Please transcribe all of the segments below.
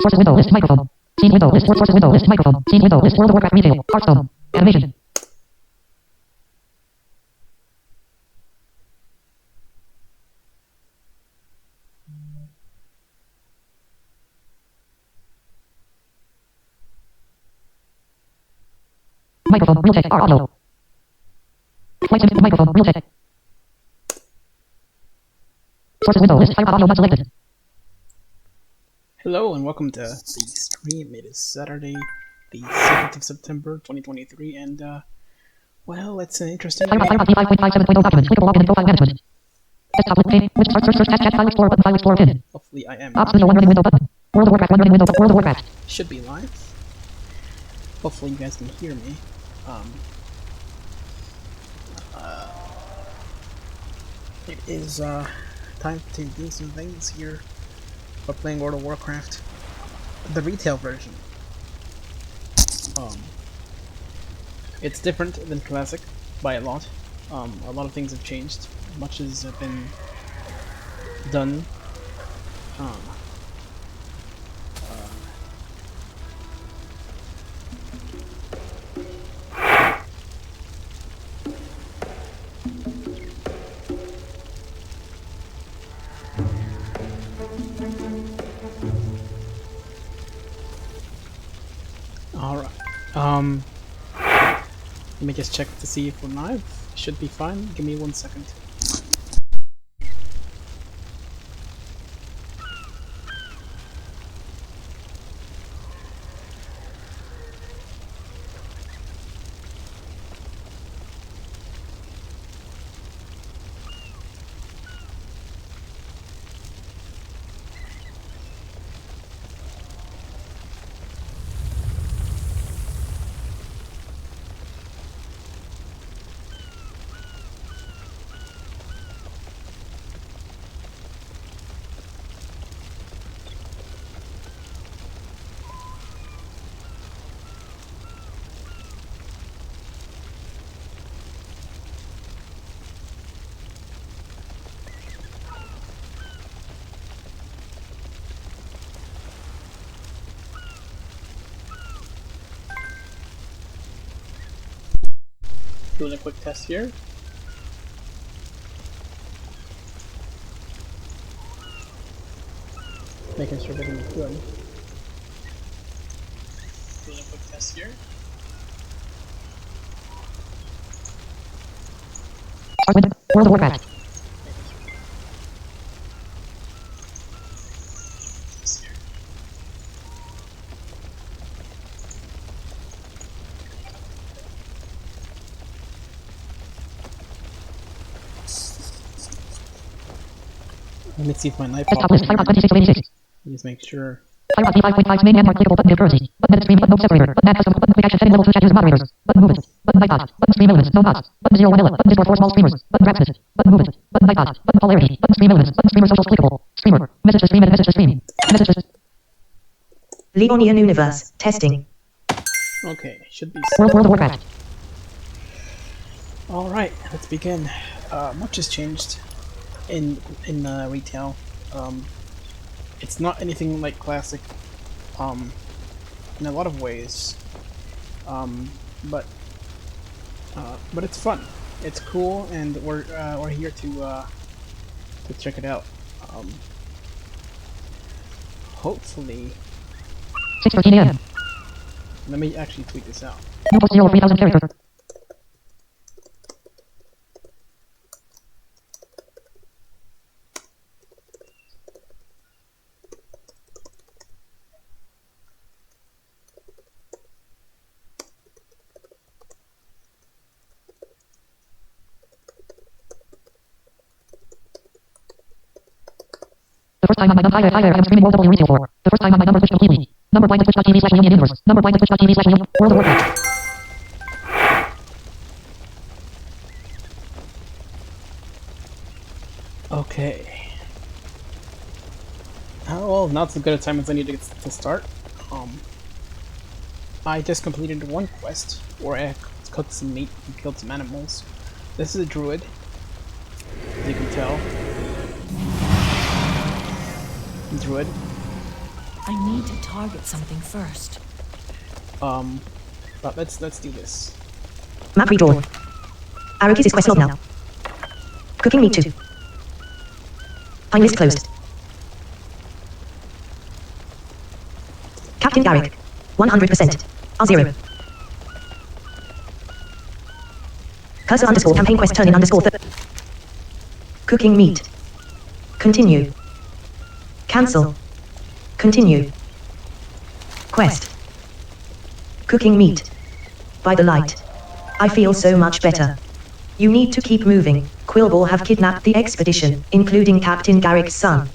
Sources window list microphone. Scene window list sources window list microphone. Scene window list World of Warcraft retail. Hearthstone. Animation. Microphone. Real tech. R audio. Flight sim microphone. Real tech. Sources window list. Fire audio not selected. Hello and welcome to the stream. It is Saturday, the 7th of September, 2023, and well, it's an interesting day. Fire P5.57.0 documents. Clickable login and profile management. Desktop list pane. Which search chat file explorer button file explorer pin. Hopefully I am. Ops video one running window button. World of Warcraft one running window. World of Warcraft. Should be live. Hopefully you guys can hear me. It is time to do some things here. We're playing World of Warcraft, the retail version. It's different than Classic by a lot. A lot of things have changed. Much has been done. Alright. Let me just check to see if we're live. Should be fine. Give me 1 second. Doing a quick test here. Making sure everything is good. Doing a quick test here. World of Warcraft. Let me see if my knife Desktop list. Firebox 26 of 86. Just make sure. Firebox P5.5 main and mark clickable button currency. Button edit stream. Button mode separator. Button add custom. Button quick action setting level 2 chat user moderators. Button movement. Button night bot. Button stream elements. No bots. Button 01 ele. Button Discord for small streamers. Button draftsmith. Button movement. Button night bot. Button polarity. Button stream elements. Button streamer socials clickable. Streamer. Message to stream and message to stream. Message to Leonian Universe. Testing. Okay, should be World of Warcraft. Alright, let's begin. Much has changed in retail. It's not anything like Classic in a lot of ways, but it's fun. It's cool, and we're here to check it out. Hopefully, 6:13 a.m. let me actually tweet this out. New post 0 3000 character. The first time on my number I am streaming World W retail for. The first time on my number switched completely. Number blind at twitch.tv/Union Universe. Number blind at twitch.tv/Union World of Warcraft. Okay. Well, now's as good a time as I need to start. I just completed one quest where I cooked some meat and killed some animals. This is a druid, as you can tell. Druid. I need to target something first. But let's do this. Map redrawn. Arrakis quest log now. Cooking meat 2. Time list closed. Captain Garrick. 100%. R0. Cursor underscore campaign quest turn in underscore cooking meat. Continue. Cancel. Continue. Quest. Cooking meat. By the light. I feel so much better. You need to keep moving. Quillball have kidnapped the expedition, including Captain Garrick's son.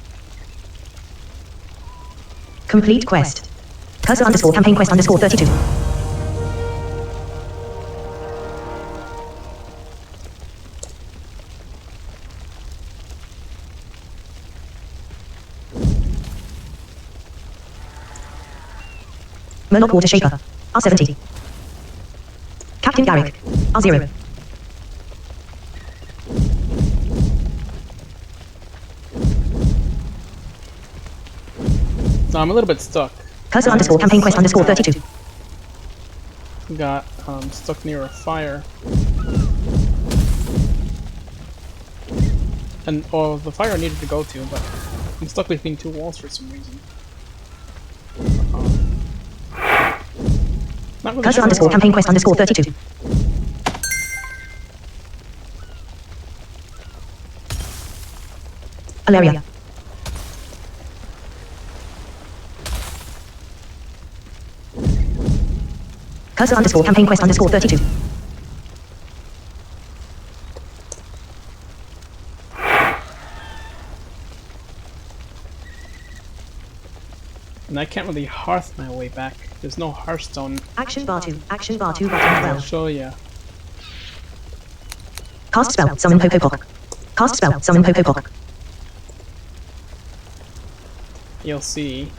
Complete quest. Cursor underscore campaign quest underscore 32. Murloc Water Shaper. R70. Captain Garrick. R0. So I'm a little bit stuck. Cursor underscore campaign quest underscore 32. Got stuck near a fire. And the fire I needed to go to, but I'm stuck between two walls for some reason. Not really Cursor sure underscore why. campaign quest underscore 32. Alaria. Cursor underscore campaign quest underscore 32. And I can't really hearth my way back. There's no hearthstone. Action bar 2. Action bar 2 button I'll 12. show ya. Cast spell. Summon Popopok. Cast spell. Summon Popopok. You'll see.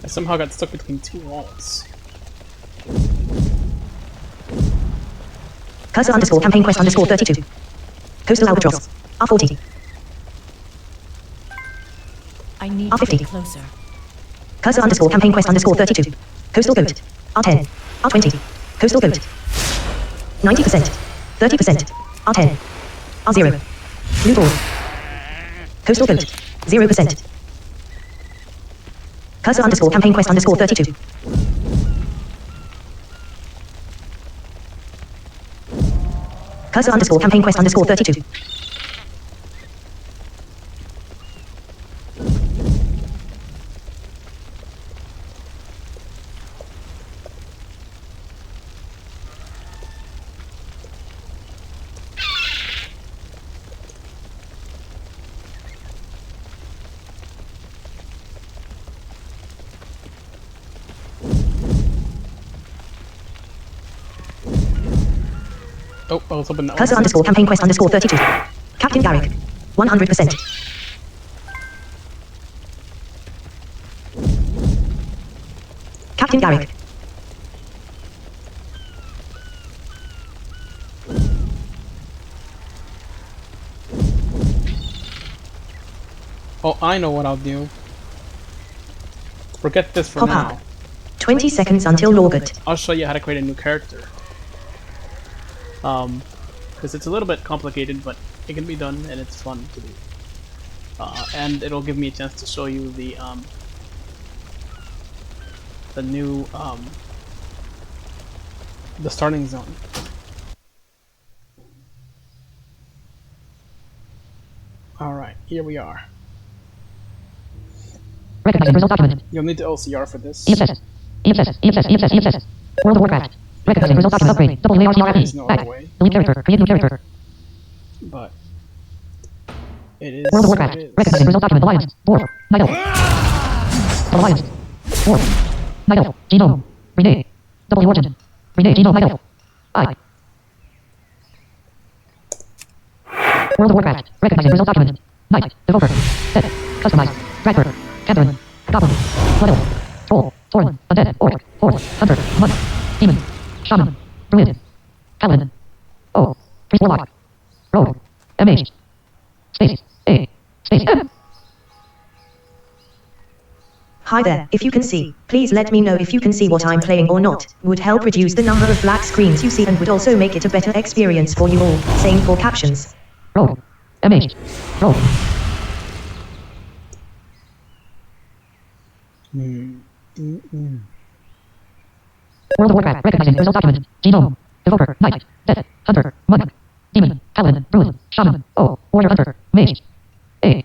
I somehow got stuck between two walls. Cursor underscore campaign quest underscore 32. Coastal Albatross. R40. I need to R50. get closer. Cursor underscore campaign quest underscore 32. Coastal Goat. R10. R20. Coastal Goat. 90%. 30%. R10. R0. New board. Coastal Goat. 0%. Cursor underscore campaign quest underscore 32. Cursor underscore campaign quest underscore 32. Oh, I was hoping that Cursor was underscore campaign quest underscore 32. Captain Garrick. 100%. Captain Garrick. Oh, I know what I'll do. Forget this for Pop now. up. 20 seconds until Lorgut. I'll show you how to create a new character. Because it's a little bit complicated, but it can be done and it's fun to do. And it'll give me a chance to show you the new the starting zone. All right, here we are. Recognizing result document. You'll need the OCR for this. ESS. ESS. ESS. ESS. ESS. World of Warcraft. Recognizing result document upgrade. There's no Back. other way, Delete character. Create new character. but it is. World of what Warcraft. it is. Recognizing result document. Alliance. Dwarf. Night Elf. Alliance. Dwarf. Night Elf. Genome. Rename. W origin. Rename genome. Night Elf. I. World of Warcraft. Recognizing result document. Knight. Devoker. Set. Customize. Dragper. Catherine. Goblin. Blood Elf. Troll. Thorn. Undead. Orc. Horde. Hunter. Monk. Demon. Shaman. Druid. Paladin. O. Priest Warlock. Rogue. MH. Space. A. Space M. Hi there, if you can see, please let me know if you can see what I'm playing or not. Would help reduce the number of black screens you see and would also make it a better experience for you all. Same for captions. Rogue. MH. Rogue. World of Warcraft. Recognizing result document. Genome. Evoker. Knight. Death. Hunter. Monk. Demon. Paladin. Druid. Shaman. O. Warrior Hunter. Mage. A.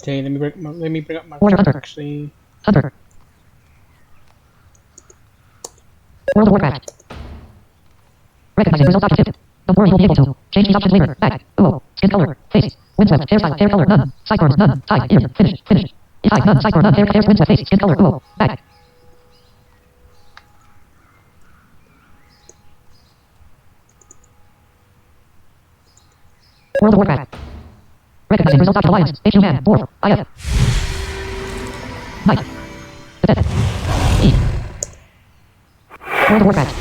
Okay, let me bring up my Warrior Hunter. actually. Hunter. World of Warcraft. Recognizing result document. Don't worry, you'll be able to change these options later. Back. Ooh. Skin color. Face. Windswept. Hairstyle. Hair color. None. Sideburns. None. Tie. Ears. Finish. Finish. Tie. None. Sideburn. None. Hair. Windswept. Face. Skin color. Ooh. Back. World of Warcraft. Recognizing result document. Alliance. H. Human. Dwarf. IF. Knight. The Dead. E. World of Warcraft.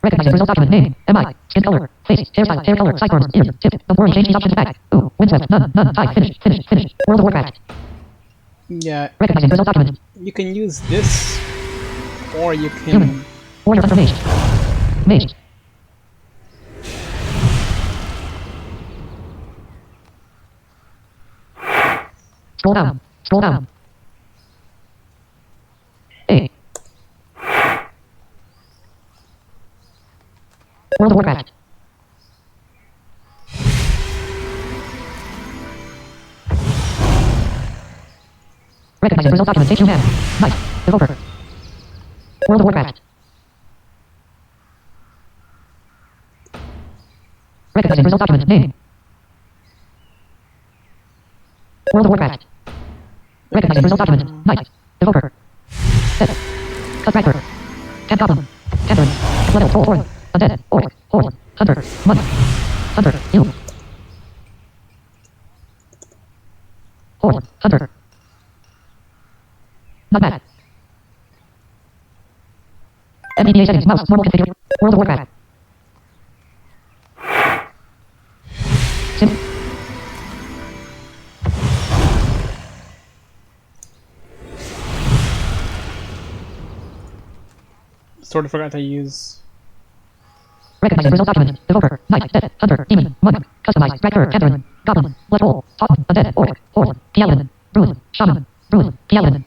Recognizing result document. Name. MI. Skin color. Face. Hairstyle. Hair color. Sideburns. Ears. Tip. Don't worry, change these options back. Ooh. Windswept. None. None. Tie. Finish. Finish. Finish. World of Warcraft. Yeah, Recognizing result document. you can use this, or you can. Human. Warrior Hunter. Mage. Mage. Scroll down. Scroll down. A. World of Warcraft. Recognizing result document. H. Human. Knight. Evoker. World of Warcraft. Recognizing result document. Name. World of Warcraft. Recognizing result document. Knight. Evoker. Death. Cut Ragger. Camp Goblin. Tavern. Level. Troll. Horn. Undead. Orc. Horde. Hunter. Monk. Hunter. Heal. Horde. Hunter. Not bad. MEDA settings. Mouse. Normal configure. World of Warcraft. Sim. Sort of forgot to use. Recognizing result document. Evoker. Knight. Death. Hunter. Demon. Monk. Customized. Ragnar. Catherine. Goblin. Blood Hole. Totten. Undead. Orc. Horde. Paladin. Druid. Shaman. Druid. Paladin.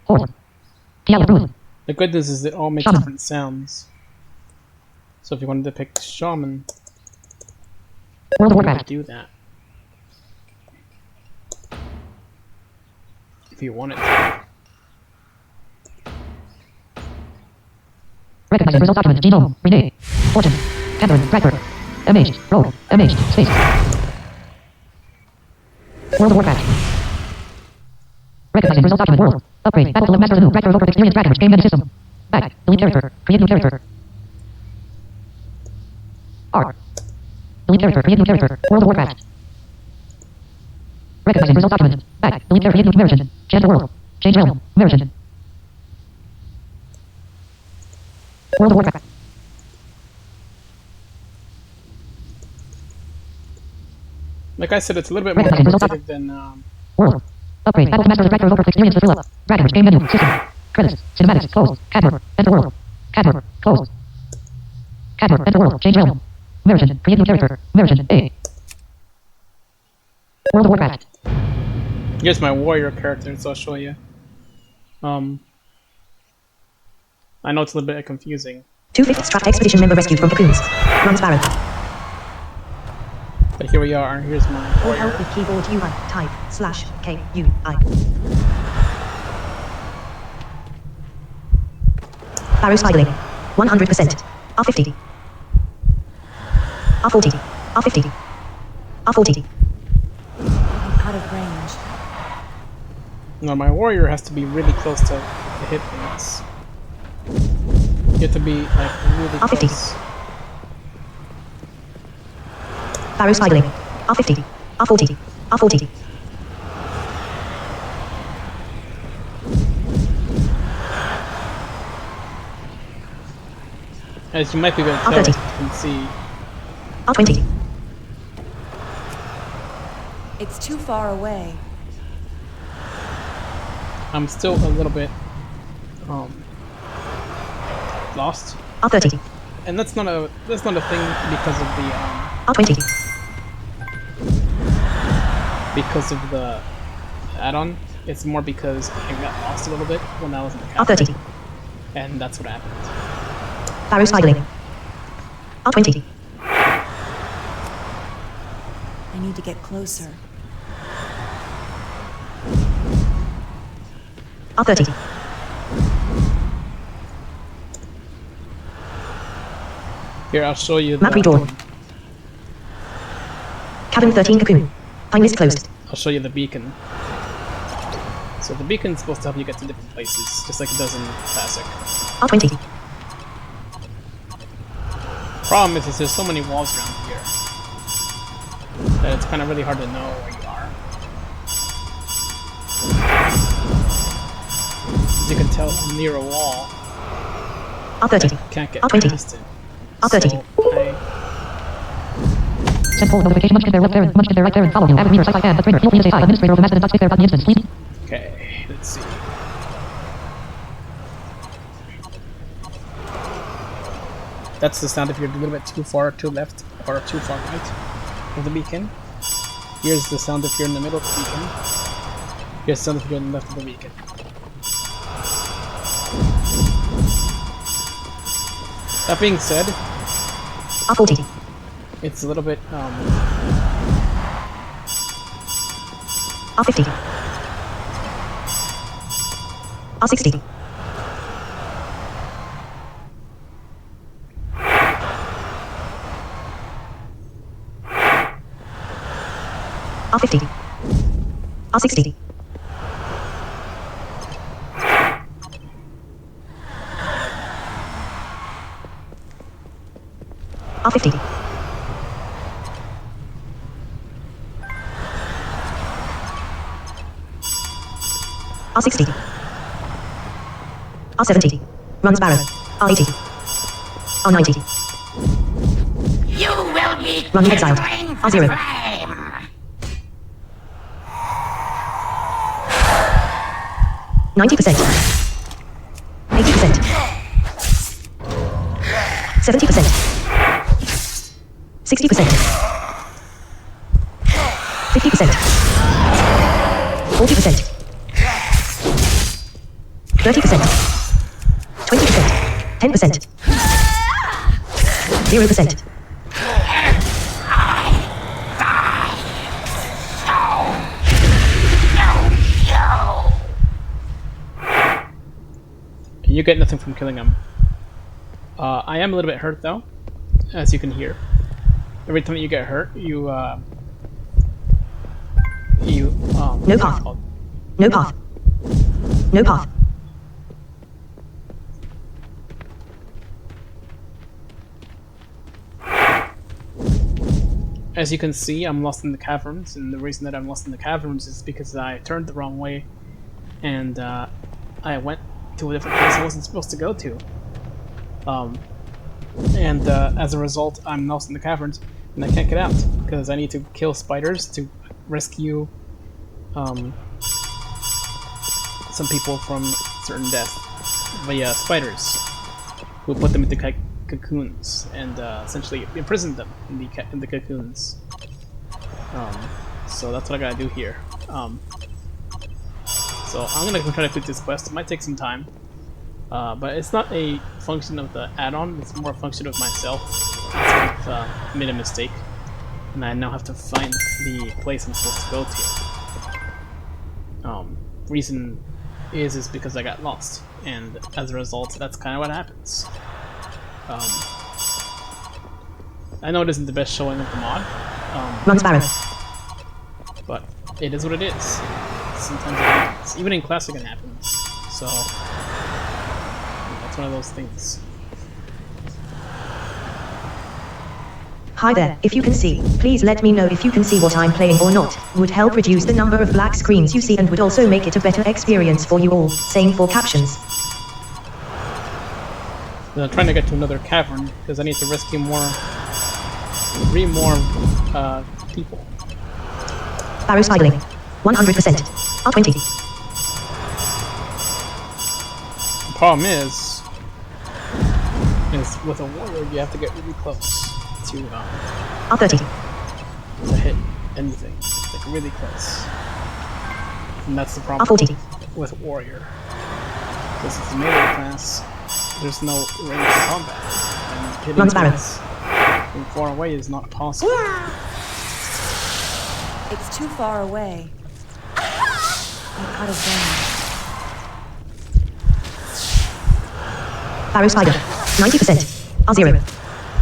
Horde. Paladin. Druid. The good news is it all makes Shaman. different sounds. So if you wanted to pick Shaman, World of you could Warcraft. do that. If you wanted to. Recognizing result document. Genome. Rename. Fortune. Catherine. Ragnar. MH. Rogue. MH. Space. World of Warcraft. Recognizing result document. World. Upgrade. Battle Master New. Ragnar Evoker Experience Ragnar. Game menu system. Back. Delete character. Create new character. R. Delete character. Create new character. World of Warcraft. Recognizing result document. Back. Delete character. Create new version. Change the world. Change realm. Version. World of Warcraft. Like I said, it's a little bit more Recognizing result complicated than World. Upgrade. Battle Master Ragnar Evoker Experience to fill up. Ragnar. Game menu. System. Credits. Cinematics. Closed. Cadmer. Enter world. Cadmer. Closed. Cadmer. Enter world. Change realm. Version. Create new character. Version. A. World of Warcraft. here's my warrior character, so I'll show you. I know it's a little bit confusing, 2/5 Strat Expedition member rescued from cocoons. Runs Baron. but here we are. Here's my Or warrior. help with keyboard UI. Type /KUI. Barrow Spigling. 100%. R50. R40. R50. R40. No, my warrior has to be really close to hit things. You have to be like really R50. close. Barrow spiraling. R50. R40. R40. As you might be able to tell, R30. you can see. R20. It's too far away. I'm still a little bit lost, R30. and that's not a thing because of the R20. add-on. It's more because I got lost a little bit when I was in the cafe, R30. and that's what happened. Barrow spiraling. R20. I need to get closer. R30. Here, I'll show you. Map redrawn. Cabin 13 cocoon. Pine list closed. I'll show you the beacon. So the beacon's supposed to help you get to different places, just like it does in Classic. R20. Problem is there's so many walls around here that it's kind of really hard to know where you are. As you can tell, I'm near a wall. R30. Can't get R20. past it. R30. So Send pull notification. Munch to their left there. Munch to their right there and follow you. Add meter. Site by fan. The trainer. Feel free to say hi. Administrator of the master. Stick there. Button instance, please. okay, let's see. That's the sound if you're a little bit too far to left or too far right of the beacon. Here's the sound if you're in the middle of the beacon. Here's the sound if you're on the left of the beacon. That being said, R40. it's a little bit R50. R60. R50. R60. R50. R60. R70. Runs barrow. R80. R90. You will be Running exiled. R0. 90%. 80%. 70%. 60%. 50%. 40%. 30%. 20%. 10%. 0%. you get nothing from killing him. I am a little bit hurt though, as you can hear. Every time you get hurt, No what's it path. called? No path. No path. As you can see, I'm lost in the caverns, and the reason that I'm lost in the caverns is because I turned the wrong way, and I went to a different place I wasn't supposed to go to. As a result, I'm lost in the caverns, and I can't get out, because I need to kill spiders to rescue some people from certain death via spiders, who put them into cocoons and essentially imprisoned them in the cocoons. So that's what I gotta do here. So I'm gonna try to complete this quest. It might take some time, but it's not a function of the add-on. It's more a function of myself. I've made a mistake, and I now have to find the place I'm supposed to go to. Reason is because I got lost, and as a result, that's kind of what happens. I know it isn't the best showing of the mod, Runs barrow. but it is what it is. sometimes it happens. Even in Classic it happens. So, that's one of those things. Hi there, if you can see, please let me know if you can see what I'm playing or not. Would help reduce the number of black screens you see and would also make it a better experience for you all. Same for captions. And I'm trying to get to another cavern because I need to rescue three more people. Barrow spidling. 100%. R20. The problem is with a warrior you have to get really close to R30. to hit anything, like really close. And that's the problem R40. with warrior. This is a melee class. There's no range of combat, and hitting Runs Barrow. things from far away is not possible. It's too far away. I'm out of zone. Barrow spider. 90%. R0.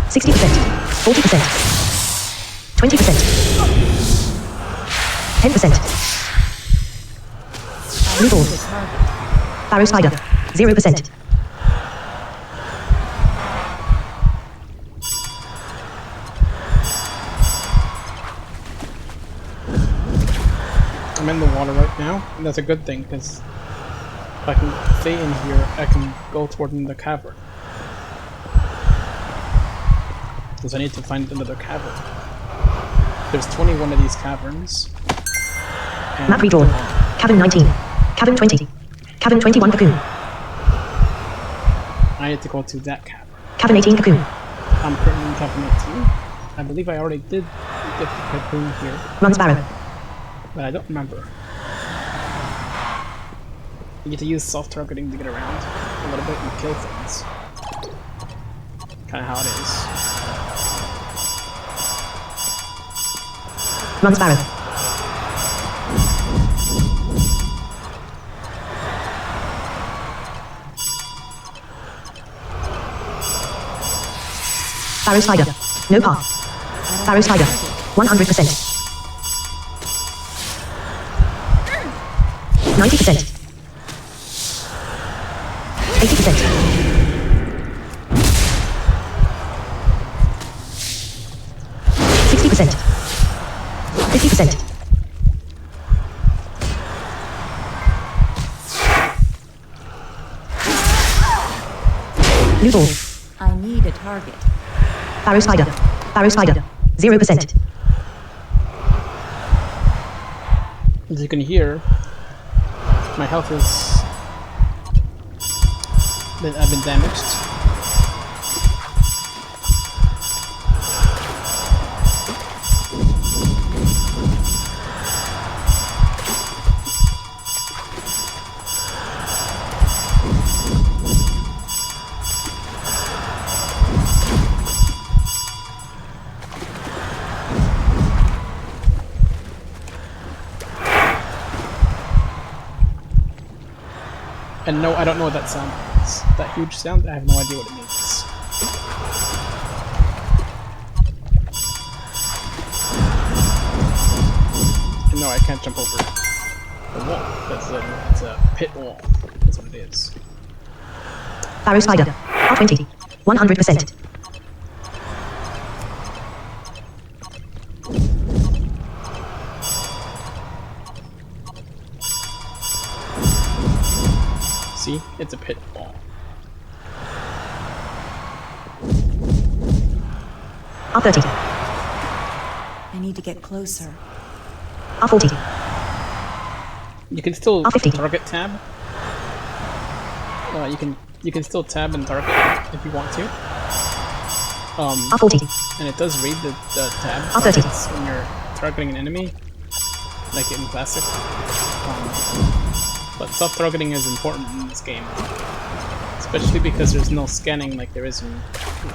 60%. 40%. 20%. 10%. Blue ball. Barrow spider. 0%. I'm in the water right now, and that's a good thing, because if I can stay in here, I can go toward the cavern. Because I need to find another cavern. There's 21 of these caverns. Map redrawn. Cabin 19. Cabin 20. Cabin 21 cocoon. I need to go to that cavern. Cabin 18 cocoon. I'm currently in cabin 18. I believe I already did get the cocoon here, Runs Barrow. but I don't remember. You get to use soft targeting to get around a little bit and kill things. Kinda how it is. Runs Barrow. Barrow spider. No path. Barrow spider. 100%. 90%. 80%. 60%. 50%. Blue ball. I need a target. Barrow spider. Barrow spider. 0%. As you can hear, my health is... I've been damaged. And no, I don't know what that sound means. That huge sound, I have no idea what it means. And no, I can't jump over the wall. It's a pit wall. That's what it is. Barrow spider. R20. 100%. See? It's a pit wall. R30. I need to get closer. R40. You can still R50. target tab. You can still tab and target if you want to. R40. And it does read the tab R30. targets when you're targeting an enemy, like in Classic. But self-targeting is important in this game, especially because there's no scanning like there is in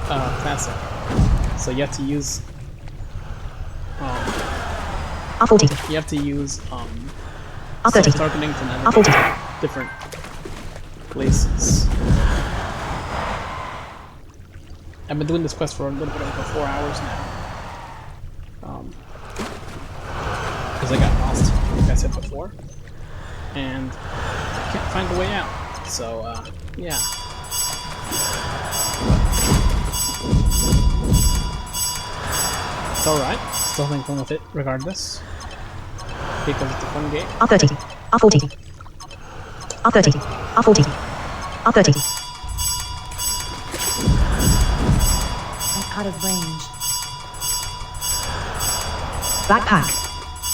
Classic. So you have to use R40. you have to use R30. self-targeting to navigate R40. different places. I've been doing this quest for a little bit over 4 hours now. Because I got lost, like I said before. and I can't find a way out. So, yeah. It's alright. Still having fun with it, regardless. Because it's a fun game. R30. R40. R30. R40. R30. I'm out of range. Backpack.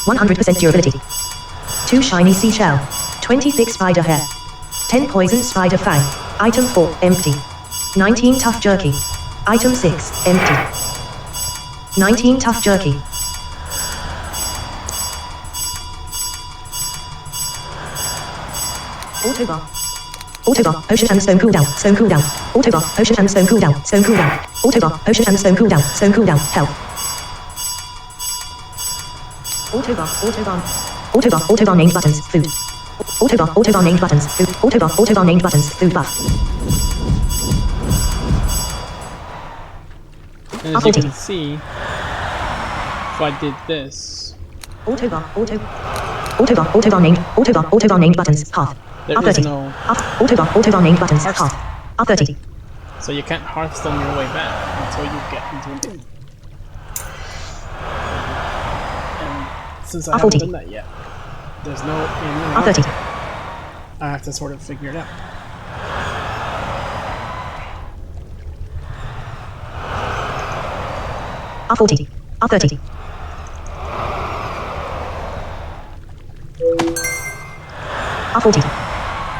100% durability. 2 shiny seashell. 20 thick spider hair. 10 poison spider fang. Item 4, empty. 19 tough jerky. Item 6, empty. 19 tough jerky. Autobar. Autobar, potion and stone cooldown, stone cooldown. Autobar, potion and stone cooldown, stone cooldown. Autobar, potion and stone cooldown, stone cooldown, health. Autobar named buttons, food. Autobar named buttons, food. Autobar named buttons, food buff. And as you can see, if I did this, Autobar named buttons, path. there is no Autobar named buttons, path. R30. So you can't Hearthstone your way back until you get into an inn. And since I haven't done that yet, there's no inn around. R30. I have to sort of figure it out. R40. R30. R40.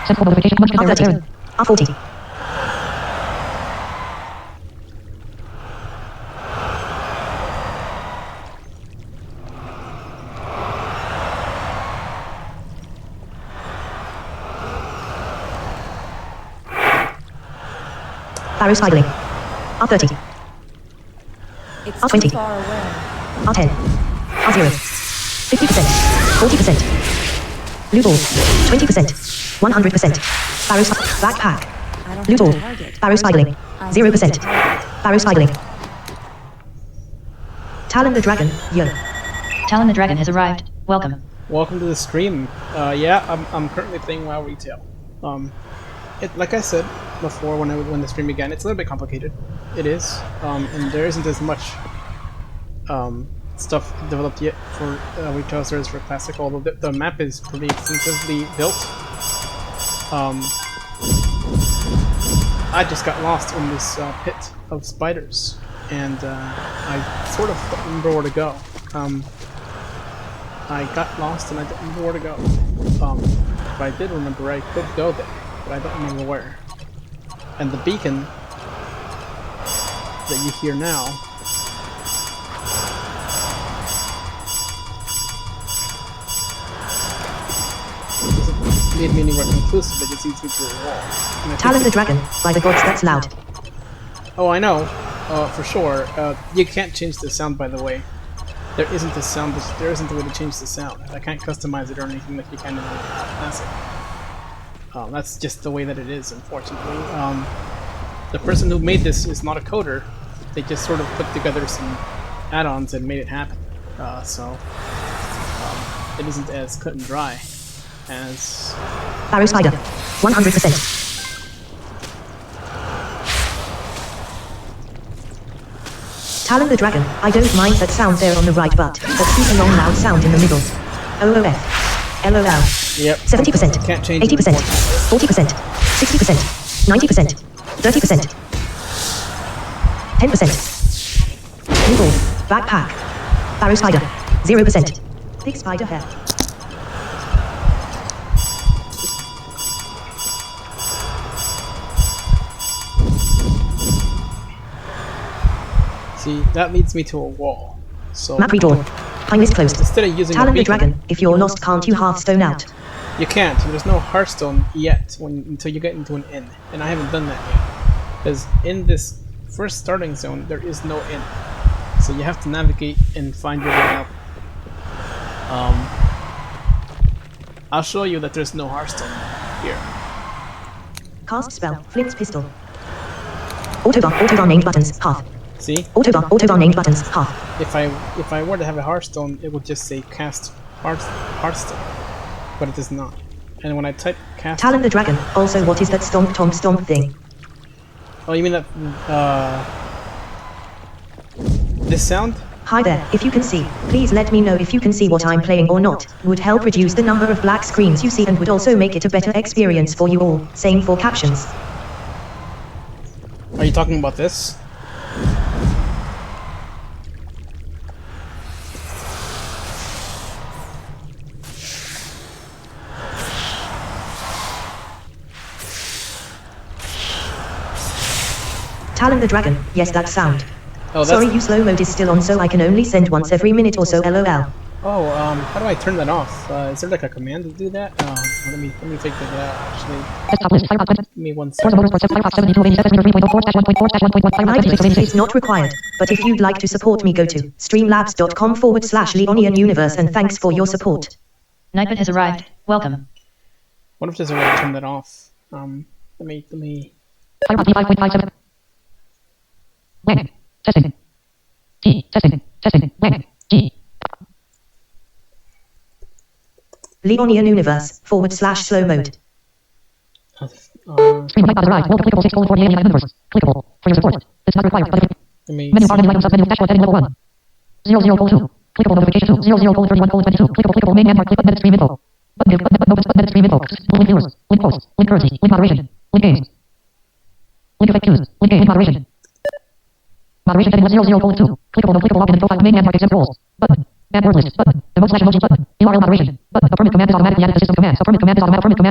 Sensible notification. Much to their R30. R40. Barrow spiraling. R30. It's R20. too far away. R10. R0. 50%. 40%. Blue ball. 20%. 100%. Barrow backpack. I don't Blue have ball. a target. Barrow spiraling. 0%. Barrow spiraling. Talon the dragon. Yo. Talon the Dragon has arrived. Welcome. Welcome to the stream. Yeah, I'm currently playing WoW Retail. Like I said before when the stream began, it's a little bit complicated. It is, and there isn't as much stuff developed yet for retail servers for Classic. Although the map is pretty extensively built. I just got lost in this pit of spiders, and I sort of don't remember where to go. I got lost and I don't remember where to go. If I did remember, I could go there, but I don't remember where. And the beacon that you hear now doesn't lead me anywhere conclusive, it just leads me to a wall. And I Talon think the dragon. By the gods, that's loud. Oh, I know, for sure. You can't change the sound, by the way. There isn't a sound. There isn't a way to change the sound. I can't customize it or anything like you can in Classic. That's just the way that it is, unfortunately. The person who made this is not a coder. They just sort of put together some add-ons and made it happen. So it isn't as cut and dry as. Barrow spider. 100%. Talon the dragon. I don't mind that sound there on the right, but keep a long loud sound in the middle. OOF. LOL. Yep. 70%. Can't change it, 80%. 40%. 60%. 90%. 30%. 10%. Blue ball. Backpack. Barrow spider. 0%. Thick spider hair. See, that leads me to a wall. So Map redrawn. Pine list closed. instead of using Talon a the beacon, dragon. If you're lost, can't you Hearthstone out? you can't. There's no Hearthstone yet until you get into an inn, and I haven't done that yet. Because in this first starting zone, there is no inn, so you have to navigate and find your way out. I'll show you that there's no Hearthstone here. Cast spell. Flint's pistol. Autobar named buttons. Path. See, Autobar named buttons. Path. if I were to have a Hearthstone, it would just say cast Hearthstone, but it does not. And when I type cast... Talon the Dragon. Also, what is that stomp tom stomp thing? Oh, you mean that, this sound? Hi there, if you can see, please let me know if you can see what I'm playing or not. Would help reduce the number of black screens you see and would also make it a better experience for you all. Same for captions. Are you talking about this? Talon the Dragon, yes that sound. Oh, that's... Sorry, you slow mode is still on, so I can only send once every minute or so, lol. Oh, how do I turn that off? Is there like a command to do that? Let me figure that out, actually. Desktop list. Firefox. Give me 1 Forza second. Motorsport Firefox 7287 It's not required, but if you'd like to support me, go to streamlabs.com/LeonianUniverse and thanks for your support. Nipet has arrived. Welcome. What if there's a way to turn that off? Let me... Firefox 5.57. Wang. Testing. T. Testing. Testing. Wang. G. Leonian Universe /slow mode. Stream of arrived. World clickable 6 colon 40 alien universe. Clickable. For your support. It's not required. But if Let me menu see. bar menu items submenu dashboard heading level 1. 00 colon 2. Clickable notification 2. 00 colon 31 colon 22. Clickable main landmark. Click minute stream info. Button give. Button notice. Button minute stream info. Link viewers. Link posts. Link currency. Link moderation. Link games. Link FAQs. Link game. Link moderation. Moderation heading 00 colon 2. Clickable no clickable login and profile main landmark exempt roles. Button. Banned word list. Button. Emoji button. URL moderation. Button. A permit command is automatically added to system commands. A permit command is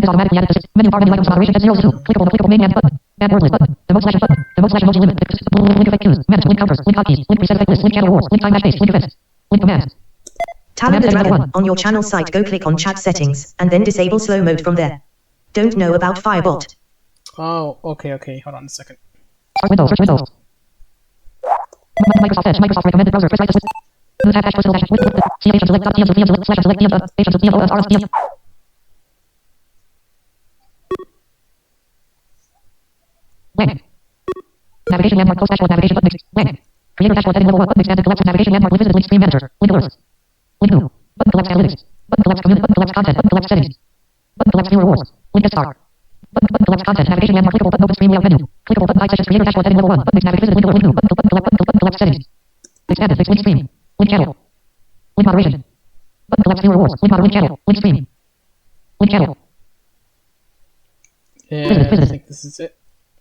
automatically added to system. Menu bar menu items moderation at 02. Clickable no clickable main land button. Banned word list. Button. Emoji button. Emoji limit. Link FAQs. Manage. Link counters. Link hotkeys. Link preset effect list. Link channel rewards. Link time dash base. Link events. Link commands. Talon the Dragon, on your channel site go click on chat settings, and then disable slow mode from there. Don't know about Firebot. Oh, okay. Hold on a second. Start Windows. Search Windows. Microsoft Edge. Microsoft recommended browser. Press right to switch. Move hash personal dash with CH select dot TM select slash select TM H TM OS RS TM. Wang. Navigation landmark close dashboard navigation button. Wang. Creator dashboard heading level 1 button expanded collects navigation landmark with visited link stream manager. Link alerts. Link new. Button collects analytics. Button collects community. Button collects content. Button collects settings. Button collects viewer rewards. Link get star. Button collects content. Navigation landmark clickable button open stream layout menu. Clickable button hide sessions creator dashboard heading level 1 button navigate visited link alert link new. Button collects settings. Expanded link stream. Link channel. Link moderation. Button collects viewer rewards. Link link channel. Link stream. Link channel. Yeah, I think this is it.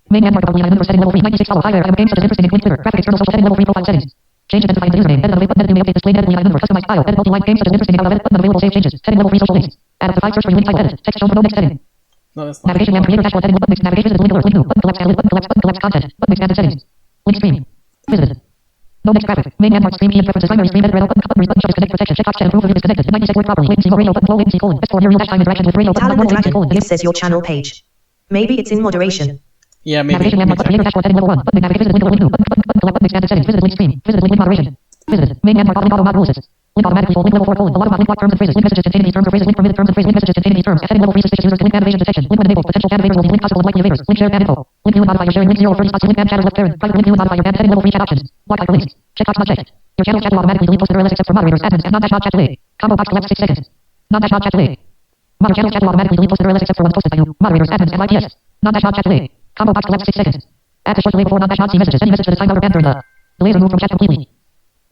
Main landmark of Leonian Universe setting level 3. 96 follow. Hi there. Item games such as interesting in Twitter. Graphic external social setting level 3 profile settings. Change identifying the username. Edit the button. Edit new update display. Edit Leonian Universe. Customize style. Edit multi-line games such as interesting about edit button available save changes. Setting level 3 social links. Add up to 5 search for link type edit. Text shown for no next setting. No, that's not. Navigation landmark creator dashboard heading button navigation visited link alert link new. Button collects analytics. Button collects content. Button expanded settings. Link stream. Visited. No next graphic. Main landmark stream key and preferences. Primary stream edit red button button shows connect protection. Checkbox check improve review disconnected. 96 work properly. Latency low radio button low latency colon. Best for your real time interaction with radio button Talon the normal latency Dragon, colon. this says your channel page. Maybe it's in moderation. Yeah, maybe. Navigation landmark button creator dashboard heading level 1 button navigate visited link alert link new. Button collect button expanded settings. Visited link stream. Visited link moderation. Visited. Main landmark link auto mod rule assist. Link automatically fold link level 4 colon. A lot of link block terms and phrases. Link messages containing these terms or phrases. Link permitted terms and phrases. Link messages containing these terms. Setting level 3 suspicious users to link ban evasion detection. Link when enabled. Potential ban evaders will be link possible and likely evaders. Link share ban info. Link view and modify your sharing. Link 0 30 spots. Link ban channels left parent. Private link view and modify your ban. Setting level 3 chat options. Block hyperlinks. Checkbox not checked. Your channel chat will automatically delete posted URLs except for moderators, admins, and non-dash not chat delay. Combo box collects 6 seconds. Non-dash not chat delay. Moder channel chat will automatically delete posted URLs except for ones posted by you. Moderators, admins, and IPS. Non-dash not chat delay. Combo box collects 6 seconds. Add to short delay before non-dash not see messages. Any message that is timed out or banned during the delay is removed from chat completely.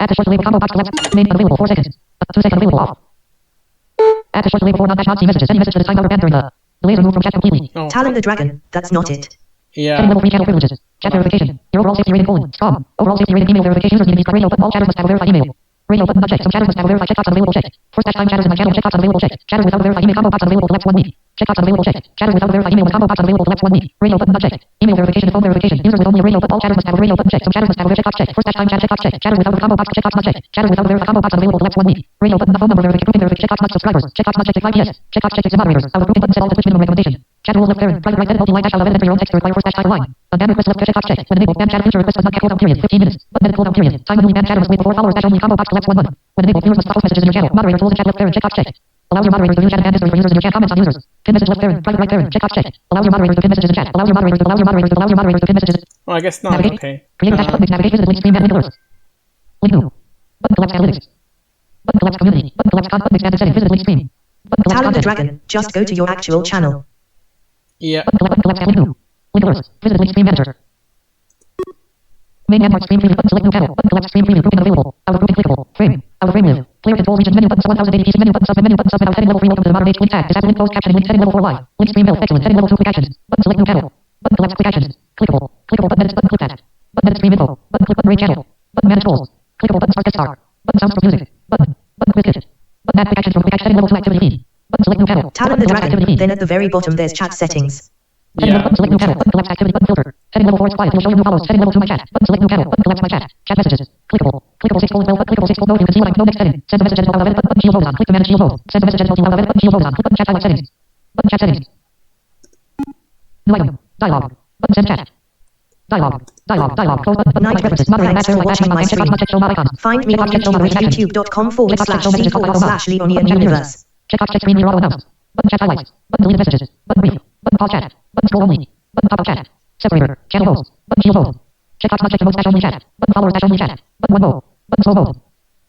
Add to short delay combo box collects main unavailable 4 seconds. 2 seconds available off. Add to short delay before non-dash not see messages. Any message that is timed out or banned during the delay is removed from chat completely. Oh, Talon the Dragon, that's not it. yeah. Setting level 3 channel privileges. Chat verification. Your overall safety rating colon. Strong. Overall safety rating email verification. Users need to be radio button. All chatters must have a verified email. Radio button not checked. Some chatters must have a verified checkbox unavailable checked. Force dash time chatters in my channel checkbox unavailable checked. Chatters without a verified email combo box unavailable collects 1 week. Checkbox unavailable checked. Chatters without a verified email with combo box unavailable collects 1 week. Radio button not checked. Email verification and phone verification. Users with only a radio button. All chatters must have a radio button checked. Some chatters must have a checkbox checked. Force dash time chat checkbox checked. Chatters without a combo box checkbox not checked. Chatters without a verified combo box unavailable collects 1 week. Radio button the phone number verification. Grouping verification. Checkbox not subscribers. Checkbox not checked 5 PS. Checkbox checked to moderators. Out of grouping button set all to Twitch minimum recommendation. Chat rules left parent. Private right edit multi-line dash out of edit enter your own text to require force dash time line. A ban request left checkbox checked. When enabled ban chat future request does not get cooldown period. 15 minutes. Button edit cooldown period. Time when ban chatter must wait before followers dash only combo box collects 1 month. When enabled viewers must post messages in your channel. Moderator tools and chat left parent. Checkbox checked. Allows your moderators to view chat and ban history for users in your chat. Comments on users. Pin message left parent. Private right parent. Checkbox checked. Allows your moderators to pin messages in chat. Allows your moderators to pin messages. Well, I guess not. Navigate. Okay. Creator dash button navigate visited link stream and link alerts. Link new. Button collects analytics. Button collects community. Button collects content expanded settings. Visited link stream. Button collect Talon the content. Dragon, just go to your actual channel. Yeah. Button collect family new. Link alerts. Visit link stream manager. Main landmark stream preview. Button select new panel. Button collect stream preview. Grouping available. Out of grouping clickable. Frame. Out of frame live. Player control region menu. Button sub 1080p menu. Button sub menu. Button sub heading level 3. Welcome to the modern age. Link tag. Disable link closed captioning. Link heading level 4 live. Link stream mail. Excellent. Heading level 2 quick actions. Button select new panel. Button collect quick actions. Clickable. Clickable button edits. Button click that. Button edit stream info. Button click button rate channel. Button manage goals. Clickable button start guest star. Button sounds from music. Button quick hit. Button add quick actions from quick action. Heading level 2 activity feed. Button select new panel. Talon the Dragon, then at the very bottom there's chat settings. Heading Yeah. level, select new panel. Button collect activity. Button filter. Heading level 4 is quiet. It'll show you new follows. Heading level 2 my chat. Button select new panel. Button collect my chat. Chat messages. Clickable. Clickable 6 fold. Clickable 6 fold. No, you can see what I no next heading. Send a message edit. Button shield mode on. Click to manage shield mode. Send a message edit. Button shield mode on. Click button chat highlight settings. Button chat settings. New item. Dialogue. Button send chat. Dialogue. Dialogue. Close button. Button Night preferences. Thanks Moderator for watching my stream. check show mod icons. Find me on YouTube at youtube.com/c/Leonian Universe. Check box check screen near auto announce. Button chat highlights. Button delete messages. Button brief. Button pause chat. Button scroll only. Button pop up chat. Separator. Channel host. Button shield mode. Check box check the mode dash only chat. Button followers dash only chat. Button one mode. Button slow mode.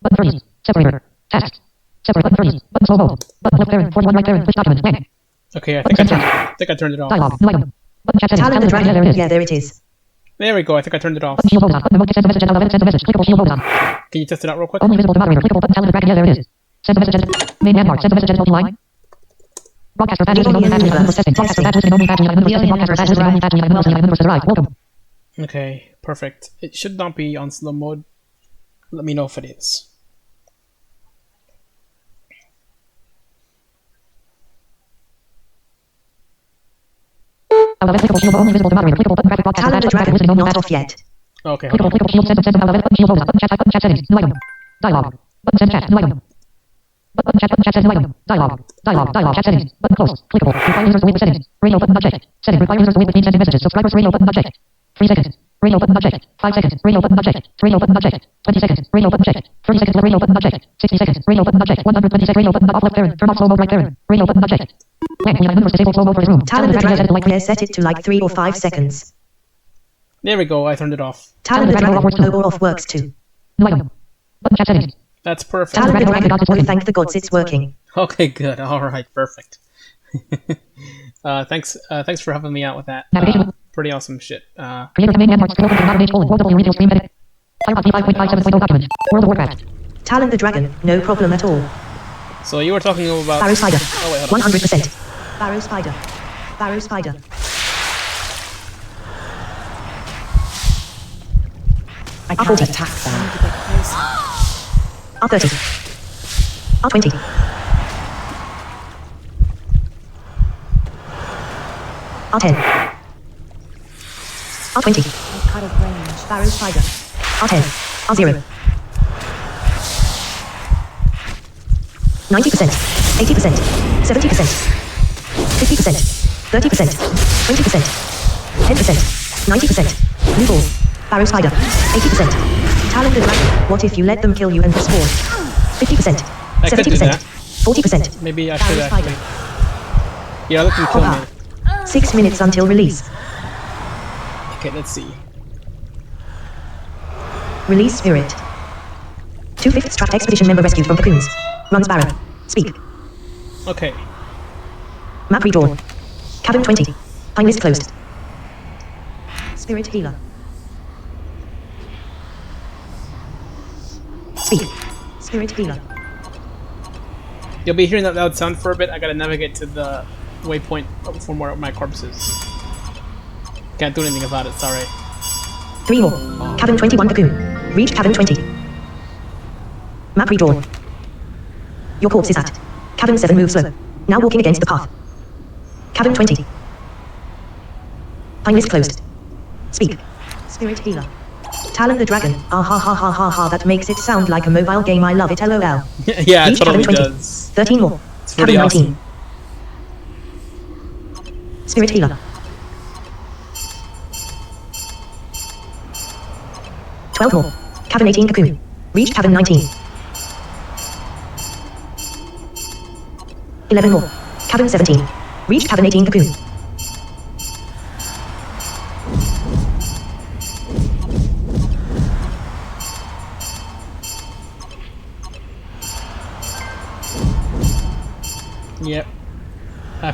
Button freeze. Separator. Tasks. Separate button freeze. Button slow mode. Button left parent. Forward one right parent. Push document. Blank. Okay, I think I turned it off. Dialogue. New item. Button chat settings. Talon the Yeah, there Dragon, it is. yeah, there it is. There we go. I think I turned it off. Button shield mode on. Button mode send a message and send a message. Clickable shield mode on. Can you test it out real quick? Only visible to moderator. Clickable button Talon the Dragon. Yeah, there it is. Send a message. Main landmark. Send a message. Open line. Broadcaster badge listening only badge universe testing. Broadcaster badge listening only badge universe testing. Broadcaster badge listening only badge universe arrive. Welcome. Okay, perfect. It should not be on slow mode. Let me know if it is. Out of clickable shield only visible to moderator. Clickable button graphic broadcaster Talon badge the badge listening Dragon, only not badge. off yet. Okay, hold Clickable on. shield send out of button shield button chat settings. New item. Dialogue. Button send chat. New item. Button chat send new item. Dialogue. Chat settings. Button close. Clickable. Require users to wait with settings. Radio button not checked. Setting. Require users to wait between sending messages. Subscribers radio button not checked. 3 seconds. Radio button not checked. 5 seconds. Radio button not checked. Radio button not checked. 20 seconds. Radio button checked. 30 seconds. Radio button not checked. 60 seconds. Radio button not checked. 120 seconds. Radio button off left parent. Turn off slow mode right parent. Radio button not checked. Blank. We have numbers disabled slow mode for this room. Talon the Dragon, yeah, set it to like 3 or 5 seconds. There we go. I turned it off. Talon the Dragon, no or off works too. New item. Button chat settings. That's perfect. Talon the Dragon, oh thank the gods it's working. Okay, good. All right, perfect. Thanks for helping me out with that. Navigation. Pretty awesome shit. Creator domain landmarks. Scroll to the modern age colon. World W retail stream edit. Firefox v5.57.0 document. World of Warcraft. Talon the Dragon, no problem at all. So you were talking about. Barrow Spider, Oh wait, hold on. 100%. Barrow Spider. Barrow Spider. I R40. can't attack them. I need to get closer. R30. R20. R10. R20. I'm out of range. Barrow Spider. R10. R0. 90%. 80%. 70%. 50%. 30%. 20%. 10%. 90%. New ball. Barrow Spider. 80%. Talon the Dragon. What if you let them kill you and respawn? 50%. I could do 70%. that. 40%. Maybe I Barrow should Spider. actually. Yeah, let them kill me. 6 minutes until release. Okay, let's see. Release Spirit. 2/5 Strat Expedition member rescued from cocoons. Runs Barrow. Speak. Okay. Map redrawn. Cabin 20. Time list closed. Spirit Healer. Speak. Spirit Healer. You'll be hearing that loud sound for a bit. I gotta navigate to the waypoint from where my corpse is. Can't do anything about it, sorry. 3 more. Cabin 21 cocoon. Reach cabin 20. Map redrawn. Your corpse is at cabin 7 move slow. Now walking against the path. Cabin 20. Time list closed. Speak. Spirit Healer. Talon the Dragon. Ah ha ha ha ha ha. That makes it sound like a mobile game. I love it. LOL. Yeah, it Reach totally cabin 20. does. 13 more. It's pretty Cabin awesome. 19. Spirit Healer. 12 more. Cabin 18 cocoon. Reach cabin 19. 11 more. Cabin 17. Reach cabin 18 cocoon.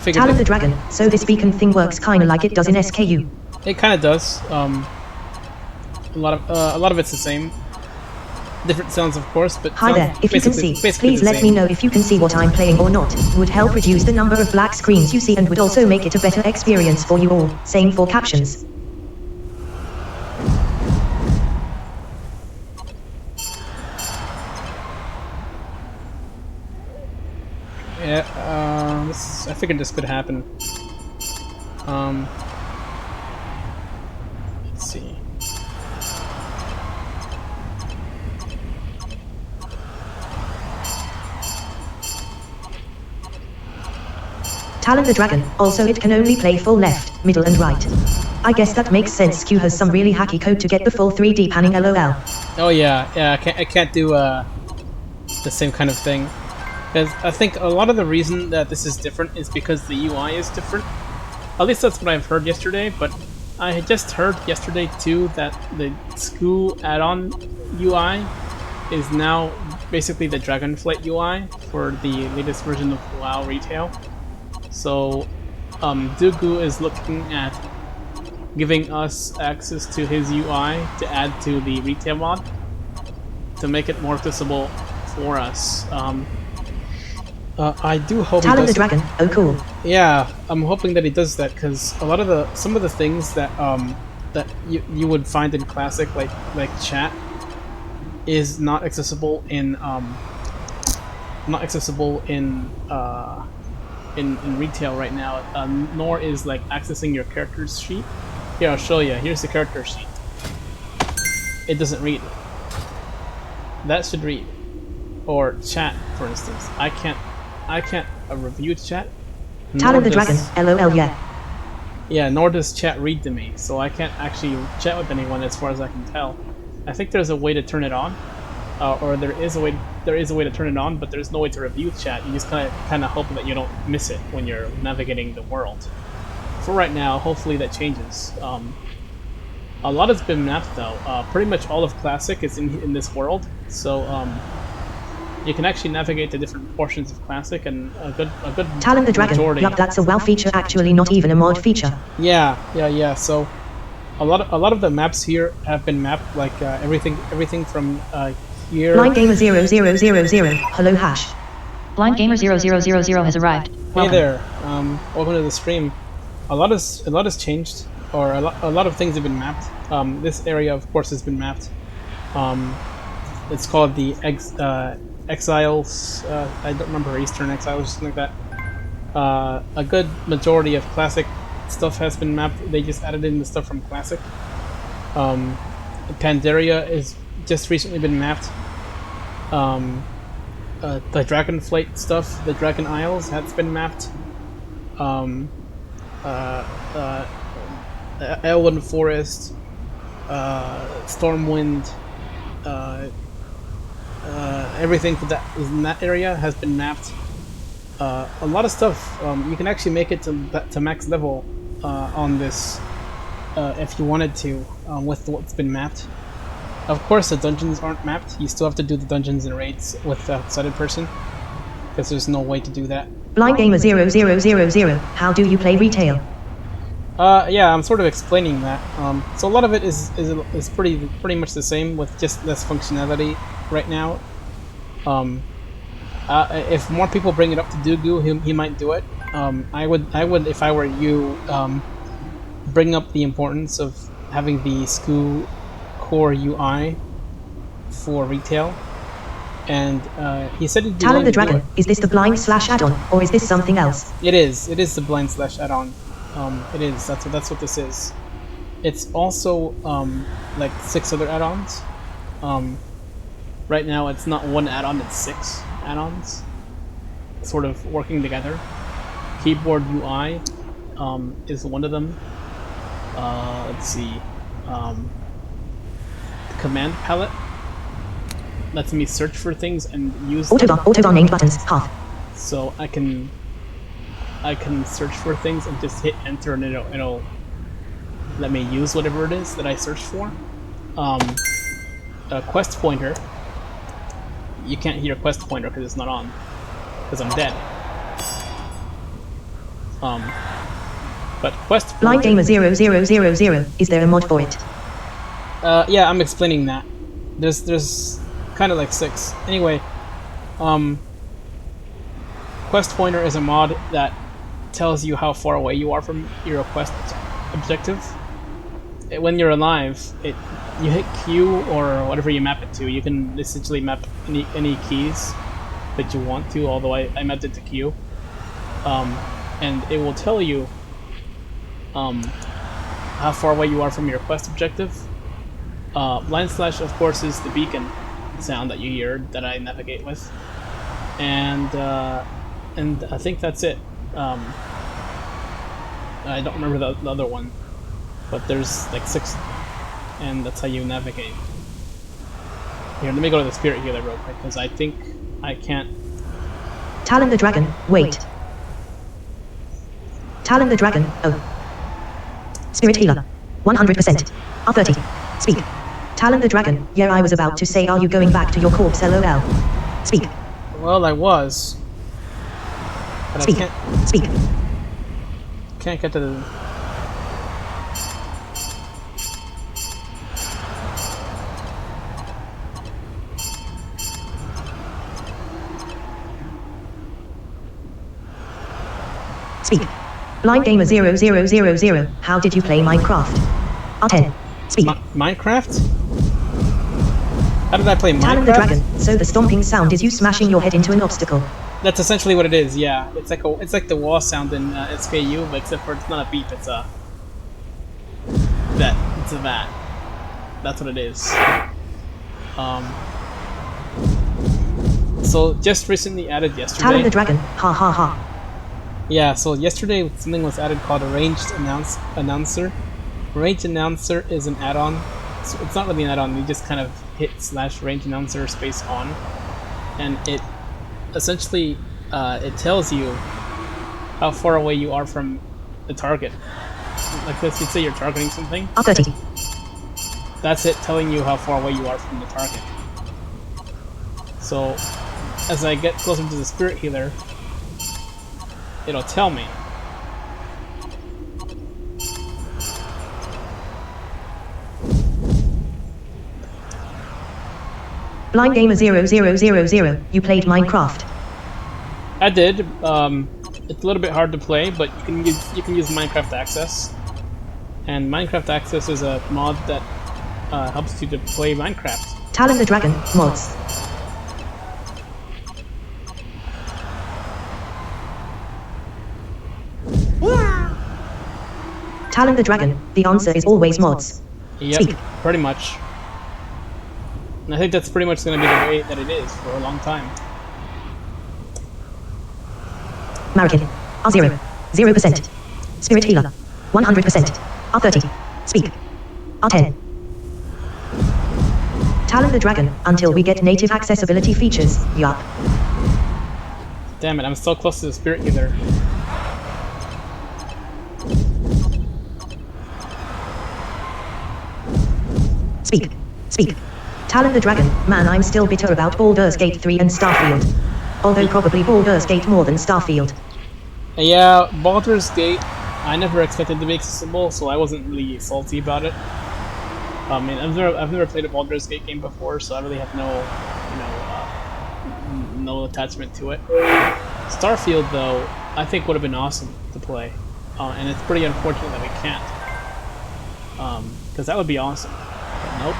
figured Talon the it, Dragon. So this beacon thing works kinda like it does in SKU. it kind of does. A lot of it's the same. Different sounds, of course, but Hi there, if you can see, basically please the let same. me know if you can see what I'm playing or not. Would help reduce the number of black screens you see and would also make it a better experience for you all. Same for captions. Yeah, I figured this could happen. Let's see. Talon the Dragon. Also it can only play full left, middle and right. I guess that makes sense. Q has some really hacky code to get the full 3D panning LOL. Oh yeah, I can't do the same kind of thing. Because I think a lot of the reason that this is different is because the UI is different. At least that's what I've heard yesterday, but I had just heard yesterday too that the SKU add-on UI is now basically the Dragonflight UI for the latest version of WoW Retail. So, Dugu is looking at giving us access to his UI to add to the Retail mod to make it more accessible for us. I do hope Talon he the does. Dragon. Oh cool. Yeah, I'm hoping that he does that because some of the things that that you would find in Classic, like chat, is not accessible in in Retail right now. Nor is like accessing your characters sheet. Here, I'll show you. Here's the character sheet. It doesn't read. That should read. Or chat, for instance. I can't review chat. Talon the Dragon. LOL yeah. Yeah, nor does chat read to me, so I can't actually chat with anyone as far as I can tell. I think there's a way to turn it on, or there is a way to turn it on, but there's no way to review chat. You just kind of hope that you don't miss it when you're navigating the world. For right now, hopefully that changes. A lot has been mapped though. Pretty much all of Classic is in this world, so you can actually navigate to different portions of Classic, and a good Talon the Dragon. majority. Yup, that's a WoW feature, actually not even a mod feature. Yeah. So a lot of the maps here have been mapped, like everything from here. Blind Gamer 0000. Hello hash. Blind Gamer 0000 has arrived. Hey Welcome. there, welcome to the stream. A lot has changed, or a lot of things have been mapped. This area, of course, has been mapped. It's called the Exiles. I don't remember, Eastern Exiles or something like that. A good majority of Classic stuff has been mapped. They just added in the stuff from Classic. Pandaria is just recently been mapped. The Dragonflight stuff, the Dragon Isles, has been mapped. Elven Forest, Stormwind, everything that is in that area has been mapped. A lot of stuff. You can actually make it to max level on this if you wanted to, with what's been mapped. Of course, the dungeons aren't mapped. You still have to do the dungeons and raids with a sighted person, because there's no way to do that. Blind Gamer 0000. How do you play Retail? Yeah, I'm sort of explaining that. So a lot of it is pretty much the same, with just less functionality right now. If more people bring it up to Dugu, he might do it. I would, if I were you, bring up the importance of having the SKU core UI for Retail. And he said he'd be Talon willing the to do Dragon. it. Is this the blind slash add-on, or is this something else? It is the blind slash add-on. It is. That's what this is. It's also like 6 other add-ons. Right now, it's not one add-on; it's 6 add-ons, sort of working together. Keyboard UI is one of them. Let's see. Command palette lets me search for things and use them. Autobahn named buttons. Path. So I can search for things and just hit enter, and it'll let me use whatever it is that I searched for. A quest pointer. You can't hear quest pointer because it's not on, because I'm dead. But Quest Blind Forger, Gamer 0000, is there a mod for it? yeah, I'm explaining that. There's kind of like 6. Anyway, Quest Pointer is a mod that tells you how far away you are from your quest objective. When you're alive, you hit Q or whatever you map it to. You can essentially map any keys that you want to, although I mapped it to Q. And it will tell you how far away you are from your quest objective. Blind Slash, of course, is the beacon sound that you hear that I navigate with, and I think that's it. I don't remember the other one, but there's like 6, and that's how you navigate. Here, let me go to the Spirit Healer real quick, because I think I can't. Talon the Dragon, wait. Talon the Dragon, oh. Spirit Healer, 100%. R30, speak. Talon the Dragon, yeah, I was about to say, are you going back to your corpse, lol? Speak. Well, I was. But Speak. I can't. Speak. Can't get to the. Speak. Blind Gamer 0000, how did you play Minecraft? R10, speak. Minecraft? How did I play Minecraft? Talon the Dragon, so the stomping sound is you smashing your head into an obstacle. That's essentially what it is. Yeah, it's like the wall sound in SKU, but except for it's not a beep. It's a that. It's a that. That's what it is. So just recently added yesterday. Talon the Dragon, ha ha ha. Yeah, so yesterday something was added called a ranged announcer. Ranged announcer is an add-on. So it's not really an add-on. You just kind of hit / range announcer space on, and it essentially it tells you how far away you are from the target. Like let's say you're targeting something. R30. That's it telling you how far away you are from the target. So as I get closer to the Spirit Healer, it'll tell me. Blind Gamer 0000, you played Minecraft. I did. It's a little bit hard to play, but you can use Minecraft Access, and Minecraft Access is a mod that helps you to play Minecraft. Talon the Dragon, mods. Talon the Dragon, the answer is always mods. Yep, Speak. pretty much. And I think that's pretty much going to be the way that it is for a long time. Marikin, R0, 0%. Spirit Healer, 100%. R30, speak. R10. Talon the Dragon, until we get native accessibility features, yup. Damn it, I'm so close to the Spirit Healer. Speak. Speak. Talon the Dragon, man, I'm still bitter about Baldur's Gate 3 and Starfield. Although probably Baldur's Gate more than Starfield. Yeah, Baldur's Gate, I never expected to be accessible, so I wasn't really salty about it. I mean, I've never played a Baldur's Gate game before, so I really have no attachment to it. Starfield, though, I think would have been awesome to play, and it's pretty unfortunate that we can't, because that would be awesome. But nope.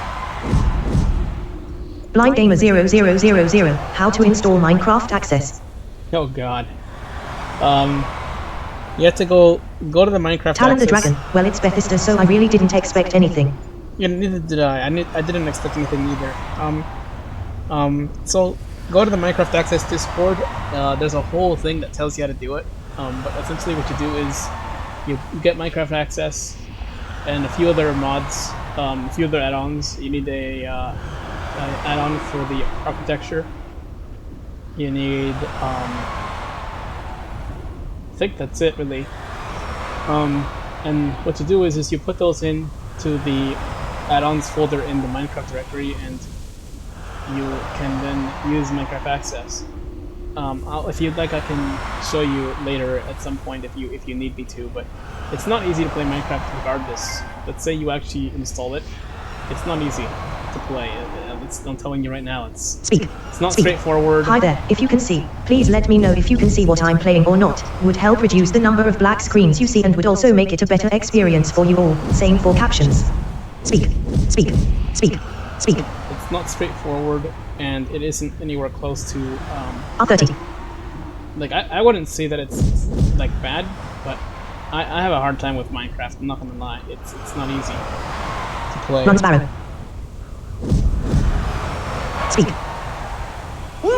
Blind Gamer 0000, how to install Minecraft Access. Oh God. You have to go to the Minecraft Talon the Access. Dragon, well it's Bethesda, so I really didn't expect anything. Yeah, neither did I. I didn't expect anything either. So go to the Minecraft Access Discord. There's a whole thing that tells you how to do it. But essentially, what you do is you get Minecraft Access and a few other mods, a few other add-ons. You need a add-on for the architecture. You need I think that's it really. And what you do is you put those into the add-ons folder in the Minecraft directory, and you can then use Minecraft Access. If you'd like, I can show you later at some point if you need me to. But it's not easy to play Minecraft regardless. Let's say you actually install it. It's not easy to play. I'm telling you right now. It's not straightforward. Hi there. If you can see, please let me know if you can see what I'm playing or not. Would help reduce the number of black screens you see and would also make it a better experience for you all. Same for captions. Speak. It's not straightforward, and it isn't anywhere close to. R30. Like I wouldn't say that it's like bad, but I have a hard time with Minecraft. I'm not gonna lie. It's not easy to play. Run Sparrow. Speak.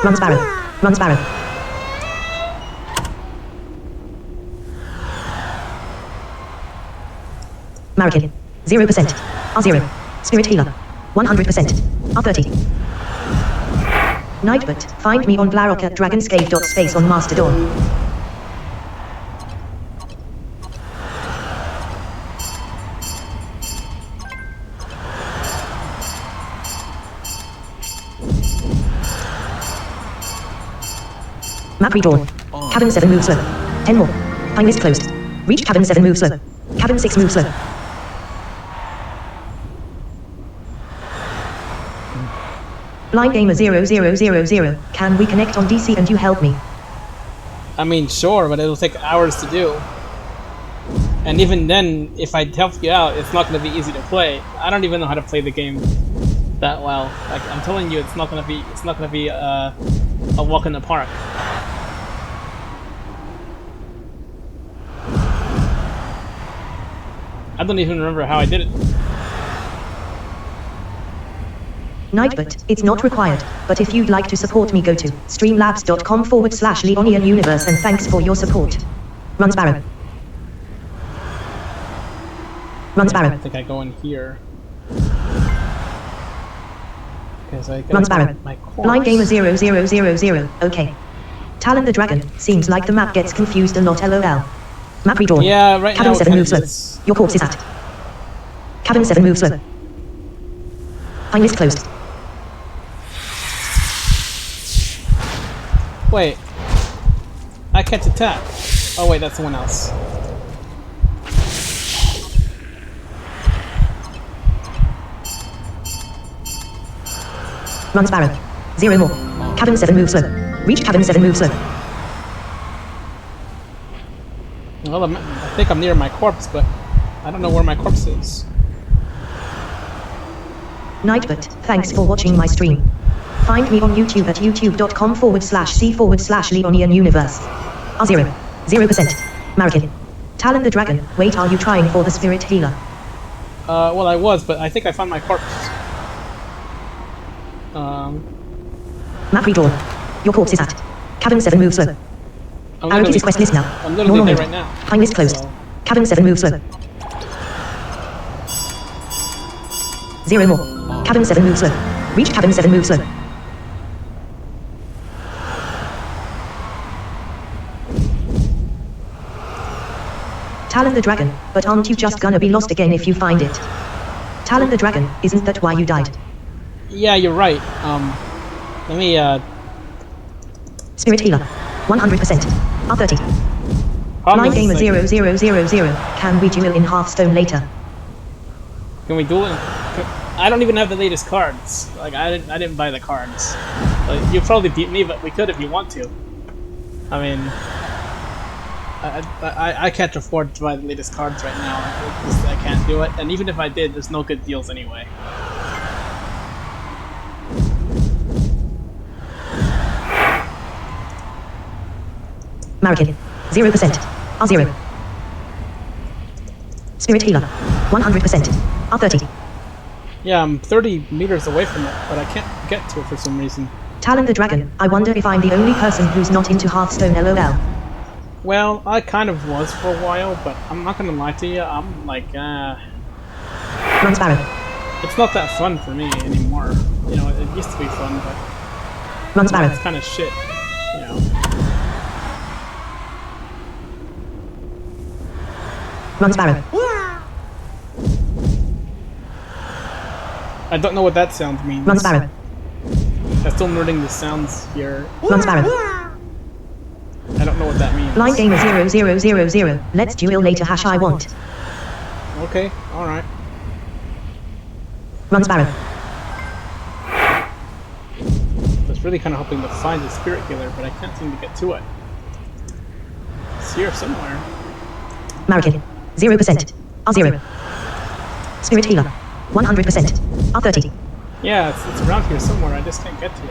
Run Sparrow. Run Sparrow. American. 0%. R0. Spirit Healer. 100%. R30. Nightbot. Find me on Blarrock at dragonscape.space on Mastodon. Map redrawn. Cabin 7 move slow. 10 more. Find list closed. Reach cabin 7 move slow. Cabin 6 move slow. Blind Gamer 0000. Can we connect on DC and you help me? I mean, sure, but it'll take hours to do. And even then, if I help you out, it's not going to be easy to play. I don't even know how to play the game that well. Like I'm telling you, it's not going to be a walk in the park. I don't even remember how I did it. Nightbot, it's not required, but if you'd like to support me, go to streamlabs.com/LeonianUniverse and thanks for your support. Run Sparrow. Run Sparrow. I think I go in here. Because I Run Sparrow. my corpse. Blind Gamer 0000. Okay. Talon the Dragon. Seems like the map gets confused a lot. LOL. Map redrawn. Yeah, right Cabin now. 7 move slow. Your corpse is at. Cabin 7 move slow. Find list closed. Wait. I can't attack. Oh wait, that's someone else. Run Sparrow. 0 more. Cabin 7 move slow. Reach cabin 7 move slow. Well, I think I'm near my corpse, but I don't know where my corpse is. Nightbot, thanks for watching my stream. Find me on YouTube at youtube.com/c/Leonian Universe. R0. 0%. American. Talon the Dragon. Wait, are you trying for the Spirit Healer? Well, I was, but I think I found my corpse. Map redrawn. Your corpse is at. Cabin 7 move slow. Arrow keys quest list now. I'm literally Normal there mode. right now. Find list closed. So- Cabin 7 move slow. 0 more. Cabin 7 move slow. Reach cabin 7 move slow. Talon the Dragon, but aren't you just gonna be lost again if you find it? Talon the Dragon, isn't that why you died? Yeah, you're right. Let me, Spirit Healer. 100%. R30. problem Blind is, Gamer like, 0000. Can we duel in Hearthstone later? Can we duel it? I don't even have the latest cards. Like, I didn't buy the cards. Like, you probably beat me, but we could if you want to. I mean, I can't afford to buy the latest cards right now. I can't do it. And even if I did, there's no good deals anyway. American. 0%. R0. Spirit Healer. 100%. R30. Yeah, I'm 30 meters away from it, but I can't get to it for some reason. Talon the Dragon. I wonder if I'm the only person who's not into Hearthstone. LOL. Well, I kind of was for a while, but I'm not gonna lie to you, I'm like, Run Sparrow. it's not that fun for me anymore. You know, it used to be fun, but Run it's Sparrow. kind of shit, you know. Run Sparrow. I don't know what that sound means. Run Sparrow. I'm still learning the sounds here. Run Sparrow. know what that means. Line gamer 0000. Let's duel later. Hash I want. Okay, alright. Run Sparrow. I was really kind of hoping to find the spirit healer, but I can't seem to get to it. It's here somewhere. Marikin. 0%. R0. Spirit healer. 100%. R30. Yeah, it's around here somewhere, I just can't get to it.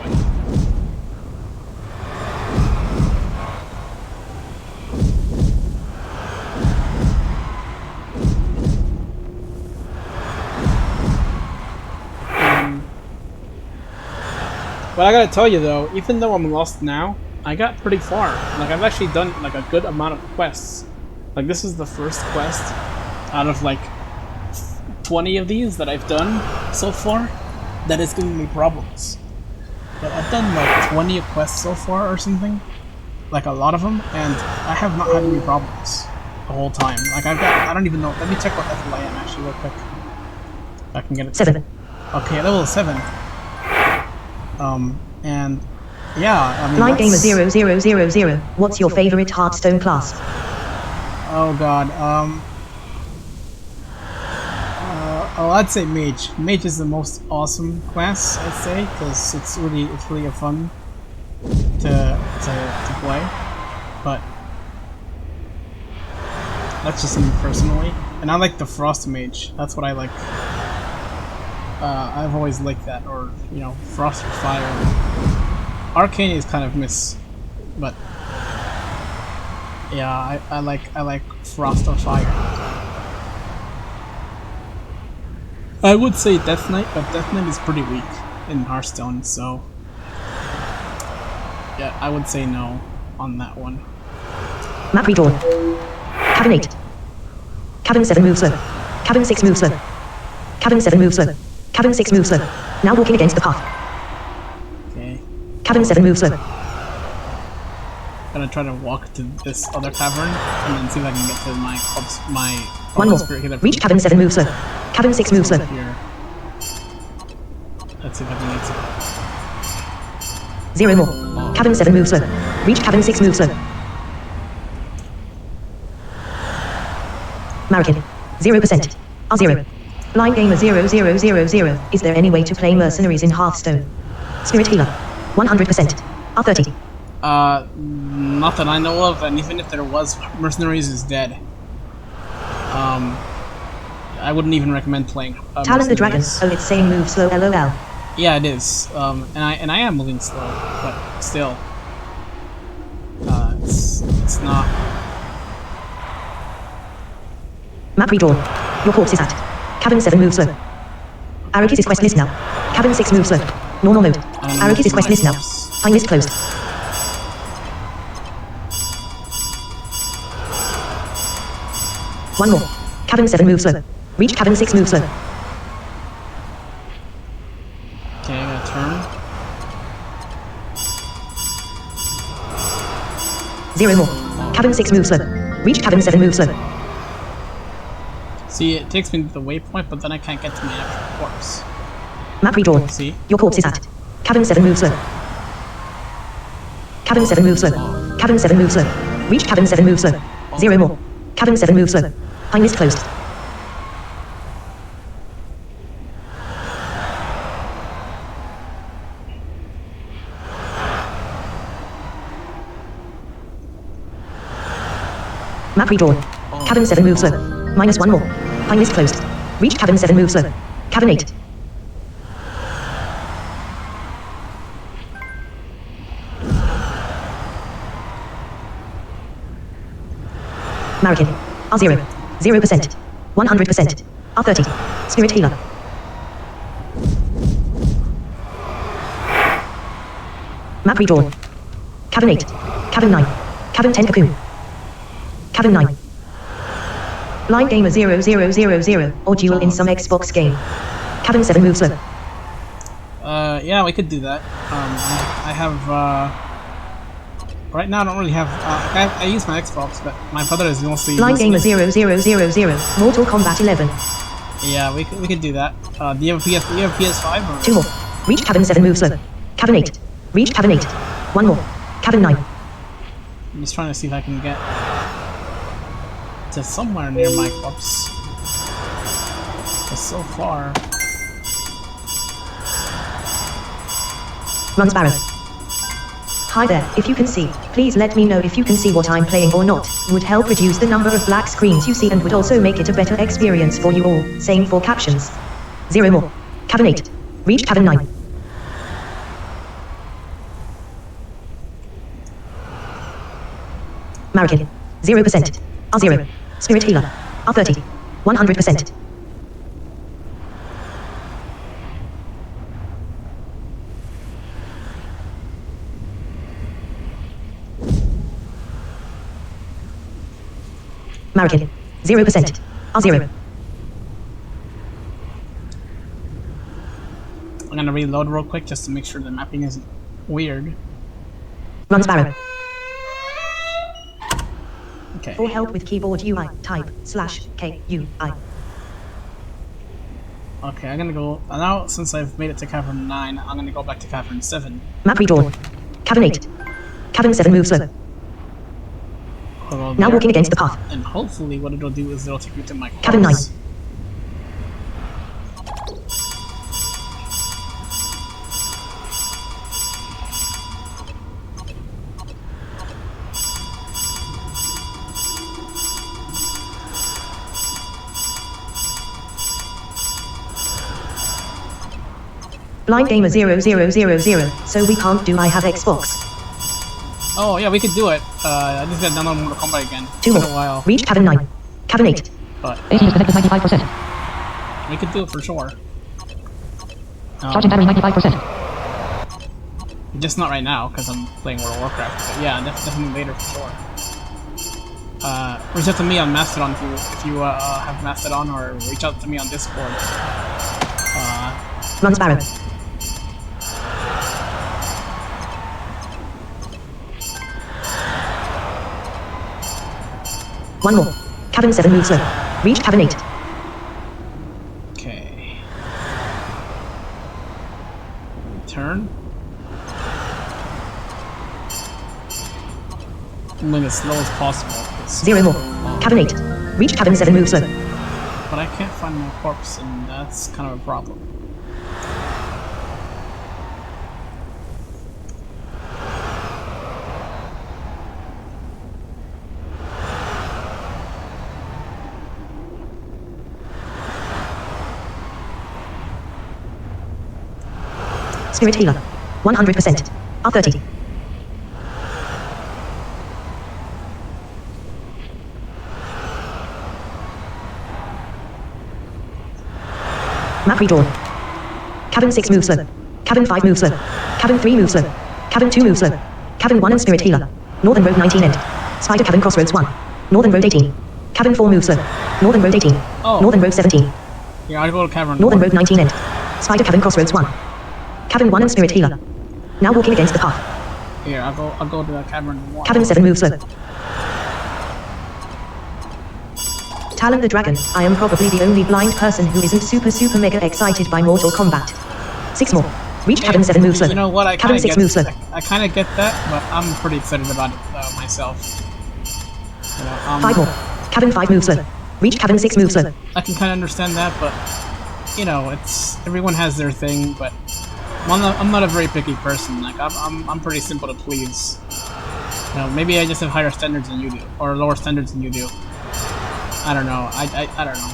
But I gotta tell you though, even though I'm lost now, I got pretty far. Like, I've actually done like a good amount of quests. Like, this is the first quest out of like 20 of these that I've done so far that is giving me problems. But I've done like 20 quests so far or something, like a lot of them, and I have not had any problems the whole time. Like, I don't even know. Let me check what level I am actually real quick. If I can get it. 7. Okay, level 7. And yeah, I mean, Line gamer 0000. What's your favorite Hearthstone class? Oh god, oh, I'd say mage. Mage is the most awesome class, I'd say, because it's really a fun to play. But that's just me personally, and I like the frost mage. That's what I like. I've always liked that, or you know, frost or fire. Arcane is kind of miss, but yeah, I like frost or fire. I would say Death Knight, but Death Knight is pretty weak in Hearthstone, so yeah, I would say no on that one. Map redrawn. Cabin 8. Cabin 7 moves slow. Cabin 6 moves slow. Cabin 7 moves slow. Cabin 6 moves slow. Now walking against the path. Okay. Cabin 7 moves slow. Gonna try to walk to this other cavern and then see if I can get to my One more. spirit healer. Reach cabin 7 moves slow. Cabin 6 moves slow. Here. Let's see if I can get to 0 more. Cabin 7 moves slow. Reach cabin 6 moves slow. Marikin. 0%. R0. Line gamer 0000. Is there any way to play mercenaries in Hearthstone? Spirit healer. 100%. R30. Not that I know of, and even if there was, Mercenaries is dead. I wouldn't even recommend playing. Talon the dragon. Mercenaries. Oh, it's saying move slow. LOL. Yeah, it is. And I am moving slow, but still, it's not. Map redrawn. Your corpse is at cabin 7 moves slow. Arrakis is quest list now. Cabin 6 moves slow. Normal mode. Arrakis is quest list now. Find list closed. One more. Cabin 7 moves slow. Reach cabin 6 moves slow. Okay, I'm gonna turn. 0 more. Cabin 6 moves slow. Reach cabin 7 moves slow. See, it takes me to the waypoint, but then I can't get to my actual corpse. Map redrawn. See? Your corpse is at cabin 7 moves slow. Cabin 7 moves slow. Cabin 7 moves slow. Reach cabin 7 moves slow. 0 more. Cabin 7 moves slow. Find list closed. Map redrawn. Cabin 7 moves slow. Minus 1 more. Find list closed. Reach cabin 7 moves slow. Cabin 8. Marikin. R0. 0%. 100%. R30. Spirit healer. Map redrawn. Cabin 8. Cabin 9. Cabin 10 cocoon. Cabin 9. Line gamer 0000 or duel in some Xbox game. Cabin 7 moves slow. Yeah, we could do that. I have, right now I don't really have, I use my Xbox, but my brother is mostly Line gamer listening. 0000 Mortal Kombat 11. Yeah, we could do that. Do you have a PS5 or? 2 more. Reach cabin 7 moves slow. Cabin 8. Reach cabin 8. 1 more. Cabin 9. I'm just trying to see if I can get to somewhere near my corpse. But so far... Run Sparrow. Hi there, if you can see, please let me know if you can see what I'm playing or not. Would help reduce the number of black screens you see and would also make it a better experience for you all. Same for captions. 0 more. Cabin 8. Reach cabin 9. Marikin. 0%. R0. Spirit Healer. R30. 100%. Marikin. 0%. R0. I'm gonna reload real quick just to make sure the mapping isn't weird. Run Sparrow. Okay. For help with keyboard UI, type /KUI. Okay, I'm gonna go... Now, since I've made it to Cavern 9, I'm gonna go back to Cavern 7. Map redrawn. Cabin 8. Cabin 7 move slow. I'll go Now there, walking against the path. and hopefully what it'll do is it'll take me to my Cabin 9. corpse. Blind gamer 0000, so we can't do I have Xbox. Oh yeah, we could do it. I just gotta download Mortal Kombat again. 2 It's more. been a while, Reach cabin 9. Cabin 8. but AC is connected 95%. we could do it for sure. Charging battery 95%. Just not right now, because I'm playing World of Warcraft. But yeah, definitely later for sure. Reach out to me on Mastodon if you have Mastodon, or reach out to me on Discord. Run Sparrow. One more. Cabin 7 move slow. Reach cabin 8. Okay. Turn. I'm going as slow as possible. 0 more. Cabin 8. Reach cabin 7 move slow. But I can't find my corpse, and that's kind of a problem. Spirit Healer. 100%. R30. Map redrawn. Cabin 6 move slow. Cabin 5 move slow. Cabin 3 move slow. Cabin 2 move slow. Cabin 1 and Spirit Healer. Northern Road 19 end. Spider Cabin Crossroads 1. Northern Road 18. Cabin 4 move slow. Northern Road 18. Oh. Northern Road 17. Yeah, I'll go to Cavern Northern 1. Road 19 end. Spider Cabin Crossroads 1. Cabin 1 and Spirit Healer. Now walking against the path. Here, I'll go to the Cavern 1. Cabin 7 move slow. Talon the Dragon, I am probably the only blind person who isn't super mega excited by Mortal Kombat. 6 more. Reach cabin 7 move slow. You know what? I Cabin kind of 6 move slow. get. I kind of get that, but I'm pretty excited about it myself. You know, 5 more. Cabin 5 move slow. Reach cabin 6 move slow. I can kind of understand that, but you know, it's everyone has their thing. But I'm not a very picky person. Like I'm pretty simple to please. You know, maybe I just have higher standards than you do, or lower standards than you do. I don't know. I don't know.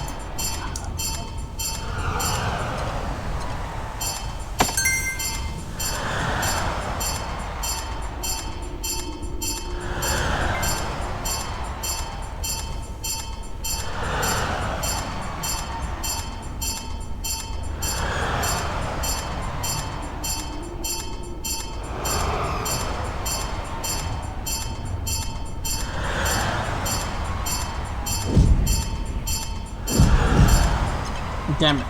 Damn it.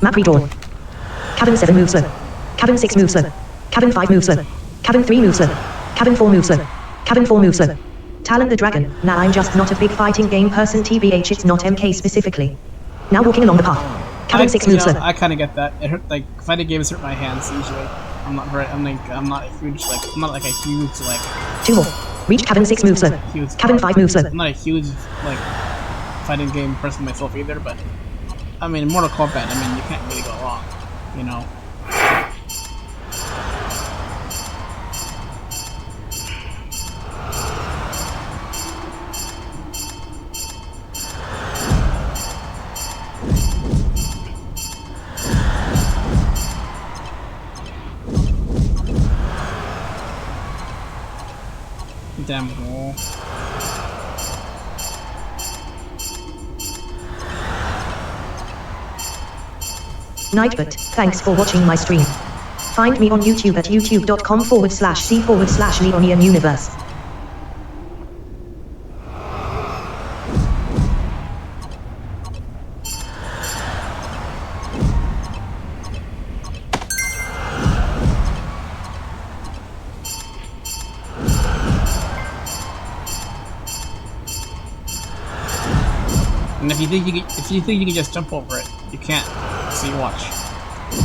Map redrawn. Cabin 7 move slow. Cabin 6 move slow. Cabin 5 move slow. Cabin 3 move slow. Cabin 4 moves slow. Cabin 4 moves slow. Talon the Dragon. Nah, I'm just not a big fighting game person, TBH, it's not MK specifically. Now walking along the path. Cabin 6 moves slow. I kind of get that. It hurt, like, fighting games hurt my hands usually. I'm not a huge, like... 2 more. Reach cabin 6 moves slow. Cabin 5 moves slow. I'm not a huge, like, fighting game person myself either, but... I mean, in Mortal Kombat, I mean, you can't really go wrong, you know? Damn wall. Nightbot, thanks for watching my stream. Find me on YouTube at youtube.com/c/Leonian Universe. And if you think you can just jump over it, you can't. So you watch. You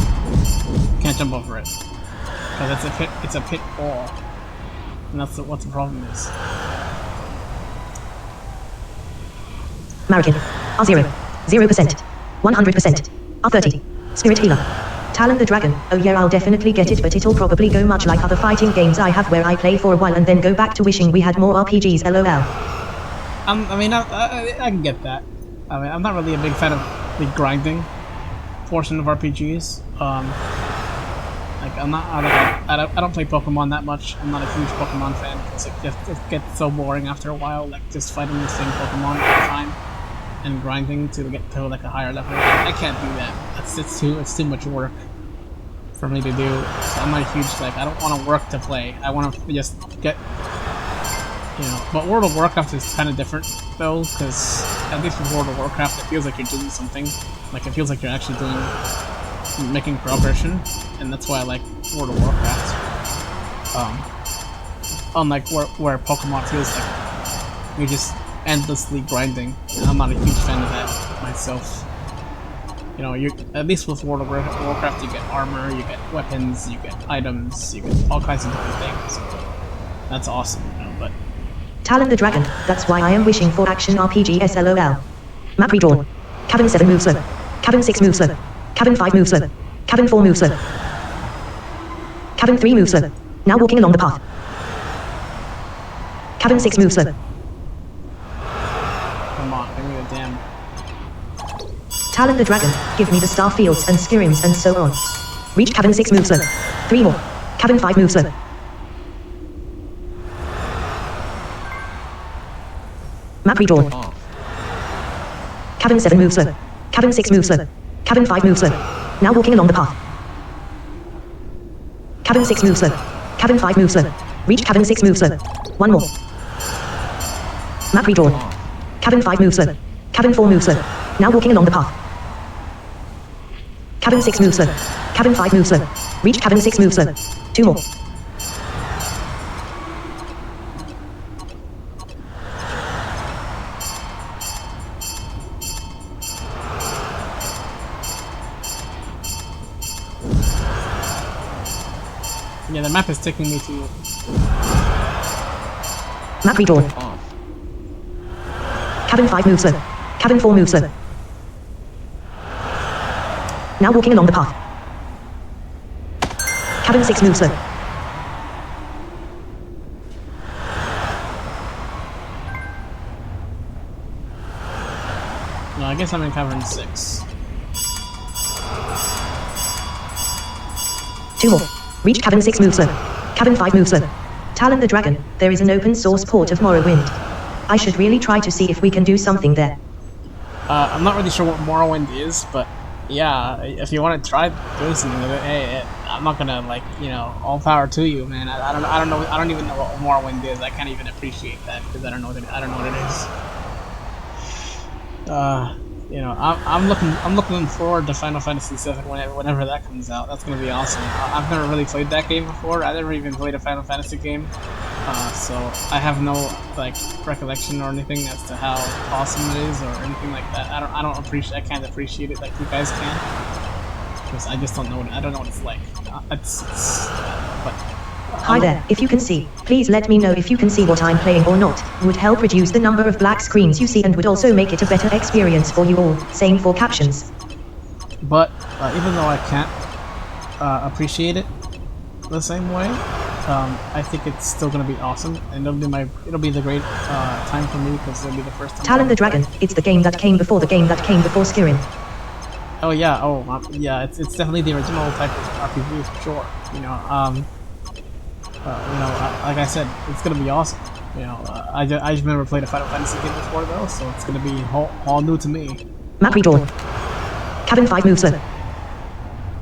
can't jump over it because it's a pit wall, and that's what the problem is. American. R0. 0%. 100%. R30. Spirit Healer. Talon the Dragon. Oh yeah, I'll definitely get it, but it'll probably go much like other fighting games I have where I play for a while and then go back to wishing we had more RPGs, lol. I mean, I can get that. I mean, I'm not really a big fan of the grinding portion of RPGs. Like I don't play Pokemon that much. I'm not a huge Pokemon fan because it gets so boring after a while. Like just fighting the same Pokemon all the time and grinding to get to like a higher level. I can't do that. It's too much work for me to do. So I'm not a huge like. I don't want to work to play. I want to just get. You know, but World of Warcraft is kind of different though, because at least with World of Warcraft it feels like you're doing something. Like it feels like you're actually making progression, and that's why I like World of Warcraft. Unlike where Pokemon feels like you're just endlessly grinding, and I'm not a huge fan of that myself. You know, at least with World of Warcraft you get armor, you get weapons, you get items, you get all kinds of different things. That's awesome, you know, but Talon the Dragon, that's why I am wishing for action RPGs, lol. Map redrawn. Cabin 7 moves slow. Cabin 6 moves slow. Cabin 5 moves slow. Cabin 4 moves slow. Cabin 3 moves slow. Now walking along the path. Cabin 6 moves slow. come on, give me the damn. Talon the Dragon, give me the star fields and skirrings and so on. Reach cabin 6 moves slow. 3 more. Cabin 5 moves slow. Map redrawn. Cabin 7 moves slow. Cabin 6 moves slow. Cabin 5 moves slow. Now walking along the path. Cabin 6 moves slow. Cabin 5 moves slow. Reach cabin 6 moves slow. 1 more. Map redrawn. Cabin 5 moves slow. Cabin 4 moves slow. Now walking along the path. Cabin 6 moves slow. Cabin 5 moves slow. Reach cabin 6 moves slow. 2 more. Yeah, the map is taking me to. Map redrawn. Cabin 5 moves slow. Cabin 4 moves slow. Now walking along the path. Cabin 6 moves slow. No, I guess I'm in cavern 6. 2 more. Reach cabin 6 moves slow. Cabin 5 moves slow. Talon the Dragon, there is an open source port of Morrowind. I should really try to see if we can do something there. I'm not really sure what Morrowind is, but yeah, if you want to try doing something with it, hey, I'm not gonna like, you know, all power to you, man. I don't even know what Morrowind is. I can't even appreciate that because I don't know what it is. You know, I'm looking forward to Final Fantasy VII whenever that comes out. That's gonna be awesome. I've never really played that game before. I never even played a Final Fantasy game. So I have no like recollection or anything as to how awesome it is or anything like that. I can't appreciate it like you guys can, because I just don't know. I don't know what it's like. But Hi there, if you can see, please let me know if you can see what I'm playing or not. Would help reduce the number of black screens you see and would also make it a better experience for you all. Same for captions. But even though I can't appreciate it the same way, I think it's still gonna be awesome, and it'll be the great time for me because it'll be the first time. Talon the Dragon, it's the game that came before the game that came before Skyrim. Oh yeah, yeah, it's definitely the original type of RPG for sure. Like I said, it's gonna be awesome. I've never played a Final Fantasy game before though, so it's gonna be all new to me. Map redrawn. Cabin 5 moves slow.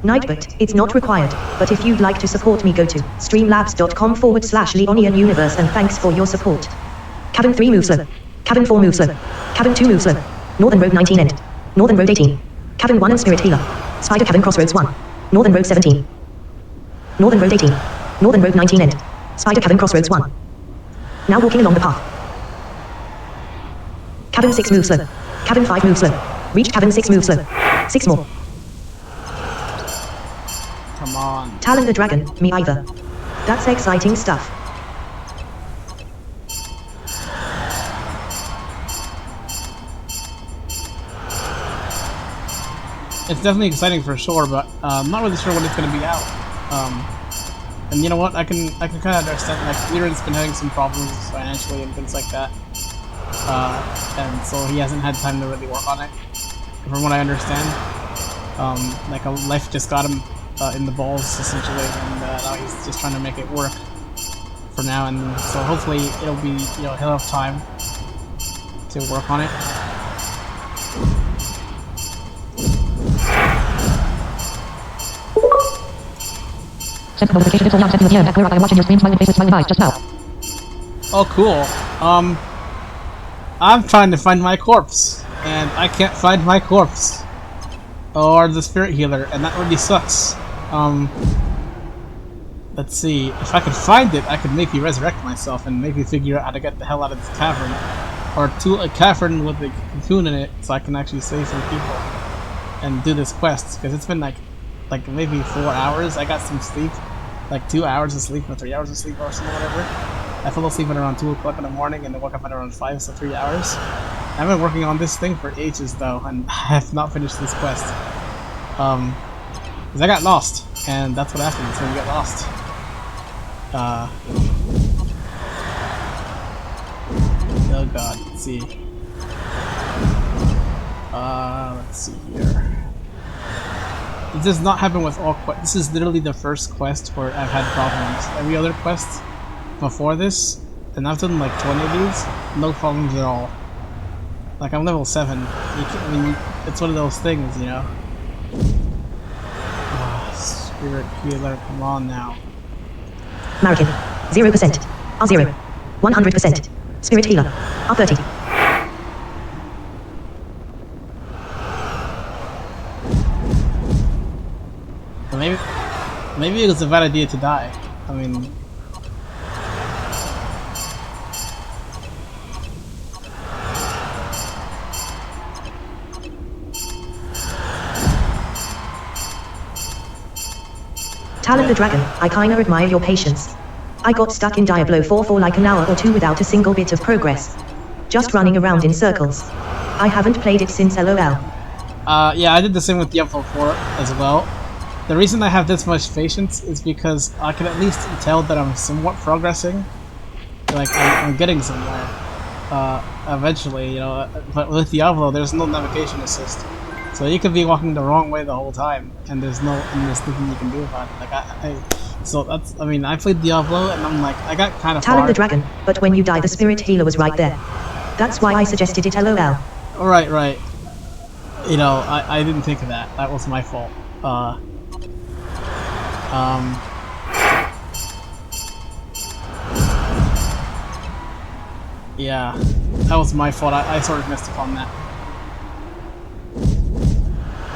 Nightbot, it's not required, but if you'd like to support me go to streamlabs.com/Leonian Universe and thanks for your support. Cabin 3 moves slow. Cabin 4 moves slow. Cabin 2 moves slow. Northern Road 19 end. Northern Road 18. Cabin 1 and Spirit Healer. Spider Cabin Crossroads 1. Northern Road 17. Northern Road 18. Northern Road 19 end. Spider Cabin Crossroads 1. Now walking along the path. Cabin 6 moves slow. Cabin 5 moves slow. Reach cabin 6 moves slow. 6 more. Come on. Talon the Dragon, me either. That's exciting stuff. It's definitely exciting for sure, but I'm not really sure when it's going to be out. And you know what? I can kind of understand. Like Liren's been having some problems financially and things like that, and so he hasn't had time to really work on it. From what I understand, like life just got him in the balls essentially, and now he's just trying to make it work for now. And so hopefully it'll be he'll have time to work on it. Sent notification it's only on 7 p.m. At clear up I am watching your stream smiling faces smiling eyes just now. Oh cool. I'm trying to find my corpse, and I can't find my corpse. Or the spirit healer, and that really sucks. Let's see. If I could find it, I could maybe resurrect myself and maybe figure out how to get the hell out of this cavern. Or to a cavern with a cocoon in it, so I can actually save some people and do this quest. Because it's been like maybe 4 hours. I got some sleep, like 2 hours of sleep or 3 hours of sleep or something, whatever. I fell asleep at around 2 o'clock in the morning and then woke up at around 5, so 3 hours. I've been working on this thing for ages though, and I have not finished this quest. Because I got lost, and that's what happens when you get lost. Oh god, let's see. Let's see here. It does not happen with all quests. This is literally the first quest where I've had problems. Every other quest before this, and I've done like 20 of these, no problems at all. Like I'm level 7. It's one of those things, you know. Spirit healer, come on now. American, 0%. R0. 100%. Spirit healer. R30. Maybe it was a bad idea to die. I mean, Talon the Dragon, I kinda admire your patience. I got stuck in Diablo 4 for like an hour or two without a single bit of progress. Just running around in circles. I haven't played it since LOL. Yeah, I did the same with Diablo 4 as well. The reason I have this much patience is because I can at least tell that I'm somewhat progressing. Like, I'm getting somewhere. Eventually, you know, but with Diablo, there's no navigation assist. So you could be walking the wrong way the whole time, and there's nothing you can do about it. Like, so that's, I mean, I played Diablo, and I'm like, I got kind of Talon far. the Dragon, but when you die the spirit healer was right there. That's why I suggested it LOL. Right. You know, I didn't think of that. That was my fault. Yeah, that was my fault. I sort of messed up on that.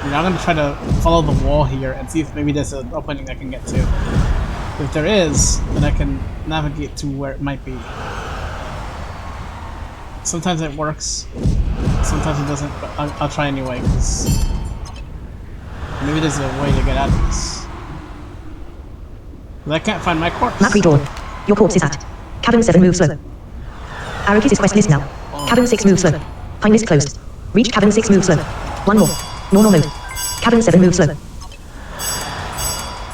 You know, I'm gonna try to follow the wall here and see if maybe there's an opening I can get to. If there is, then I can navigate to where it might be. Sometimes it works, sometimes it doesn't, but I'll try anyway, because maybe there's a way to get out of this. But I can't find my corpse. Map redrawn. Your corpse is at Cabin 7, move slow. Arrowkis is quest list now. Cabin 6, move slow. Pine list closed. Reach Cabin 6, move slow. 1 more. Normal mode. Cabin 7, move slow.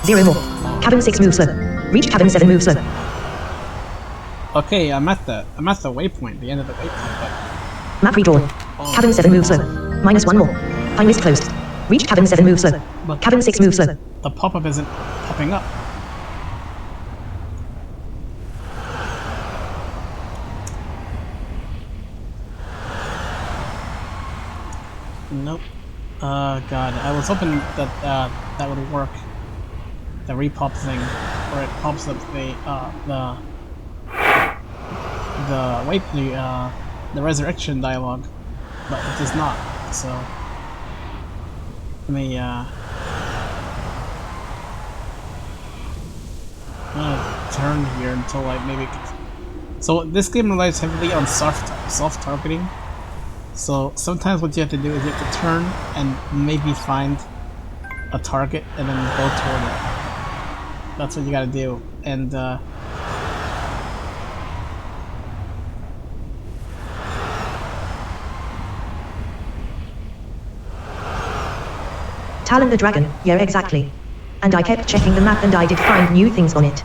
0 more. Cabin 6, move slow. Reach Cabin 7, move slow. Okay, I'm at the waypoint, the end of the waypoint, but Map redrawn. Cabin 7, move slow. Minus 1 more. Pine list closed. Reach Cabin 7, move slow. But- Cabin 6, move slow. the pop-up isn't popping up. Nope. God, I was hoping that that would work. The repop thing, where it pops up the resurrection dialogue, but it does not. So let me I'm gonna turn here until I maybe. So this game relies heavily on self-targeting. So sometimes what you have to do is you have to turn and maybe find a target and then go toward it. That's what you gotta do. And Talon the Dragon, yeah exactly. And I kept checking the map and I did find new things on it.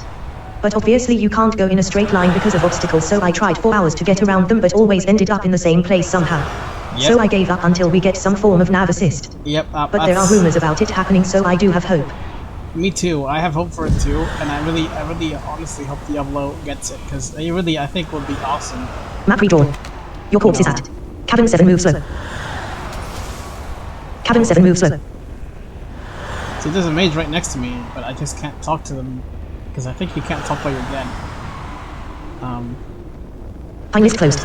But obviously you can't go in a straight line because of obstacles, so I tried for hours to get around them but always ended up in the same place somehow. Yep. So I gave up until we get some form of nav assist. yep, But there are rumors about it happening, so I do have hope. Me too. I have hope for it too, and I really honestly hope Diablo gets it, because I think would be awesome. Map redrawn. Your corpse is at Cabin 7, move slow. Cabin 7, move slow. So there's a mage right next to me, but I just can't talk to them, because I think you can't talk while you're dead. Pine list closed.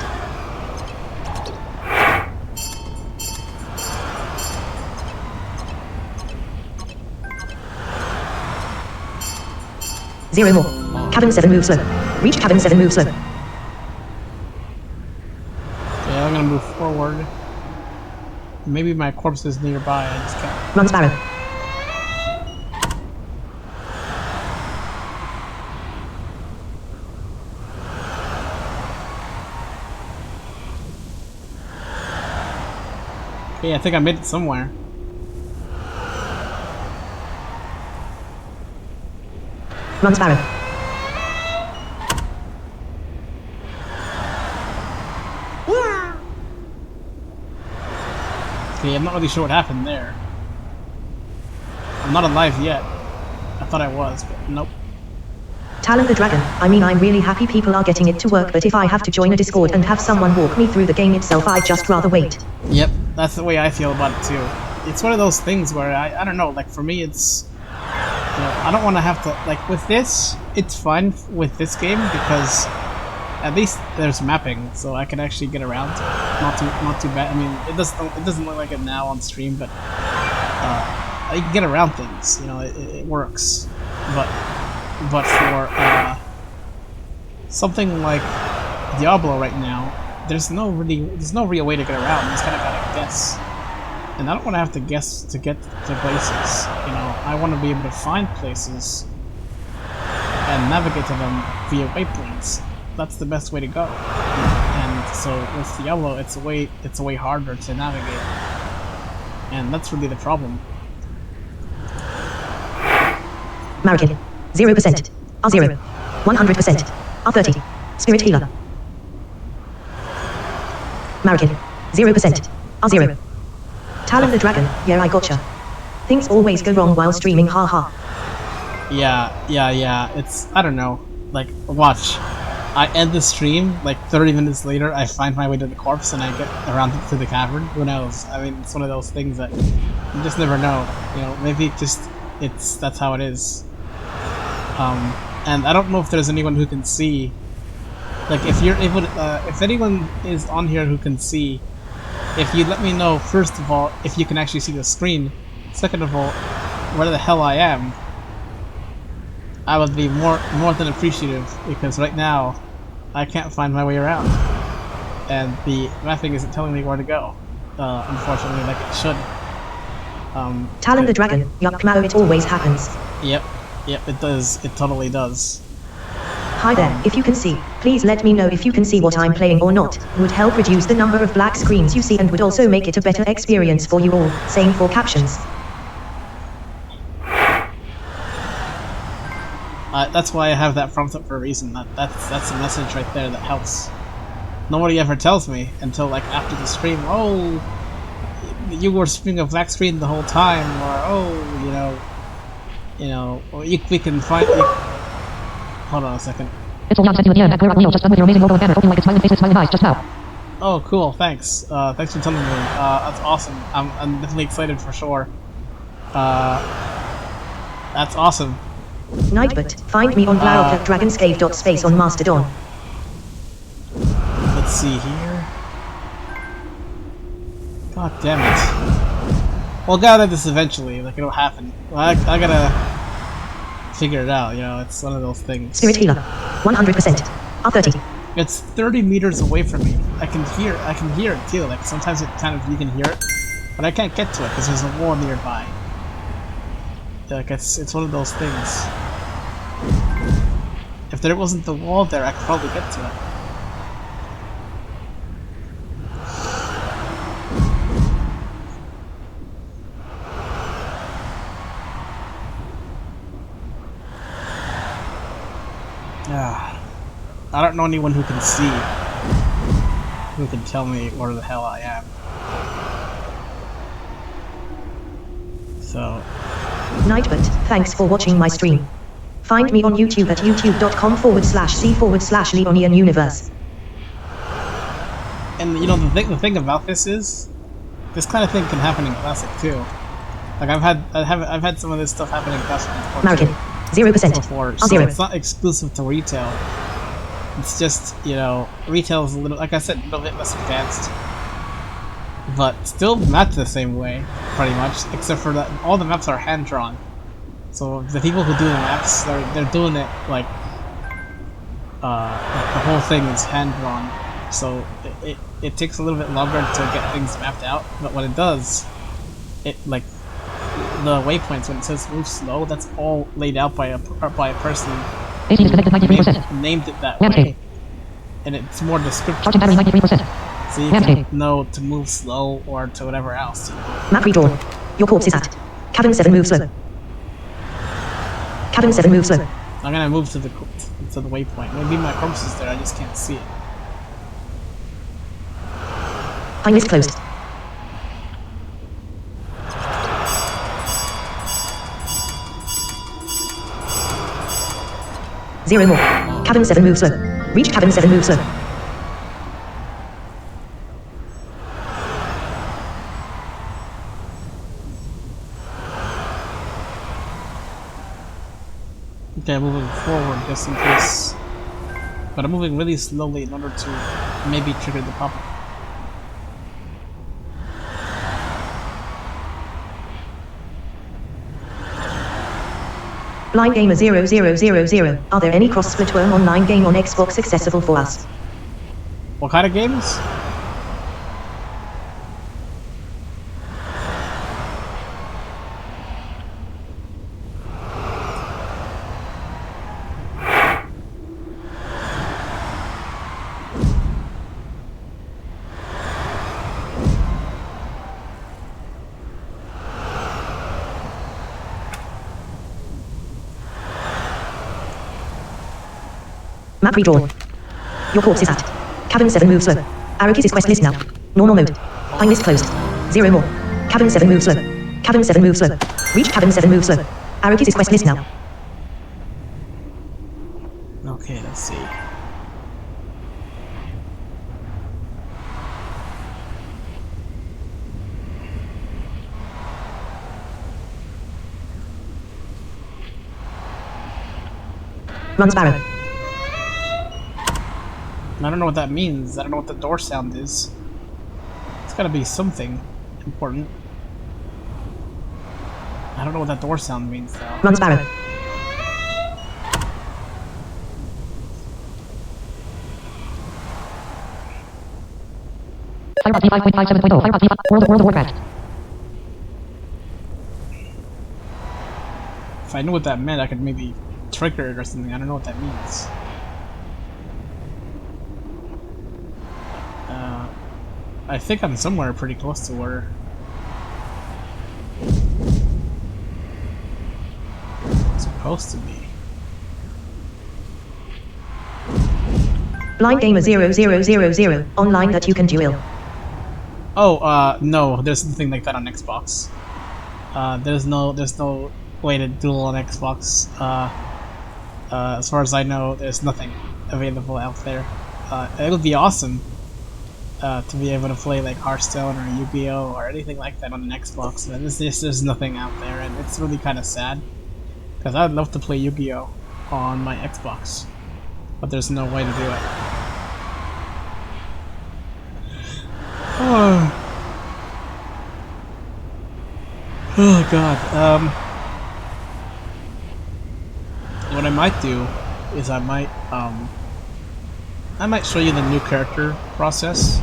Zero more. Cabin 7, move slow. Reach Cabin 7, move slow. Yeah, I'm gonna move forward. Maybe my corpse is nearby, I just can't. Run Sparrow. Okay, I think I made it somewhere. Run Sparrow. Okay, I'm not really sure what happened there. I'm not alive yet. I thought I was, but nope. Talon the Dragon. I mean, I'm really happy people are getting it to work, but if I have to join a Discord and have someone walk me through the game itself, I'd just rather wait. Yep, that's the way I feel about it too. It's one of those things where I don't know, like for me it's, you know, I don't want to have to, like with this, it's fine with this game because at least there's mapping, so I can actually get around. Not too bad. I mean, it doesn't look like it now on stream, but I can get around things. You know, it works. But for something like Diablo right now, there's no real way to get around. You just kind of gotta guess. And I don't want to have to guess to get to places. You know, I want to be able to find places and navigate to them via waypoints. That's the best way to go. And so with Diablo, it's a way harder to navigate, and that's really the problem. Marikin. 0%. R0. 100%. R30. Spirit Healer. Marikin. 0%. R0. Talon the Dragon. Yeah, I gotcha. Things always go wrong while streaming, haha. Yeah. It's, I don't know. Like, watch. I end the stream, like 30 minutes later, I find my way to the corpse and I get around to the cavern. Who knows? I mean, it's one of those things that you just never know. You know, maybe that's how it is. And I don't know if there's anyone who can see. Like, if you're able to, if anyone is on here who can see, if you let me know, first of all, if you can actually see the screen. Second of all, where the hell I am. I would be more than appreciative, because right now I can't find my way around, and the mapping isn't telling me where to go. Unfortunately, like it should. Talon the dragon. Yuck, Mao, it always happens. Yep, it does. It totally does. Hi there, if you can see, please let me know if you can see what I'm playing or not. Would help reduce the number of black screens you see and would also make it a better experience for you all. Same for captions. That's why I have that prompt up for a reason. That's a message right there that helps. Nobody ever tells me until like after the stream. Oh, you were streaming a black screen the whole time, or oh, or we can find. Hold on a second. It's all sent you at the end at Clear Up Wheel, just done with your amazing logo banner. Hope you like its smiling face and smiling eyes just now. Oh, cool. Thanks. Thanks for telling me. That's awesome. I'm definitely excited for sure. That's awesome. Nightbot, find me on Dragonscave.space on Mastodon. Let's see here. God damn it. We'll gather this eventually. Like, it'll happen. I gotta figure it out, it's one of those things. Spirit Healer, 100%. R30. It's 30 meters away from me. I can hear it too. Like, sometimes you can hear it, but I can't get to it because there's a wall nearby. Like, it's one of those things. If there wasn't the wall there, I could probably get to it. I don't know anyone who can see, who can tell me where the hell I am. So... Nightbot, thanks for watching my stream. Find me on YouTube at youtube.com/c/Leonian Universe. And the thing about this is, this kind of thing can happen in Classic too. Like I've had some of this stuff happen in Classic American, 0%. before, so Zero. it's not exclusive to retail. It's just, retail is a little, like I said, a little bit less advanced. But still mapped the same way, pretty much, except for that all the maps are hand-drawn. So the people who do the maps, they're doing it like the whole thing is hand-drawn. So it takes a little bit longer to get things mapped out, but when it does, like the waypoints, when it says move slow, that's all laid out by a person AC disconnected 93%. named it that Landscape. way, and it's more descriptive. Charging battery 93%. So you can know to move slow or to whatever else. Map redrawn. Your corpse is at cabin 7, move slow. Cabin 7, move slow. I'm gonna move to the waypoint. Maybe my corpse is there, I just can't see it. Pine list closed. Zero more. Cabin 7, move slow. Reach cabin 7, move slow. Okay, I'm moving forward just in case. But I'm moving really slowly in order to maybe trigger the pop-up. Blind Gamer 0000. Are there any cross-platform online game on Xbox accessible for us? What kind of games? Map redrawn. Your corpse is at cabin 7, move slow. Arrowkis is quest list now. Normal mode. Pine list closed. Zero more. Cabin 7, move slow. Cabin 7, move slow. Reach cabin 7, move slow. Arrowkis is quest list now. Okay, let's see. Run Sparrow. I don't know what that means. I don't know what the door sound is. It's gotta be something important. I don't know what that door sound means though. Run Sparrow. Firebox D5.57.0. Firebox D5. World of Warcraft. If I knew what that meant, I could maybe trigger it or something. I don't know what that means. I think I'm somewhere pretty close to where... it's supposed to be. Blind Gamer 0000 online that you can duel. Oh, no, there's nothing like that on Xbox. There's no way to duel on Xbox. As far as I know, there's nothing available out there. It would be awesome to be able to play like Hearthstone or Yu-Gi-Oh or anything like that on an Xbox. But there's nothing out there, and it's really kind of sad because I'd love to play Yu-Gi-Oh on my Xbox, but there's no way to do it. Oh god. What I might do is I might show you the new character process.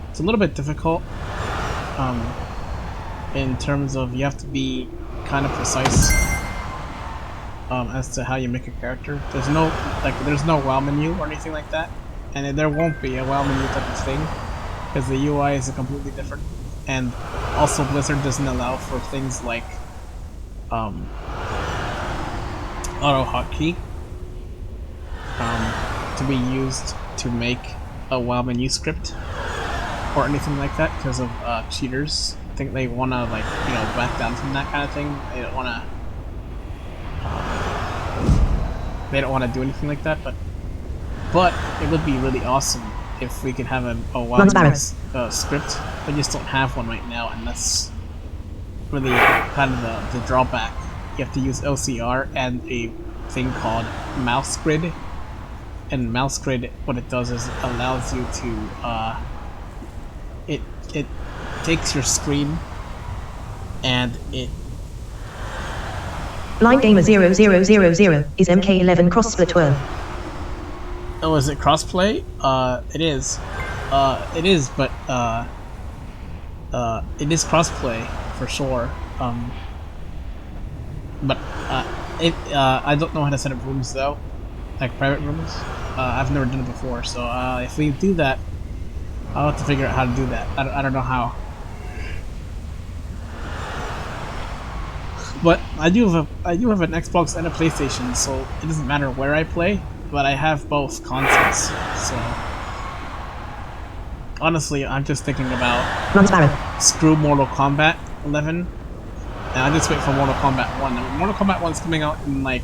It's a little bit difficult in terms of you have to be kind of precise as to how you make a character. There's no WoW menu or anything like that, and there won't be a WoW menu type of thing because the UI is completely different. And also Blizzard doesn't allow for things like auto hotkey to be used to make a WoW menu script or anything like that because of cheaters. I think they want to back down from that kind of thing. They don't want to do anything like that. But it would be really awesome if we could have a WoW menu script. We just don't have one right now, and that's really kind of the drawback. You have to use OCR and a thing called mouse grid. And mouse grid, what it does is it allows you to it takes your screen and it... Blind Gamer 0000 is MK11 cross Splatoon. Oh, is it crossplay? It is. It is, but it is crossplay for sure. But I don't know how to set up rooms though, like private rooms. I've never done it before, so if we do that, I'll have to figure out how to do that. I don't know how. But I do have an Xbox and a PlayStation, so it doesn't matter where I play. But I have both consoles, so honestly, I'm just thinking about screw Mortal Kombat 11, and I just wait for Mortal Kombat 1. And Mortal Kombat 1's coming out in like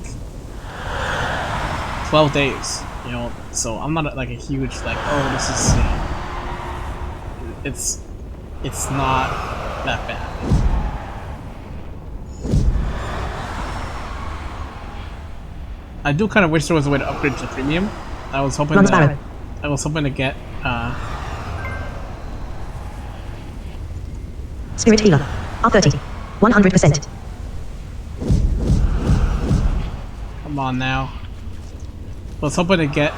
12 days, so I'm not like a huge this is it's not that bad. I do kind of wish there was a way to upgrade to premium. I was hoping to get Spirit Healer R30 100%. Come on now. I was hoping to get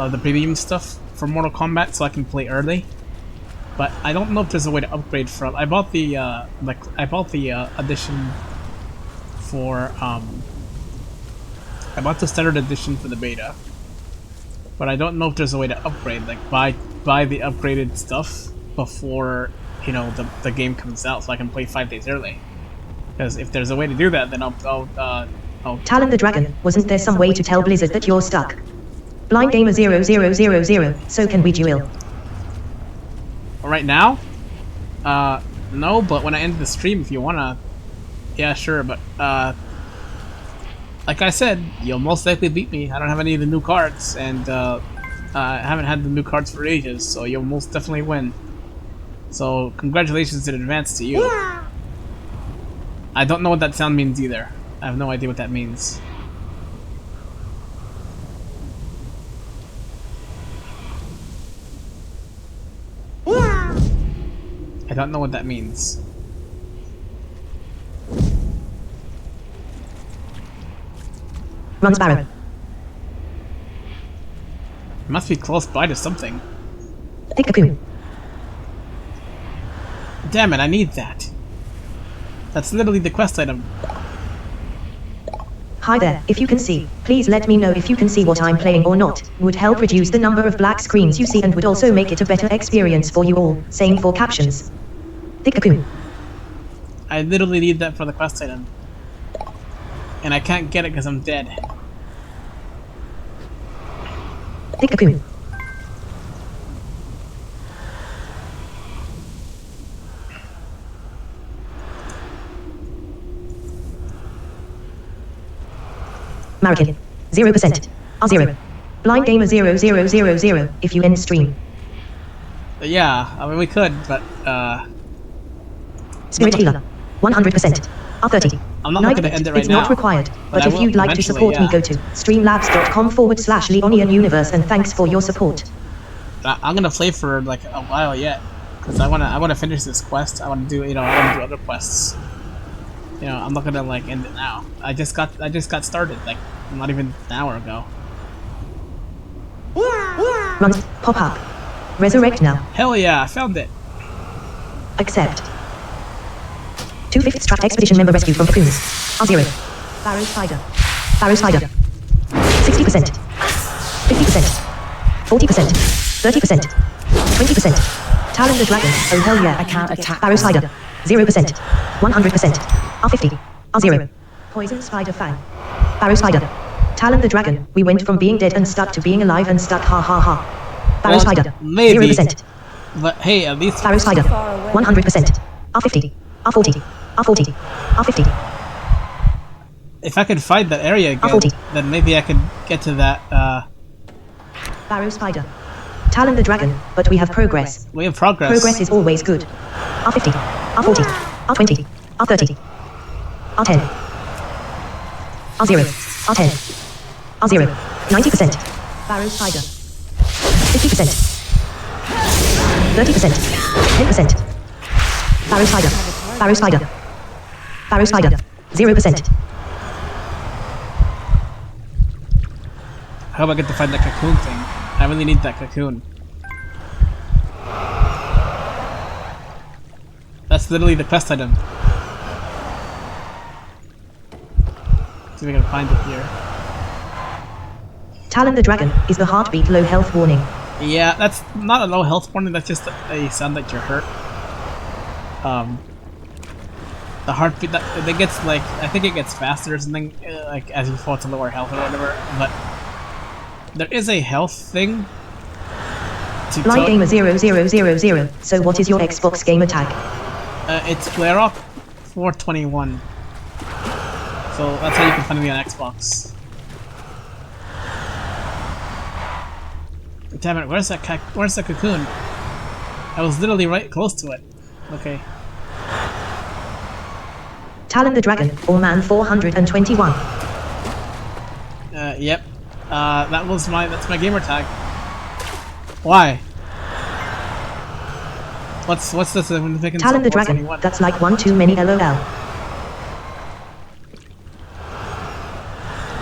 the premium stuff for Mortal Kombat so I can play early. But I don't know if there's a way to upgrade from. I bought the edition for I bought the standard edition for the beta, but I don't know if there's a way to upgrade, like buy the upgraded stuff before the game comes out, so I can play 5 days early. Because if there's a way to do that, then I'll Talon the Dragon, wasn't there some way to tell Blizzard that you're stuck? Blind Gamer 0000, so can we duel? Right now? No, but when I end the stream, if you wanna, yeah, sure, but like I said, you'll most likely beat me. I don't have any of the new cards, and I haven't had the new cards for ages, so you'll most definitely win. So congratulations in advance to you. Yeah. I don't know what that sound means either. I have no idea what that means. Yeah. I don't know what that means. Run Sparrow. Must be close by to something. Thick cocoon. Damn it, I need that. That's literally the quest item. Hi there, if you can see, please let me know if you can see what I'm playing or not. Would help reduce the number of black screens you see and would also make it a better experience for you all. Same for captions. Thick cocoon. I literally need that for the quest item. And I can't get it because I'm dead. Thick cocoon. American. 0%. R0. Blind gamer 0000 if you end stream. Yeah, I mean we could, but Spirit healer. 100%. R30. I'm not looking to end it right it's now. not required, but I if will you'd like to eventually, support me, yeah. go to streamlabs.com/LeonianUniverse and thanks for your support. I'm gonna play for like a while yet, because I wanna finish this quest. I wanna do I wanna do other quests. You know, I'm not gonna like end it now. I just got started like not even an hour ago. Run. Pop up. Resurrect now. Hell yeah, I found it. Accept. 2/5 Strat Expedition member rescue from cocoons. R0. Barrow Spider. Barrow Spider. 60%. 50%. 40%. 30%. 20%. Talon the Dragon. Oh hell yeah. I can't attack. Barrow Spider. 0%. 100%. R50. R0. Poison Spider Fang. Barrow Spider. Talon the Dragon. We went from being dead and stuck to being alive and stuck. Ha ha ha. Barrow Well, Spider. maybe. 0%. But hey, at least Barrow Spider. 100%. R50. R40. R40. R50. if I could find that area again, R40. then maybe I could get to that. Barrow Spider. Talon the Dragon, but we have progress. We have progress. Progress is always good. R50. R40. R20. R30. R10. R0. R10. R0. 90%. Barrow Spider. 50%. 30%. 10%. Barrow Spider. Barrow Spider. Barrow Spider. 0%. How about I get to find that cocoon thing? I really need that cocoon. That's literally the quest item. See if I can find it here. Talon the Dragon is the heartbeat low health warning. Yeah, that's not a low health warning, that's just a sound that you're hurt. The heartbeat, that gets like, I think it gets faster or something, like as you fall to lower health or whatever, but there is a health thing. Blind Gamer 0000. So what is your Xbox gamer tag? It's Glarok 421. So that's how you can find me on Xbox. Damn it, where's that cocoon? I was literally right close to it. Okay. Talon the Dragon, or man 421. Yep. That's my gamer tag. Why? What's this significance Talon of the Dragon, 421? that's like one too many LOL.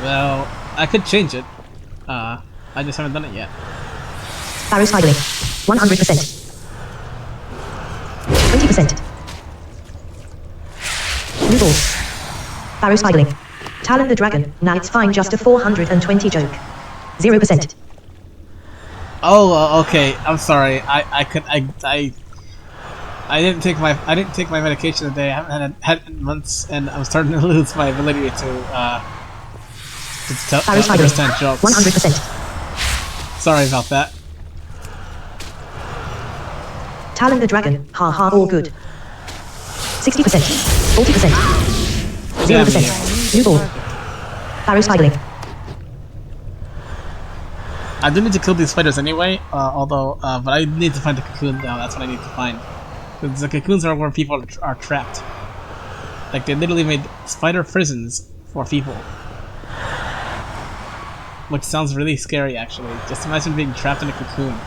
Well, I could change it. I just haven't done it yet. Barrow Spidling, 100%. 20%. New ball. Barrow Spidling. Talon the Dragon, nah it's fine, just a 420 joke. 0%. Oh, okay. I'm sorry. I didn't take my medication today. I haven't had it in months, and I'm starting to lose my ability to Barrow Spidling, understand jokes. 100%. Sorry about that. Talon the Dragon, haha, all good. 60%. 40%. Damn 0%. New ball. Barrow Spidling. I do need to kill these spiders anyway, but I need to find the cocoon now, that's what I need to find. Because the cocoons are where people are trapped. Like, they literally made spider prisons for people. Which sounds really scary, actually. Just imagine being trapped in a cocoon.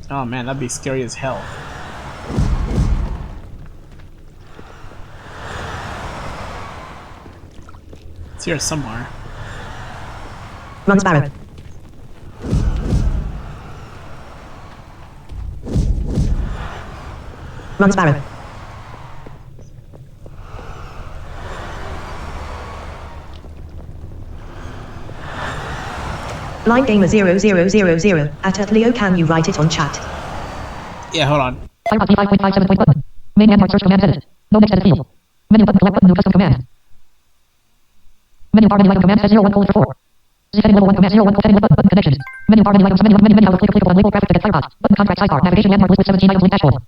Oh man, that'd be scary as hell. here somewhere. Run Sparrow. Run Sparrow. Blind Gamer 0000 at Leo, can you write it on chat? Yeah, hold on. Firebot D5.57 point button. Main and search command edit. No next edit field. Menu button collect button new custom command. Menu bar menu item command says 01 colon for 4. Z heading level 1 command 01 heading button connections. Menu bar menu items menu outlook clickable and label graphic to get Firebot. Button contract sidebar navigation landmark list with 17 items link dashboard.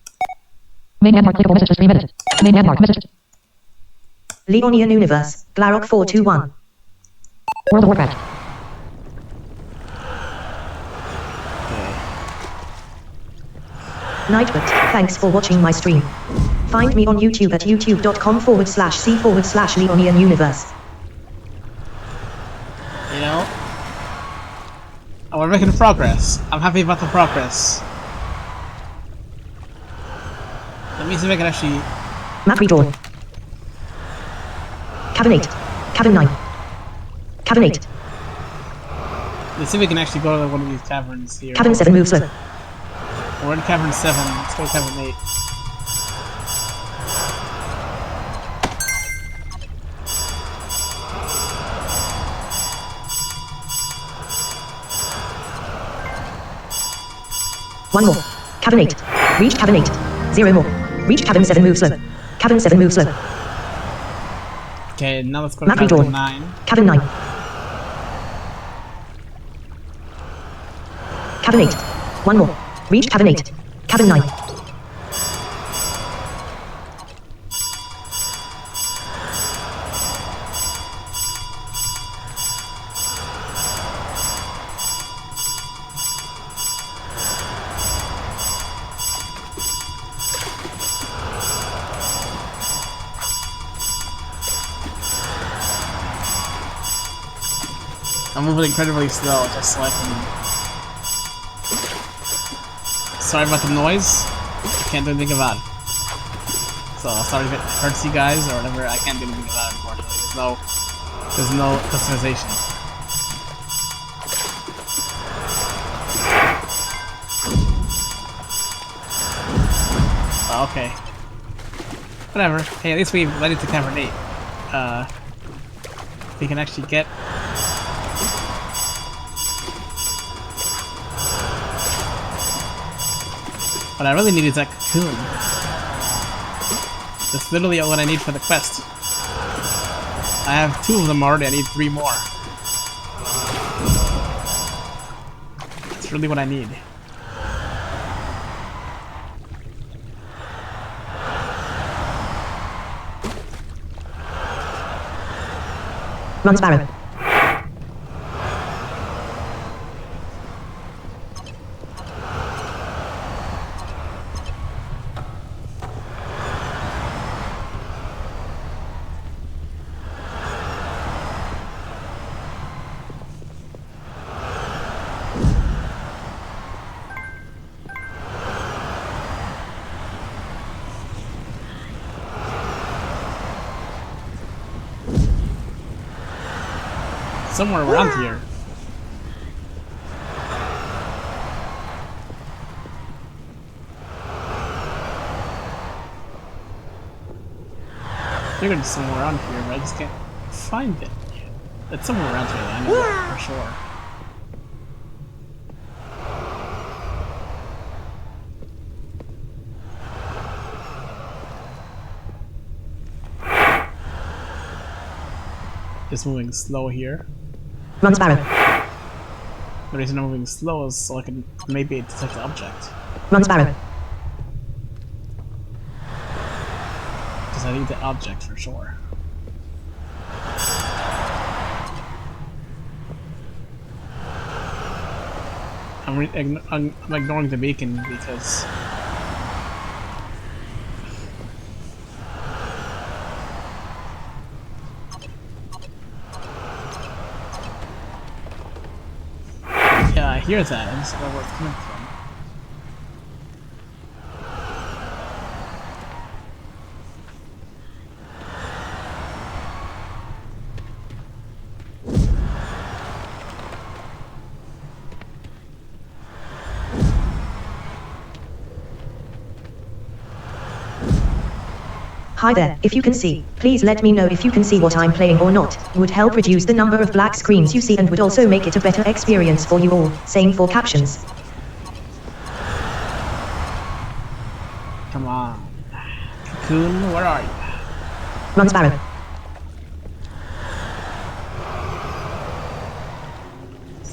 Main landmark clickable message for stream edit. Main landmark message. Leonian Universe, Glarok 421. World of Warcraft. Nightbot, thanks for watching my stream. Find me on YouTube at youtube.com/c/Leonian Universe. You know, we're making progress. I'm happy about the progress. Let me see if I can actually... Map redrawn. Cabin 8. Cabin 9. Cabin 8. Let's see if we can actually go to one of these caverns here. Cabin 7 move slow. We're in cavern 7. Let's go to cavern 8. One more. Cabin 8. Reach cabin 8. 0 more. Reach cabin 7 move slow. Cabin 7 move slow. Okay, now let's go to Map cavern redrawn. 9. Cabin 9. Cabin 8. One more. Reach cabin 8. Cabin 9. I'm moving incredibly slow, just so I can... Sorry about the noise. I can't do anything about it. So, sorry if it hurts you guys or whatever. I can't do anything about it, unfortunately. There's no customization. Oh, okay. Whatever. Hey, at least we led it to cavern 8. We can actually get... What I really need is that cocoon. That's literally what I need for the quest. I have 2 of them already, I need 3 more. That's really what I need. Run Sparrow. Somewhere around here. Figured it's somewhere around here, but I just can't find it. It's somewhere around here, I know that for sure. Just moving slow here. Run Sparrow. The reason I'm moving slow is so I can maybe detect the object. Run Sparrow. Because I need the object for sure. I'm ignoring the beacon because... Yeah, I hear that. I just don't know where it's coming from. Hi there, if you can see, please let me know if you can see what I'm playing or not. Would help reduce the number of black screens you see and would also make it a better experience for you all. Same for captions. Come on. Cocoon, where are you? Run Sparrow.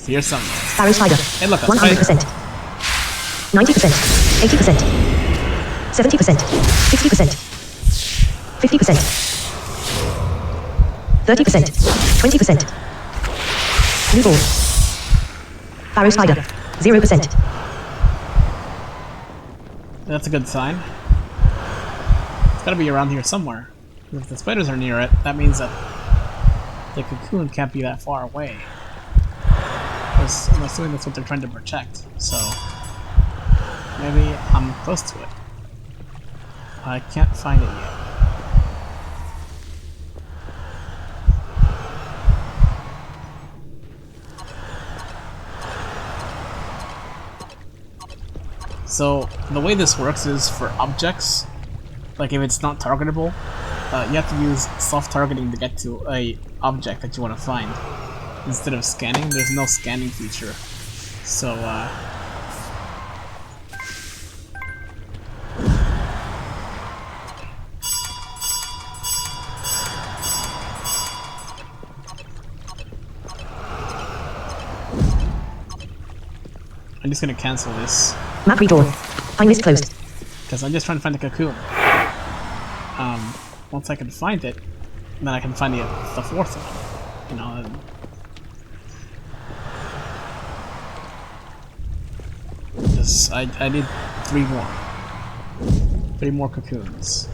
Here's some. Sparrow Spider. Hey, look, a 100%. 90%. 80%. 70%. 60%. 50%. 30%. 20%. Blue ball. Sparrow Spider. 0%. That's a good sign. It's gotta be around here somewhere. If the spiders are near it, that means that the cocoon can't be that far away. Because I'm assuming that's what they're trying to protect, so maybe I'm close to it. I can't find it yet. So the way this works is for objects, like if it's not targetable, you have to use self-targeting to get to a object that you want to find. Instead of scanning, there's no scanning feature. So I'm just gonna cancel this. Map redrawn. Find list closed. Because I'm just trying to find the cocoon. Once I can find it, then I can find the fourth one. You know. Just, I need 3 more. 3 more cocoons.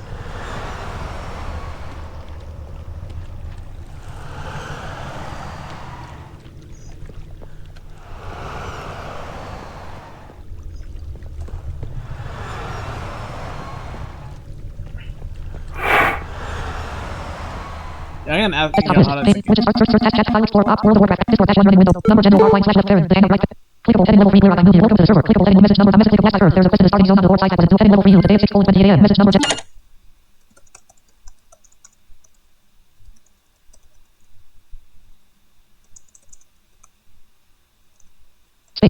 I'm gonna ask you how to Which is search chat file explorer up World of Warcraft Discord dash 1 window number general line slash left parent the right clickable setting level 3 clear on movie welcome to the server clickable setting message number message click of black earth there's a quest in the starting zone on the Lord side setting level 3 today at 6:20 a.m. message number space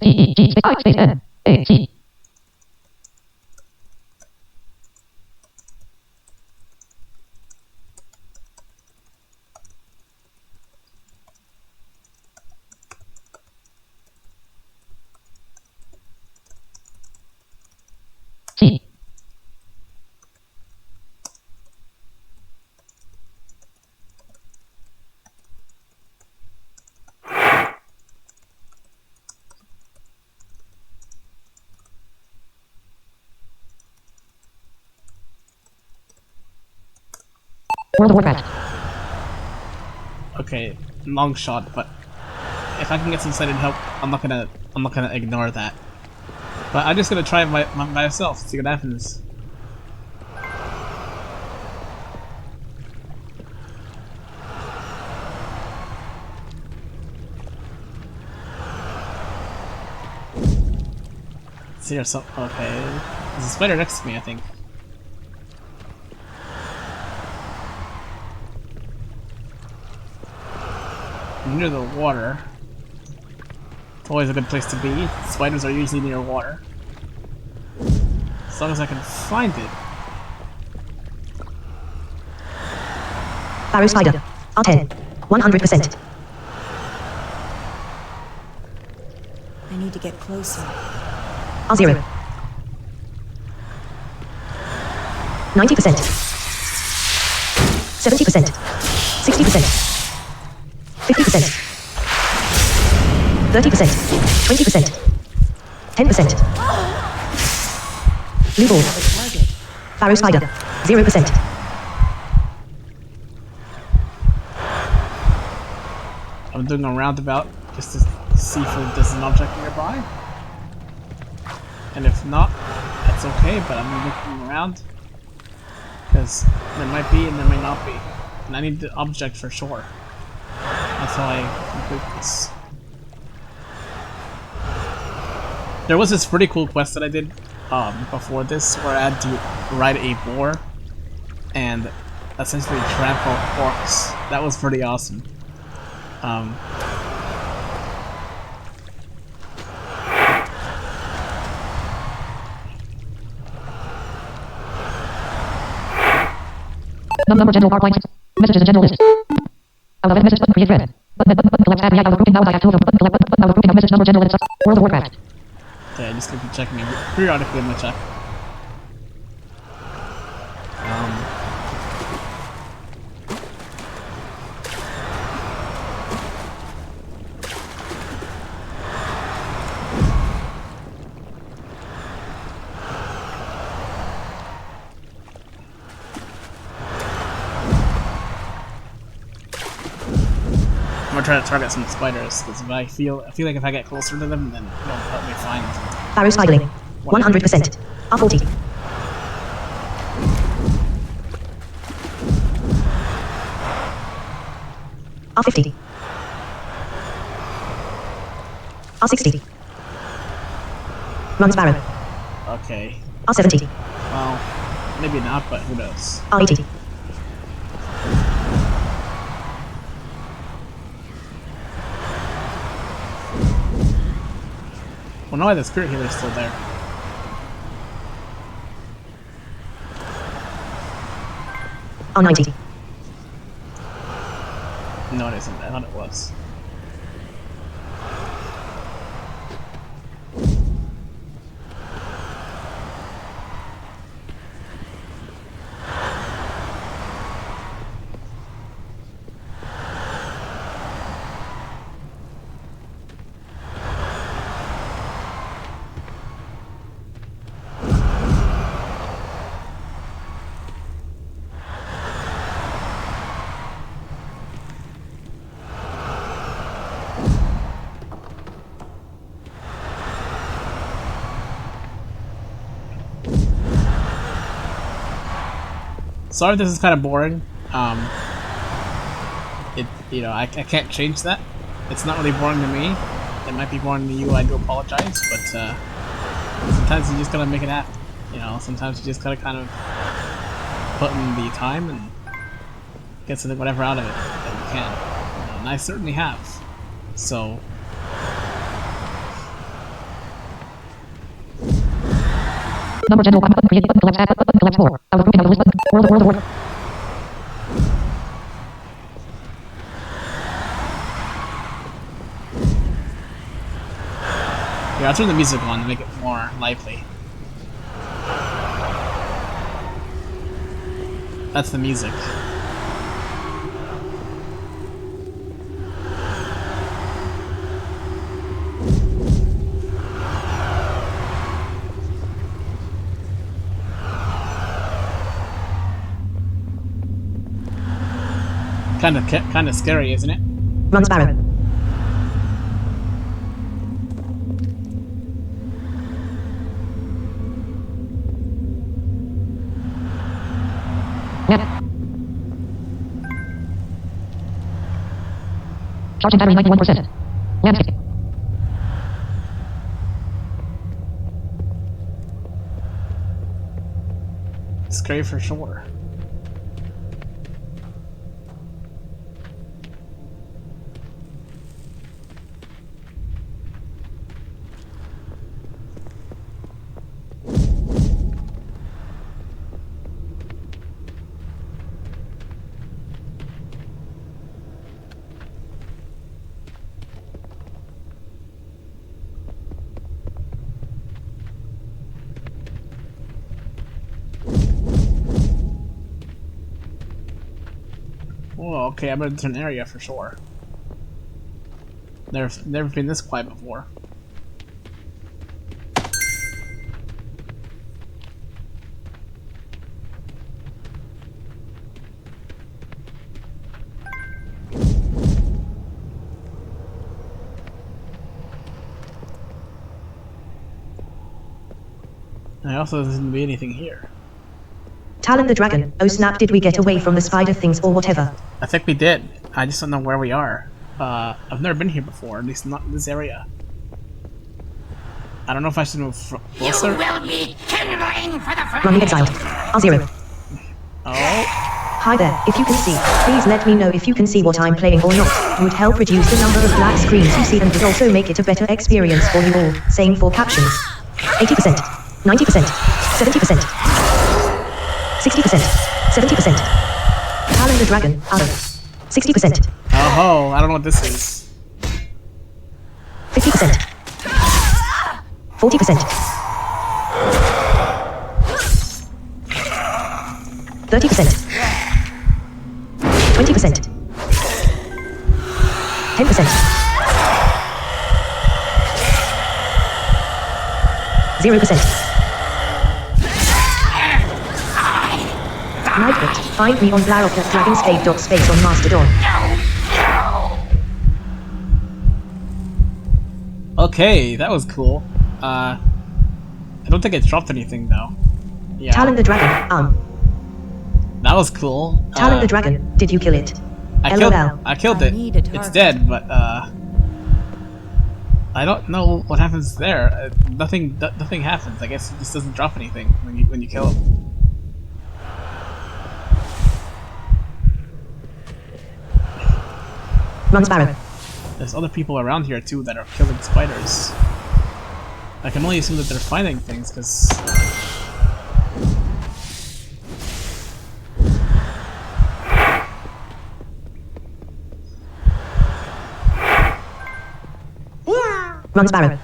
E G space I space N A G C World of Warcraft. Okay, long shot, but if I can get some sighted help, I'm not gonna ignore that. But I'm just gonna try it myself, see what happens. See or some okay. There's a spider next to me, I think. Near the water. It's always a good place to be. Spiders are usually near water. As long as I can find it. Sparrow Spider. R10. 100%. I need to get closer. R0. 90%. 70%. 60%. 50%. 30%. 20%. 10%. Blue ball. Sparrow Spider. 0%. I'm doing a roundabout just to see if there's an object nearby. And if not, that's okay, but I'm looking around. Because there might be and there may not be. And I need the object for sure. That's how I complete this. There was this pretty cool quest that I did before this where I had to ride a boar and essentially trample orcs. That was pretty awesome. Number general bar blanks. Messages in general list. Out of message button create thread. Button collect tab out of grouping now I have two of them. Button collect button out of grouping of message number general list. World of Warcraft. Okay, I'm just gonna keep checking it periodically. I'm gonna check. I'm gonna try to target some spiders because if I feel like if I get closer to them, then it'll help me find. Barrow spiderling. 100%. R40. R50. R60. Runs barrow. Okay. R70. Well, maybe not, but who knows? R80. Well, no, the spirit healer's still there. R90. No, it isn't. I thought it was. Sorry if this is kind of boring. I can't change that. It's not really boring to me. It might be boring to you, I do apologize, but sometimes you just gotta make it happen. Sometimes you just gotta kind of put in the time and get something whatever out of it that you can. And I certainly have. So Number general button create button collect tab button collect more. Out of grouping of the list button. World of Warcraft. yeah, I'll turn the music on to make it more lively. That's the music. Kind of scary, isn't it? Runs barrow. Yeah. Charging battery 91%. Landscape. Scary for sure. Oh, okay, I'm in an area for sure. Never been this quiet before. And also, there doesn't be anything here. Talon the dragon. Oh snap, did we get away from the spider things or whatever? I think we did. I just don't know where we are. I've never been here before, at least not in this area. I don't know if I should move You closer. will be kindling for the Running flames. exiled. R0. Oh. Hi there, if you can see, please let me know if you can see what I'm playing or not. Would help reduce the number of black screens you see and would also make it a better experience for you all. Same for captions. 80%, 90%, 70%, 60%, 70%. Talon the Dragon, other. 60%, Oh, I don't know what this is. 50%, 40%, 30%, 20%, 10%, 0%. Nightbot, find me on Blarok at dragonscape.space on Mastodon. Okay, that was cool. I don't think it dropped anything though. Yeah. Talon the Dragon, That was cool. Talon the Dragon, did you kill it? I LOL. killed I it. need a It's target. dead, but I don't know what happens there. Nothing happens. I guess it just doesn't drop anything when you kill him. Run Sparrow. There's other people around here too that are killing spiders. I can only assume that they're finding things because. Run Sparrow.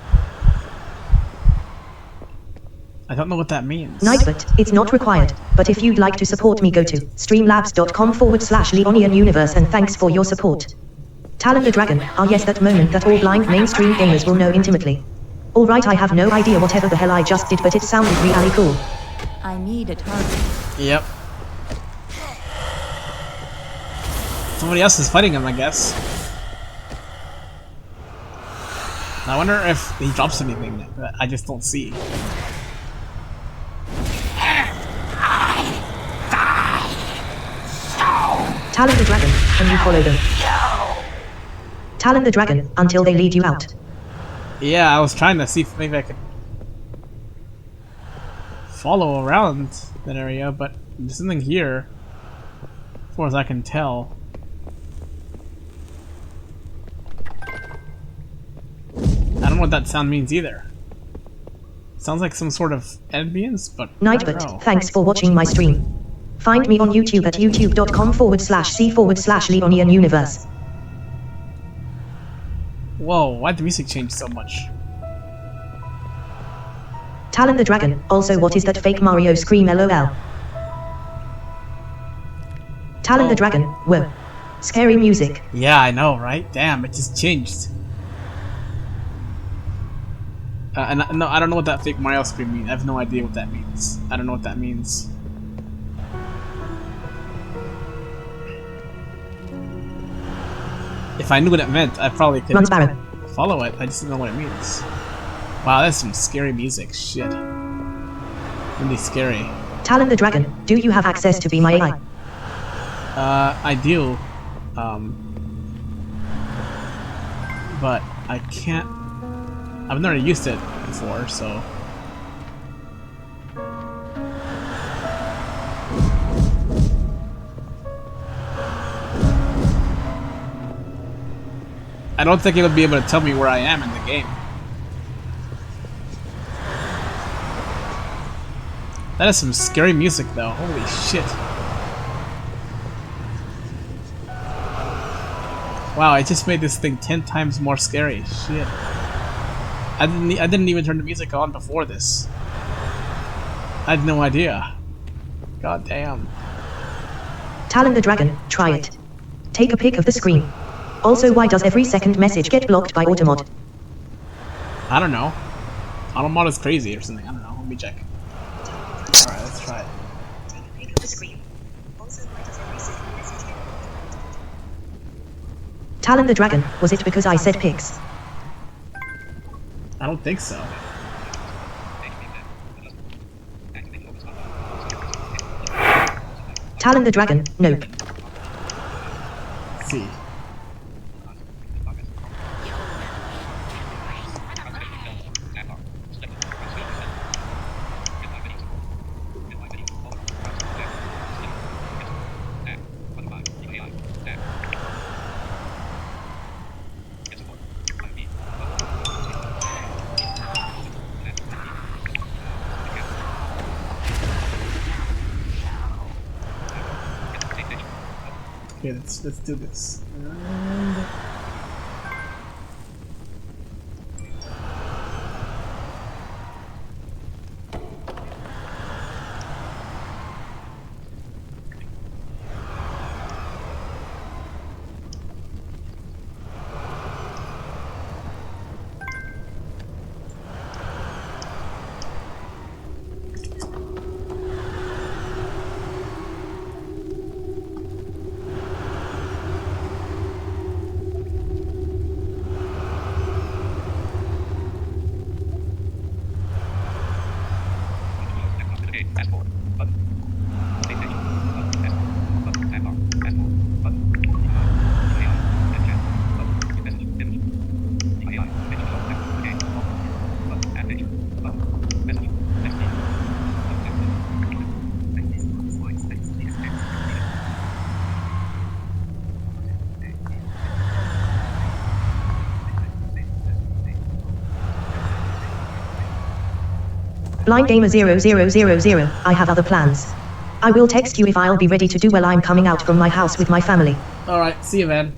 I don't know what that means. Nightbot, it's not required, but if you'd like to support me go to streamlabs.com/LeonianUniverse and thanks for your support. Talon the Dragon, yes, that moment that all blind mainstream gamers will know intimately. Alright, I have no idea whatever the hell I just did, but it sounded really cool. I need a target. Yep. Somebody else is fighting him, I guess. I wonder if he drops anything that I just don't see. Talon the Dragon, and you follow them. Talon the Dragon, until they lead you out. Yeah, I was trying to see if maybe I could follow around that area, but there's something here, as far as I can tell. I don't know what that sound means either. Sounds like some sort of ambience, but I don't know. Nightbot, thanks for watching my stream. Find me on YouTube at youtube.com/c/LeonianUniverse. Whoa, why'd the music change so much? Talon the Dragon, also what is that fake Mario scream LOL? Talon Oh. the Dragon, whoa. Scary music. Yeah, I know, right? Damn, it just changed. And no, I don't know what that fake Mario scream means. I have no idea what that means. I don't know what that means. If I knew what it meant, I probably could Run Sparrow. follow it. I just don't know what it means. Wow, that's some scary music. Shit. Really scary. Talon the Dragon, do you have access to Be My AI? I do. But I can't. I've never used it before, so. I don't think it'll be able to tell me where I am in the game. That is some scary music, though. Holy shit. Wow, it just made this thing 10 times more scary. Shit. I didn't even turn the music on before this. I had no idea. God damn. Talon the Dragon, try it. Take a pic of the screen. Also, why does every second message get blocked by Automod? I don't know. Automod is crazy or something. I don't know. Let me check. Alright, let's try it. Take a pic of the screen. Also, why does every second message get blocked? Talon the Dragon, was it because I said pics? I don't think so. Talon the Dragon, nope. Let's see. Okay, let's do this. And... Blind Gamer 0000, I have other plans. I will text you if I'll be ready to do while I'm coming out from my house with my family. Alright, see you, man.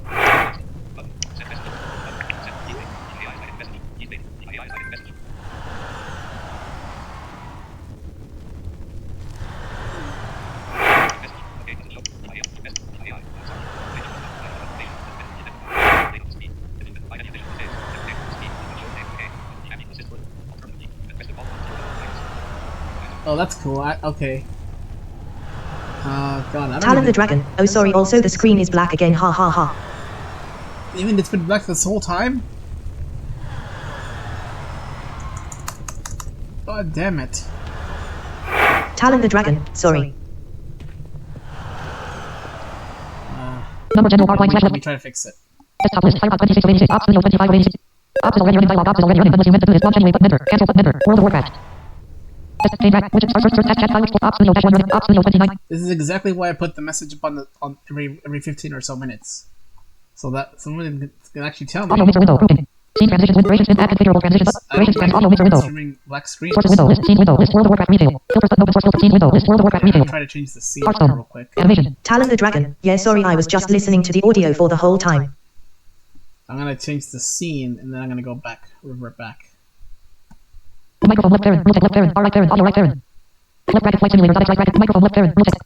Oh, that's cool. Okay. God, I don't Talon the even... Dragon. Oh, sorry. Also, the screen is black again. Ha ha ha. Even it's been black this whole time? God damn it. Talon the Dragon. Sorry. Number general bar blank slash Let me left. try to fix it. Desktop list. Firefox 26 of 86. Ops window 25 of 86. Ops is already running. Dialog. Ops is already running. Unless you meant to do this. Launch anyway. Button enter. Cancel. Button enter. World of Warcraft. Game back. Widget. Search. Chat. File. Ops window dash 1 running. Ops window 29. This is exactly why I put the message up on every 15 or so minutes. So that someone can actually tell me. Audio mixer window. Grouping. Scene transitions. Duration spin. Add configurable transitions. Duration spin. Audio mixer window. Streaming black screen. Sources window. List. Scene window. List. World of Warcraft retail. Filters button. Open source filter. Scene window. List. World of Warcraft I'm retail. gonna try to change the scene Hearthstone. real quick. Animation. Talon the Dragon. Yeah, sorry. I was just listening to the audio for the whole time. I'm gonna change the scene and then I'm gonna go back, revert back. Microphone left parent. Rule text left parent. R right parent. Audio right parent. Left bracket flight simulator. Right bracket. Microphone left parent. Rule text.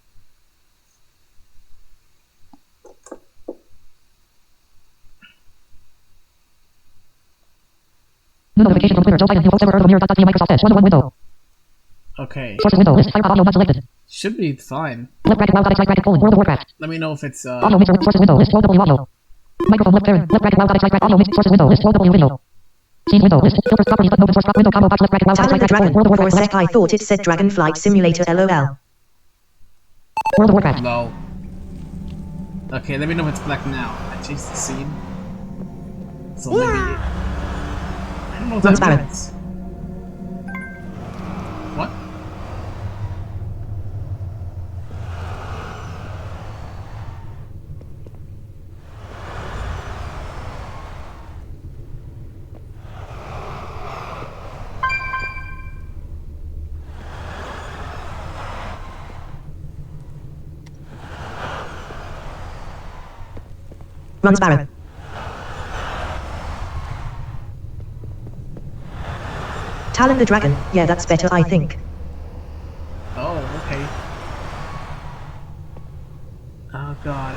New notification from Twitter. Joe Biden. New host ever heard of Mirror.t Microsoft Edge. 101 window. Okay. Sources window. List. Firefox audio not selected. Should be fine. Left bracket. Wow. Right bracket. Colon. World of Warcraft. Let me know if it's Audio mixer. Sources window. List. Low W audio. Microphone left parent. Left bracket. Wow. Right bracket. Audio mix. Sources window. List. Low W video. Scene window. List. Filters. Properties. Button. Open source. Window. Combo box. Left bracket. Wow. Talon the Right bracket. Dragon. World of For a Warcraft. sec, I thought it said Dragon Flight Simulator. LOL. World of Warcraft. low. Okay, let me know if it's black now. I changed the scene. So maybe I don't know what Runs that Baron. means. What? Runs Baron. Talon the Dragon. Yeah, that's better, I think. Oh, okay. Oh god.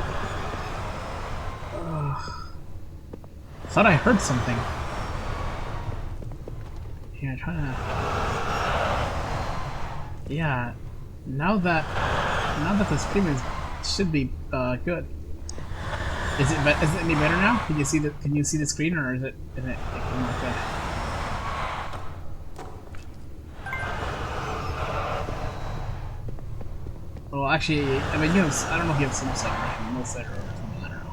Ugh. Thought I heard something. Yeah, trying to. Yeah. Now that the stream should be good. Is it any better now? Can you see the screen, or is it like, not good? Well, actually, I mean, I don't know if you have some setter, no setter, or something. I don't know.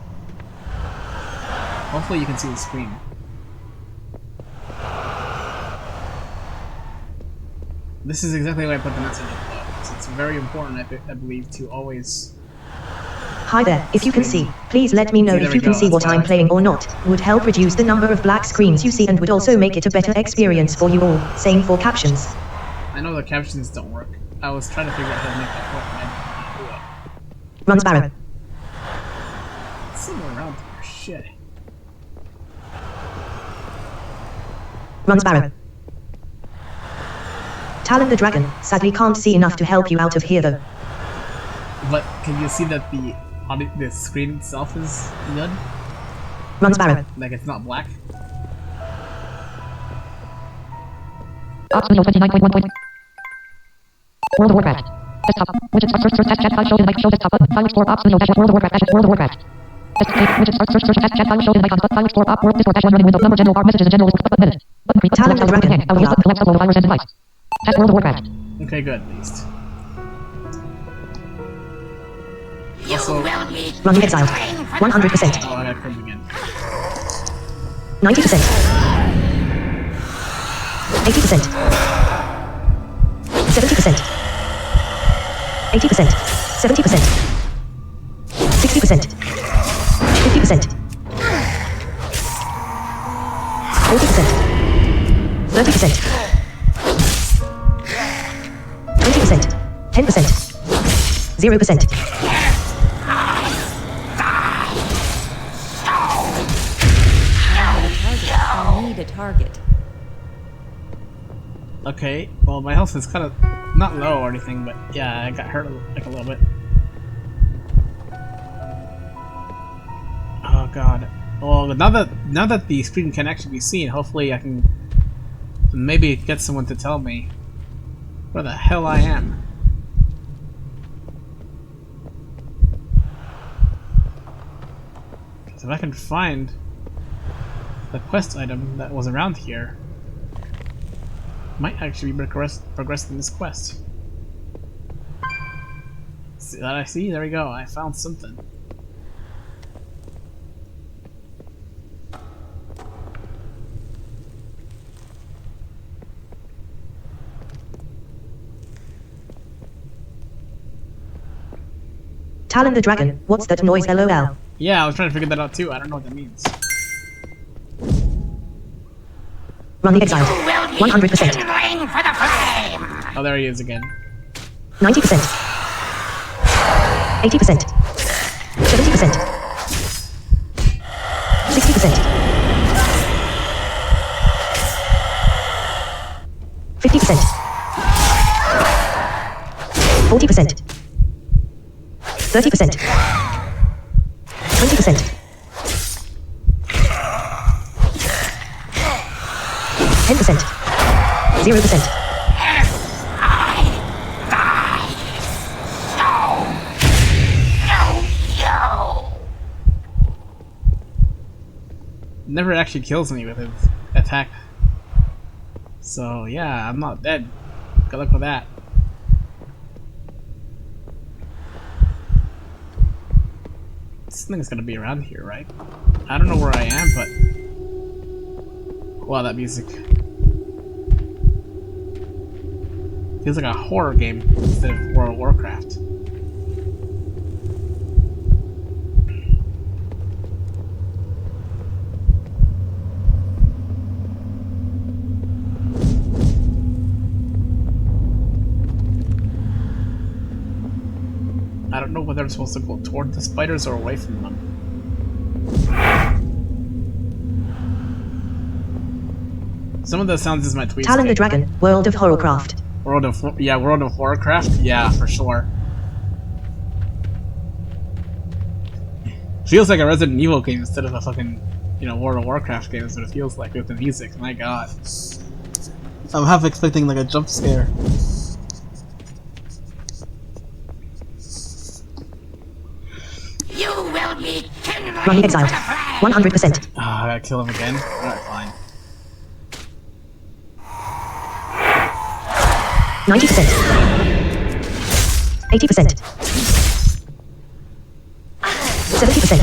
Hopefully, you can see the screen. This is exactly why I put the message up, though. It's very important, I believe, to always. Hi there, if you can see, please let me know See, there if we you can go, see that's what what I'm I- playing or not. Would help reduce the number of black screens you see and would also make it a better experience for you all. Same for captions. I know the captions don't work. I was trying to figure out how to make that work, and I didn't know how to do it. Runs Baron. shit. Run Sparrow. Talon the Dragon, sadly can't see enough to help you out of here though. But can you see that the screen itself is good? Run Sparrow. Like it's not black? Ops Video 29.1. World of Warcraft. Desktop. Widget start search chat file show in like show desktop button. File explore ops Video dash World of Warcraft dash World of Warcraft. Desktop. Widget start search chat file show in icons. File explore op Word Discord dash 1 running window number general bar messages and general button minute. Button creep. Talon the Dragon. Collect upload virus and device. Tap World of Warcraft. Okay, good at least. You Also- will be Running Exiled. 100%. Oh, I gotta come again. 90%. 80%. 70%. 80%. 70%. 60%. 50%. 40%. 30%. 20%. 10%. 0%. I need a target. Okay, well my health is kind of not low or anything, but yeah, I got hurt like a little bit. Oh god. Well, now that the screen can actually be seen, hopefully I can maybe get someone to tell me where the hell I am. Because if I can find the quest item that was around here, might actually be progressing this quest. See that I see? There we go. I found something. Talon the Dragon, what's that noise LOL? Yeah, I was trying to figure that out too. I don't know what that means. Running Exiled. 100%. kindling for the flame. Oh, there he is again. 90%. 80%. 70%. 60%. 50%. 40%. 30%. 20%. 10%. 0%. Never actually kills me with his attack. So yeah, I'm not dead. Good luck with that. This thing's gonna be around here, right? I don't know where I am, but wow, that music feels like a horror game instead of World of Warcraft. I don't know whether I'm supposed to go toward the spiders or away from them. Some of the sounds is my tweets. Talon the Dragon, World of Horrorcraft. World of Warcraft? Yeah, for sure. Feels like a Resident Evil game instead of a fucking, World of Warcraft game is what it feels like with the music. My god. I'm half expecting like a jump scare. You will be kindling Running Exiled. for the flame. 100%. Ah, I gotta kill him again? Alright, fine. 90%. 80%. 70%.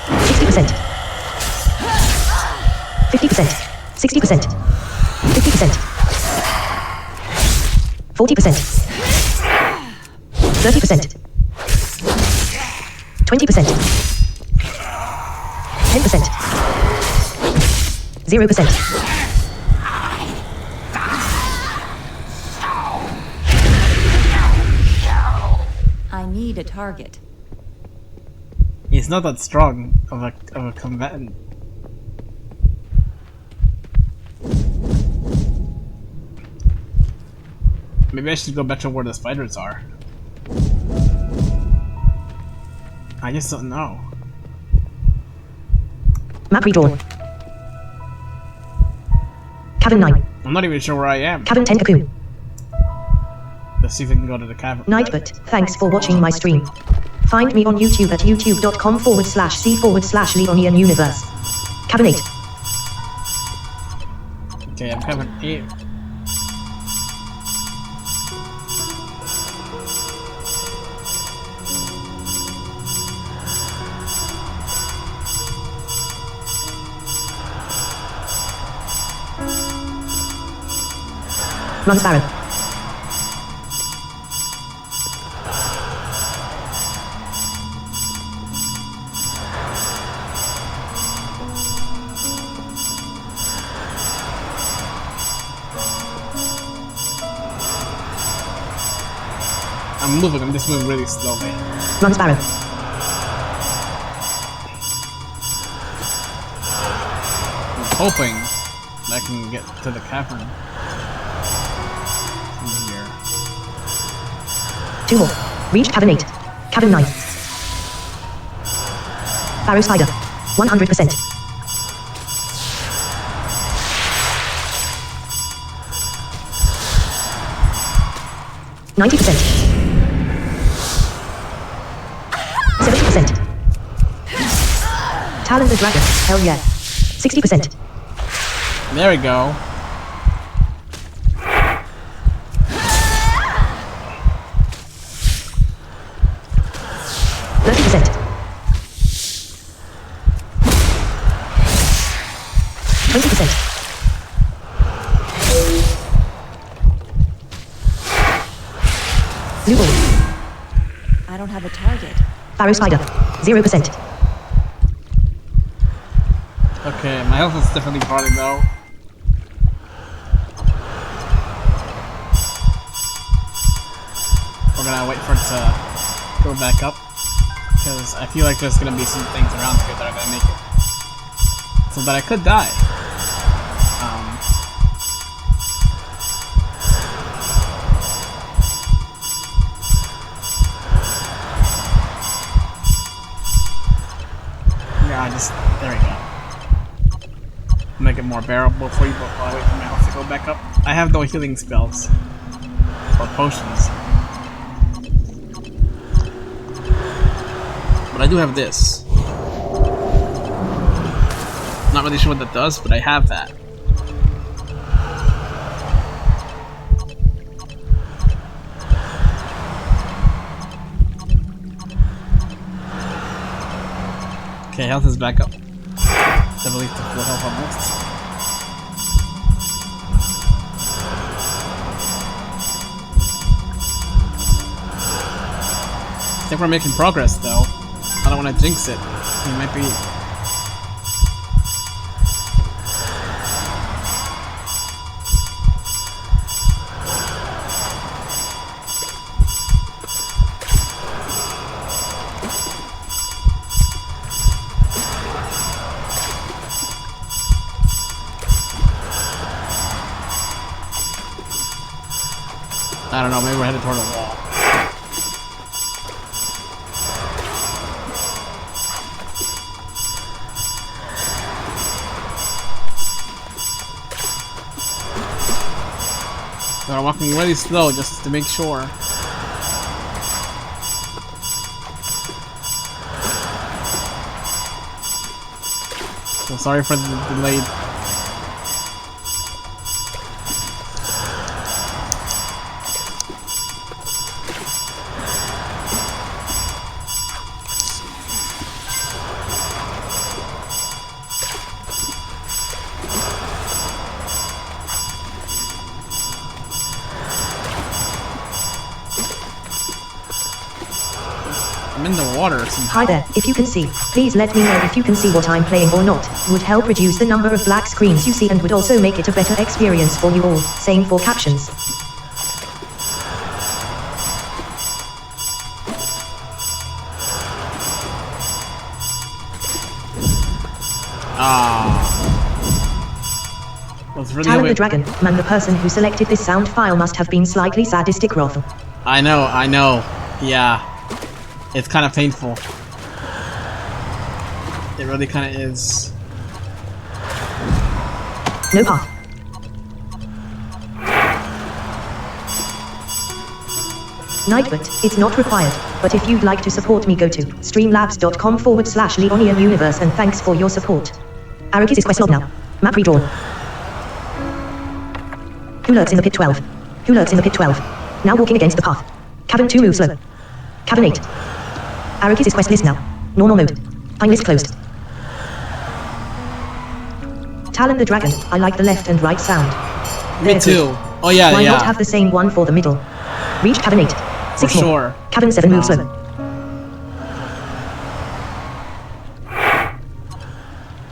60%. 50%. 60%. 50%. 40%. 30%. 20%. 10%. 0%. I need a target. He's not that strong of a combatant. Maybe I should go back to where the spiders are. I just don't know. Map redrawn. Cavern 9. I'm not even sure where I am. Cavern 10 cocoon. Let's see if we can go to the cavern. Nightbot, thanks for watching my stream. Find me on YouTube at youtube.com/c/Leonian Universe. Cavern 8. Okay, I'm cavern 8. Run Sparrow. I'm just moving really slowly. Run Sparrow. I'm hoping that I can get to the cavern. From here. 2 more. Reach Cavern 8. Cavern 9. Barrow Spider. 100%. %. 70%. Talon the Dragon. Hell yeah. 60%. There we go. %. 20%. Blue ball. I don't have a target. Barrow Spider. 0%. Okay, my health is definitely falling though. We're gonna wait for it to go back up, because I feel like there's gonna be some things around here that are gonna make it so that I could die. There we go. Make it more bearable for you, but while I wait for my health to go back up. I have no healing spells or potions, but I do have this. Not really sure what that does, but I have that. Okay, health is back up. I believe to full health almost. I think we're making progress though. I don't want to jinx it. We might be. I don't know, maybe we're headed toward a wall. So we're walking really slow just to make sure. So sorry for the delayed. I'm in the water somehow. Hi there, if you can see, please let me know if you can see what I'm playing or not. Would help reduce the number of black screens you see and would also make it a better experience for you all. Same for captions. Was really Talon the hoping- Dragon, man, the person who selected this sound file must have been slightly sadistic, Rothel. I know. Yeah. It's kind of painful. It really kind of is. No path. Nightbot, it's not required, but if you'd like to support me, go to streamlabs.com/LeonianUniverse, and thanks for your support. Arrakis is quest log now. Map redrawn. Who lurks in the pit 12? Who lurks in the pit 12? Now walking against the path. Cavern 2 move slow. Cavern 8. Arrakis is quest list now. Normal mode. Pine list closed. Talon the Dragon, I like the left and right sound. Me They're too. good. Oh yeah, Why yeah. not have the same one for the middle? Reach Cavern 8. 6 more. sure. Cavern 7 move slow.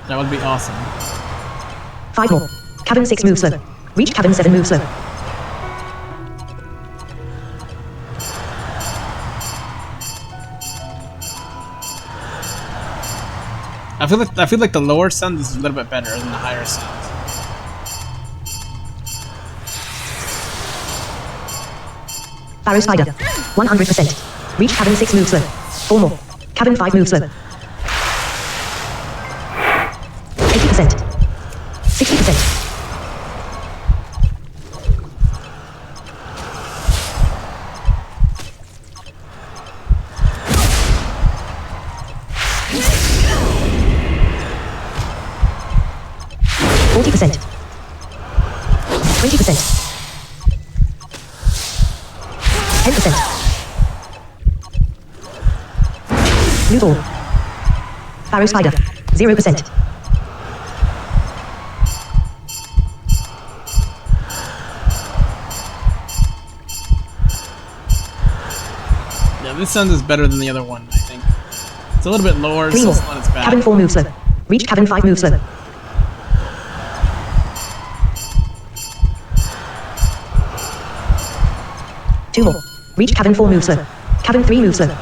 That would be awesome. 5 more. Cavern 6 move slow. Reach Cavern 7 move slow. I feel like the lower sound is a little bit better than the higher sound. Barrow Spider. 100%. Reach Cavern 6 move slow. 4 more. Cavern 5 move slow. 80%. 60%. %. 20%. 10%. New ball. Barrow Spider. 0%. Yeah, this sound is better than the other one, I think. It's a little bit lower, 3 so more. it's not as bad. Cavern 4 move slow. Reach Cavern 5 move slow. 2 more. Reach Cavern 4 move slow. Cavern 3 move slow.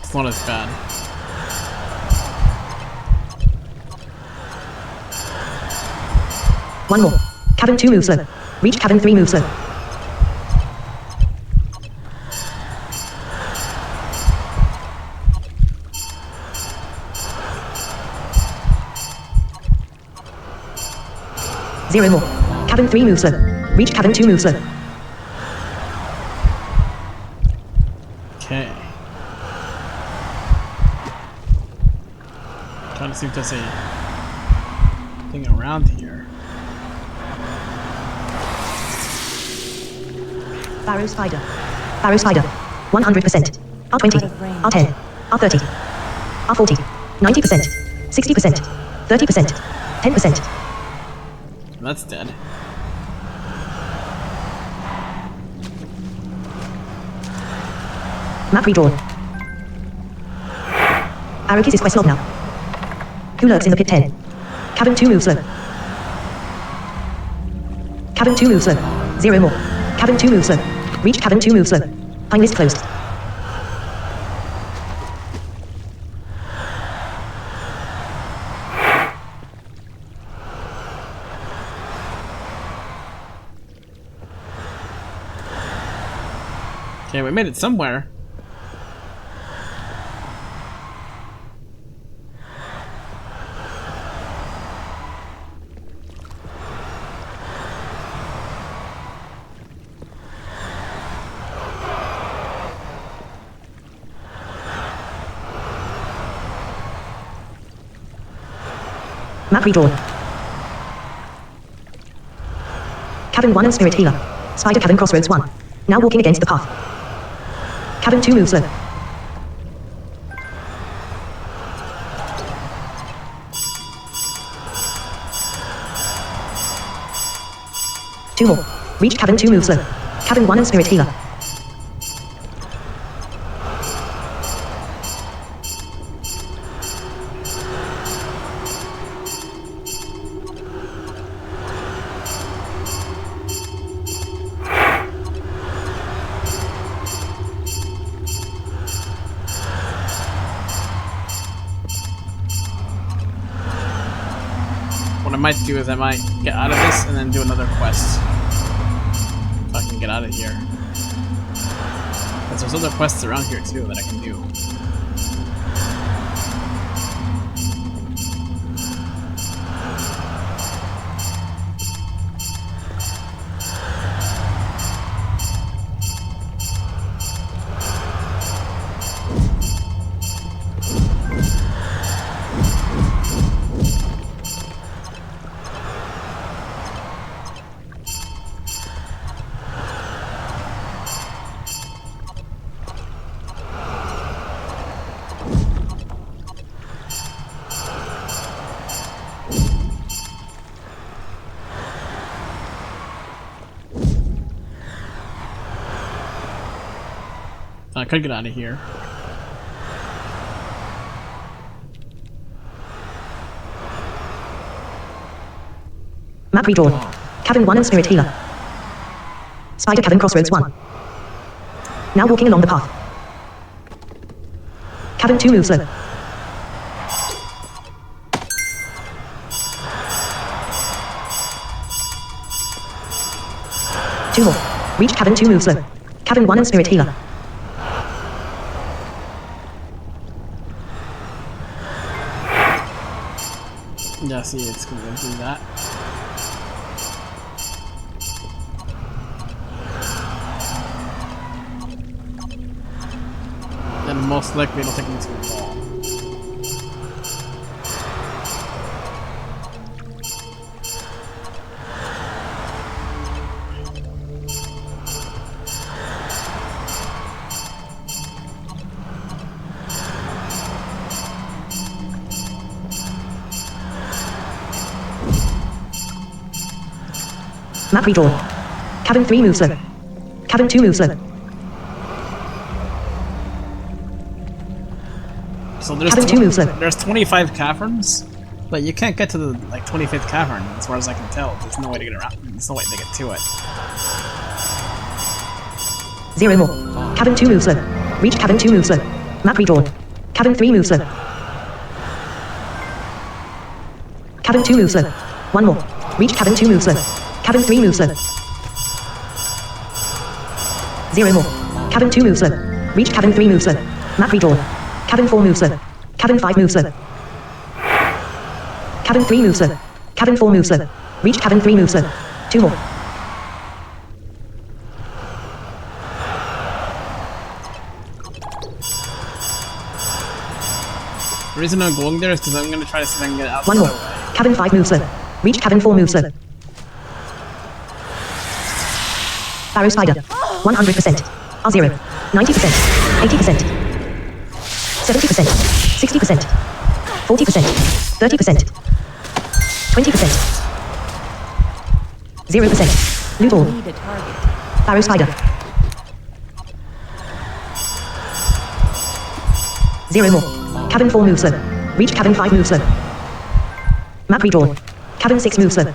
It's not as bad. One more. Cavern 2 move slow. Reach Cavern 3 move slow. Zero more. Cavern 3 move slow. Reach Cavern 2 move slow. Okay. Trying to see if there's a thing around here. Barrow Spider. Barrow Spider. 100%. R20. R10. R30. R40. 90%. 60%. 30%. 10%. That's dead. Map redrawn. Arrakis is quest log now. Who lurks in the pit 10? Cavern 2 move slow. Cavern 2 move slow. 0 more. Cavern 2 move slow. Reach Cavern 2 move slow. Pine list closed. Okay, we made it somewhere. Map redrawn. Cavern 1 and Spirit Healer. Spider Cavern Crossroads 1. Now walking against the path. Cavern 2 move slow. Two more. Reach Cavern 2 move slow. Cavern 1 and Spirit Healer. what I might do is I might get out of this and then do another quest. If I can get out of here. Because there's other quests around here too that I can do. I could get out of here. Map redrawn. Cabin 1 and Spirit Healer. Spider Cabin Crossroads 1. Now walking along the path. Cabin 2 move slow. Two more. Reach cabin 2 move slow. Cabin 1 and Spirit Healer. Yeah, see, it's gonna do that. Then most likely it'll take me to the wall. Map redrawn. Cabin 3 move slow. Cabin 2 move slow. So there's Cabin 2 move slow. there's 25 caverns, but you can't get to the 25th cavern as far as I can tell. There's no way to get around. There's no way to get to it. 0 more. Cabin 2 move slow. Reach cabin 2 move slow. Map redrawn. Cabin 3 move slow. Cabin 2 move slow. 1 more. Reach cabin 2 move slow. Cabin 3 move slow. 0 more. Cabin 2 move slow. Reach cabin 3 move slow. Map redrawn. Cabin 4 move slow. Cabin 5 move slow. Cabin 3 move slow. Cabin 4 move slow. Reach cabin 3 move slow. 2 more. The reason I'm going there is because I'm gonna try to see if I can get out. 1 more. Cabin 5 move slow. Reach cabin 4 move slow. Barrow Spider. 100%. R0. 90%. 80%. 70%. 60%. 40%. 30%. 20%. 0%. Loot all. Need a target. Barrow Spider. 0 more. Cabin 4 move slow. Reach cabin 5 move slow. Map redrawn. Cabin 6 move slow.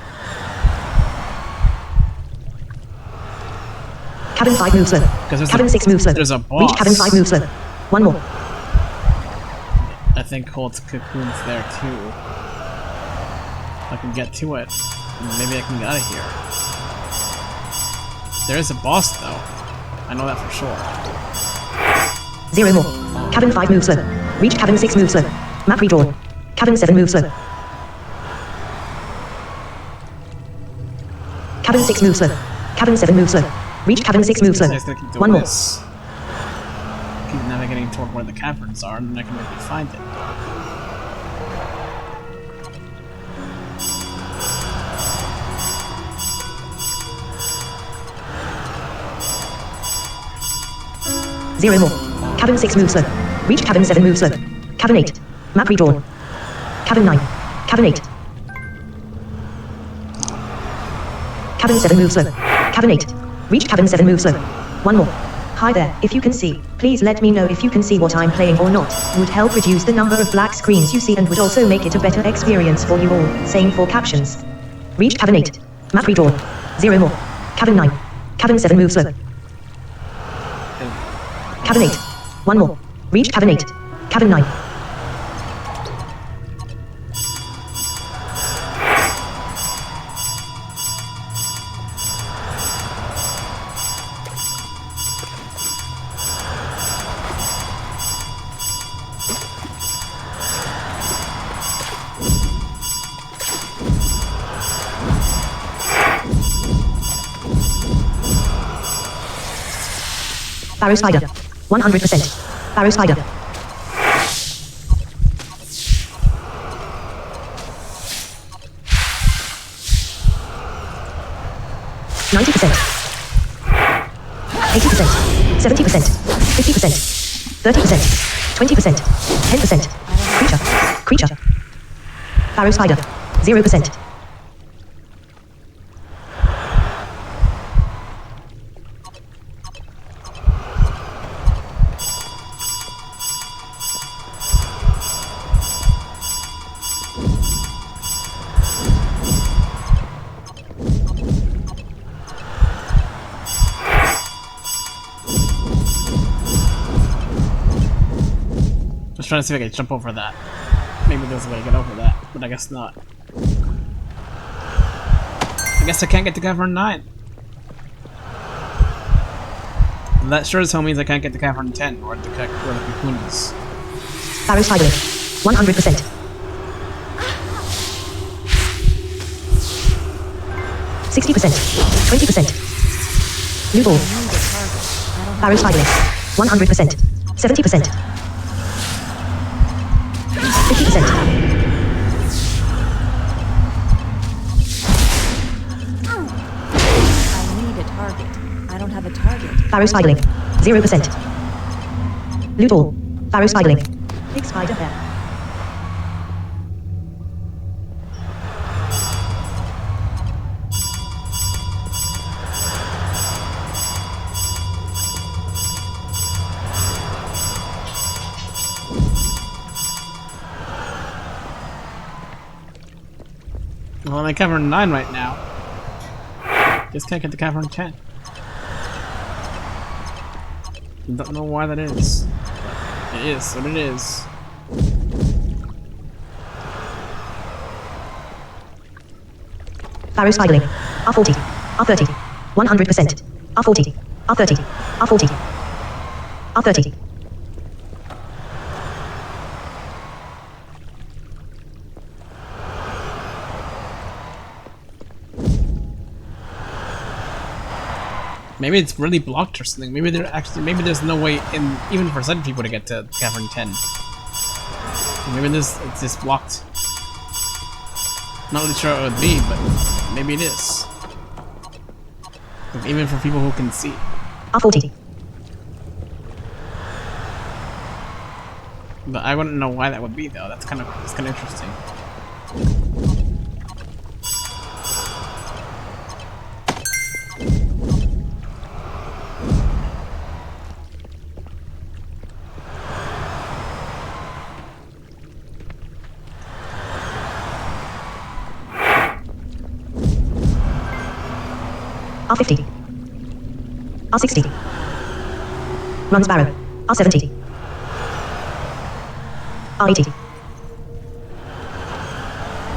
Cabin 5 move slow. Cabin 6 move slow. There's a boss. Reach cabin 5 move slow. 1 more. I think holds cocoons there too. If I can get to it, maybe I can get out of here. There is a boss though. I know that for sure. 0 more. Cabin 5 move slow. Reach cabin 6 move slow. Map redrawn. Cabin 7 move slow. Cabin 6 move slow. Cabin 7 move slow. Reach cabin 6 move slow. It's nice that I keep doing 1 more. this. Keep navigating toward where the caverns are, and then I can maybe find it. Zero more. Cabin 6 move slow. Reach cabin 7 move slow. Cabin 8. Map redrawn. Cabin 9. Cabin 8. Cabin 7 move slow. Cabin 8. Reach cabin 7 move slow. 1 more. Hi there, if you can see, please let me know if you can see what I'm playing or not. Would help reduce the number of black screens you see and would also make it a better experience for you all. Same for captions. Reach cabin 8. Map redrawn. 0 more. Cabin 9. Cabin 7 move slow. Cabin 8. 1 more. Reach cabin 8. Cabin 9. Barrow spider. 100%. Barrow spider. 90%. 80%. 70%. 50%. 30%. 20%. 10%. Creature. Barrow spider. 0%. Just trying to see if I can jump over that. Maybe there's a way to get over that, but I guess not. I guess I can't get to Cavern 9. That sure as hell means I can't get to Cavern 10, or the Cocoon is. Barrow spider. 100%. 60%. 20%. New ball. Barrow spider. 100%. 70%. 50%. I need a target. I don't have a target. Barrow spidering. 0%. Loot all. Barrow spidering. Big spider there. Well, I'm at Cavern 9 right now. Just can't get to Cavern 10. Don't know why that is. It is what it is. Barrow spidering. R40. R30. 100%. R40. R30. R40. R30. Maybe it's really blocked or something. Maybe there's no way in even for some people to get to Cavern 10. Maybe it's just blocked. Not really sure what it would be, but maybe it is. Like, even for people who can see. R40. But I wouldn't know why that would be though. That's kind of interesting. R50. R60. Runs barrow. R70. R80.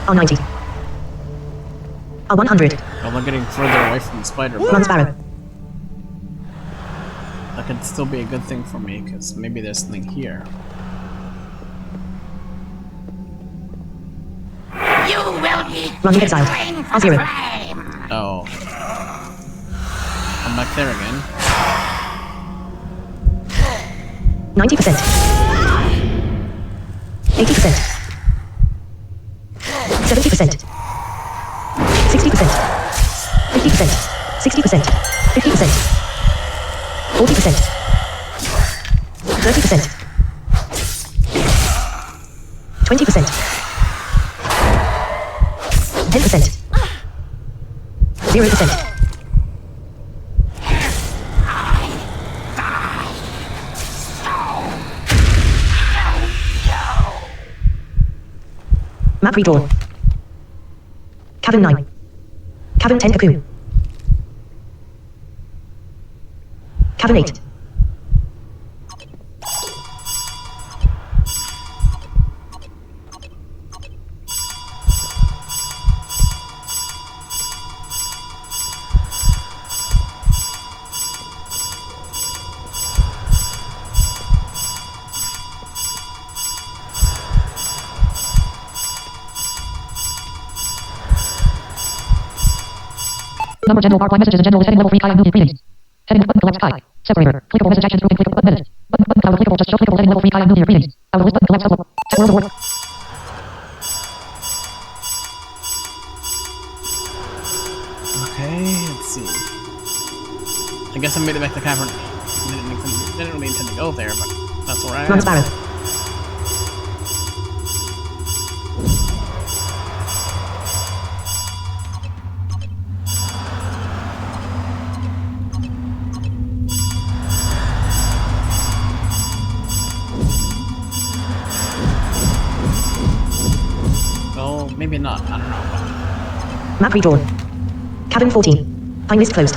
R90. R100. Well, I'm getting further away from the spider. But Runs barrow. that could still be a good thing for me, because maybe there's something here. You will be Running exiled. kindling for R0. the flame. Oh. I'm back there again. 90%. 80%. 70%. 60%. 50%. 60%. 50%. 40%. 30%. 20%. 10%. 0%. Map redrawn. Cavern 9. Cavern 10 cocoon. Cavern 8. Number general bar messages and general setting level 3 Kai and greetings. Heading button collect Kai. Separator. Clickable message action through clickable button edit. Button cloud clickable just show clickable setting level 3 Kai New Year greetings. Out of list button collect solo. Set world award. Okay, let's see. I guess I made it back to cavern. Didn't really intend to go there, but that's where I Run am. Sparrow. Oh, maybe not. I don't know. Map redrawn. Cabin 14. Pine list closed.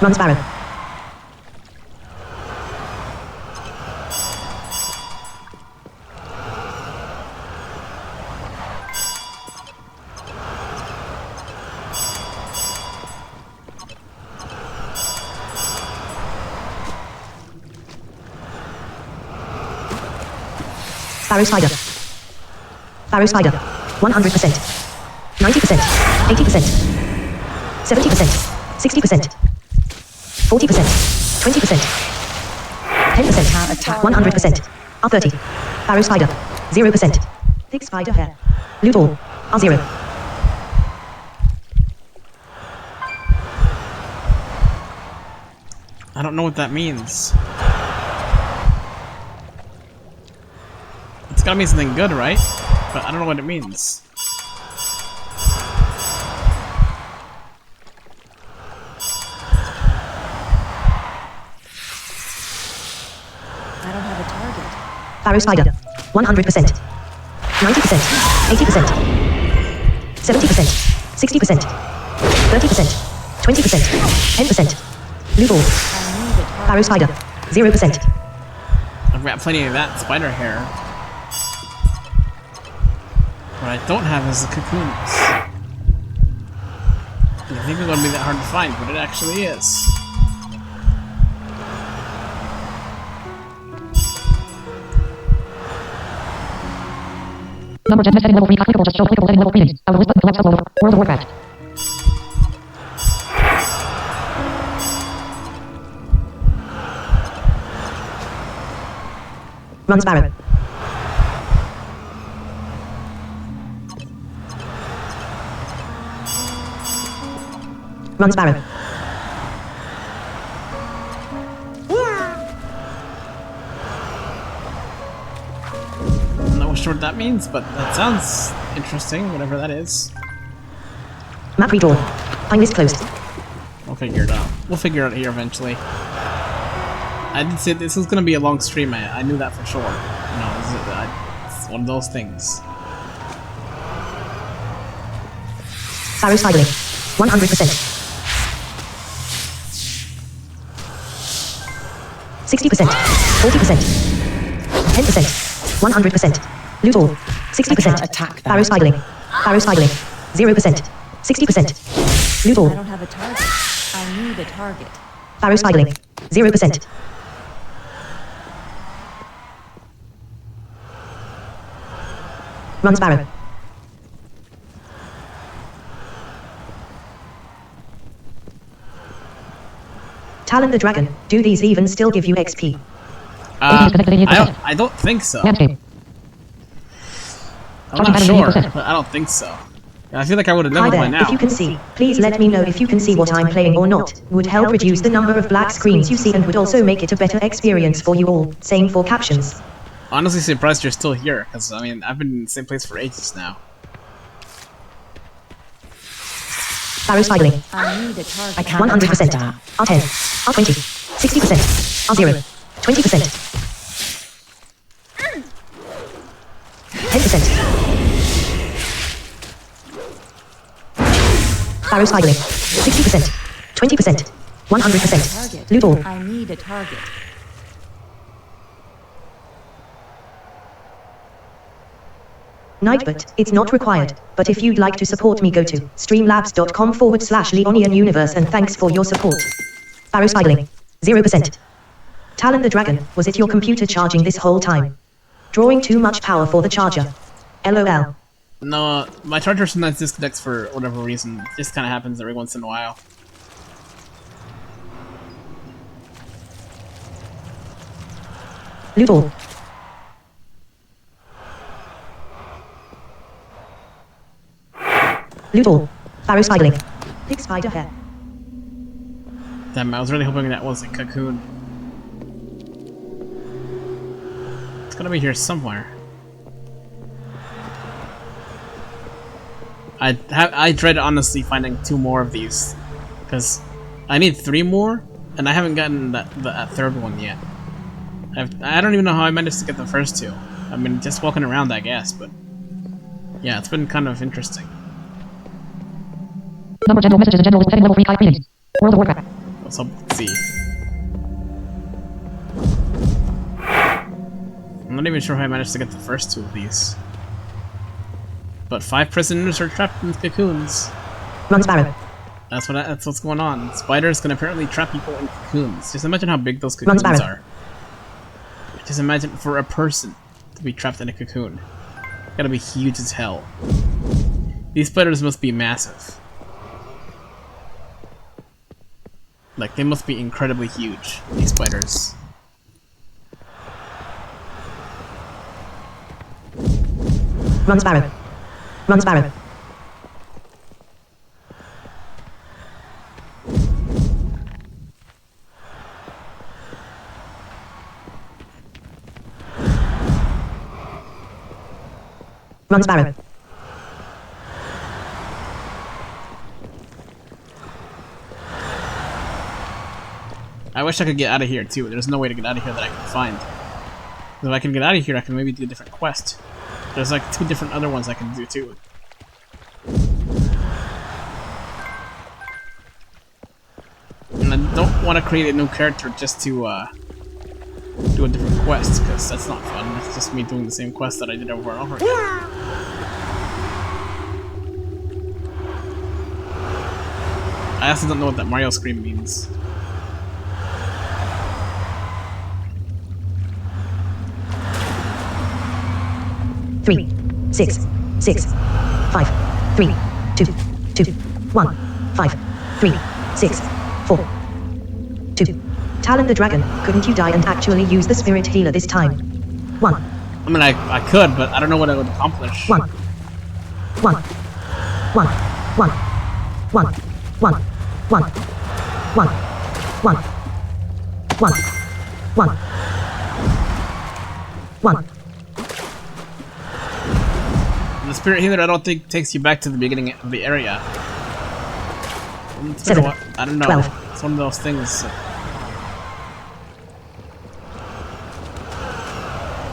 Run Sparrow. Sparrow Spider. Sparrow Spider. 100%. 90%. 80%. 70%. 60%. 40%. 20%. 10%. 100%. R30. Sparrow Spider. 0%. Thick Spider Hair. Loot all. R0. I don't know what that means. It's gotta mean something good, right? But I don't know what it means. I don't have a target. Sparrow Spider. 100%. 90%. 80%. 70%. 60%. 30%. 20%. 10%. Loot all. I need a target. Sparrow Spider. 0%. I've got plenty of that spider hair. What I don't have is the cocoons. I think it's gonna be that hard to find, but it actually is. Number 10 setting level 3 clickable just show clickable setting level greetings. Out of list button collect solo. World of Warcraft. Run Sparrow. Run Sparrow. I'm not sure what that means, but that sounds interesting, whatever that is. Map redrawn. Pine list closed. We'll figure it out. We'll figure it out here eventually. I did say this was gonna be a long stream. I knew that for sure. You know, it's one of those things. Sparrow Spidering. 100%. 60%. 40%. 10%. 100%. Loot all. 60%. Attack Sparrow Spidering. Sparrow Spidering. 0%. 60%. Loot I all. don't have a target. I need a target. Sparrow Spidering. 0%. Run Sparrow. Talon the Dragon. Do these even still give you XP? I don't think so. Landscape. I'm not sure, but I don't think so. I feel like I would have Hi known by there, now. if you can see, please let me know if you can see what I'm playing or not. Would help reduce the number of black screens you see and would also make it a better experience for you all. Same for captions. Honestly surprised you're still here, because I mean, I've been in the same place for ages now. Sparrow Spidering. I need a target. I can't 100%. attack that. R10. R20. 60%. R0. 20%. 10%. Sparrow Spidering. 60%. 20%. 100%. Target. Loot all. I need a target. Nightbot, it's not required, but if you'd like to support me, go to streamlabs.com/LeonionUniverse and thanks for your support. Barrow Spidling. 0%. Talon the Dragon, was it your computer charging this whole time? Drawing too much power for the charger. LOL. No, my charger sometimes disconnects for whatever reason. It just kind of happens every once in a while. Loot all. Loot all. Barrow Spidling. Big spider hair. Damn, I was really hoping that was a cocoon. It's gotta be here somewhere. I dread honestly finding 2 more of these, because I need 3 more, and I haven't gotten that 3rd one yet. I don't even know how I managed to get the first 2. I mean, just walking around, I guess, but yeah, it's been kind of interesting. Number general messages and general setting level 3 Kai greetings. World of Warcraft. Let's see. I'm not even sure how I managed to get the first 2 of these. But 5 prisoners are trapped in cocoons. Run Sparrow. That's what's going on. Spiders can apparently trap people in cocoons. Just imagine how big those cocoons are. Just imagine for a person to be trapped in a cocoon. Gotta be huge as hell. These spiders must be massive. Like, they must be incredibly huge, these spiders. Run Sparrow. Run Sparrow. Run Sparrow. I wish I could get out of here too. There's no way to get out of here that I can find. If I can get out of here, I can maybe do a different quest. There's like 2 different other ones I can do too. And I don't want to create a new character just to do a different quest, because that's not fun. It's just me doing the same quest that I did over and over again. I also don't know what that Mario scream means. Three, 6, 6, 5, 3, 2, 2, 1, 5, 3, 6, 4, 2. Talon the Dragon, couldn't you die and actually use the spirit healer this time? 1. I mean, I could, but I don't know what I would accomplish. 1. 1. 1. 1. 1. 1. 1. 1. 1. 1. 1. 1. The spirit healer, I don't think takes you back to the beginning of the area. It's been 7, a while. I don't know. 12. It's one of those things.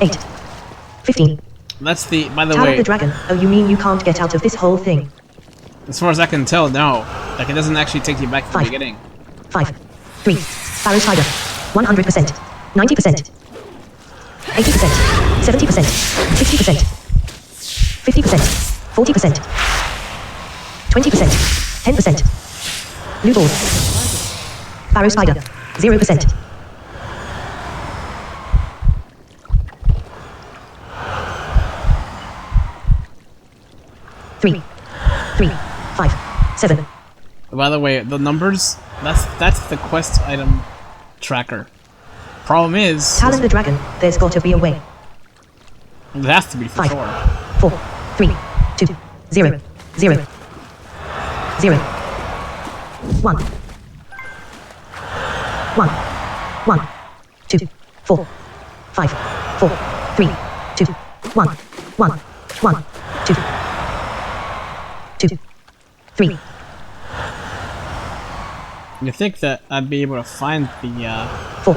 8. 15. That's the. By the Talon way, the Dragon, oh you mean you can't get out of this whole thing? as far as I can tell, no. Like, it doesn't actually take you back to the 5. beginning. 5. 3. Barrow Spider. 100%. 90%. 80%. 70%. 60%. 50%. 40%. 20%. 10%. Blue ball. Barrow Spider. 0%. Three, 5, 7. By the way, the numbers, that's the quest item tracker. Problem is, Talon the Dragon, there's gotta be a way. it has to be for 5, sure. 4, 3, 2, 0, 0, 0, 1, 1, 1, 2, 4, 5, 4, 3, 2, 1, 1, 1, 2, 2, 3. You think that I'd be able to find the 4.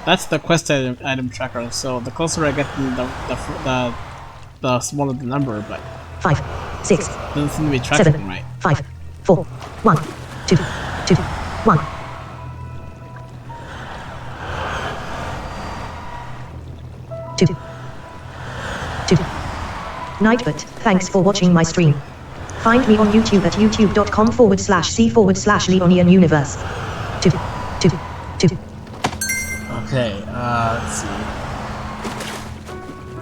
That's the quest item tracker. So the closer I get, the smaller the number. But 5, 6, doesn't seem to be tracking 7, right. 5, 4, 1, 2, 2, 1. 2, 2, Nightbot, thanks for watching my stream. Find me on YouTube at youtube.com/c/Leonian Universe. 2. Okay, let's see.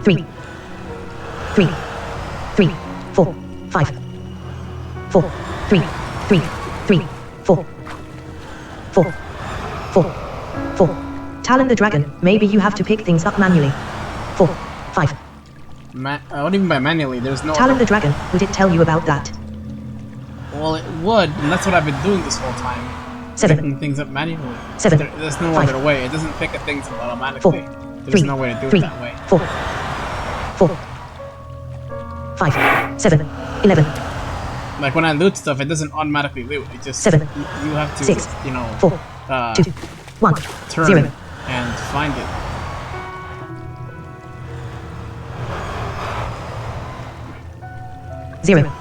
3, 4, 5. 4, 3, 4. 4. Talon the Dragon, maybe you have to pick things up manually. 4, 5. What do you mean by manually? There's no... Talon the Dragon, would it tell you about that? Well, it would, and that's what I've been doing this whole time. 7. Picking things up manually. 7. There's no 5. other way. It doesn't pick things up automatically. 4. There's 3. no way to do 3. it that way. 4. 5. 7. 11. Like when I loot stuff, it doesn't automatically loot. It just... 7. You have to, 6. you know... 4. 2. 1. turn 0. and find it. Zero.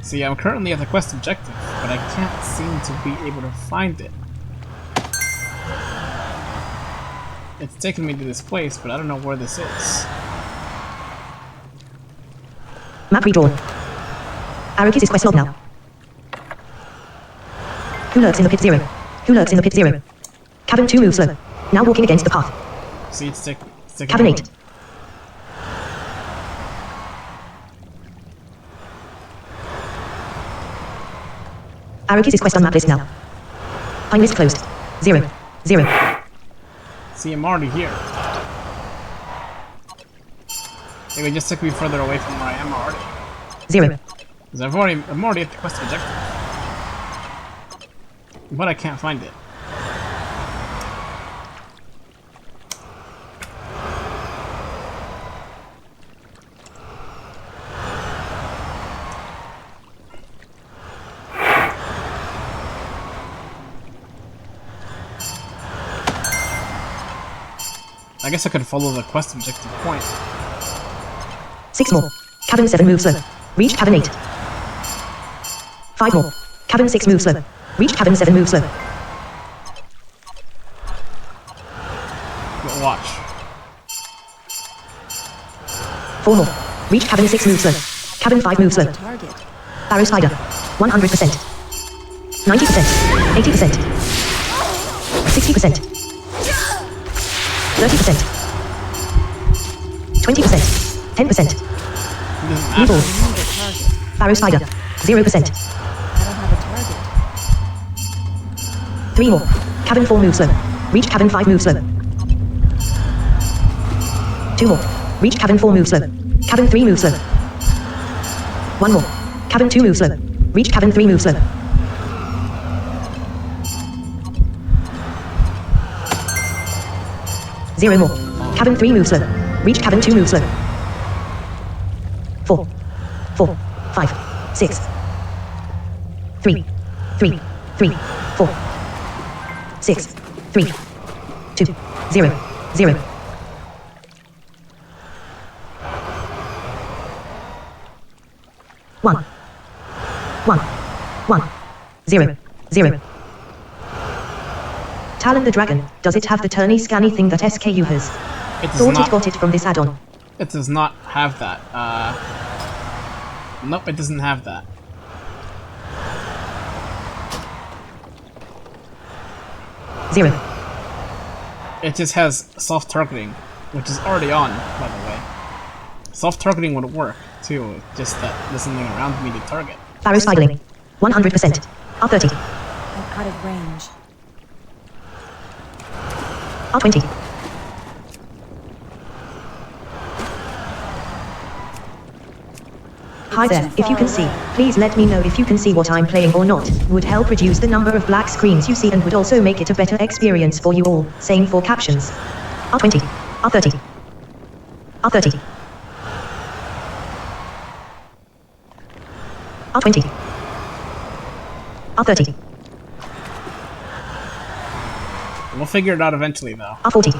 See, I'm currently at the quest objective, but I can't seem to be able to find it. It's taking me to this place, but I don't know where this is. Map redrawn. Arrowkeys is quest log now. Who lurks in the pit 0? Who lurks in the pit 0? Cabin 2 moves slow. Now walking against the path. See, it's taking Cabin 8. Arrowkeys is quest on map list now. Pine list closed. 0. 0. See, I'm already here. It would just take me further away from where I am already. 0. Because I'm already at the quest objective. But I can't find it. I guess I could follow the quest objective point. 6 more. Cabin 7 moves slow. Reach cabin 8. 5 more. Cabin 6 moves slow. Reach cabin 7 moves slow. But watch. 4 more. Reach cabin 6 moves slow. Cabin 5 moves slow. Target. Barrow spider. 100%. 90%. 80%. 60%. 30%. 20%. 10%. Blue ball. I need a target. Barrow spider. 0%. I don't have a target. 3 more. Cabin 4 moves slow. Reach cabin 5 moves slow. 2 more. Reach cabin 4 moves slow. Cabin 3 moves slow. 1 more. Cabin 2 moves slow. Reach cabin 3 moves slow. 0 more. Cabin 3 moves slow. Reach cabin 2 moves slow. 4. 5. 6. 3. 4. 6. 3. 2. 0. 0. 1. 0. 0. Talon the Dragon, does it have the turny scanny thing that SKU has? It does Thought not. it got it from this add-on. It does not have that. Nope, it doesn't have that. Zero. It just has soft targeting, which is already on, by the way. Soft targeting would work, too, just that there's something around me to target. Barrow spidling. 100%. R30. I'm out of range. R20. Hi there, if you can see, please let me know if you can see what I'm playing or not. Would help reduce the number of black screens you see and would also make it a better experience for you all. Same for captions. R20. R30. R30. R20. R30. We'll figure it out eventually, though. R40.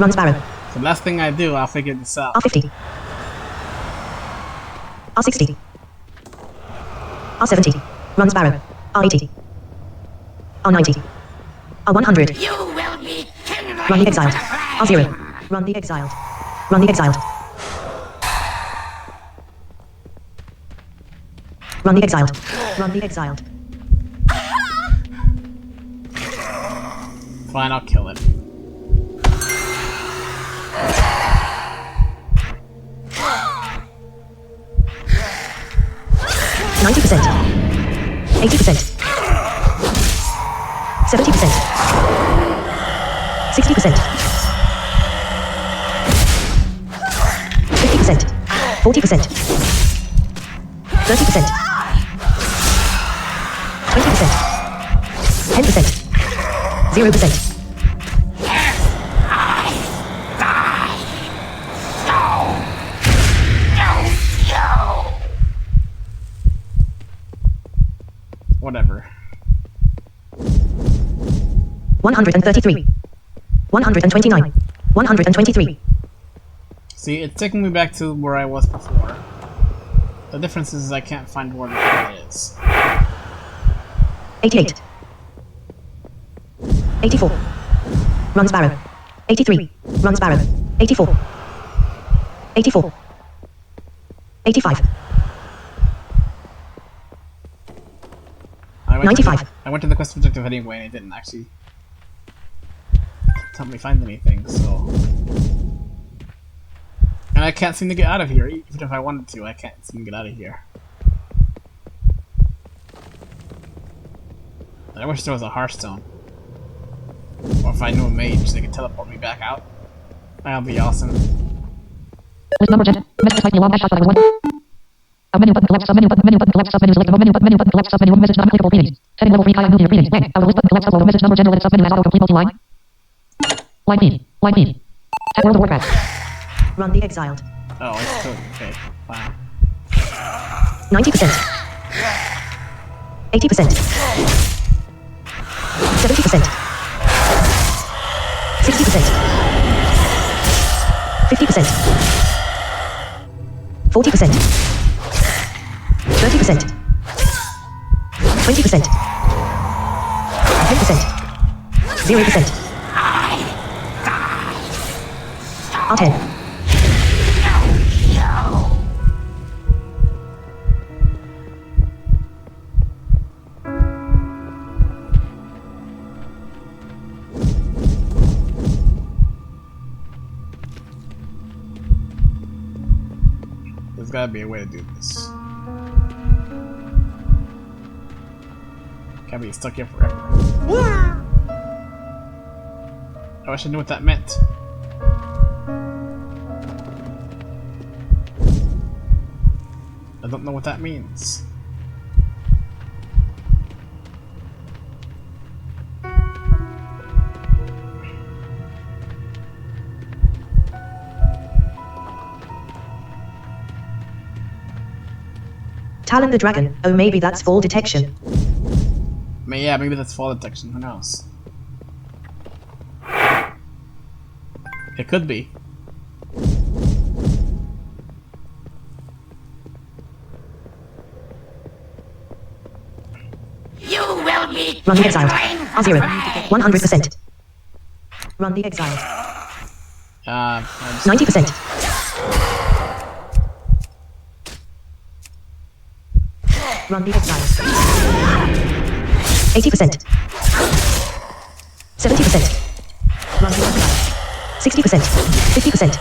Runs barrow. The last thing I do, I'll figure this out. R50. R60. R70. Runs barrow. R80. R90. R100. You will be Run the exiled. R0. Run the exiled. Run the exiled. Run the exiled. Run the exiled. Fine, I'll kill him. %, 80%, 70%, 60%, 50%, 40%, 30%, 20%, 10%, 0%. Whatever. 133. 129. 123. See, it's taking me back to where I was before. The difference is I can't find where the hell it is. 88. 84. Run Sparrow. 83. Run Sparrow. 84. 84. 85. 95. I went to the quest objective anyway and it didn't actually help me find anything, so... And I can't seem to get out of here, even if I wanted to, I can't seem to get out of here. I wish there was a Hearthstone. Or if I knew a mage, they could teleport me back out. That would be awesome. List number 10. Message type long shot that I was one. A menu button collect submenu button menu button collect submenu select menu button collect submenu message non clickable greetings. Setting level 3 high unmuted greetings. Bang. Out of list button collect upload message number general edit submenu as autocomplete multi-line. Line feed. Line feed. At World of Warcraft. Run the exiled. Oh, it's still okay. Wow. 90%. 80%. 70%. 60%. 50%. 40%. 30%. 20%. 10%. 0%. R10. There's gotta be a way to do this. Can't be stuck here forever. I wish I knew what that meant. I don't know what that means. Talon the Dragon. Oh, maybe that's fall detection. Yeah, maybe that's fall detection. Who knows? It could be. You will be Run the exiled. killing. R0. 100%. Run the exiled. 90%. 80%. 70%. 60%. 50%.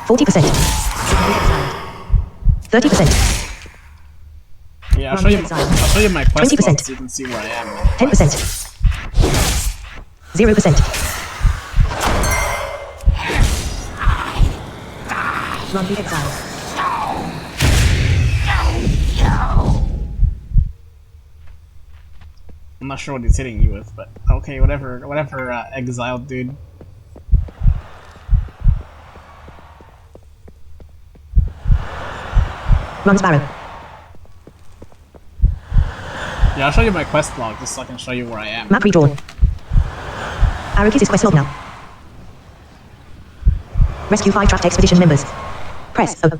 40%. 30%. Yeah, I'll show you my quest 20%. log so you can see where I am. 10%. 0%. Run the exile. I'm not sure what he's hitting you with, but okay, whatever, exiled dude. Run Sparrow. Yeah, I'll show you my quest log just so I can show you where I am. Map redrawn. Arrowkiss's quest log now. Rescue 5 trapped expedition members. Press O.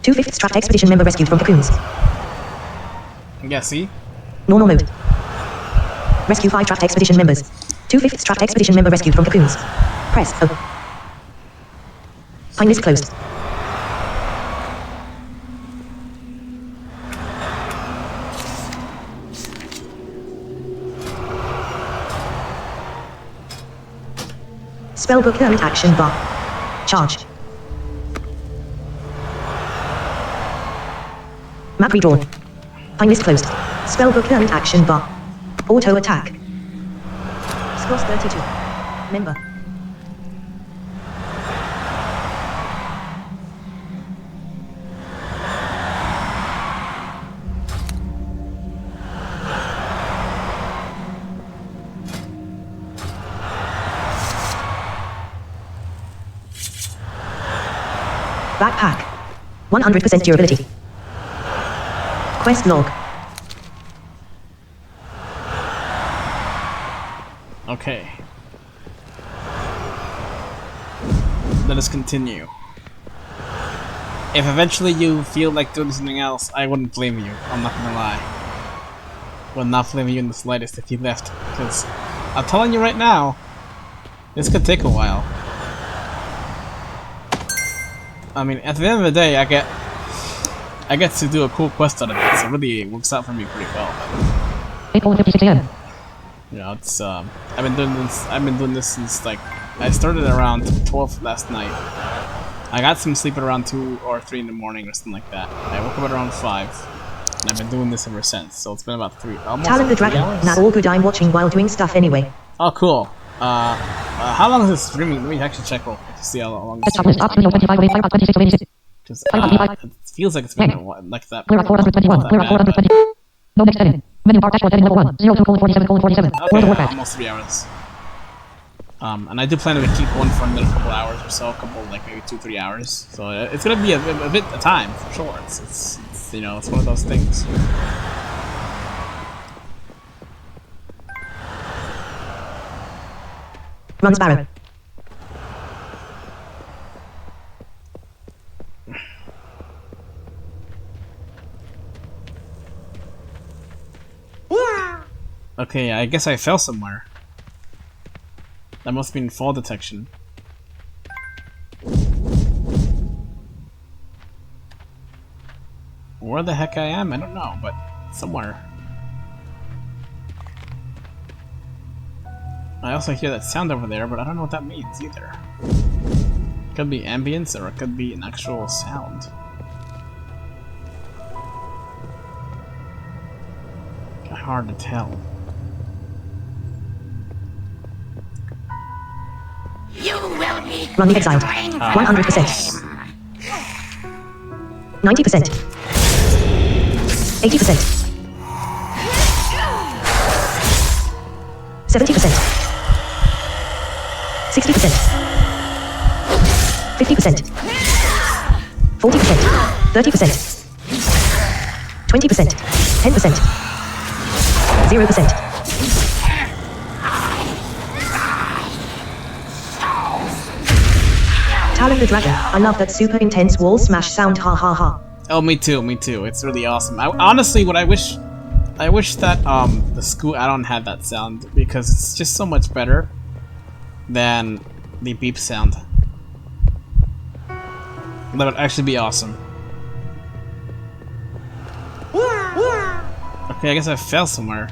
2/5 trapped expedition member rescued from cocoons. Yeah, see? Normal mode. Rescue 5 trapped expedition members. 2/5 trapped expedition member rescued from cocoons. Press O. Find list closed. Spellbook and action bar. Charge. Map redrawn. Find list closed. Spellbook and action bar. Auto attack. Scores 32. Member. Backpack. 100% durability. Quest log. Okay. Let us continue. If eventually you feel like doing something else, I wouldn't blame you. I'm not gonna lie. Would not blame you in the slightest if you left, because I'm telling you right now, this could take a while. I mean, at the end of the day, I get to do a cool quest out of it, so it really works out for me pretty well. 8:56 a.m. You know, it's I've been doing this since like I started around 12 last night. I got some sleep at around 2 or 3 in the morning or something like that. I woke up at around 5, and I've been doing this ever since. So it's been about almost Talon the 3 Dragon. hours. Now all good, I'm watching while doing stuff anyway. Oh, cool. How long is this streaming? Let me actually check real quick to see how long this Desktop list. Option 25 away. 5.26 away. because it feels like it's been like that. Clear up 421. Not Clear that up bad, but- 420. No next heading. Menu bar dashboard heading level 1. 02:47:47. World Okay, of Warcraft. almost 3 hours. And I do plan to keep going for another couple hours or so, like maybe 2-3 hours. So it's gonna be a bit of time for sure. It's you know, it's one of those things. Run Sparrow. Okay, I guess I fell somewhere. That must have been fall detection. Where the heck I am, I don't know, but somewhere. I also hear that sound over there, but I don't know what that means either. It could be ambience, or it could be an actual sound. Kinda hard to tell. You will be Run the exiled. 100%. 90%. 80%. 70%. 60%. 50%. 40%. 30%. 20%. 10%. 0%. Talon the Dragon. I love that super intense wall smash sound, ha ha ha. Oh, me too, me too. It's really awesome. Honestly, what I wish that the school add-on had that sound, because it's just so much better than the beep sound. That would actually be awesome. Okay, I guess I fell somewhere.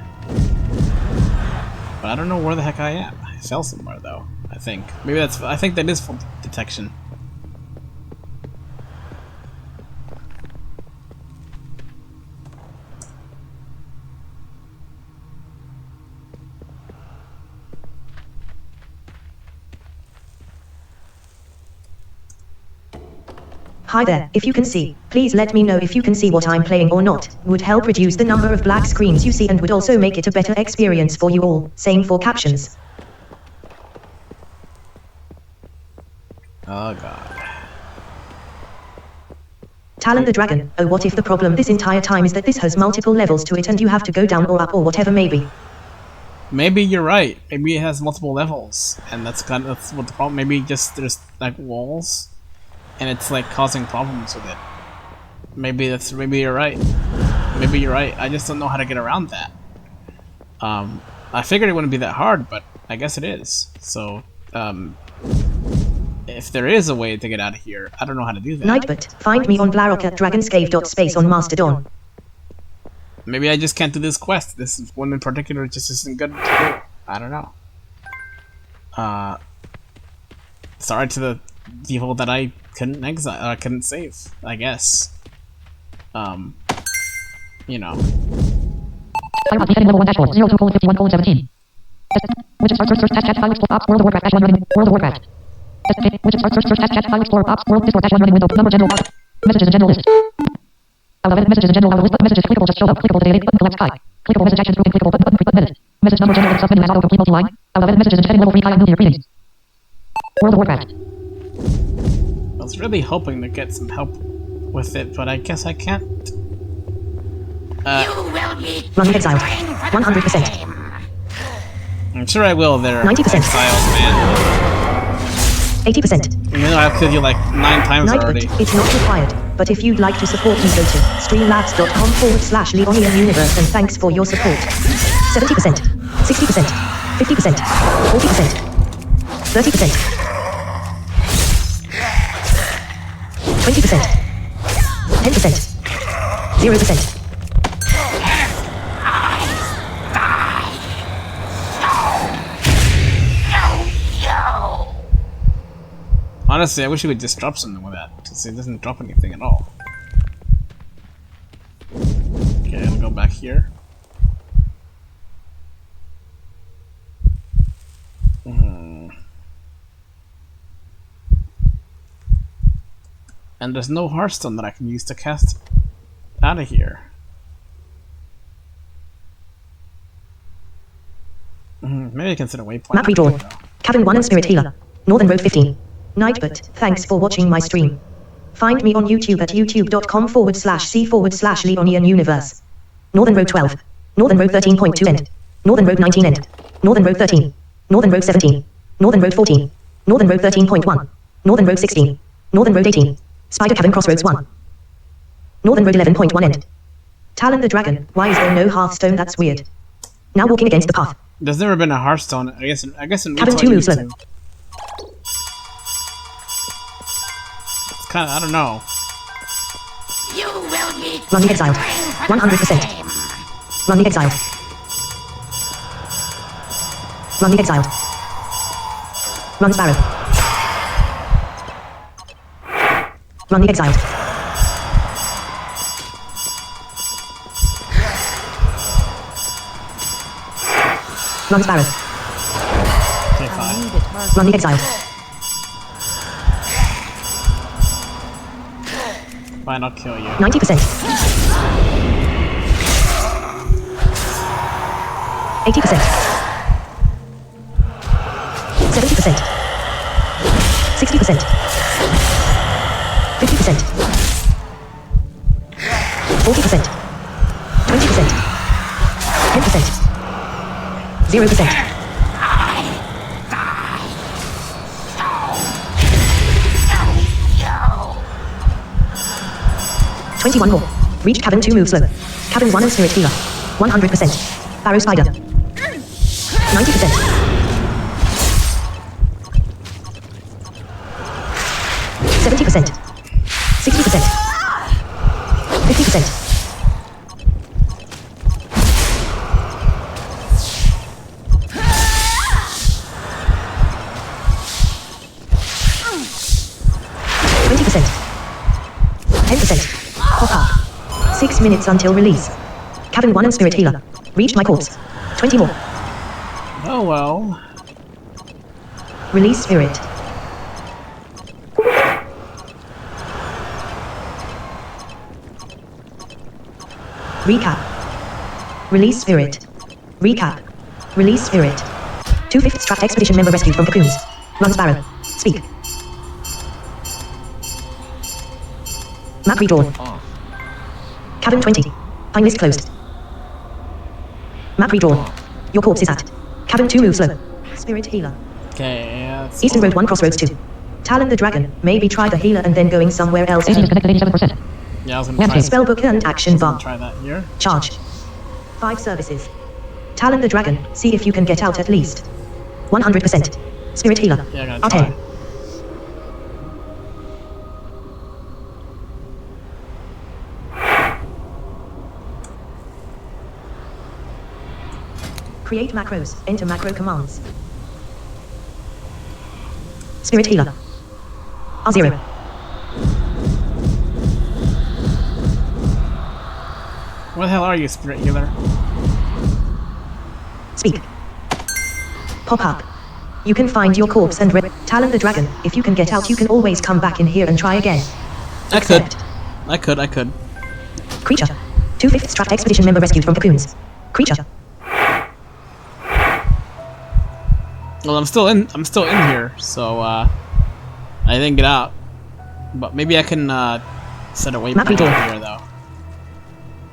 But I don't know where the heck I am. I fell somewhere though, I think. I think that is fall detection. Hi there, if you can see, please let me know if you can see what I'm playing or not. Would help reduce the number of black screens you see and would also make it a better experience for you all. Same for captions. Oh god. Talon the Dragon. Oh, what if the problem this entire time is that this has multiple levels to it and you have to go down or up or whatever maybe. Maybe you're right. Maybe it has multiple levels, and that's what the problem. Maybe just there's like walls, and it's like causing problems with it. Maybe you're right. Maybe you're right. I just don't know how to get around that. I figured it wouldn't be that hard, but I guess it is. So, if there is a way to get out of here, I don't know how to do that. Nightbot, find me on Blarok at dragonscave.space on Mastodon. Maybe I just can't do this quest. This one in particular just isn't good to do. I don't know. Sorry to the people that I couldn't exile, I couldn't save, I guess. You know. Firewall descending level 1 dashboard 02:51:17. Which is search chat file explorer ops World of Warcraft dash 1 running World of Warcraft. Which is search chat file explorer ops World Discord dash 1 running window number general bar. Messages in general list. Out of edit messages in general out of list messages clickable just showed up clickable today button collect sky. Clickable message actions grouping clickable button edit. Message number general list submenu as auto complete multi-line. Out of edit messages in heading level 3 high and new greetings. World of Warcraft. I was really hoping to get some help with it, but I guess I can't. You will be Running exiled. 100%. I'm sure I will there. 90%. Exiled, man. 80%. Even though I've killed you like 9 times already. Nightbot, it's not required, but if you'd like to support me, go to streamlabs.com/LeonianUniverse and thanks for your support. 70%, 60%, 50%, 40%, 30%, 20%, 10%, 0%. Honestly, I wish you would just drop something with that, because it doesn't drop anything at all. Okay, I'll go back here. And there's no Hearthstone that I can use to cast out of here. Maybe I consider waypoint. Map redrawn. Cabin 1 and Spirit Healer. Northern Road 15. Nightbot, thanks for watching my stream. Find me on YouTube at youtube.com/c/Leonian Universe. Northern Road 12. Northern Road 13.2 end. Northern Road 19 end. Northern Road 13. Northern Road 17. Northern Road 14. Northern Road 13.1. Northern Road 16. Northern Road 18. Spider Cabin Crossroads 1. Northern Road 11.1 end. Talon the Dragon, why is there no Hearthstone? That's weird. Now walking against the path. There's never been a Hearthstone. I guess in Cabin 2 moves slow. It's kind of, I don't know. You will be Running exiled. 100%. Running exiled. Running exiled. Run Sparrow. Running exiled. Run Sparrow. Okay, fine. Running exiled. Fine, I'll kill you. 90%. 80%. 70%. 60%. 50%. 40%. 20%. 10%. 0%. 21 more. Reach cabin 2 move slow. Cabin 1 and Spirit Healer. 100%. Barrow Spider. 90%. 70%. 60%. 50%. 20%. 10%. Pop up. 6 minutes until release. Cabin 1 and Spirit Healer. Reach my corpse. 20 more. Oh well. Release Spirit. Recap. Release Spirit. Recap. Release Spirit. 2/5 Strat Expedition member rescued from cocoons. Run Sparrow. Speak. Map redrawn. Cabin 20. Pine list closed. Map redrawn. Your corpse is at cabin 2 move slow. Spirit Healer. Okay, that's Eastern Road 1 Crossroads 2. Talon the Dragon. Maybe try the healer and then going somewhere else. AC disconnected 87%. Yeah, I was gonna try, Spellbook and action bar. try that here. Charge. 5 services. Talon the Dragon. See if you can get out at least. 100%. Spirit healer. Yeah, I gotta try. R10. Create macros. Enter macro commands. Spirit healer. R0. What the hell are you, Spirit Healer? Speak. Pop up. You can find your corpse and Talon the dragon. If you can get out, you can always come back in here and try again. I could. Accept. I could. Creature. 2/5 Strat expedition member rescued from cocoons. Creature. Well, I'm still in here, so I didn't get out. But maybe I can set a waypoint Map redrawn. here though.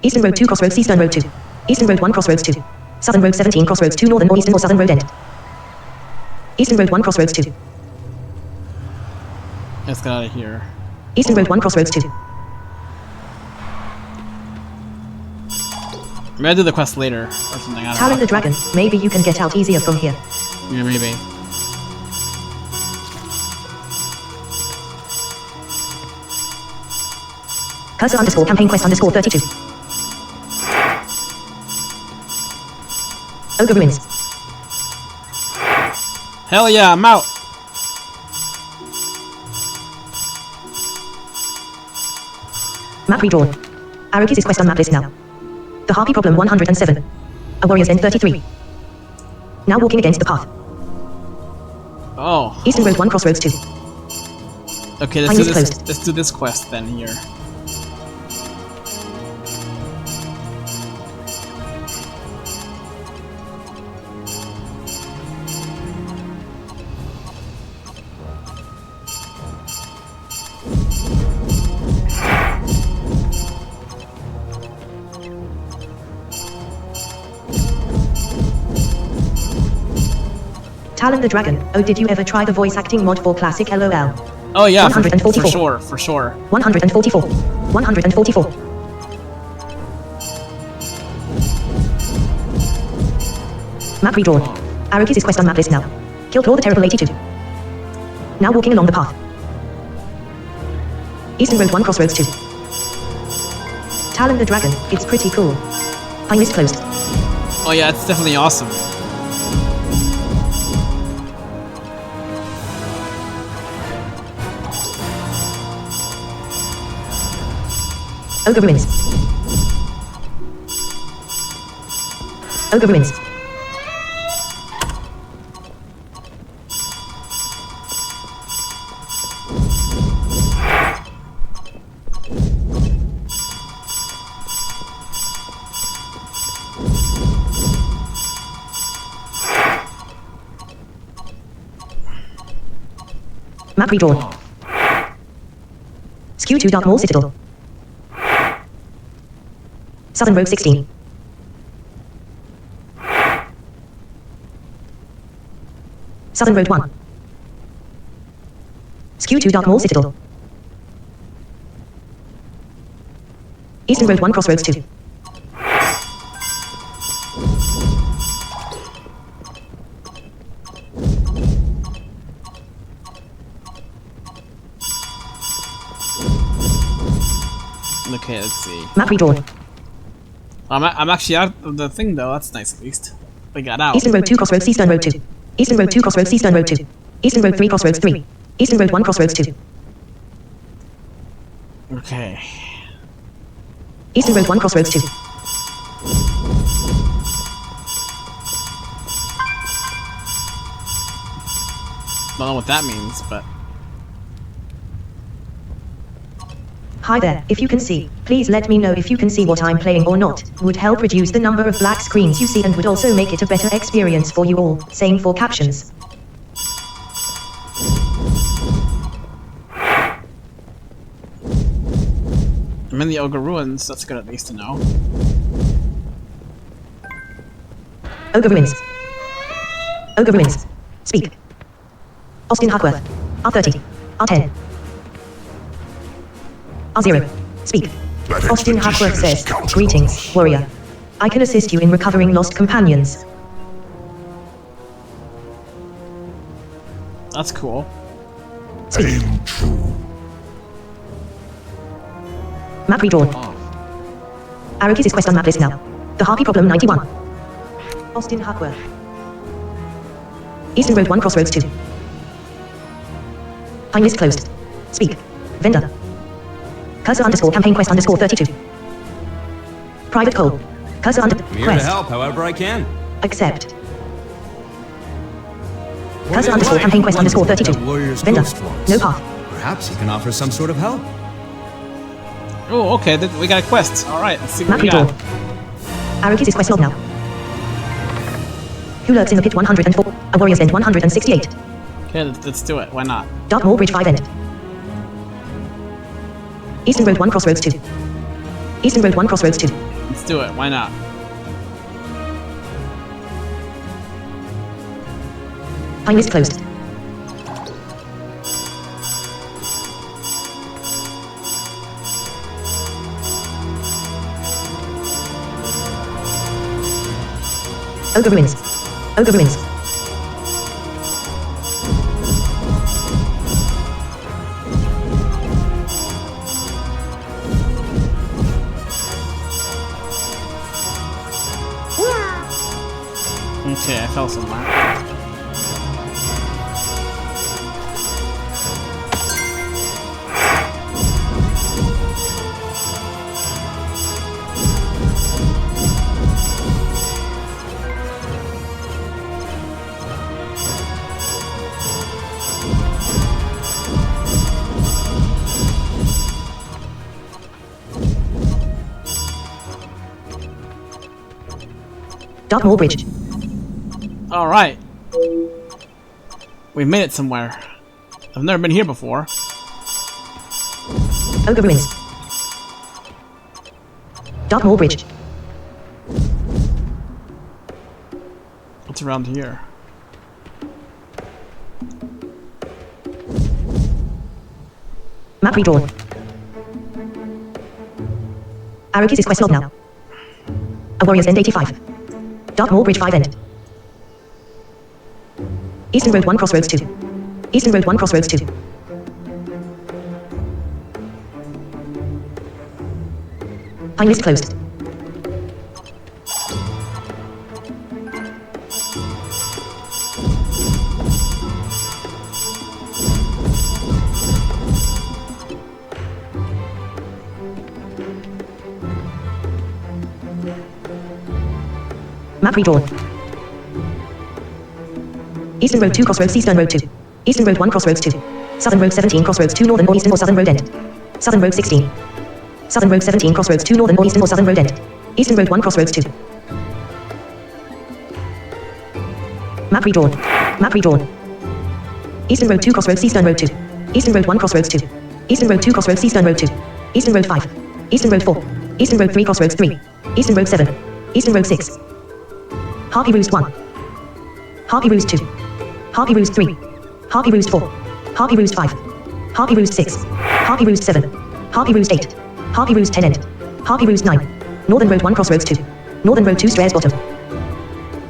Eastern Road 2 Crossroads Eastern Road 2. Eastern Road 1 Crossroads 2. Southern Road 17 Crossroads 2 Northern or Eastern or Southern Road End. Eastern Road 1 Crossroads 2. Let's get out of here. Eastern Road 1 Crossroads 2. Maybe I'll do the quest later or something. I don't Talon know. the dragon. Maybe you can get out easier from here. Yeah, maybe. Cursor underscore campaign quest underscore 32. Ogre Ruins. Hell yeah, I'm out. Map redrawn. Arrokiz's quest on map list now. The Harpy Problem 107. A Warrior's End 33. Now walking against the path. Oh. Eastern Road 1 Crossroads 2. Okay, Find this closed. let's do this quest then here. Talon the dragon. Oh, did you ever try the voice acting mod for classic LOL? Oh yeah, for 144. sure. 144. 144. Map redrawn. Arrokiz's quest on map list now. Killed Claw the Terrible 82. Now walking along the path. Eastern Road 1 Crossroads 2. Talon the dragon. It's pretty cool. Find list closed. Oh yeah, it's definitely awesome. Ogre Ruins. Ogre Ruins. Map redrawn. Skew to Dark Maul Citadel. Southern Road 16. Southern Road 1. Skew to Dark Maul Citadel. Eastern Road 1 Crossroads 2. Okay, let's see. Map redrawn. I'm actually out of the thing though. That's nice at least. We got out. Eastern Road 2 Crossroads Eastern Road 2. Eastern Road 2 Crossroads Eastern Road 2. Eastern Road 3 Crossroads 3. Eastern Road 1 Crossroads 2. Okay. Eastern Road 1 Crossroads 2. Don't know what that means, but Hi there, if you can see, please let me know if you can see what I'm playing or not. Would help reduce the number of black screens you see and would also make it a better experience for you all. Same for captions. I'm in the Ogre Ruins. That's good at least to know. Ogre Ruins. Ogre Ruins. Speak. Austin Huckworth. R30. R10. R0. Speak. Austin Huckworth says, greetings, warrior. I can assist you in recovering lost companions. That's cool. Speak. Map redrawn. Arrowkeys quest on map list now. The Harpy Problem 91. Austin Harkworth. Eastern Road 1 Crossroads 2. Pine list closed. Speak. Vendor. Cursor underscore campaign quest underscore 32. Private call. Cursor under I'm here quest. to help however I can. Accept. Cursor underscore campaign quest underscore 32. Vendor. No path. Perhaps he can offer some sort of help. Oh, okay. We got a quest. All right. Let's see what Map we redrawn. got. Arrowkeys quest log now. Who lurks in the pit 104? A warrior's end 168. Okay, let's do it. Why not? Dark Mall Bridge 5 end. Eastern Road 1 Crossroads 2. Eastern Road 1 Crossroads 2. Let's do it. Why not? Pine list closed. Ogre Ruins. Ogre Ruins. Okay, I fell somewhere. Dark Mall Bridge. All right. We've made it somewhere. I've never been here before. Ogre Ruins. Dark Mall Bridge. What's around here? Map redrawn. Arrowkeys quest log now. A warrior's end 85. Dark Mall Bridge 5 end. Eastern Road 1 Crossroads 2. Eastern Road 1 Crossroads 2. Pine list closed. Map redrawn. Eastern Road 2 Crossroads Eastern Road 2. Eastern Road 1 Crossroads 2. Southern Road 17 Crossroads 2 Northern or Eastern or Southern Road End. Southern Road 16. Southern Road 17 Crossroads 2 Northern or Eastern or Southern Road End. Eastern Road 1 Crossroads 2. Map redrawn. Map redrawn. Eastern Road 2 Crossroads Eastern Road 2. Eastern Road 1 Crossroads 2. Eastern Road 2 Crossroads Eastern Road 2. Eastern Road 5. Eastern Road 4. Eastern Road 3 Crossroads 3. Eastern Road 7. Eastern Road 6. Harpy Roost 1. Harpy Roost 2. Harpy Roost 3. Harpy Roost 4. Harpy Roost 5. Harpy Roost 6. Harpy Roost 7. Harpy Roost 8. Harpy Roost 10 end. Harpy Roost 9. Northern Road 1 Crossroads 2. Northern Road 2 Stairs Bottom.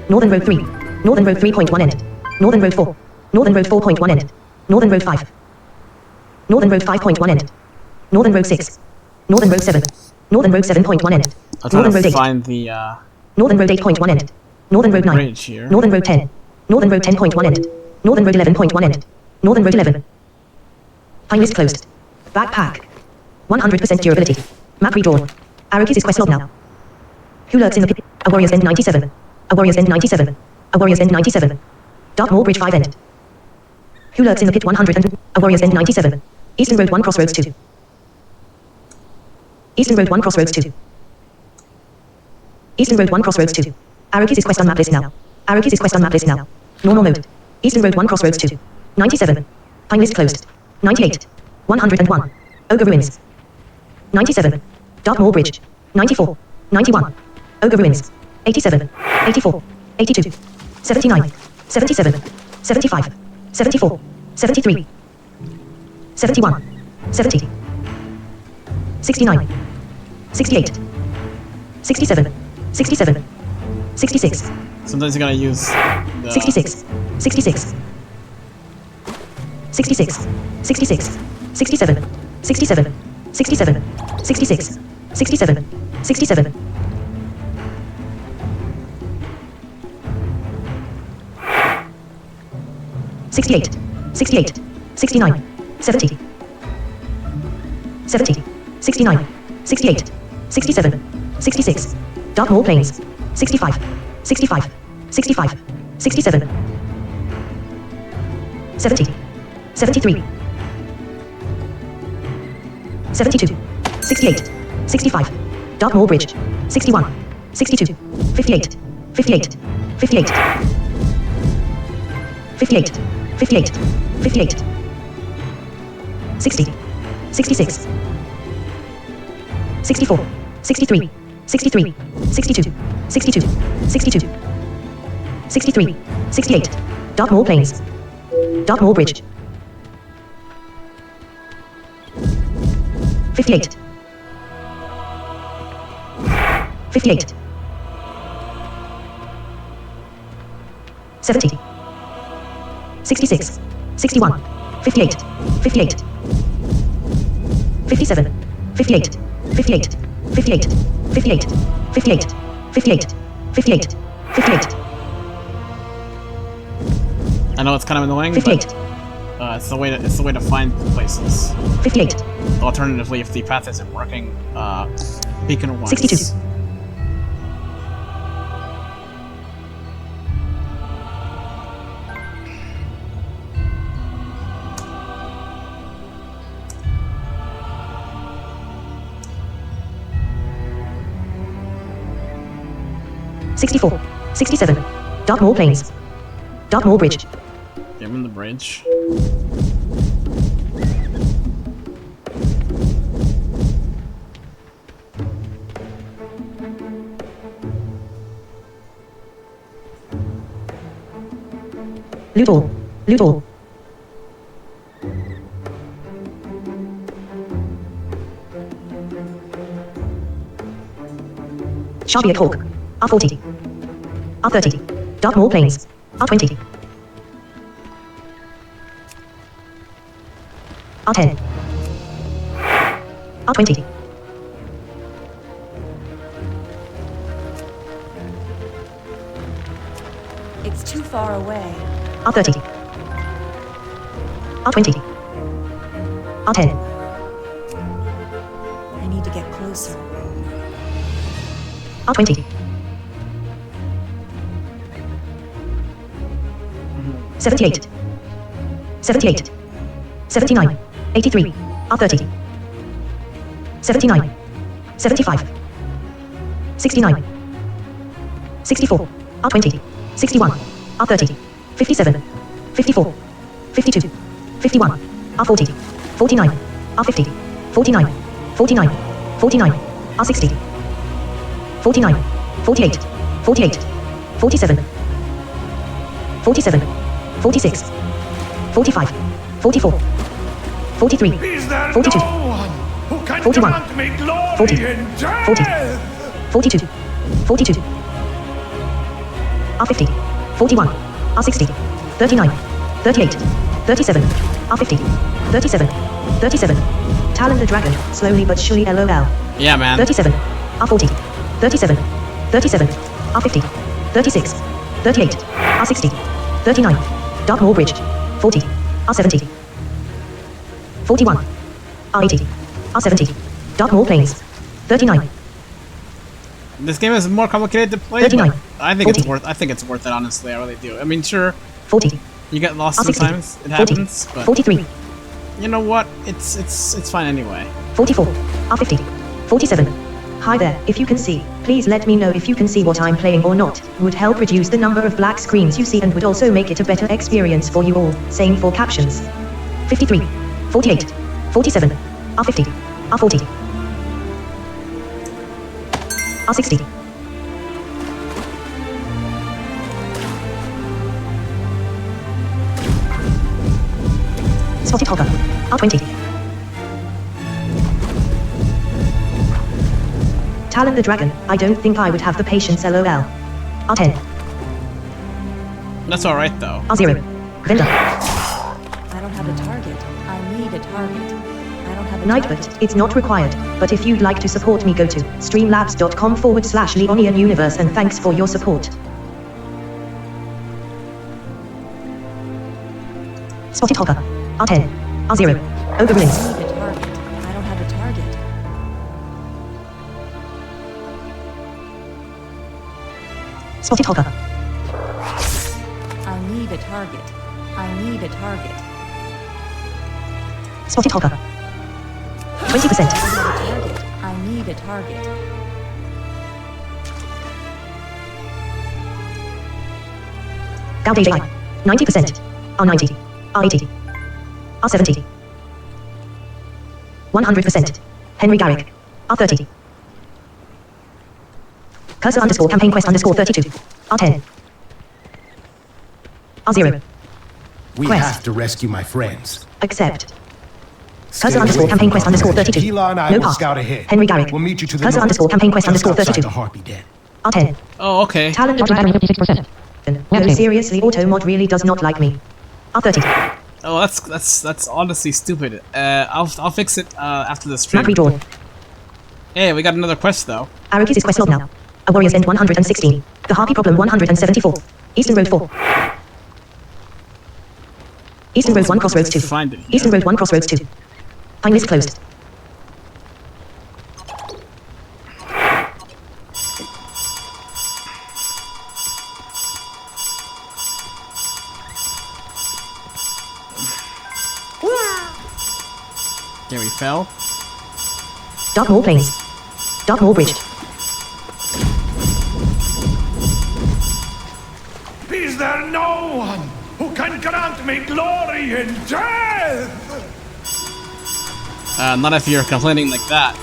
Northern Road 3. Northern Road 3.1 end. Northern Road 4. Northern Road 4.1 end. Northern Road 5. Northern Road 5.1 end. Northern Road 6. Northern Road 7. Northern Road 7.1 end. I'll try Northern Road to 8. find the Northern Road 8.1 end. Northern Road 9. bridge here. Northern Road 10. Northern Road 10.1 end. Northern Road 11.1 end. Northern Road 11. Pine list closed. Backpack. 100% durability. Map redrawn. Arrowkeys quest log now. Who lurks in the pit? A warrior's end 97. A warrior's end 97. A warrior's end 97. Dark Mall Bridge 5 end. Who lurks in the pit 100 and a warrior's end 97. Eastern Road 1 Crossroads 2. Eastern Road 1 Crossroads 2. Eastern Road 1 Crossroads 2. Arrowkeys quest on map list now. Arrowkeys quest on map list now. Normal mode. Eastern Road 1 Crossroads 2. 97. Pine list closed. 98. 101. Ogre Ruins. 97. Dark Mall Bridge. 94. 91. Ogre Ruins. 87. 84. 82. 79. 77. 75. 74. 73. 71. 70. 69. 68. 67. 67. 66. Sometimes you gotta use the 66. 66. 66, 66, 67, 67, 67, 66, 67, 67. 68, 68, 69, 70, 70, 69, 68, 67, 66. Dartmoor Plains, 65, 65, 65, 67, 70, 73, 72, 68, 65, Dartmoor Bridge, 61, 62, 58, 58, 58, 58, 58, 58, 60, 66, 64, 63, 63, 62, 62, 62, 63, 68, Dartmoor Plains, Dartmoor Bridge, 58, 58, 70, 66, 61, 58, 58, 57, 58, 58, 58, 58, 58, 58, 58, 58. I know it's kind of annoying, 58. but it's the way to find places. 58. Alternatively, if the path isn't working, beacon once. 62. $64, 67, Dartmoor Plains, Dartmoor Bridge, I'm in the bridge. Loot all, loot all. Sharpie at Hawk, R40, R30, Dartmoor Plains, R20, R10, R20, It's too far away. R30, R20, R10, I need to get closer. R20, 78, 78, 79, 83, R30, 79, 75, 69, 64, R20, 61, R30, 57, 54, 52, 51, R40, 49, R50, 49, 49, 49, R60, 49, 48, 48, 47, 47, 46, 45, 44, 43, 42, 41, 40, 40, 42, 42, R50, 41, R60, 39, 38, 37, R50, 37, 37, Talon the Dragon, slowly but surely LOL, Yeah, man. 37, R40, 37, 37, R50, 36, 38, R60, 39, Dartmoor Bridge, 40, R70, 41, R80, R70, Dartmoor Plains, 39, This game is more complicated to play, 39, but I think 40. it's worth. I think it's worth it. Honestly, I really do. I mean, sure, 40, you get lost R60, sometimes. It 40, happens, but 43, you know what? It's fine anyway. 44, R50, 47. Hi there, if you can see, please let me know if you can see what I'm playing or not. Would help reduce the number of black screens you see and would also make it a better experience for you all. Same for captions. 53, 48, 47, R50, R40, R60, Spotted Hogger, R20, Talon the Dragon, I don't think I would have the patience LOL. R10, That's all right though. R0, Vendor, I don't don't have a target. I need a target. I don't have a Nightbot, target. it's not required, but if you'd like to support me, go to streamlabs.com/LeonianUniverse, and thanks for your support. Spotted Hopper. R10. R0. Ogre Ruins. I need a target. I don't have a target. Spotted Hopper. I need a target. I need a target. Spotted Hopper. 20%. I have a target. I need a target. Galdage 90%. R90. R80. R70. 100%. Henry Garrick. R30. Cursor underscore campaign quest underscore 32. R10. R0. We Quest. have to rescue my friends. Accept. Stay Cursor underscore away campaign from quest our underscore village. 32. Hila and I No will path. scout ahead. Henry Garrick. We'll meet you to the Cursor north, underscore campaign quest just underscore outside 32. the Harpy Den. R10. Oh, okay. Talent Charge battery Dragon. 56%. No, Landscape. seriously, auto mod really does not like me. R30. Oh, that's honestly stupid. I'll fix it after the stream. Map redrawn. Hey, we got another quest though. Arrakis' quest log now. A Warrior's End 116. The Harpy Problem 174. Eastern Road 4. Eastern Road 1 Crossroads 2. Find it. Eastern Road 1 Crossroads 2. Pine list closed. Okay, we fell. Darkmoor Plains. Darkmoor Bridge. Is there no one who can grant me glory in death? Not if you're complaining like that.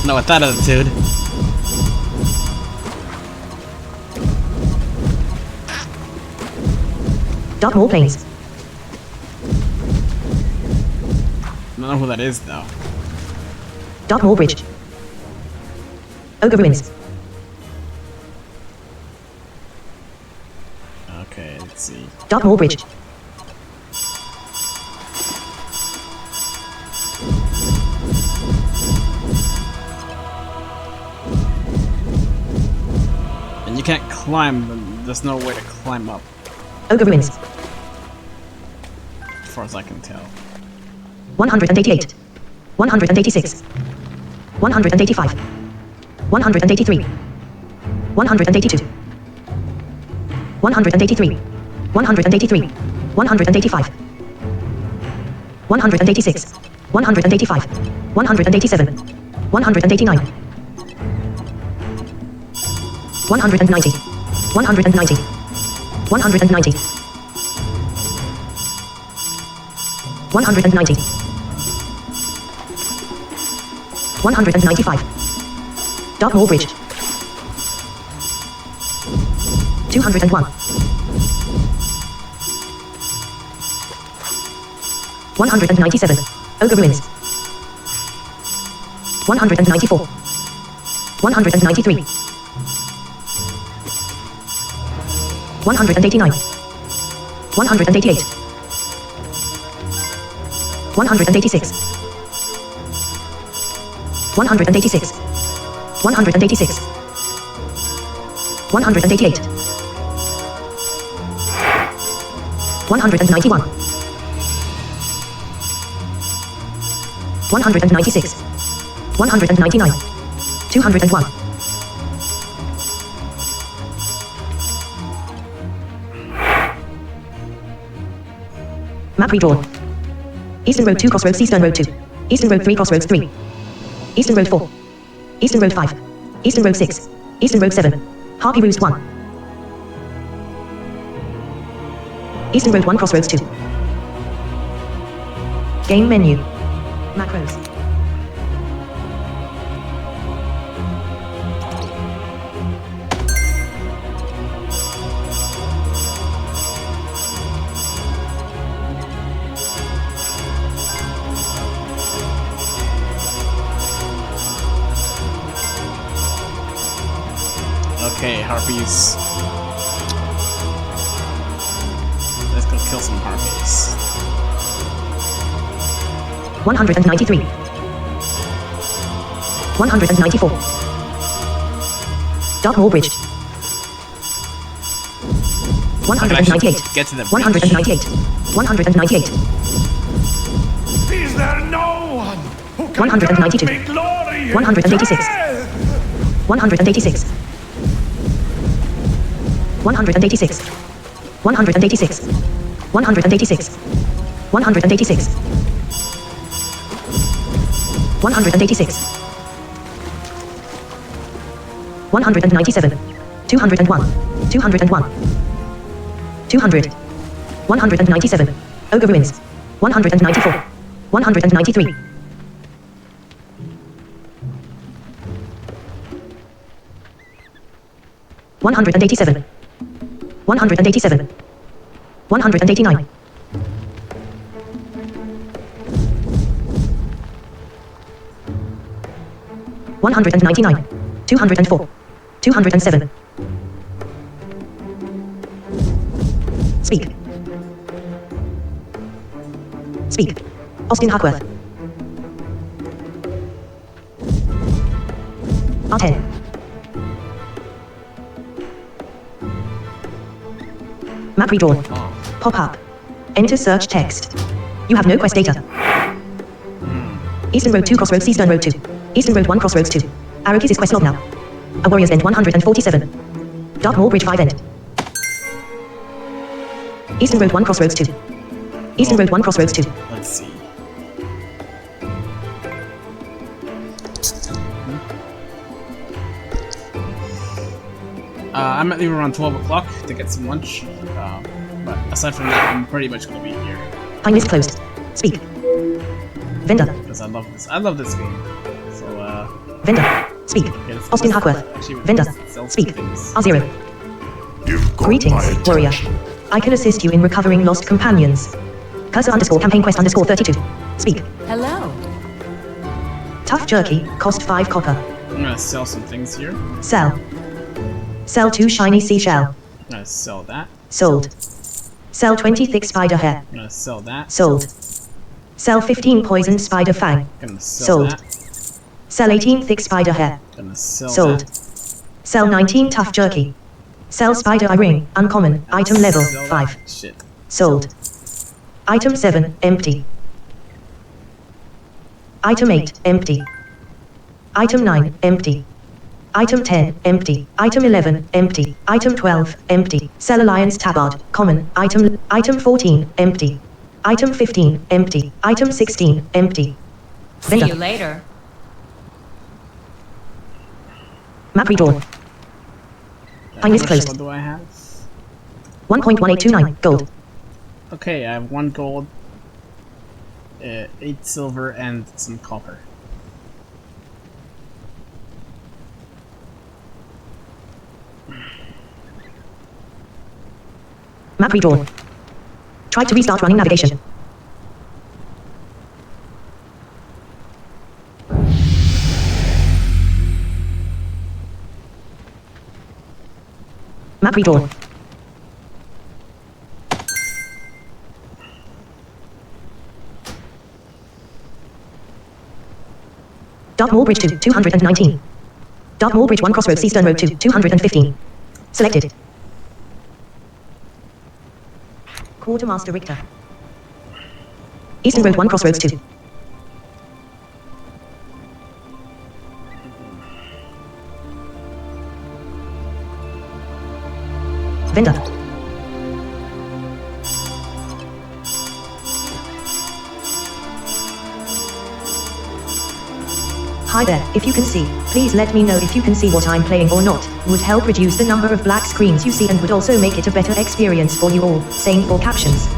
No, with that attitude. Darkmoor Plains. I don't know who that is though. Darkmoor Bridge. Ogre Ruins. Okay, let's see. Darkmoor Bridge. And you can't climb. There's no way to climb up, Ogre Ruins. as far as I can tell. 188. 186. 185. 183. 182. 183. 183. 185. 186. 185. 187. 189. 190. 190. 190. 190. 195. Darkmoor Bridge. 201. 197. Ogre Ruins. 194. 193. 189. 188. 186. 186. 186. 188. 191. 196. 199. 201. Map redrawn. Eastern Road 2 Crossroads, Eastern Road 2. Eastern Road 3 Crossroads 3. Eastern Road 4. Eastern Road 5. Eastern Road 6. Eastern Road 7. Harpy Roost 1. Eastern Road 1 Crossroads 2. Game menu. Macros. Okay, harpies. Let's go kill some harpies. 193. 194. Dartmoor Bridge. 198. Get to the bridge. 198. 198. Is there no one who can 192. grant me glory and 186. death? 186. 186. 186. 186. 186. 186. 197. 201. 201. 200. 197. Ogre Ruins. 194. 193. 187. 187. 189. 199. 204. 207. Speak. Speak. Austin Huckworth. R10. Map redrawn. Pop up. Enter search text. You have no quest data. Eastern Road 2 Crossroads Eastern Road 2. Eastern Road 1 Crossroads 2. Arrowkeys is quest log now. A Warrior's End 147. Dartmoor Bridge 5 End. Eastern Road 1 Crossroads 2. Eastern Road 1 Crossroads 2. Let's see. I might leave around 12 o'clock to get some lunch. But aside from that, I'm pretty much gonna be here. Pine list closed. Speak. Vendor. Because I love this. I love this game. So, Vendor. Speak. it's- Austin Huckworth. actually, Vendor. it sells Speak. things. R0. You've got my Greetings, warrior. attention. I can assist you in recovering lost companions. Cursor underscore campaign quest underscore 32. Speak. Hello. Tough jerky, cost 5 copper. I'm gonna sell some things here. Sell. Sell 2 shiny seashell. I'm gonna sell that. Sold. Sell 20 thick spider hair. I'm gonna sell that. Sold. Sell 15 poison spider fang. I'm gonna sell Sold. that. Sell 18 thick spider hair. I'm gonna sell Sold. that. Sell 19 tough jerky. Sell spider eye ring, uncommon, item level, Sell that. 5. Shit. Sold. Item 7, empty. Item 8, empty. Item 9, empty. Item 10, empty. Item 11, empty. Item 12, empty. Sell Alliance Tabard, common. Item 14, empty. Item 15, empty. Item 16, empty. See Vendor. you later. Map redrawn. Pine list How much closed. gold do I have? 1.1829, gold. Okay, I have 1 gold, 8 silver, and some copper. Map redrawn. Try to restart running navigation. Map redrawn. Dartmoor Bridge 2, 219. Dartmoor Bridge 1 Crossroads Eastern Road 2, 215. Selected. Quartermaster Richter. Eastern Road 1 Crossroads 2. Vendor. Hi there, if you can see, please let me know if you can see what I'm playing or not. Would help reduce the number of black screens you see and would also make it a better experience for you all. Same for captions.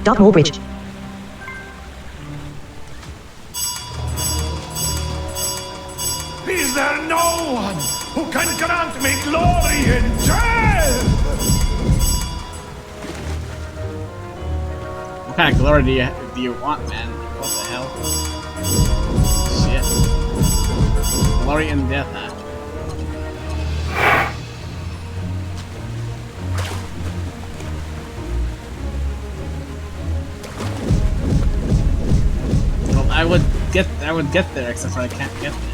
Dartmoor Bridge. Is Is there no one who can grant me glory in death? What kind of glory do you want, man? What the hell? Shit. Glory in death, huh? Well, I would get there, except for I can't get there.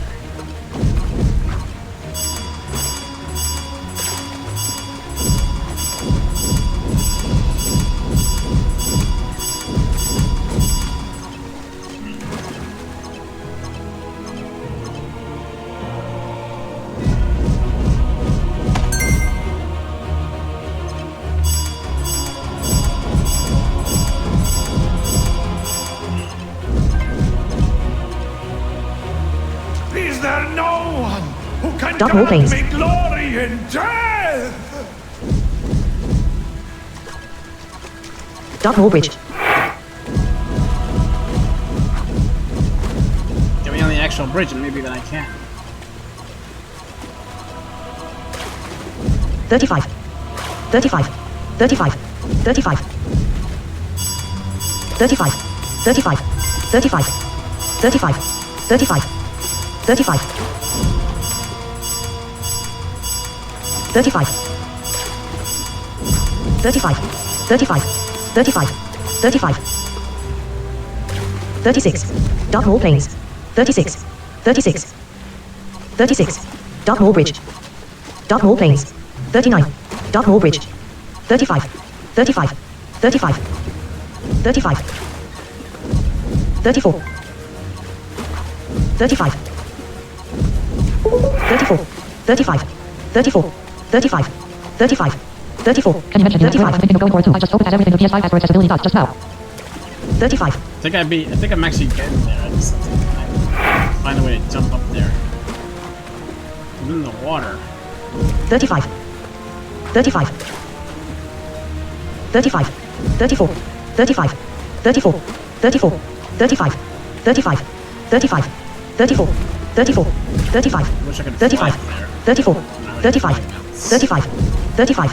Is there no one who can Stop more grant things. me glory in death? Dartmoor Bridge. Get me on the actual bridge, and maybe then I can. 35. 35. 35. 35. 35. 35. 35. 35. 35. 35. 35. 35. 35. 35. 35. 36. Dartmoor Plains. 36. 36. 36. Dartmoor Bridge. Dartmoor Plains. 39. Dartmoor Bridge. 35. 35. 35. 35. 34. 35. 34. 35. 34. 35. 35. 34. Can you mention that? 35. I'm thinking of going for it too. I just opened as everything the PS5 has for accessibility does just now. 35. I think I'm actually getting there. I just have to find a way to jump up there. I'm in the water. 35. 35. 35. 34. 35. 34. 34. 35. 35. 35. 34. 34. 35. Wish I could 35. fly there. 34. 35. 35. 35.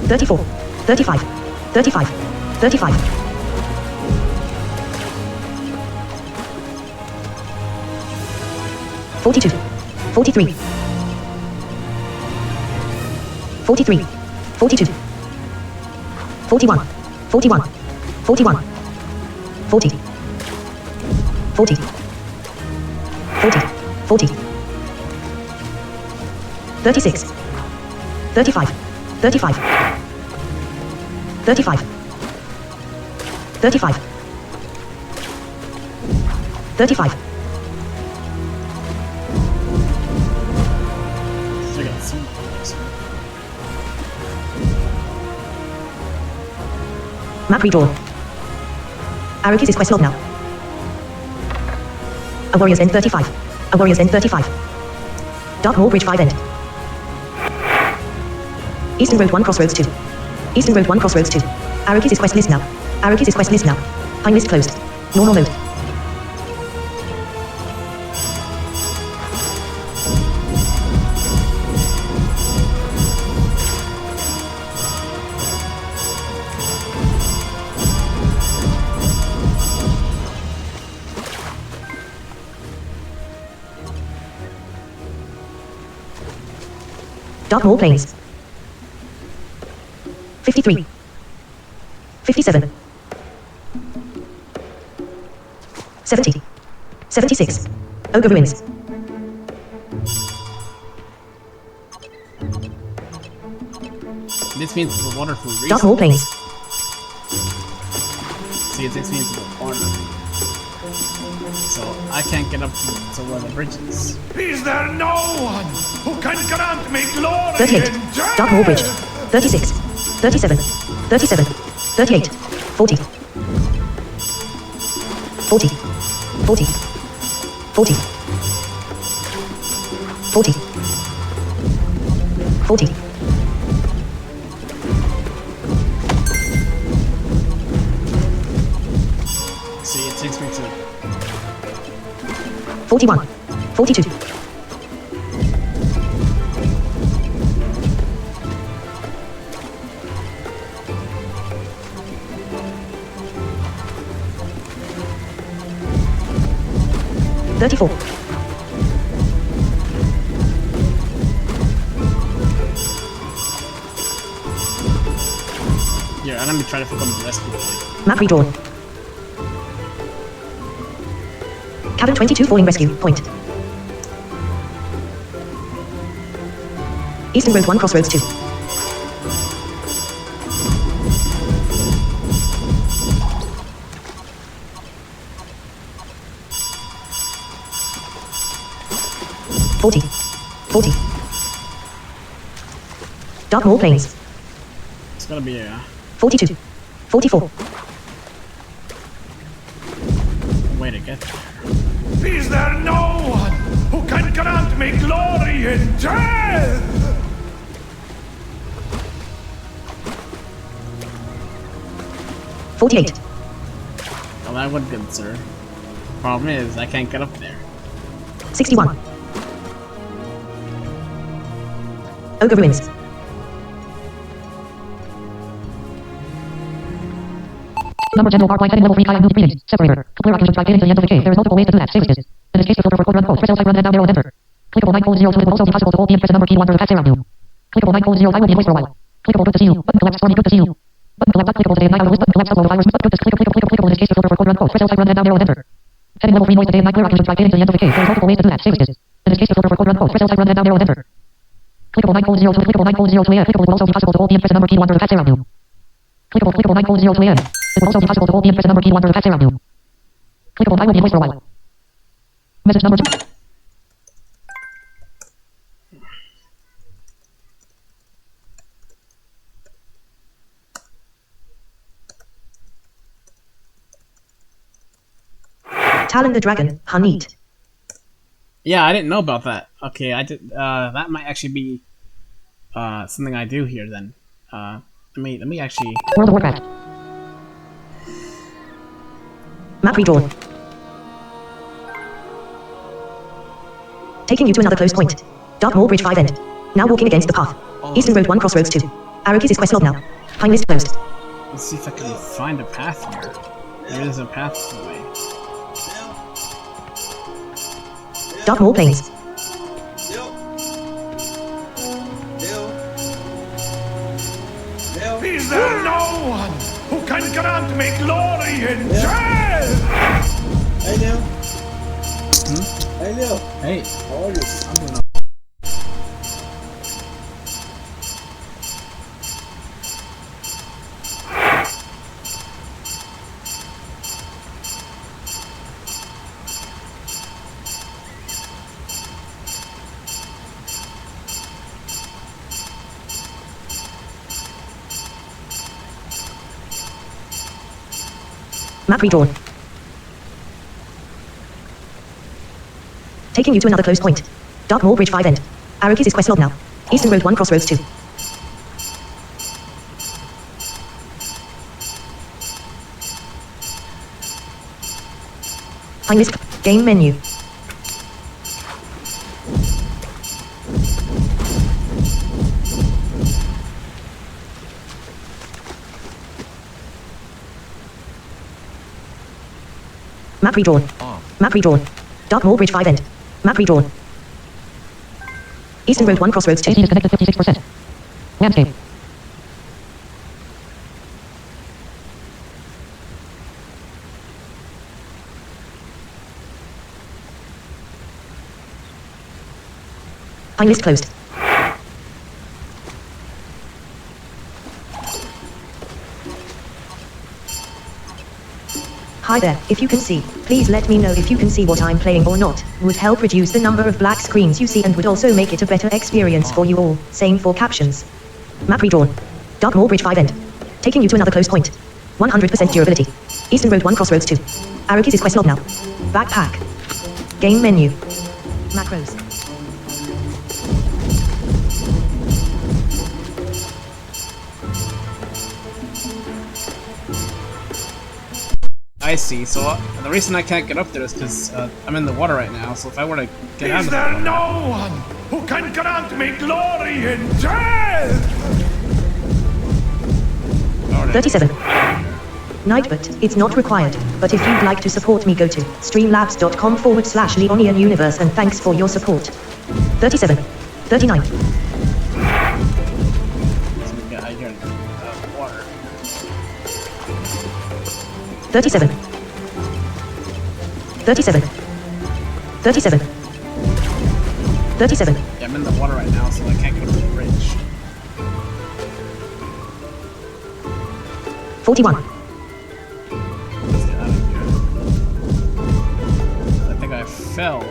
34. 35. 35. 35. 42. 43. 43. 42. 41. 41. 41. 40. 40. 40. 40. 36. 35. 35. 35. 35. 35. I got some place. Map redrawn. Arrowkeys is quest log now. A warrior's end 35. A warrior's end 35. Dartmoor Bridge 5 end. Eastern Road 1 Crossroads 2. Eastern Road 1 Crossroads 2. Arrowkeys is quest list now. Arrowkeys is quest list now. Pine list closed. Normal mode. Dartmoor Plains. 53. 57. 70. 76. Ogre Ruins. This means the water for reason. Dartmoor Plains. See, it takes me into the water. So I can't get up to where the bridge is. Is there no one who can grant me glory 38. in death? Dartmoor Bridge. 36. 37. 37. 38. 40. 40. 40. 40. 40. 40. 41. 42. 34. Yeah, I'm gonna be trying to become the rescue point. Map redrawn. Cabin 22 falling rescue point. Eastern Road 1 Crossroads 2. Forty. 40. Dartmoor Plains. It's gonna be a 42. 44. way to get there. Is there no one who can grant me glory in death? 48. Well, that would good, sir. Problem is, I can't get up there. 61. Ogre Ruins. Number General Park Line heading level 3 kayak moved greetings. Separator. Clear actions drive into the end of the cave. There is multiple ways to do that. Save assist. In this case, the filter for quote run code. Press L type run and down arrow and enter. Clickable 9:02. It will also be possible to hold the and press the number key one to pass around you. Clickable 9:05 will be voice for a while. Clickable put the seal. Button collapse stormy put the seal. Button collapse not clickable today and night out of list. Button collapse upload virus. Button put this clickable in this case the filter for quote run code. Press L type run and down arrow and enter. Heading level 3 noise today and night clear actions drive into the end of the cave. There is multiple ways to do that. Save assist. In this case the filter for quote run code. Press L type run and down arrow and enter. Clickable 9:02 to clickable 9:02 AM. Clickable will also be possible to hold the and press the number key one to pass around you. Clickable 9:02 AM. It will also be possible to hold the and press the number key one to pass around you. Clickable 9 will be voice for a while. Message number 2. Talon the Dragon, Hanit. Yeah, I didn't know about that. Okay, I did. That might actually be something I do here then. Let me actually. World of Warcraft. Map redrawn. Taking you to another close point. Dartmoor Bridge 5 end. Now walking against the path. Eastern Road 1 Crossroads 2. Arrowkeys is quest log now. Pine list closed. Let's see if I can find a path here. There is a path away. Dartmoor Plains. Is there no one who can grant me glory in death? Hey, Neil. Hey, Neil. Hey. How are you? I'm doing Map redrawn. Taking you to another close point. Dartmoor Bridge 5 end. Arrowkeys is quest log now. Eastern Road 1 Crossroads 2. Pine list. Game menu. Map redrawn. Map redrawn. Dartmoor Bridge 5 end. Map redrawn. Eastern Road 1 Crossroads 2. AC is connected 56%. Landscape. Pine list closed. Hi there, if you can see, please let me know if you can see what I'm playing or not. Would help reduce the number of black screens you see and would also make it a better experience for you all. Same for captions. Map redrawn. Dartmoor Bridge 5 end. Taking you to another close point. 100% durability. Eastern Road 1 Crossroads 2. Arrowkeys is quest log now. Backpack. Game menu. Macros. I see. So the reason I can't get up there is because I'm in the water right now. So if I were to get out Is of the there water, no one who can grant me glory in death? already- 37. Nightbot, it's not required, but if you'd like to support me, go to streamlabs.com/LeonianUniverse and thanks for your support. 37. 39. So we got here water. 37. 37. 37. 37. Yeah, I'm in the water right now, so I can't get over the bridge. 41. Let's get out of here. I think I fell.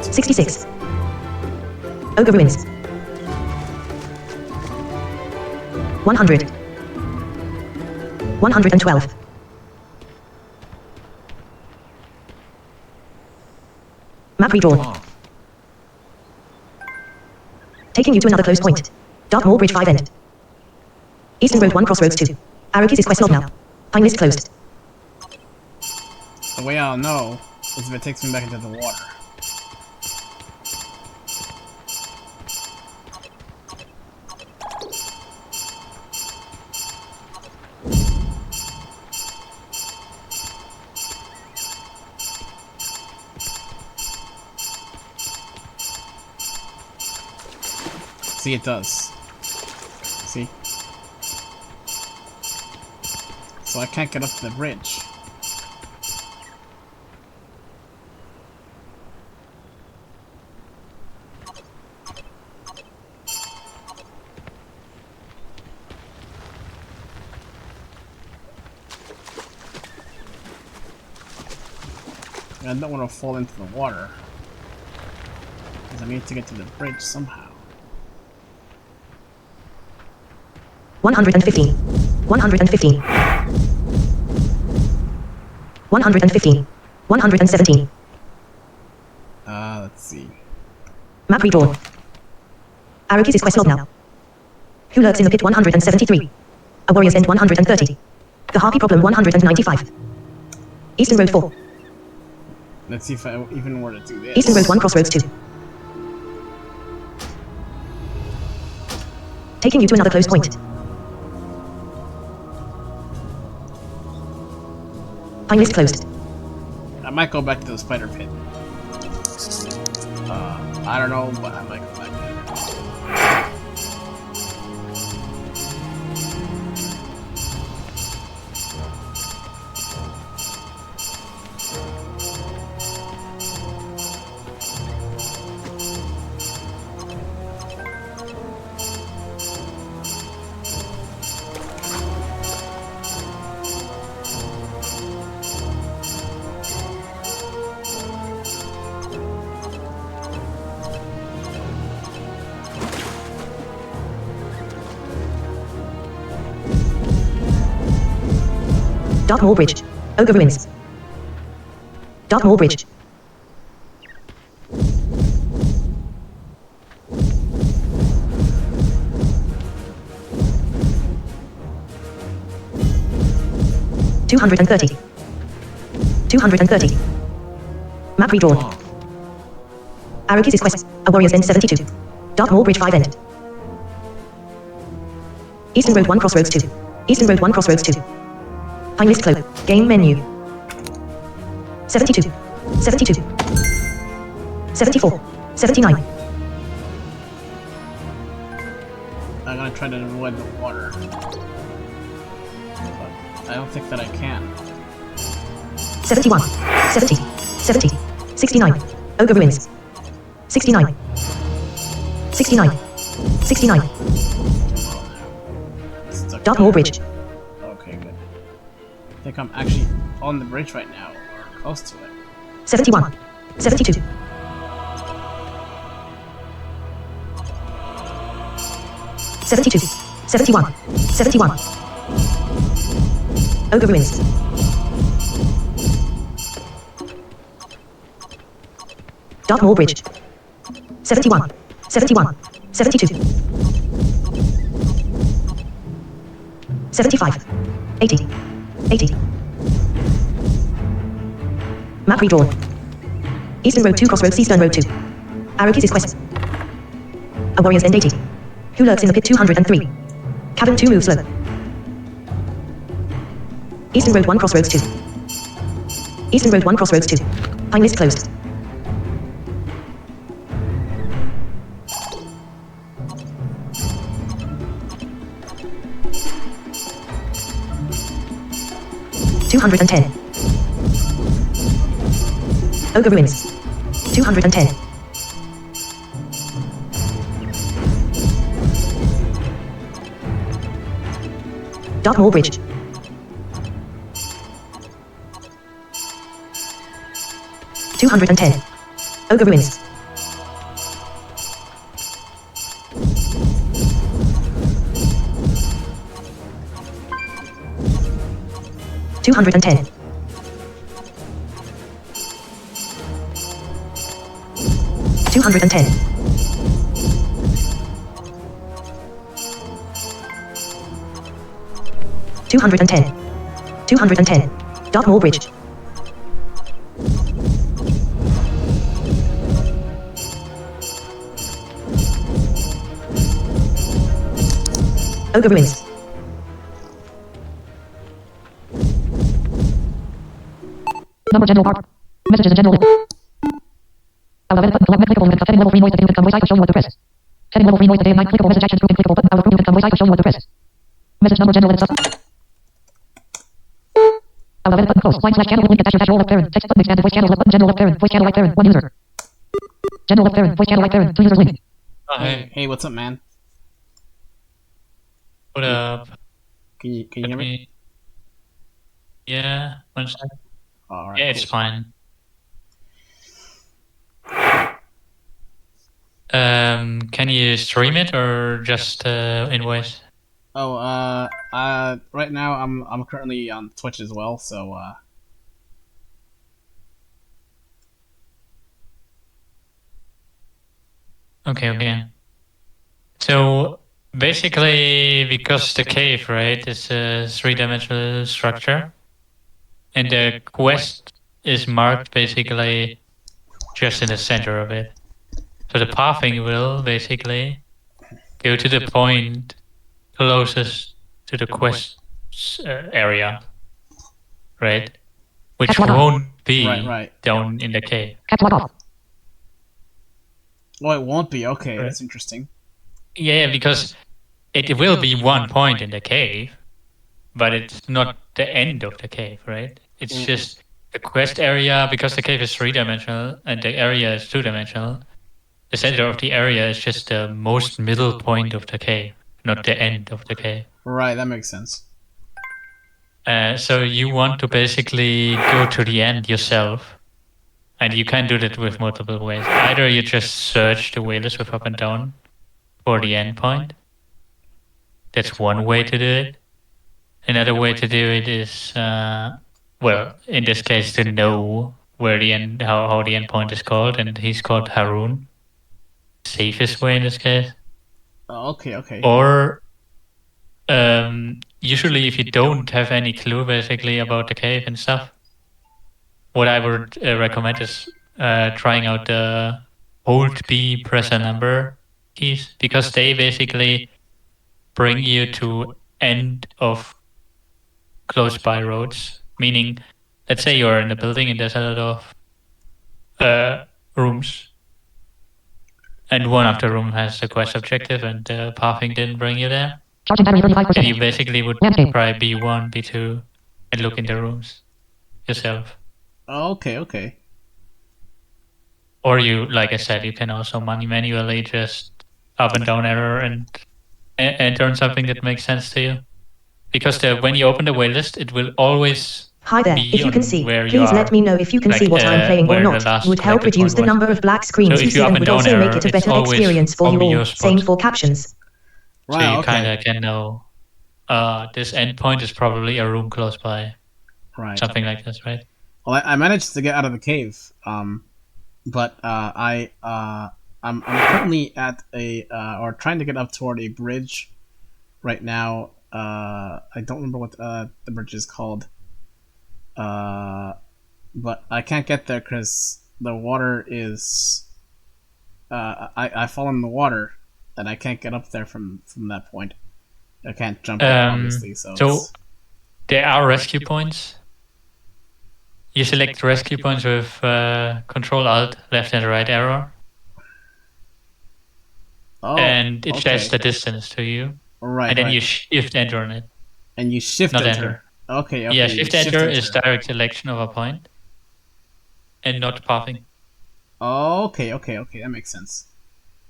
66. Ogre Ruins. 100. 112. Map redrawn. Taking you to another closed point. Dartmoor Bridge 5 end. Eastern Road 1 Crossroads 2. Arrowkeys is quest log now. Pine list closed. The way I'll know is if it takes me back into the water. See, it does. See? So I can't get up to the bridge. I don't want to fall into the water, because I need to get to the bridge somehow. 115. 115. 115. 117. Let's see. Map redrawn. Arrowkeys is quest log now. Who lurks in the pit 173. A warrior's end 130. The Harpy problem 195. Eastern Road 4. Let's see if I even were to do this. Eastern Road 1 Crossroads 2. Taking you to another closed point. Pine list closed. I might go back to the spider pit. I don't know, but I might go back there. Dartmoor Bridge. Ogre Ruins. Dartmoor Bridge. $230. 230. Map redrawn. Arrowkeys is quest. A warrior's end 72. Dartmoor Bridge 5 end. Eastern Road 1 Crossroads 2. Eastern Road 1 Crossroads 2. Pine list close. Game menu. 72. 72. 74. 79. I'm gonna try to avoid the water. But I don't think that I can. 71. 70. 70. 69. Ogre Ruins. 69. 69. 69. Dartmoor Bridge. Okay, good. I think I'm actually on the bridge right now, or close to it. 71. 72. 72. 71. 71. Ogre Ruins. Dartmoor Bridge. 71. 71. 72. 75. 80. 80. Map redrawn. Eastern Road 2 Crossroads Eastern Road 2. Arrowkeys is quest. A warrior's end 80. Who lurks in the pit 203. Cabin 2 move slow. Eastern Road 1 Crossroads 2. Eastern Road 1 Crossroads 2. Pine list closed. $210. Ogre Ruins. $210. Dartmoor Bridge. $210. Ogre Ruins. $210. $210. $210. Dartmoor Bridge. Ogre Ruins. Number general part. Messages in general. Out of edit button, select clickable limit, setting level 3 noise to do income voice icon show you what to press. Setting level 3 noise to day and night, clickable message actions grouping clickable button, out of group income voice icon show you what to press. Message number general edit sub. Out of edit button close, line slash channel link dash roll left parent, text button expanded voice channel left button general left parent, voice channel right parent, 1 user. General left parent, voice channel right parent, 2 users link. Hey, what's up, man? What up? Can you hear me? Yeah, one sec. Alright, Yeah, cool. it's fine. Can you stream it or just in voice? Oh, right now I'm currently on Twitch as well, so Okay. So basically, because the cave, right, is a 3-dimensional structure, and the quest is marked basically just in the center of it. So the pathing will basically go to the point closest to the quest area, right? Which won't be Right. down in the cave. Caps lock off. Oh, it won't be. Okay, Right. that's interesting. Yeah, because it will be one point in the cave, but it's not the end of the cave, right? It's just the quest area, because the cave is 3-dimensional and the area is 2-dimensional. The center of the area is just the most middle point of the cave, not the end of the cave. Right, that makes sense. So you want to basically go to the end yourself, and you can do that with multiple ways. Either you just search the waylist with up and down for the end point. That's one way to do it. Another way to do it is, well, in this case, to know where the end, how the end point is called, and he's called Harun. Safest way in this case. Okay. Or usually, if you don't have any clue basically about the cave and stuff, what I would recommend is trying out the Hold B, press a number keys, because they basically bring you to end of close by roads. Meaning, let's say you're in a building and there's a lot of rooms, and one of the room has a quest objective, and the pathing didn't bring you there. Charging battery 35%. And you basically would Landscape. try B1, B2, and look in the rooms yourself. Okay. Or you, like I said, you can also manually just up and down arrow and enter on something that makes sense to you. Because when you open the waitlist, it will always Hi there, be if you can on see, where you please are. let me know if you can Like, see what I'm playing or where the not. last Would help selected reduce point the was. number of black So screens you if see you up and and would down also make arrow, it a it's better always experience for you on your all. spot. Same for captions. So Right, you okay. kind of can know this endpoint is probably a room close by. Right. Something like this, right? Well, I managed to get out of the cave, but I'm currently at or trying to get up toward a bridge right now. I don't remember what the bridge is called, but I can't get there because the water is. I fall in the water, and I can't get up there from that point. I can't jump up, obviously. So. So it's- There are rescue points. You select rescue points with Control Alt, left and right arrow. Oh, and it okay. sets the distance to you. Right, And then right. you shift enter on it. And you shift Not enter. enter. Okay, okay. Yeah, you shift enter is direct selection of a point and not pathing. Oh, okay, okay, okay. That makes sense.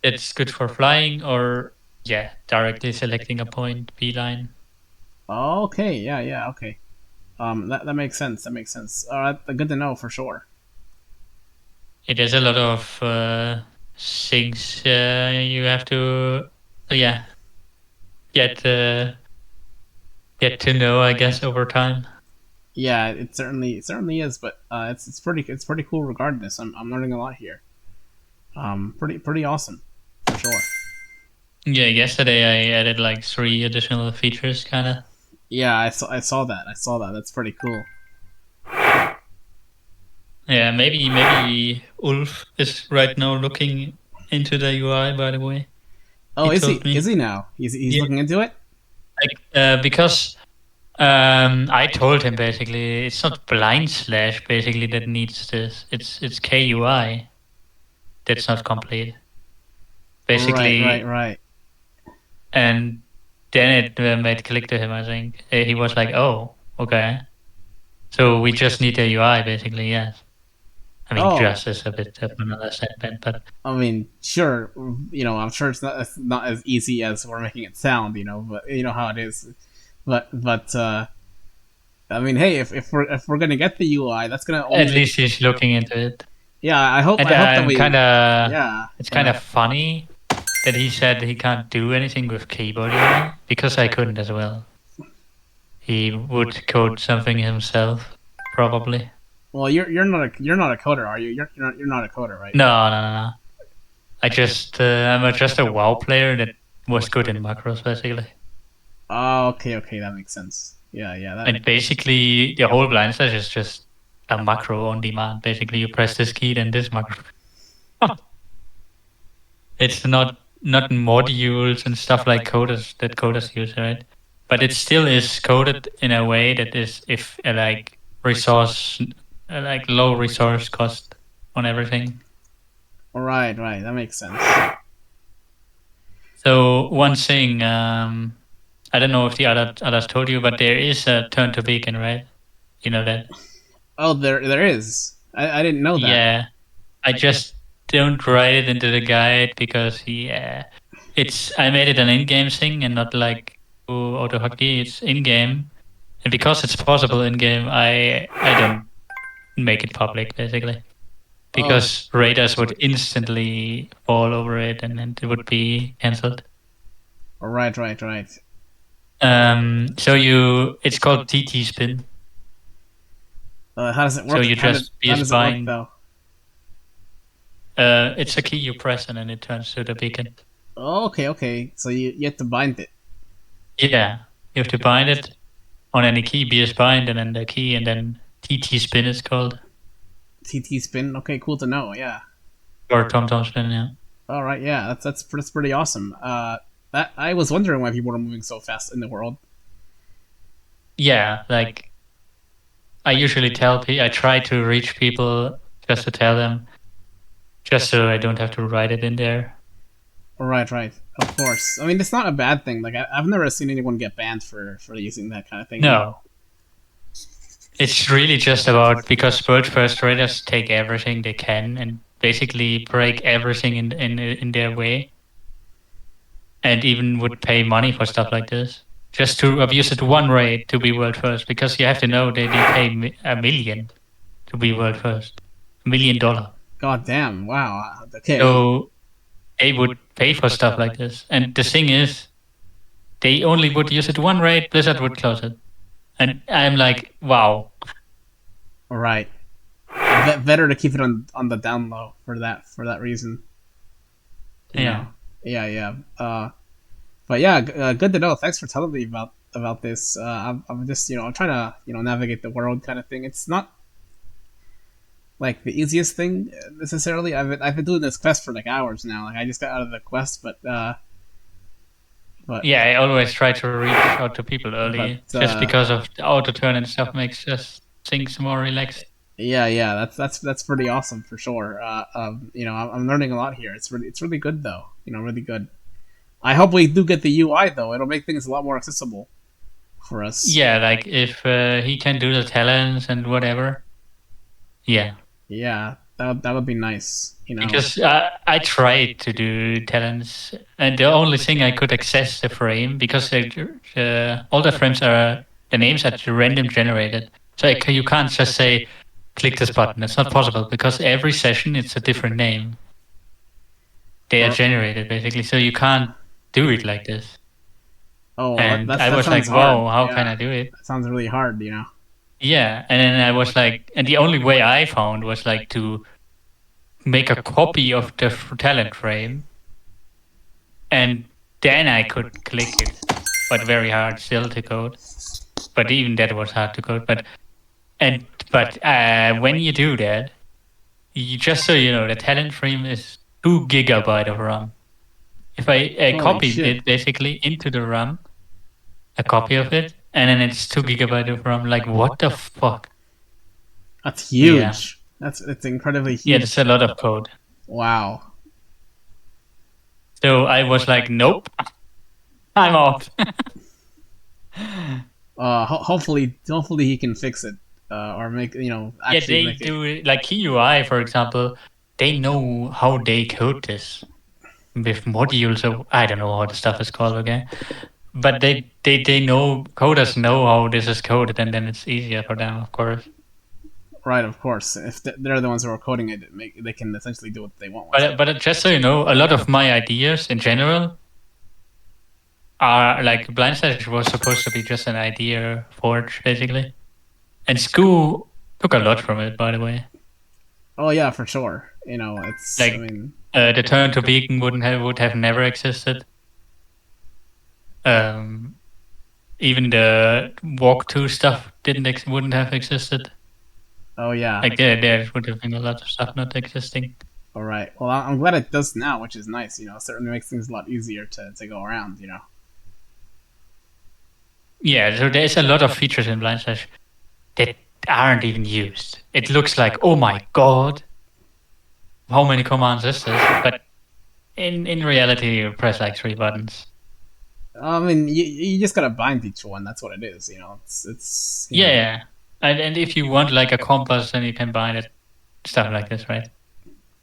It's good for flying or, yeah, directly selecting a point, beeline. Okay, yeah, yeah, okay. That makes sense. That makes sense. All right, good to know for sure. It is a lot of things you have to, yeah, get to know, I guess, over time. Yeah, it certainly is, but it's pretty cool regardless. I'm learning a lot here. Pretty awesome, for sure. Yeah, yesterday I added like 3 additional features, kind of. Yeah, I saw that. I saw that. That's pretty cool. Yeah, maybe Ulf is right now looking into the UI. By the way, Oh, he told me. Is he now? He's Yeah. looking into it. Because I told him basically it's not blind slash basically that needs this. It's KUI that's not complete. Basically, Right. and then it made click to him. I think he was like, "Oh, okay." So we just need the UI basically. Yes. I mean, Oh. just is a bit of another segment, but I mean, sure. I'm sure it's not as easy as we're making it sound. But you know how it is. But I mean, hey, if we're gonna get the UI, that's gonna only at least he's looking into it. Yeah, I hope And that I'm we. kind of. Yeah. It's kind of funny that he said he can't do anything with keyboard UI because I couldn't as well. He would code something himself, probably. Well, you're not a coder, are you? You're not a coder, right? No. I'm just a WoW player that was good in macros, basically. Oh, okay, that makes sense. Yeah. And basically, the whole blind slash is just a macro on demand. Basically, you press this key, then this macro. It's not modules and stuff like coders use, right? But it still is coded in a way that is if like resource like low resource cost on everything. Right. That makes sense. So one thing, I don't know if the others told you, but there is a turn to beacon, right? You know that? Oh, there is. I didn't know that. Yeah, I just don't write it into the guide because I made it an in-game thing and not like auto hotkey. It's in-game, and because it's possible in-game, I don't make it public basically because raiders would instantly fall over it and then it would be cancelled. Right. So it's called TT spin. How does it work? So you just how does it work though? It's a key you press and then it turns to the beacon. Oh, okay. So you have to bind it. Yeah, you have to bind it on any key, BS bind, and then the key, and then TT spin is called. TT spin. Okay, cool to know. Yeah. Or TomTom spin, yeah. All right. Yeah, that's pretty awesome. That I was wondering why people were moving so fast in the world. Yeah, like I usually I try to reach people just to tell them, just so I don't have to write it in there. Right. Of course. I mean, it's not a bad thing. Like I've never seen anyone get banned for using that kind of thing. No. It's really just about because world first raiders take everything they can and basically break everything in their way, and even would pay money for stuff like this just to abuse it one raid to be world first, because you have to know they pay $1 million to be world first, $1 million. God damn! Wow. Okay. So they would pay for stuff like this, and the thing is, they only would use it one raid. Blizzard would close it, and I'm like, wow. Right. Better to keep it on the down low for that reason. Yeah. Yeah. But yeah, good to know. Thanks for telling me about this. I'm just I'm trying to navigate the world kind of thing. It's not like the easiest thing necessarily. I've been doing this quest for like hours now. Like I just got out of the quest, but But Yeah, I always try to reach out to people early, But, just because of the auto turn and stuff makes just things more relaxed. yeah, that's pretty awesome for sure. I'm learning a lot here. It's really good though. Really good. I hope we do get the UI though. It'll make things a lot more accessible for us. Yeah, like if he can do the talents and whatever. Yeah. Yeah, that would be nice. Because I tried to do talents, and the only thing I could access the frame because all the frames are the names are random generated, so you can't just say click this button. It's not possible because every session it's a different name. They are generated basically, so you can't do it like this. Oh, And that I was like, sounds hard. "Wow, how Yeah, can I do it?" That sounds really hard. Yeah, and then I was like, and the only way I found was like to make a copy of the talent frame, and then I could click it, but very hard still to code. But even that was hard to code. But when you do that, you just so you know, the talent frame is 2 GB of RAM. If I Holy copied shit. it basically into the RAM, a copy of it, and then it's 2 GB of RAM. Like what the fuck? That's huge. Yeah. It's incredibly huge. Yeah, that's a lot of code. Wow. So I was like, nope, I'm out. Hopefully he can fix it, or make actually they do it. Like KeyUI, for example. They know how they code this with modules. Or I don't know how the stuff is called again, but they know coders know how this is coded, and then it's easier for them, of course. Right, of course. If they're the ones who are coding it, they can essentially do what they want with it. But just so you know, a lot of my ideas in general are like Blindside was supposed to be just an idea forge, basically. And Scoo took a lot from it, by the way. Oh yeah, for sure. It's like the turn to beacon would have never existed. Even the walk to stuff wouldn't have existed. Oh yeah. Like there would have been a lot of stuff not existing. All right. Well, I'm glad it does now, which is nice. It certainly makes things a lot easier to go around. Yeah. So there's a lot of features in Blindside that aren't even used. It looks like, oh my god, how many commands is this? But in reality, you press like 3 buttons. I mean, you just gotta bind each one. That's what it is. It's yeah. And if you want like a compass, then you can bind it, stuff like this, right?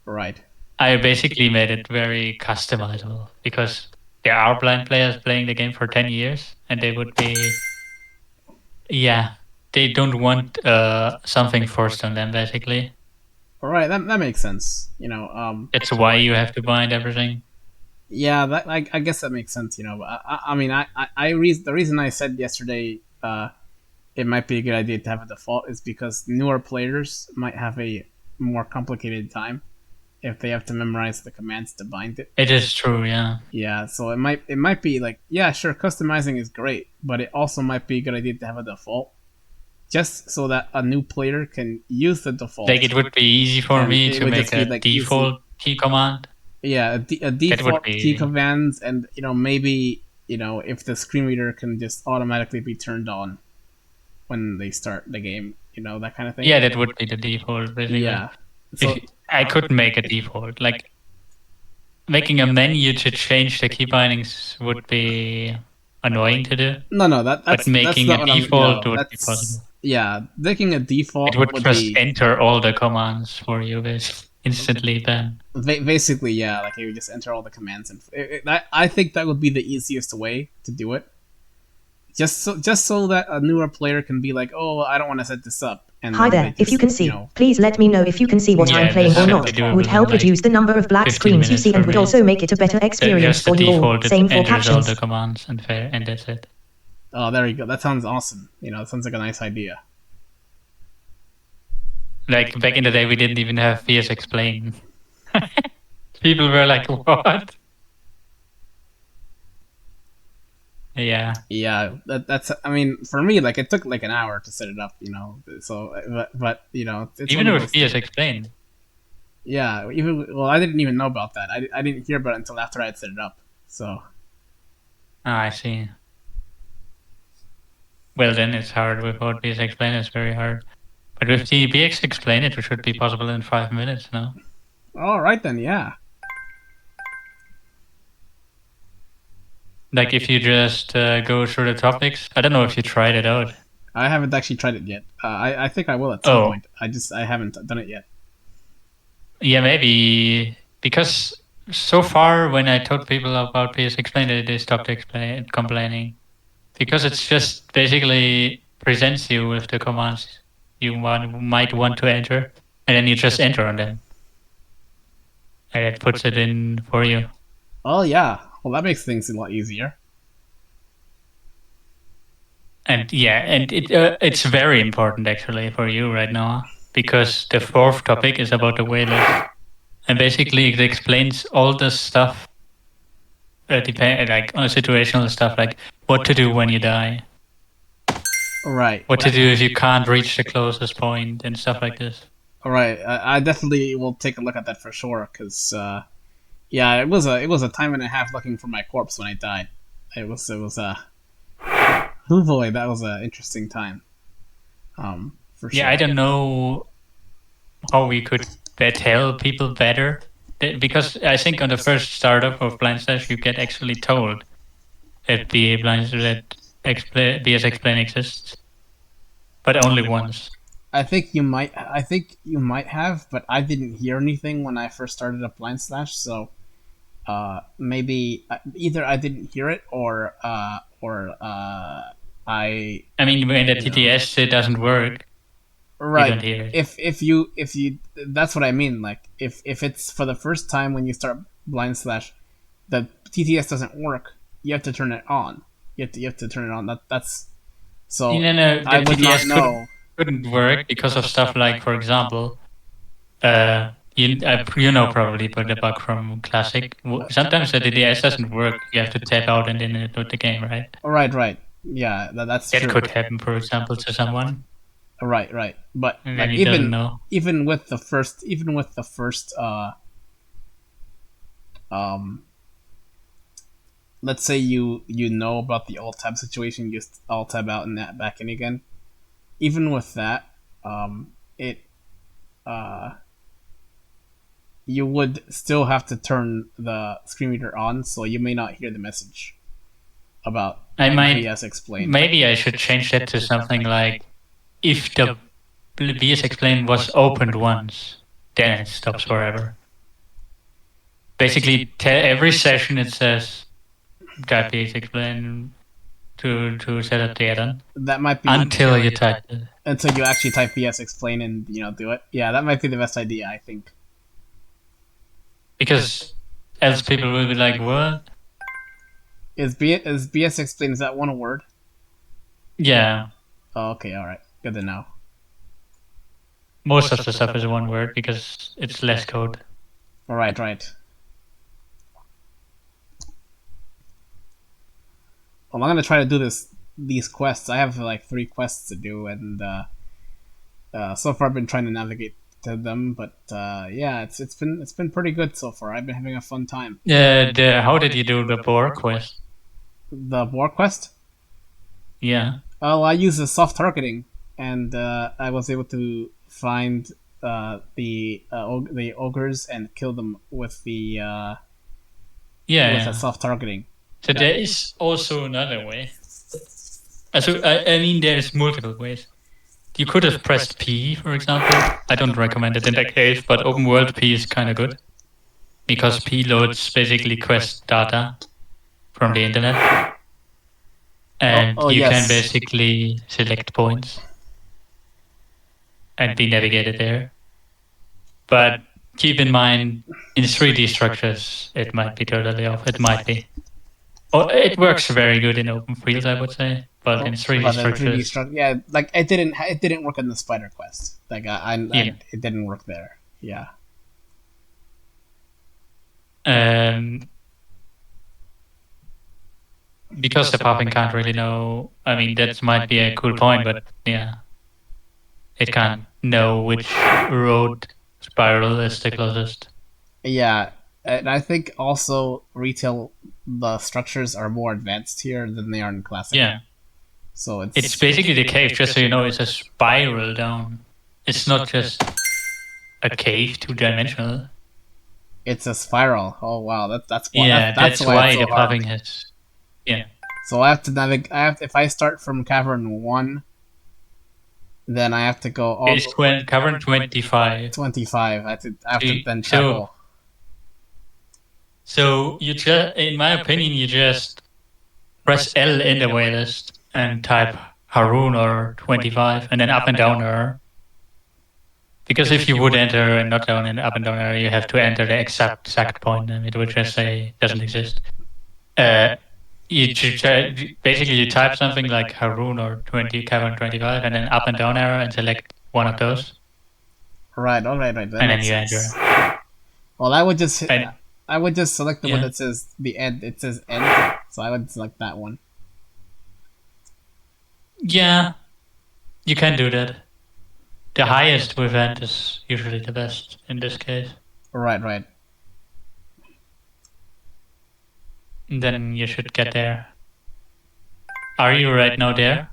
Right. I basically made it very customizable because there are blind players playing the game for 10 years, and they would be, they don't want something forced on them, basically. All right, that makes sense. It's why you have to bind everything. Yeah, I guess that makes sense. The reason I said yesterday it might be a good idea to have a default is because newer players might have a more complicated time if they have to memorize the commands to bind it. It is true, yeah. Yeah, so it might be like, yeah, sure, customizing is great, but it also might be a good idea to have a default, just so that a new player can use the default. Like it would be easy for me to make a default key command. Yeah, a default key commands, and maybe if the screen reader can just automatically be turned on when they start the game, that kind of thing. Yeah, that would be the default, basically. Yeah. So, I could make a default. Like making a menu to change the key bindings would be annoying to do. No, that's but making that's a default would be possible. Yeah, making a default it would just enter all the commands for you instantly then. Basically, yeah, like you would just enter all the commands, and I think that would be the easiest way to do it. Just so that a newer player can be like, oh, I don't want to set this up. And hi there, if you can see, please let me know if you can see what I'm playing or not. Would help reduce the number of black screens you see and would also make it a better experience for you all. Same for captions. All the commands and that's it. Oh, there you go. That sounds awesome. It sounds like a nice idea. Like back in the day, we didn't even have VS Explain. People were like, what? Yeah. Yeah, that's. I mean, for me, like it took like an hour to set it up, So, but it's even with VS Explain. Yeah, I didn't even know about that. I didn't hear about it until after I had set it up. So. I see. Well, then it's hard. With what BS Explain, it's very hard. But with the BX Explain, it should be possible in 5 minutes, no? All right then, yeah. Like if you just go through the topics. I don't know if you tried it out. I haven't actually tried it yet. I think I will at some Oh. point. I haven't done it yet. Yeah, maybe because so far when I told people about PS Explain, they stopped complaining because it's just basically presents you with the commands you might want to enter, and then you just enter on them, and it puts it in for you. Oh yeah. Well, that makes things a lot easier. And yeah, and it's very important actually for you right now because the fourth topic is about the waitlist, and basically it explains all the stuff, like on situational stuff, like what to do when you die, Right. what to do if you can't reach the closest point, and stuff like this. All right. I definitely will take a look at that for sure. Cause yeah, it was a time and a half looking for my corpse when I died. It was oh boy, that was an interesting time. For sure. Yeah, I don't know how we could tell people better because I think on the first startup of Blind Slash you get actually told that BS Explain exists, but only once. I think you might have, but I didn't hear anything when I first started up Blind Slash, so maybe either I didn't hear it or I mean, when the TTS it doesn't work, right. You don't hear it. If you that's what I mean. Like if it's for the first time when you start Blind Slash, the TTS doesn't work. You have to turn it on. You have to turn it on. That's so. No, the I would TTS not know. couldn't work because of stuff like, for example, you know probably, but the bug from Classic. Sometimes the TTS doesn't work. You have to tap out and then it with the game, right? Right. Yeah, that's true. That could happen, for example, to someone. Right. But And like, then you don't know. even with the first let's say you know about the alt tab situation, you just alt tab out and that back in again. Even with that, it you would still have to turn the screen reader on, so you may not hear the message about BS Explain. Maybe I should change that to something like, if the BS Explain was opened once, then it stops forever. Basically, every session it says, type BS Explain to set up the add-on. That might be until you type it. Until you actually type BS Explain and do it. Yeah, that might be the best idea, I think. Because else people will be like, what? Is BS Explain, is that one word? Yeah. Oh, okay, alright. Good to know. Most of the stuff is one word because it's less code. Right. Well, I'm gonna try to do these quests. I have like 3 quests to do, and so far I've been trying to navigate to them. But yeah, it's been pretty good so far. I've been having a fun time. How did you do the boar quest? The boar quest? Yeah. Oh, I used the soft targeting, and I was able to find the ogres and kill them with the with the soft targeting. So there is also another way. I mean, there's multiple ways. You could have pressed P, for example. I don't recommend it in that case, but open world P is kind of good. Because P loads basically quest data from the internet. And you can basically select points and be navigated there. But keep in mind, in 3D structures, it might be totally off. It might be. Oh, it works very good in open fields, I would say, but in 3D structures, yeah, like it didn't work in the spider quest. Like it didn't work there. Yeah. Because the popping can't really know. I mean, that might be a cool point, but yeah, it can't know which road spiral is the closest. Yeah, and I think also retail the structures are more advanced here than they are in classic. Yeah. So It's basically the cave, just so you know, it's a spiral down. It's not just a cave, two-dimensional. It's a spiral. Oh wow, that's why. Yeah, that's why it's so the hard. puffing has. Yeah. So I have to navigate. If I start from cavern 1, then I have to go all. It's cavern 25. 25. I have to then travel. So you just, in my opinion, you just press L in the waitlist and type Haroon or 25, and then up and down arrow. Because if you would enter and not down and up and down arrow, you have to enter the exact point, and it would just say doesn't exist. Basically you type something like Haroon or cavern 25, and then up and down arrow, and select one of those. Right. All right. And then you enter. Well, I would just select the one that says the end. It says end, so I would select that one. Yeah, you can do that. The highest with end is usually the best in this case. Right. And then you should get there. Are you right now there?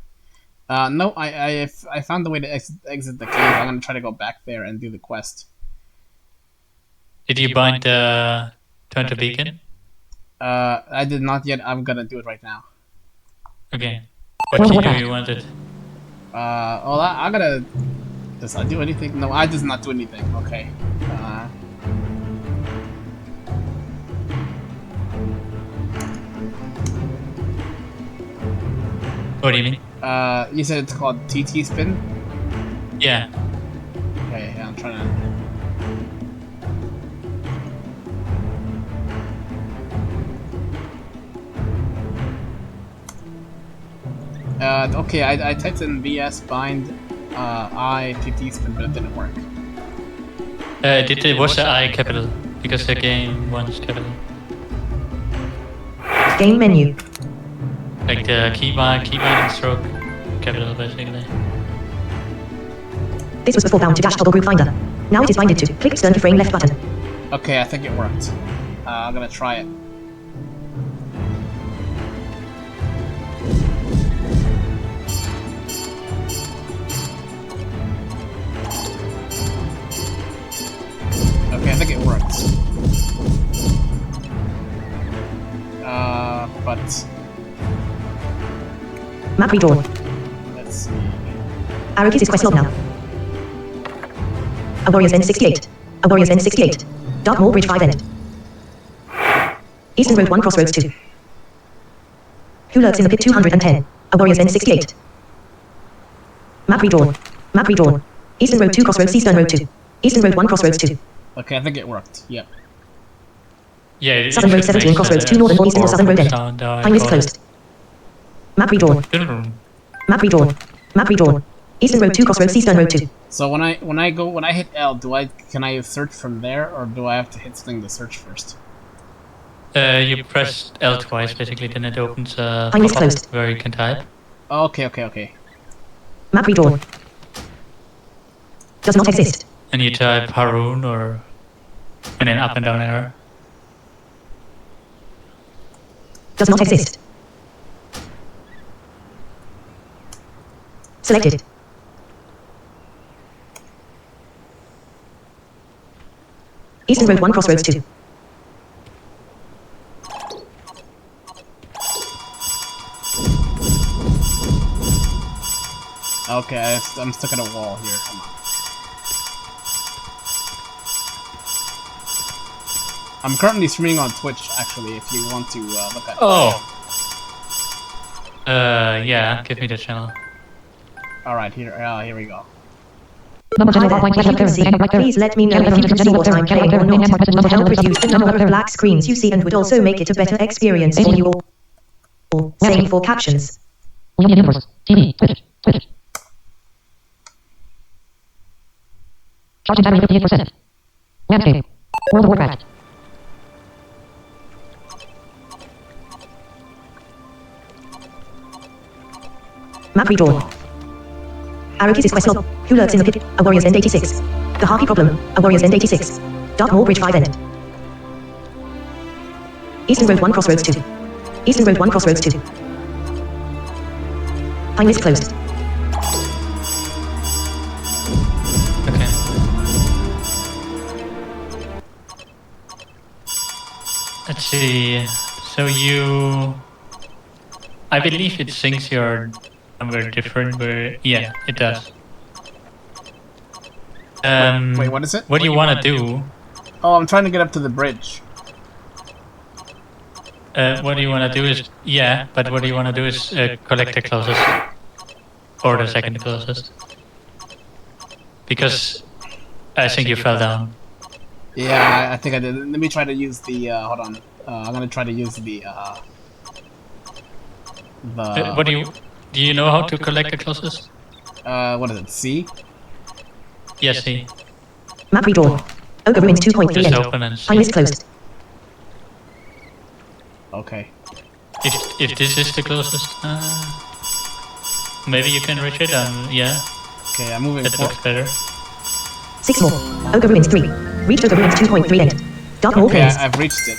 No, I found the way to exit the cave. I'm gonna try to go back there and do the quest. Did you bind the turn to beacon? I did not yet. I'm gonna do it right now. Okay. What key do you want it? Well, I gotta. Does I do anything? No, I does not do anything. Okay. What do you mean? You said it's called TT spin? Yeah. Okay, yeah, I'm trying to. Okay, I typed in VS bind I TT spin, but it didn't work. Was the I capital? Because the game wants capital. Game menu. Like the keybind and stroke capital, basically. This was before bound to dash toggle group finder. Now it is binded to. Click turn to frame left button. Okay, I think it worked. I'm gonna try it. Okay, I think it worked. But... Map redrawn. Let's see... Arrow keys is quest log now. A Warrior's End 68. A Warrior's End 68. Dartmoor Bridge 5 End. Eastern Road 1 Crossroads 2. Who lurks in the pit 210. A Warrior's End 68. Map redrawn. Map redrawn. Eastern Road 2 Crossroads Eastern Road 2. Eastern Road 1 Crossroads 2. Okay, I think it worked. Yep. Yeah, Southern Road 17 Crossroads 2 Northern or Eastern or Southern Road End. Time list closed. Map redrawn. Map redrawn. Map redrawn. Eastern Road 2 Crossroads Eastern Road 2. So when I hit L, can I search from there, or do I have to hit something to search first? You press L twice, basically, then it opens a Time list closed. where you can type. Oh, okay. Map redrawn. Does not exist. And you type Haroon and then up and down arrow. Does not exist. Selected. Eastern Road 1 Crossroads 2. Okay, I'm stuck at a wall here. Come on. I'm currently streaming on Twitch, actually, if you want to look at it. Oh! Yeah, give me the channel. Alright, here we go. Please let me know if you can see what I'm playing or not to help reduce the number of black screens you see and would also make it a better experience for you all. Same for captions. Universe. TV. Twitch. Charging battery 58%. Landscape. World of Warcraft. Map redrawn. Arrow keys is quest log. Who lurks in the pit? A Warrior's End 86. The Harpy Problem. A Warrior's End 86. Dartmoor Bridge 5 End. Eastern Road 1 Crossroads 2. Eastern Road 1 Crossroads 2. Pine list closed. Okay. Let's see. So you... I believe it syncs your number different, but yeah, it does. Wait, what is it? What do you want to do? Oh, I'm trying to get up to the bridge. What do you want to do is... Yeah, but what do you want to do is collect the closest. Or the second closest. Because I think you fell down. Yeah, I think I did. Let me try to use the, hold on. I'm gonna try to use the, What do you know how to collect the closest? What is it, C? Yes, see. Map redrawn. Ogre Ruins 2.3 Just end. open and Pine list closed. Okay. If this is the closest, maybe you can reach it. Yeah. Okay, I'm moving That forward. looks better. 6 more. Ogre Ruins 3. Reached Ogre Ruins 2.3 end. Dark Maul Okay, Plains. I've reached it.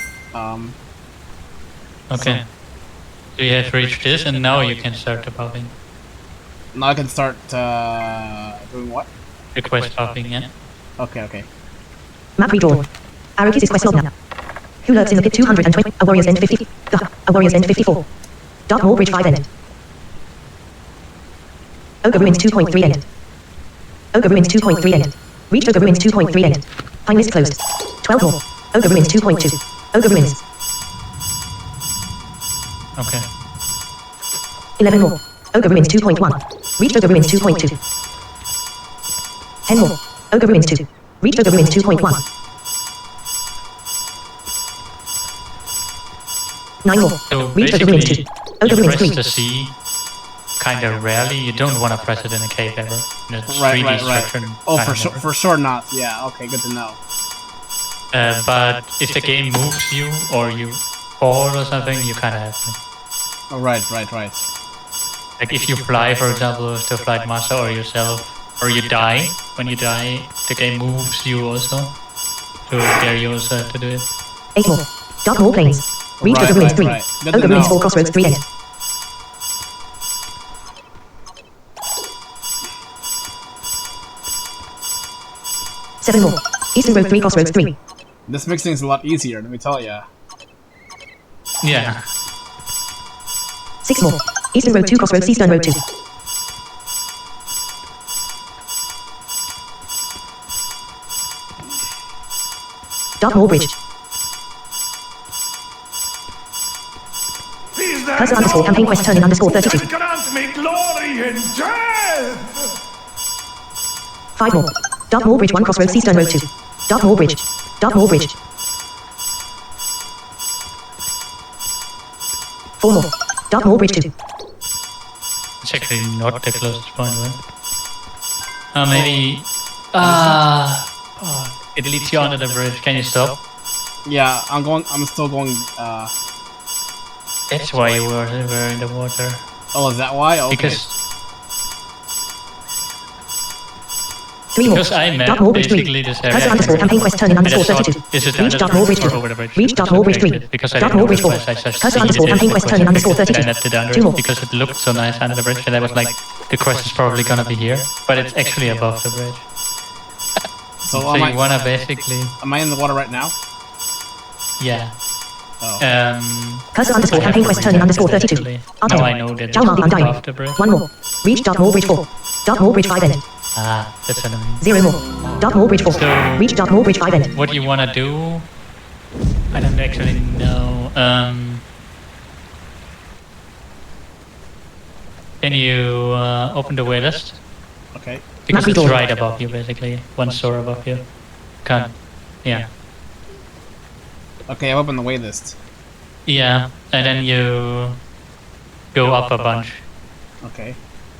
Okay. So you have reached this, and now you can start the popping. Now I can start, doing what? Request popping, yeah. Okay, okay. Map redrawn. Arrow kisses quest log now. Who lurks in the pit 220? A warrior's end 50. A warrior's end 54. Dark Maul Bridge 5 end. Ogre Ruins 2.3 end. Ogre Ruins 2.3 end. Reached Ogre Ruins 2.3 end. Pine list closed. 12 more. Ogre Ruins 2.2. Ogre Ruins. Okay. 11 more. Ogre Ruins 2.1. Reached Ogre Ruins 2.2. 10 more. Ogre Ruins 2. Reached Ogre Ruins 2.1. 9 more. So Reached Ogre Ruins 2. basically, Ogre you Ruins press 3. the C kind of rarely. You don't want to press it in a cave ever. In a 3D Right. structure. Oh, kind for of sure not. Yeah, okay, good to know. but if the game moves you or you fall or something, you kind of have to. Oh, right. Like if you fly, for example, with the flight master or yourself, or you die. When you die, the game moves you also. So there you also have to do it. 8 more. Dark Maul Plains. Reached Ogre Ruins 3. Good to Ogre Ruins know. 4 Crossroads 3 end. Seven more. Eastern Road 3 Crossroads 3. This makes things a lot easier, let me tell ya. Yeah. 6 more. Eastern Road 2 Crossroads Eastern Road 2. Dark Maul Bridge. Is there Cursor underscore campaign quest turning underscore 32. can grant me glory in death? 5 more. Dark Maul Bridge 1 Crossroads Eastern Road 2. Dark Maul Bridge. Dark Maul Bridge. 4 more. Dark Maul Bridge 2. It's actually not the closest point, right? Maybe... it leads you onto the bridge. Can you stop? Yeah, I'm still going, That's why you were in the water. Oh, is that why? Okay. Because 3 more. Because I Dark met Maul Bridge 3. basically this area. Cursor underscore campaign quest turning And I underscore thought, 32. is it under Reach the Dark Maul bridge Bridge or 2. over the bridge? Reach Dark So Maul Bridge 3. okay, because I Dark didn't Maul know Bridge where 4. it was, I just Cursor seen underscore it in campaign the quest quest turning underscore and 32. I did under 2 it more. because it looked so nice under the bridge and I was like, the quest is probably gonna be here, but it's actually above the bridge. So, So you wanna basically... Am I in the water right now? Yeah. Oh. Cursor underscore campaign quest turning underscore 32. No, I know that Jalmar it's I'm dying. above the bridge. 1 more. Reach Dark Maul Bridge 4. Dark Maul Bridge 5 end. That's annoying. 0 more. Dark Maul Bridge 4. So- Reach Dark Maul Bridge 5 end. What you wanna do? I don't actually know. Can you open the way list? Okay. Because it's Navigator. right above you, basically. One store above you. Can't. Yeah. Okay, I've opened the waitlist. Yeah, and then you go up a bunch Okay.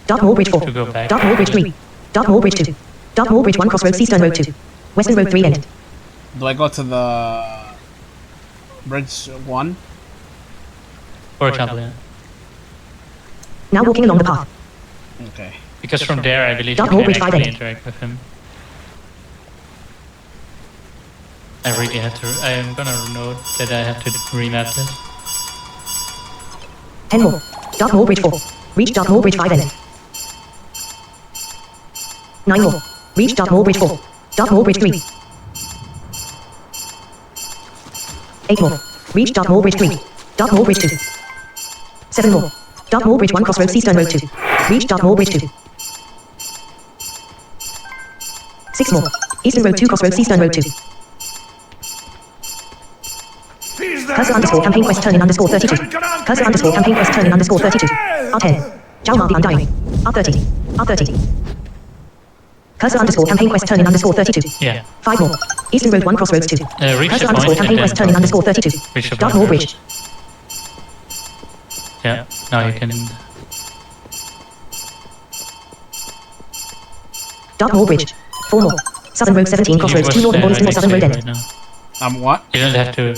Dark Maul Bridge 4. to go back. Dark Maul Bridge 3. Dark Maul Bridge 2. Dark Maul Bridge 1 Crossroads Eastern Road 2. Western Road 3 end. Do I go to the bridge 1? For example, yeah. Now walking along the path. Okay. Because from there, I believe you Dark Maul can Bridge 5 actually end. interact with him. I really have to. I am gonna note that I have to remap this. 10 more. Dartmoor Bridge 4. Reach Dartmoor Bridge 5 end. 9 more. Reach Dartmoor Bridge 4. Dartmoor Bridge 3. 8 more. Reach Dartmoor Bridge 3. Dartmoor Bridge 2. 7 more. Dartmoor Bridge 1 Crossroads Eastern Road 2. Reach Dartmoor Bridge 2. 6 more. Eastern Road 2 Crossroads Eastern Road 2. Cursor underscore campaign quest turning underscore 32. Cursor underscore campaign quest turning underscore 32. R10. Jalmar the Undying. R30. R30. Cursor underscore campaign quest turning underscore 32. Yeah. 5 more. Eastern Road 1 Crossroads 2. Reach Cursor the underscore point campaign and quest then turning underscore 32. reach the Dartmoor point. Bridge. Yeah. Now you can. Dartmoor Bridge. 4 more. Southern Road 17 Crossroads 2 Northern Borders 2 more Southern Road right end. now. What? You don't have to.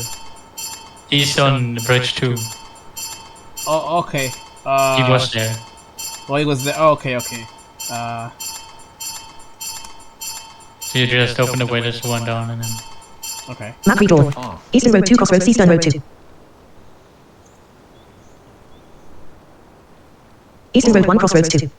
He's on bridge 2. Oh, okay. He was there. Well, he was there. Oh, okay. So you just open the way this one down and then. Okay. Map redrawn. Eastern Road 2 Crossroads Eastern Road 2. Eastern Road 1 Crossroads 2.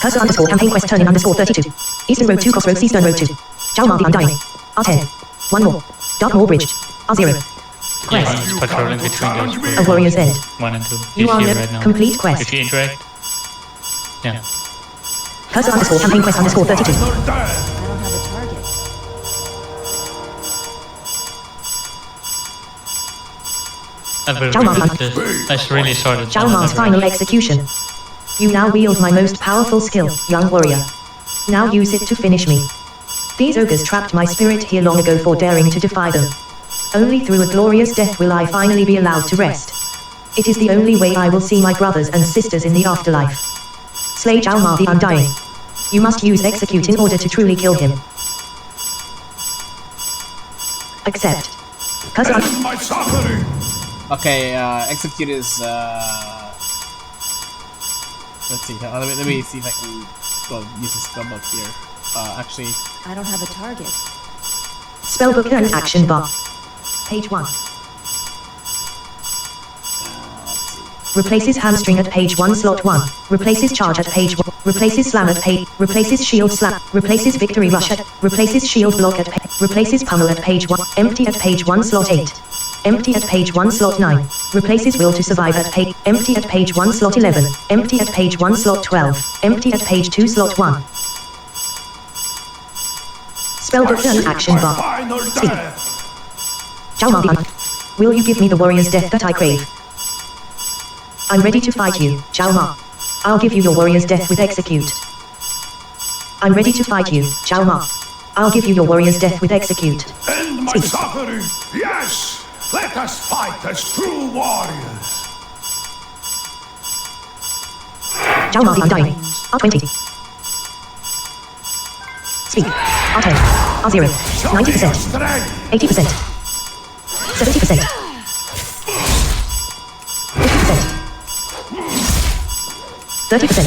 Cursor underscore campaign quest turning underscore 32. Eastern Road 2 Crossroads Eastern Road 2. Jalmar the Undying. R10. 1 more. Dartmoor Bridge. R0. Yeah, Quest. he's patrolling between those two. A Warrior's End. 1 and 2. You He's are here near right now. complete quest. If you interact. Yeah. Cursor underscore campaign quest underscore 32. I don't have a target. I will Jalmar repeat this. I really saw it. Jalmar's final execution. You now wield my most powerful skill, young warrior. Now use it to finish me. These ogres trapped my spirit here long ago for daring to defy them. Only through a glorious death will I finally be allowed to rest. It is the only way I will see my brothers and sisters in the afterlife. Slay Jalmar the Undying. You must use execute in order to truly kill him. Accept. My suffering. Okay, execute is, let's see, let me see if I can use this spellbook here. Actually... I don't have a target. Spellbook and action bar. Page 1. Replaces hamstring at page 1 slot 1. Replaces charge at page 1. Replaces slam at page. Replaces shield slap. Replaces victory rush at. Replaces shield block at page. Replaces pummel at page 1. Empty at page 1 slot 8. Empty at page 1 slot 9. Replaces will to survive at page. Empty at page 1 slot 11. Empty at page 1 slot 12. Empty at page 2 slot 1. Spellbook and action bar. Speak. Jalmar the Undying. Will you give me the warrior's death that I crave? I'm ready to fight you, Jalmar. I'll give you your warrior's death with execute. I'm ready to fight you, Jalmar. I'll give you your warrior's death with execute. End my suffering. Yes. Let us fight as true warriors. Jalmar the Undying. R20. Speak. R10. R0. 90%. 80%. 70%. 50%. 30%.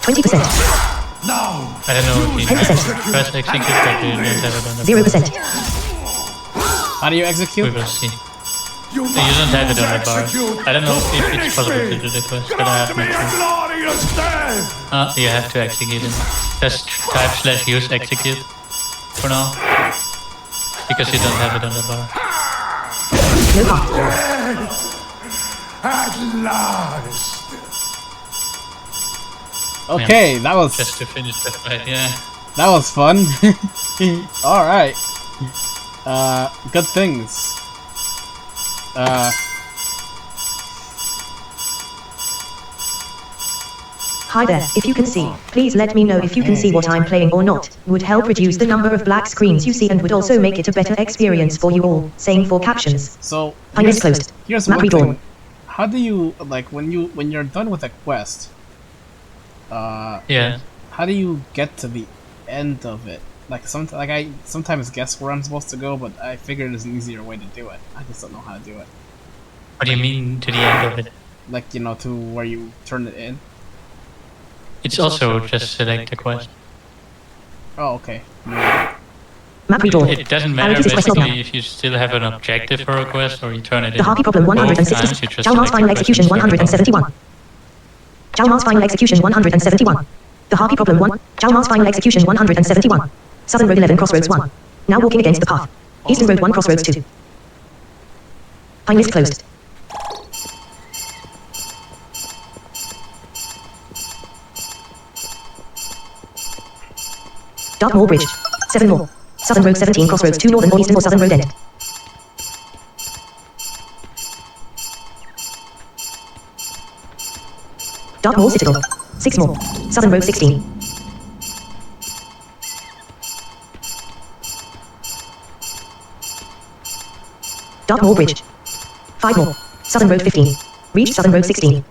20%. Now. I don't know if you 10%. press execute, but you don't have it on the 0%. How do you execute? We will see. You don't have it on the bar. I don't know if it's possible to do the quest, but I have not. You have to execute it. Just type /use execute for now. Because you don't have it on the bar. No path. At last. Okay, that was... Just to finish the fight, yeah. That was fun. Alright. Good things. Hi there, if you can see, please let me know if you can see what I'm playing or not. Would help reduce the number of black screens you see and would also make it a better experience for you all. Same for captions. So, Here's closed. Here's Map one redrawn. thing. How do you, like, when you're done with a quest, yeah. how do you get to the end of it? Like, I sometimes guess where I'm supposed to go, but I figured there's an easier way to do it. I just don't know how to do it. What do you mean to the end of it? Like, you know, to where you turn it in. It's also just select the quest. Oh, okay. Map redrawn. It doesn't matter Arrow keys is quest log now. basically if you still have an objective for a quest or you turn it The in. Harpy problem Both 160. times you just Jalmar's select final a quest execution and start it on. 171. Jalmar's final execution 171. The Harpy problem 1. Jalmar's final execution 171. Southern Road 11 Crossroads 1. Now walking against the path. Eastern Road 1 Crossroads 2. Pine list closed. Dartmoor Bridge. 7 more. Southern Road 17 Crossroads 2 Northern or Eastern or Southern Road End. Dartmoor Citadel. 6 more. Southern Road 16. Dartmoor Bridge. 5 more. Southern Road 15. Reach Southern Road 16.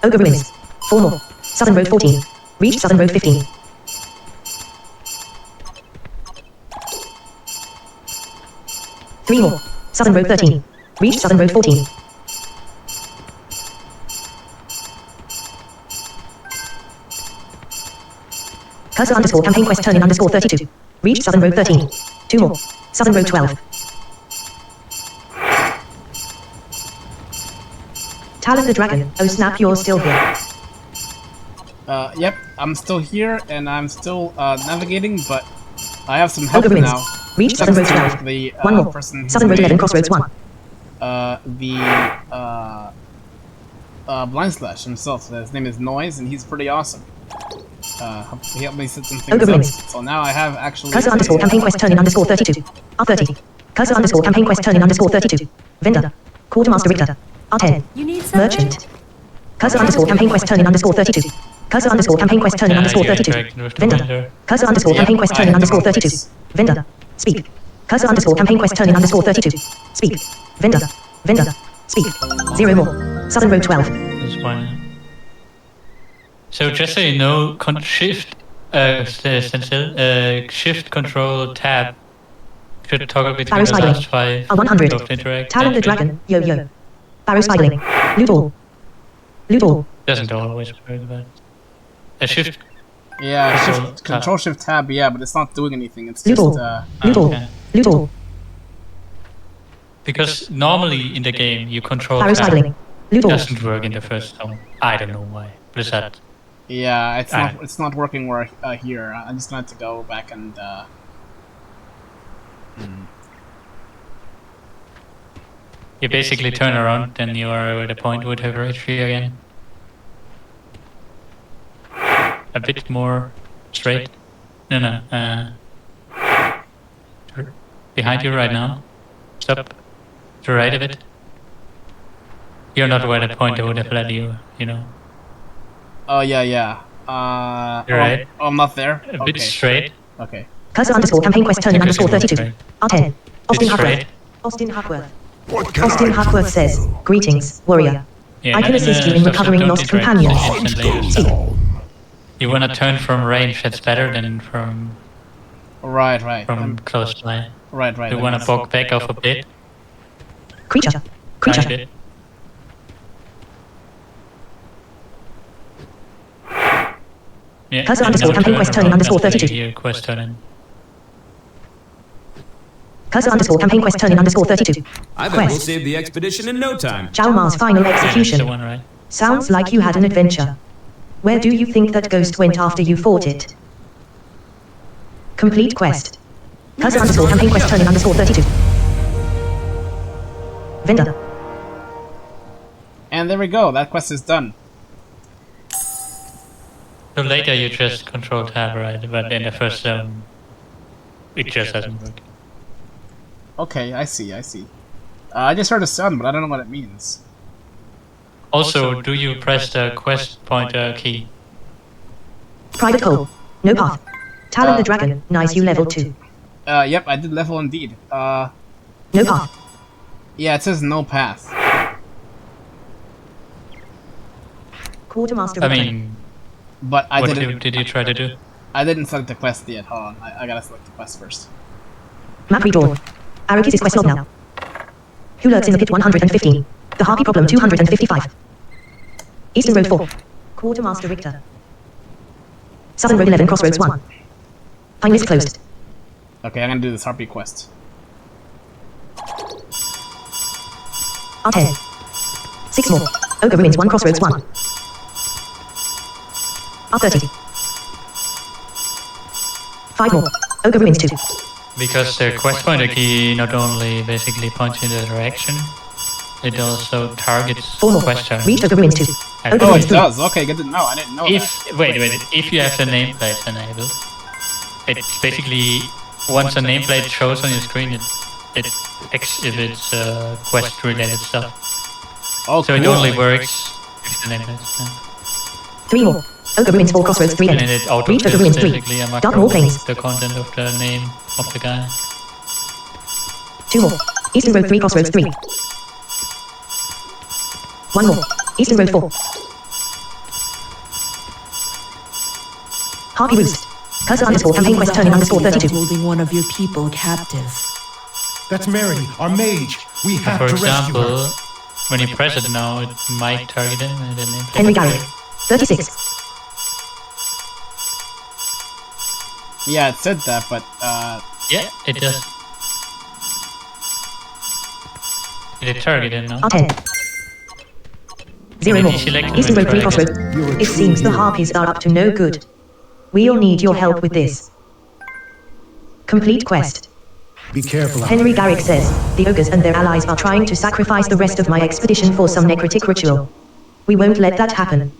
Ogre Ruins. 4 more. Southern Road 14. Reach Southern Road 15. Three more. Southern Road 13. Reach Southern Road 14. Cursor underscore campaign quest turning underscore 32. Reach Southern Road 13. 2 more. Southern Road 12. Talon the Dragon. Oh snap, you're still here. Yep, I'm still here and I'm still navigating, but I have some help Ogre Ruins. now. Reach Southern Road 12. The 1 more. person who Southern Road made, 11 Crossroads 1. Blind Slash himself. His name is Noise, and he's pretty awesome. He helped me set some things Ogre up. Ruins. So now I have actually. Cursor underscore campaign quest turning underscore 32. R30. Cursor underscore campaign quest turning underscore 32. Vendor. Quartermaster Richter. R10. You need something? Merchant. Cursor underscore campaign quest turning underscore 32. Cursor underscore campaign quest turning underscore 32. Vendor. Cursor underscore campaign quest turning underscore 32. Vendor. Speak. Cursor underscore campaign quest turning underscore 32. Speak. Vendor. Vendor. Speak. 0 more. Southern Road 12. This one. So just so you know, shift control tab should toggle between Barrow the last Spidling. 5 100. to interact. Talon the Dragon. Yo yo. Barrow Spidling. Loot all. Loot all. Doesn't always work, but a shift. Yeah, Control Control Shift Tab. Yeah, but it's not doing anything. It's Loot just all. Loot all. okay. Loot all. Because normally in the game you control Barrow tab Spidling. Loot all. doesn't work in the first zone. I don't know why. Blizzard. yeah, it's not working where here. I'm just going to go back and. You basically turn around, then you are at a point with her HP again. A bit more straight. No. Behind you right now. Stop. To the right of it. You're not at a point that would have led you, you know. Oh yeah. You're right. Oh, I'm not there. A bit straight. Okay. Cursor underscore campaign quest turning Because underscore you 32. move R10. Austin Bit Huckworth. straight. Austin Huckworth. What can Austin I Huckworth do? says, greetings, warrior. Yeah, I can assist you in stuff recovering don't lost interact companions. instantly, Speak. so you wanna turn from range, that's better than from Right. close by. Right. You wanna bulk back off a bit. Creature. Tiny Creature. bit. Yeah, Cursor and underscore now campaign turn quest turning around underscore after you 32. hear quest turning. Cursor underscore campaign quest turning underscore 32. I bet we'll Quest. save the expedition in no time. Jalmar's final Yeah, that's the execution. one, right? Sounds like you had an adventure. Where do you think that ghost went after you fought it? Complete quest. Cursor underscore campaign quest turning underscore 32. Vendor. And there we go. That quest is done. So later you just control tab, right? But in the first zone, it just doesn't work. Okay, I see. I just heard a sound, but I don't know what it means. Also, do you press the quest pointer key? Private hole. No path. Talon the Dragon. Nice, you level 2. Yep, I did level indeed. No path. Yeah, it says no path. Quartermaster I Richter. mean, But I what didn't. did you try to do? I didn't select the quest yet. Hold on, I gotta select the quest first. Map redrawn. Arrow keys is quest log now. Who lurks in the pit 115? The Harpy problem 255. Eastern Road 4. Quartermaster Richter. Southern Road 11 Crossroads 1. Pine list closed. Okay, I'm gonna do this Harpy quest. R10. 6 more. Ogre Ruins 1 Crossroads 1. R30. 5 more. Ogre Ruins 2. Because the quest pointer key not only basically points in the direction, it also targets 4 more. quest turns. Reached Ogre Ruins 2. Ogre Oh, Ruins it 3. does. Okay, good to know. I didn't know that. Wait, if you have the nameplate enabled, it basically, once a nameplate shows on your screen, it picks if it's quest related stuff. Oh, So cool. it only works if the nameplate. 3 more. Ogre Ruins 4 Crossroads 3 And end. then it auto Reached Ogre fills Ruins 3. basically a Dark macro Maw with Plains. the content of the name of the guy. 2 more. Eastern Road 3 Crossroads 3. 1 more. Eastern Road 4. Harpy Roost. Cursor underscore campaign quest turning underscore 32. Holding one of your people captive. That's Mary, our mage. We have For to rescue her. example, when you press it now, it might target him and then nameplate. Henry Garrick. 36. Yeah, it said that, but Yeah, it does. Did it target him now? R10. 0 more. Deselect Eastern Road 3 and try Crossroads. again. It seems the Harpies are up to no good. We'll need your help with this. Complete quest. Be careful. Henry Garrick says, the ogres and their allies are trying to sacrifice the rest of my expedition for some necrotic ritual. We won't let that happen.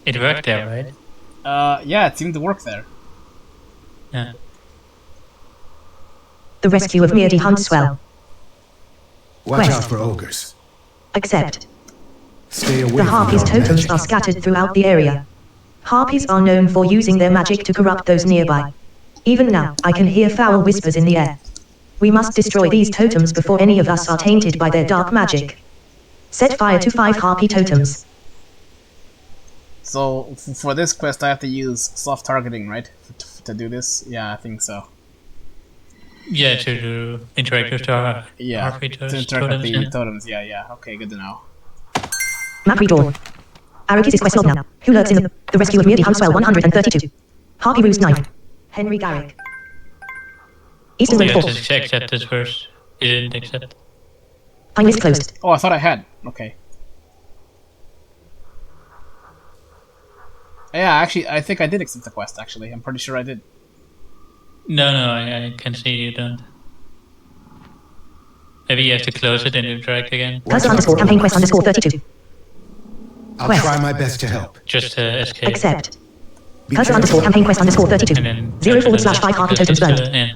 It worked there, right? yeah, it seemed to work there. Yeah. The rescue of Meardy Huntswell. Watch Quest. out for ogres. Accept. Stay away The from Harpies' dark totems magic. are scattered throughout the area. Harpies are known for using their magic to corrupt those nearby. Even now, I can hear foul whispers in the air. We must destroy these totems before any of us are tainted by their dark magic. Set fire to 5 Harpy totems. So, for this quest, I have to use soft targeting, right? To do this? Yeah, I think so. Yeah, to interact with the Yeah, Harpy to interact with the totems. totems. Yeah. Okay, good to know. Map redrawn. Arrakis' quest log now. Who lurks in the rescue of Meardy Huntswell 132. Harpy Roost 9. Henry Garrick. Eastern You Road have 4. to accept this first. You didn't accept. Pine list closed. Oh, I thought I had. Okay. Yeah, actually, I think I did accept the quest, actually. I'm pretty sure I did. No, I can see you don't. Maybe you have to close it and interact again. Cursor underscore campaign quest underscore 32. I'll Quest. try my best to help. Just escape. Accept. Be Cursor careful. underscore campaign quest underscore 32. And then 0/5 Harpy totems burned. Yeah.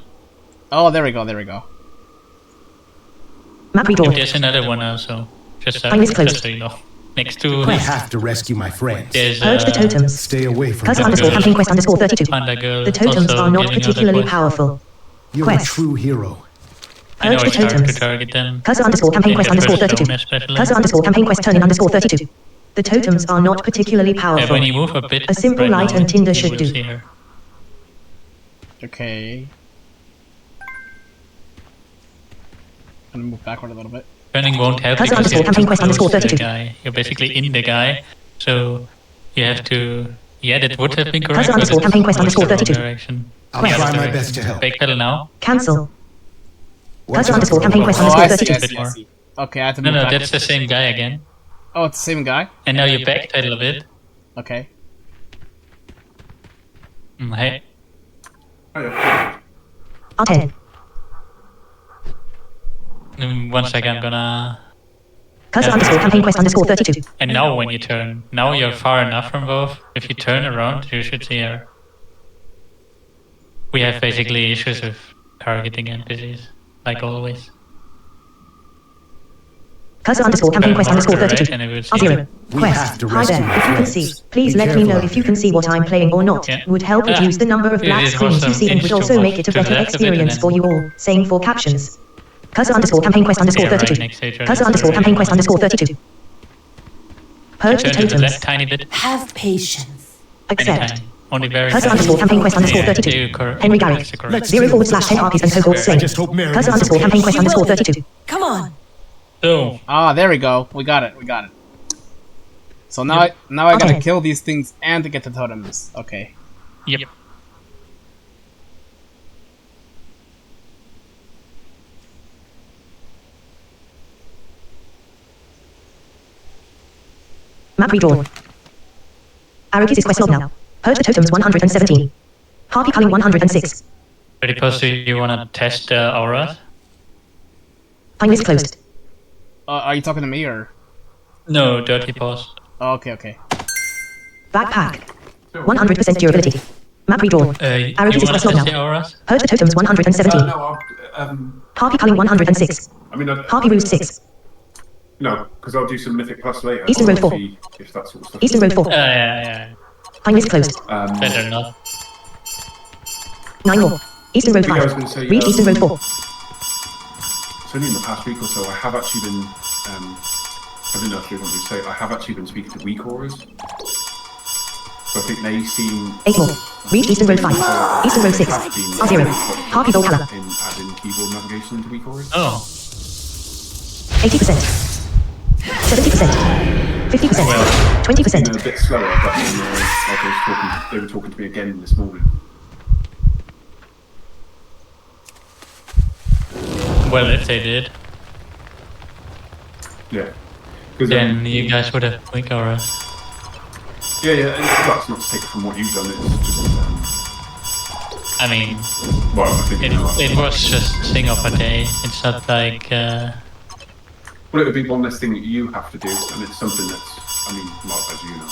Oh, there we go, there we go. Map redrawn. There's another one also. Just Pine list closed. so you know. Next to We have to rescue my friends. there's Purge the totems. Stay away from Cursor dark underscore magic. campaign quest underscore 32. Panda Girl. The totems also are not giving you the particularly quest. powerful. You're Quest. a true hero. I know Purge the it's hard to totems. target them. Cursor underscore campaign in quest the underscore first 32. zone especially. Cursor underscore campaign quest turning underscore 32. The totems are not particularly Yeah, powerful. when you move a bit, A simple right light now, and tinder you should will do. see her. Okay. I'm gonna move backward a little bit. Turning won't help Cursor because you underscore have campaign to quest close underscore the 32. guy. You're basically in the guy, so you have to. Yeah, that would have been correct. Cursor but underscore it's campaign quest towards underscore the wrong 32. direction. I'll Quest. try my best to help. Backpedal now. Cancel. Watch Cursor out underscore for campaign ogres. quest Oh, underscore I see, 32. I see. Okay, I have to No, move no, back. that's the same guy again. Oh, it's the same guy? And now you backpedal a bit. Okay. Hey. R10. One second, I'm gonna. Cursor underscore campaign quest underscore 32. And now when you turn, now you're far enough from both. If you turn around, you should see her. We have basically issues with targeting NPCs, like always. Cursor underscore campaign quest underscore 32. And it will see R0. We Quest. have to Hi rescue there. my If you can friends. see, please Be let me careful know out if you there. can see what I'm playing or not. Yeah. Would help reduce the number of black It screens was you see and would inch also too make it a much to better the left of it experience and for you all. Same for captions. Cursor underscore campaign quest underscore Yeah, right 32. next to each other, Cursor so underscore right campaign now. quest underscore 32. Purge the Turn to the totems. left tiny bit. Have patience. Accept. Anytime. Only very Cursor fast. underscore campaign quest underscore Yeah, 32. you cor- Henry Garrick. that's the correct. 0/10 Harpies and cohorts I slain. just hope Mary Cursor is underscore okay. campaign quest She underscore will. 32. Come on. So, Ah, there we go. We got it. So now I gotta Okay. kill these things and to get the totems. Okay. Yep. Map redrawn. Arrowkeys is quest log now. Purge the totems 117. Harpy culling 106. Pretty close. Do you want to test the auras? Pine list closed. Are you talking to me or? No, dirty paws. Oh, okay. Backpack. 100% durability. Map redrawn. Arrowkeys is quest log now. Purge the totems 117. Harpy culling 106. I mean, Harpy roost 6. no, because I'll do some Mythic Plus later. Eastern Road 4. If that sort of stuff. Eastern Road 4. Yeah. Pine list closed. Better not. 9 more. Eastern Road Yeah, I was 5. gonna say, Reach Eastern Road 4. So only in the past week or so, I have actually been, I don't know if you want me to say, I have actually been speaking to weak auras. So I think they seem... 8 more. Reach Eastern Road 5. Eastern Road 6. R0. Harpy Bow Color. In adding keyboard navigation into weak auras. Oh. 80%. 70%. 50%. 20%. A bit slower, but then, like they were talking to me again this morning. Well, if they did, Yeah. then you guys would have weak auras. Yeah, and that's not to take it from what you've done, it's just... I mean, well, I think it was just thing of a day. It's not like... Well, it would be one less thing that you have to do, and it's something that's, I mean, well, as you know...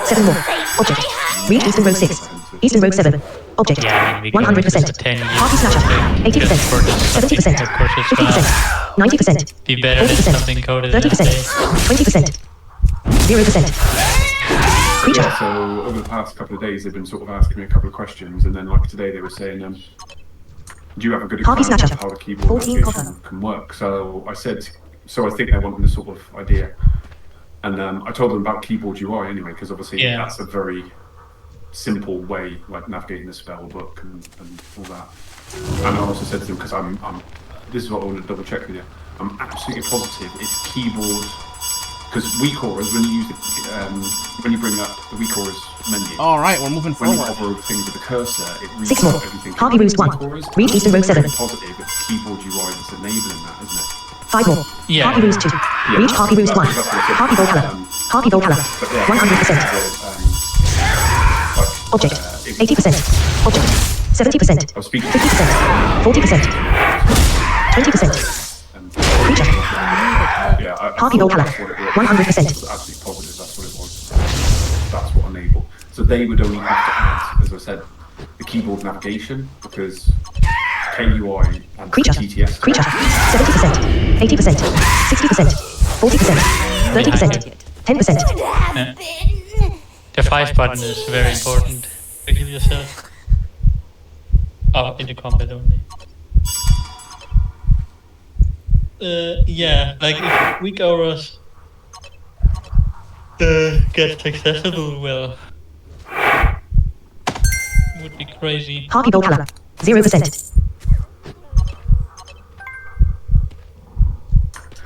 7 more. Object. Reach Eastern Road 6. Eastern Road 7. Object. 100%. Harpy Snatcher. 80%. 70%. 50%. 90%. Be better than 40%. something coded 30%. 20%. 0%. Creature. Yeah, so over the past couple of days, they've been sort of asking me a couple of questions, and then like today they were saying, do you have a good Harpy example Snatcher. of how the keyboard 14 navigation copper. can work? So I said, so I think they're wanting this sort of idea. And I told them about keyboard UI anyway, because obviously that's a very simple way, like navigating the spell book and all that. And I also said to them, because this is what I want to double check with you, I'm absolutely positive it's keyboard, because weak auras, when you use when you bring up the weak auras menu. Alright, we're moving When you forward. hover over things with the cursor, it reads 6 more. out everything. Harpy Roost 1. Reach Eastern Road 7. I'm positive it's keyboard UI that's enabling that, isn't it? 5 more. Yeah. Harpy Roost 2. Reach Harpy Roost 1. Harpy Bow Color. Harpy Bow Color. 100%. Object. 80%. Object. 70%. 50%. 40%. 20%. Creature. Harpy Bow Color. 100%. Absolutely positive that's what it was. That's what enabled. So they would only have to add, as I said, the keyboard navigation, because KUI and Creature. TTS. Creature. 70%. 80%. 60%. 40%. 30%. 10%. The 5 button is very important to heal yourself. Oh, in the combat only. Yeah, like if weak auras get accessible, well, would be crazy. Harpy Bow Color. 0%.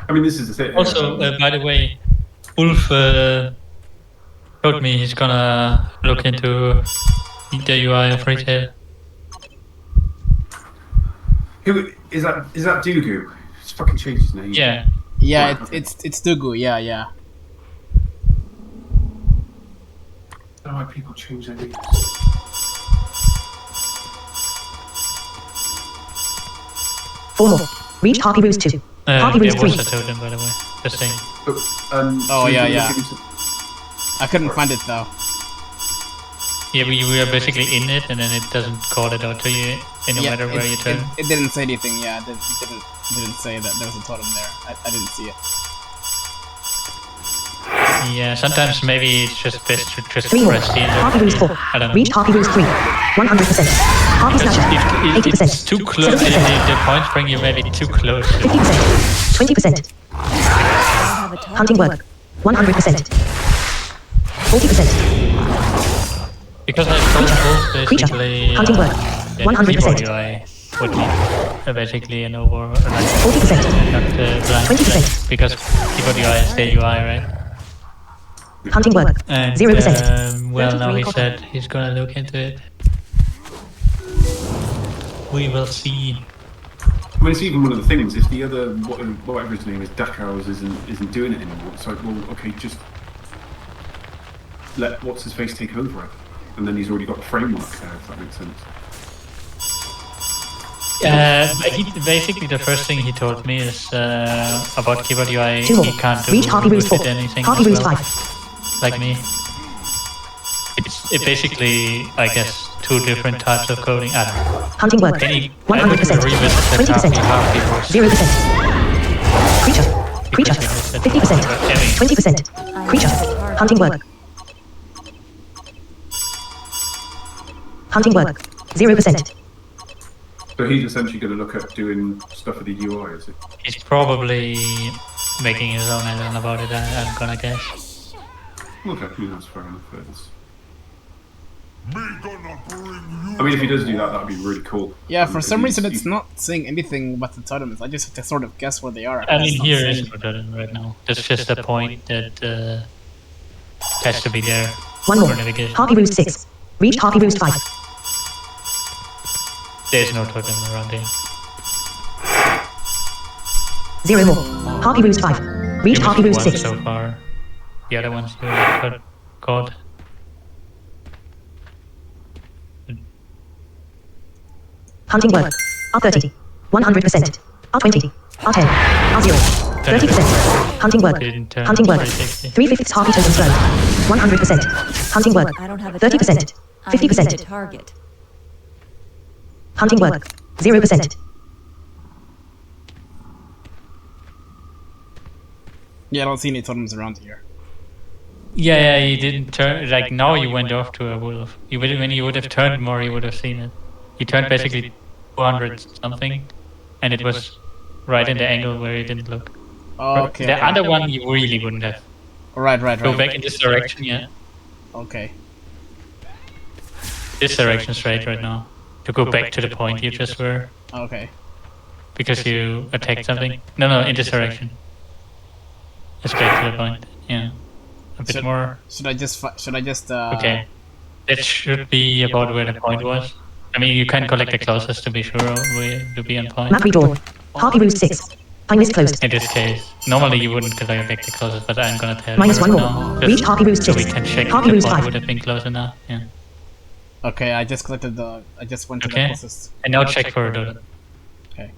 I mean, this is the thing. Also, by the way, Wolf told me he's gonna look into the UI of retail. Who is that? Is that Dugu? He's fucking changed his name. Yeah. Yeah, it's Dugu. Yeah. I don't know why people change their names. Four more. Reach Harpy Roost 2. Harpy There Roost 3. was a totem, by the way. Just saying. Oh, yeah. I couldn't find it though. Yeah, we were basically in it, and then it doesn't call it out to you, no matter where you turn. It didn't say anything. Yeah, it didn't say that there was a totem there. I didn't see it. Yeah, sometimes maybe it's just best to just 3 more. press the Harpy Roost 4. I don't know. Reach Harpy Roost 3. 100%. Harpy Snatcher. If 80%. it's too close, the points bring you maybe too close. 50%. 20%. Hunting work. 100%. 40%. Because I told both basically Hunting work. 100%. keyboard UI would be basically an over like 40%. not blind 20%. because keyboard UI is the UI, right? Hunting work. And 0%. well, now he said he's gonna look into it. We will see. I mean, it's even one of the things. If the other whatever his name is, Dachau's isn't doing it anymore, it's like, well, okay, just let what's his face take over it, and then he's already got the framework there. If that makes sense. Basically, the first thing he told me is about keyboard UI. Two more. He can't do Reach Harpy Roost 4. anything Harpy as Roost well, 5. like me. It's basically, I guess, two different types of coding. I don't know. Hunting work. Can you 100%. revisit the 20%. Harpy Roost? 0%. Creature. 50%. 20%. Creature. Hunting work. Hunting work. 0%. So he's essentially going to look at doing stuff with the UI, is it? He's probably making his own island about it, I'm gonna guess. Okay, yeah, that's fair enough. I mean, if he does do that, that'd be really cool. Yeah, for some reason it's not saying anything about the totems. I just have to sort of guess where they are. I mean, here is no totem right now. That's just a point that has to be there. One more. Harpy Roost 6. Reach Harpy Roost 5. There's no totem around here. 0 more. Harpy Roost 5. Reach Harpy Roost 6. So far. The other ones you got. Hunting work. R30. 100%. R20. R10. R0. 30%. Hunting work. Hunting work. 3/5 Harpy totem slow. 100%. Hunting work. 30%. 50%. Target. Hunting work. 0%. Yeah, I don't see any totems around here. Yeah, you didn't turn. Like now, you went off to a wolf. When you would have turned more, you would have seen it. You turned basically 200 something, and it was right in the angle where you didn't look. Oh, okay. The other one you really wouldn't have. Right. Go back in this direction, yeah. Okay. This direction straight right now. To go back to the point you just were. Okay. Because you attacked something. No, in this direction. Just back to the point. Yeah. A bit more. Should I just? Okay. That should be about where the point was. I mean, you can collect the closest to be sure to be on point. Map redrawn. Harpy Roost 6. Pine list closed. In this case, normally you wouldn't collect the closest, but I'm gonna tell -1 you right more. now. Reach Harpy Roost 6. So we can check Harpy if Roost the point 5. would have been close enough. Yeah. Okay, I just collected the. I just went to the Okay. closest. And now check for the. Okay.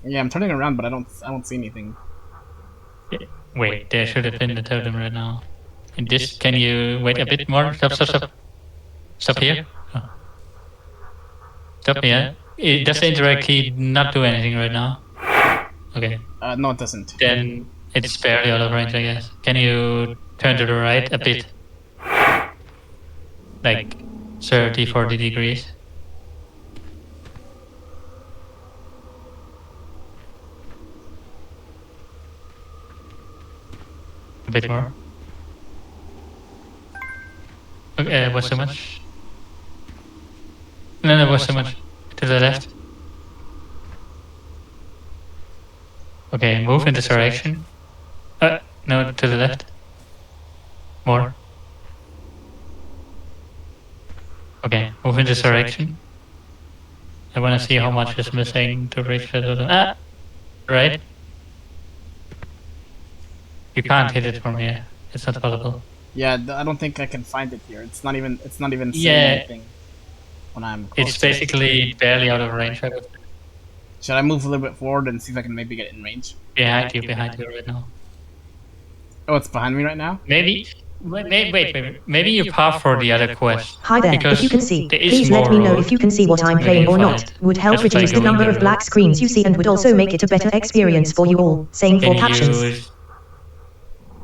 Yeah, I'm turning around, but I don't see anything. Wait, there should have been the totem right now. And this, can you wait a bit more? Stop. Stop here. Oh. Stop here. Does the interact key not do anything right now? Okay. No, it doesn't. Then it's barely out of range, I guess. Can you turn to the right a bit? Like 30, 40 degrees? A bit more. Okay, what's so much? No, what's so much? To the left. Okay, move in this direction. No, to the left. More. Okay, move in this direction. I want to see how much is missing to reach the... right? You can't hit it from here. It's not possible. Yeah, I don't think I can find it here. It's not even saying anything when I'm close. It's basically barely out of range. Should I move a little bit forward and see if I can maybe get it in range? Behind you right now. Oh, it's behind me right now? Maybe. Wait. Maybe you path for the other quest. Hi there, Because if you can see, there is please let me more know road. if you can see what I'm Maybe playing or you not. find- Would help Just by reduce the going number there. of black screens you see and would also make it a better experience for you all. Same for Can captions. you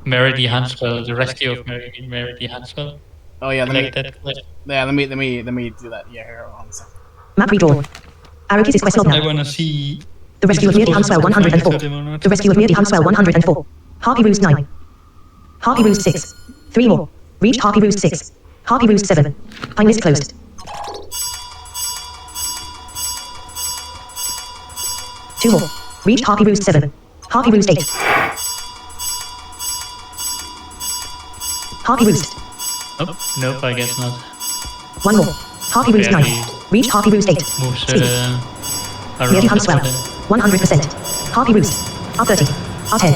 Mary D. Huntswell, the rescue of Mary D. Huntswell? Oh yeah, Collect that quest. let me do that. Yeah, here, hold on a second. Map redrawn. Arrakis' quest log I now. wanna see... The rescue of Meardy Huntswell 104. The rescue of Meardy Huntswell 104. Harpy Roost 9. Harpy Roost 6. 3 more. Reached Harpy Roost 6. Harpy Roost 7. Pine list closed. 2 more. Reached Harpy Roost 7. Harpy Roost 8. Harpy Roost. Oh, nope, I guess not. One more. Harpy Roost 9. Reached Harpy Roost 8. Moves Speed. Nearly Huntswell. 100%. Harpy Roost. R30. R10.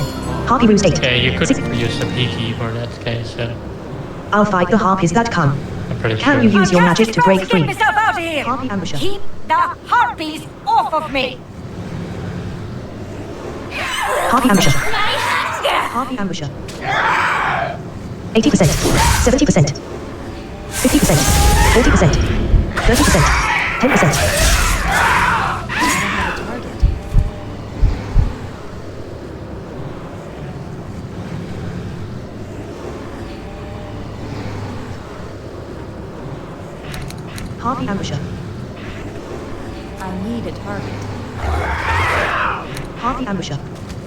Harpy Roost 8. Okay, you could 6. use the peaky for that case, so I'll fight the harpies that come. I'm pretty Can sure. you use your magic to break free? Get myself out of here! Harpy ambusher. Keep the harpies off of me! Harpy ambusher. My hunger! Harpy ambusher. 80%. 70%. 50%. 40%. 30%. 10%. Harpy ambusher. I need a target. Harpy ambusher.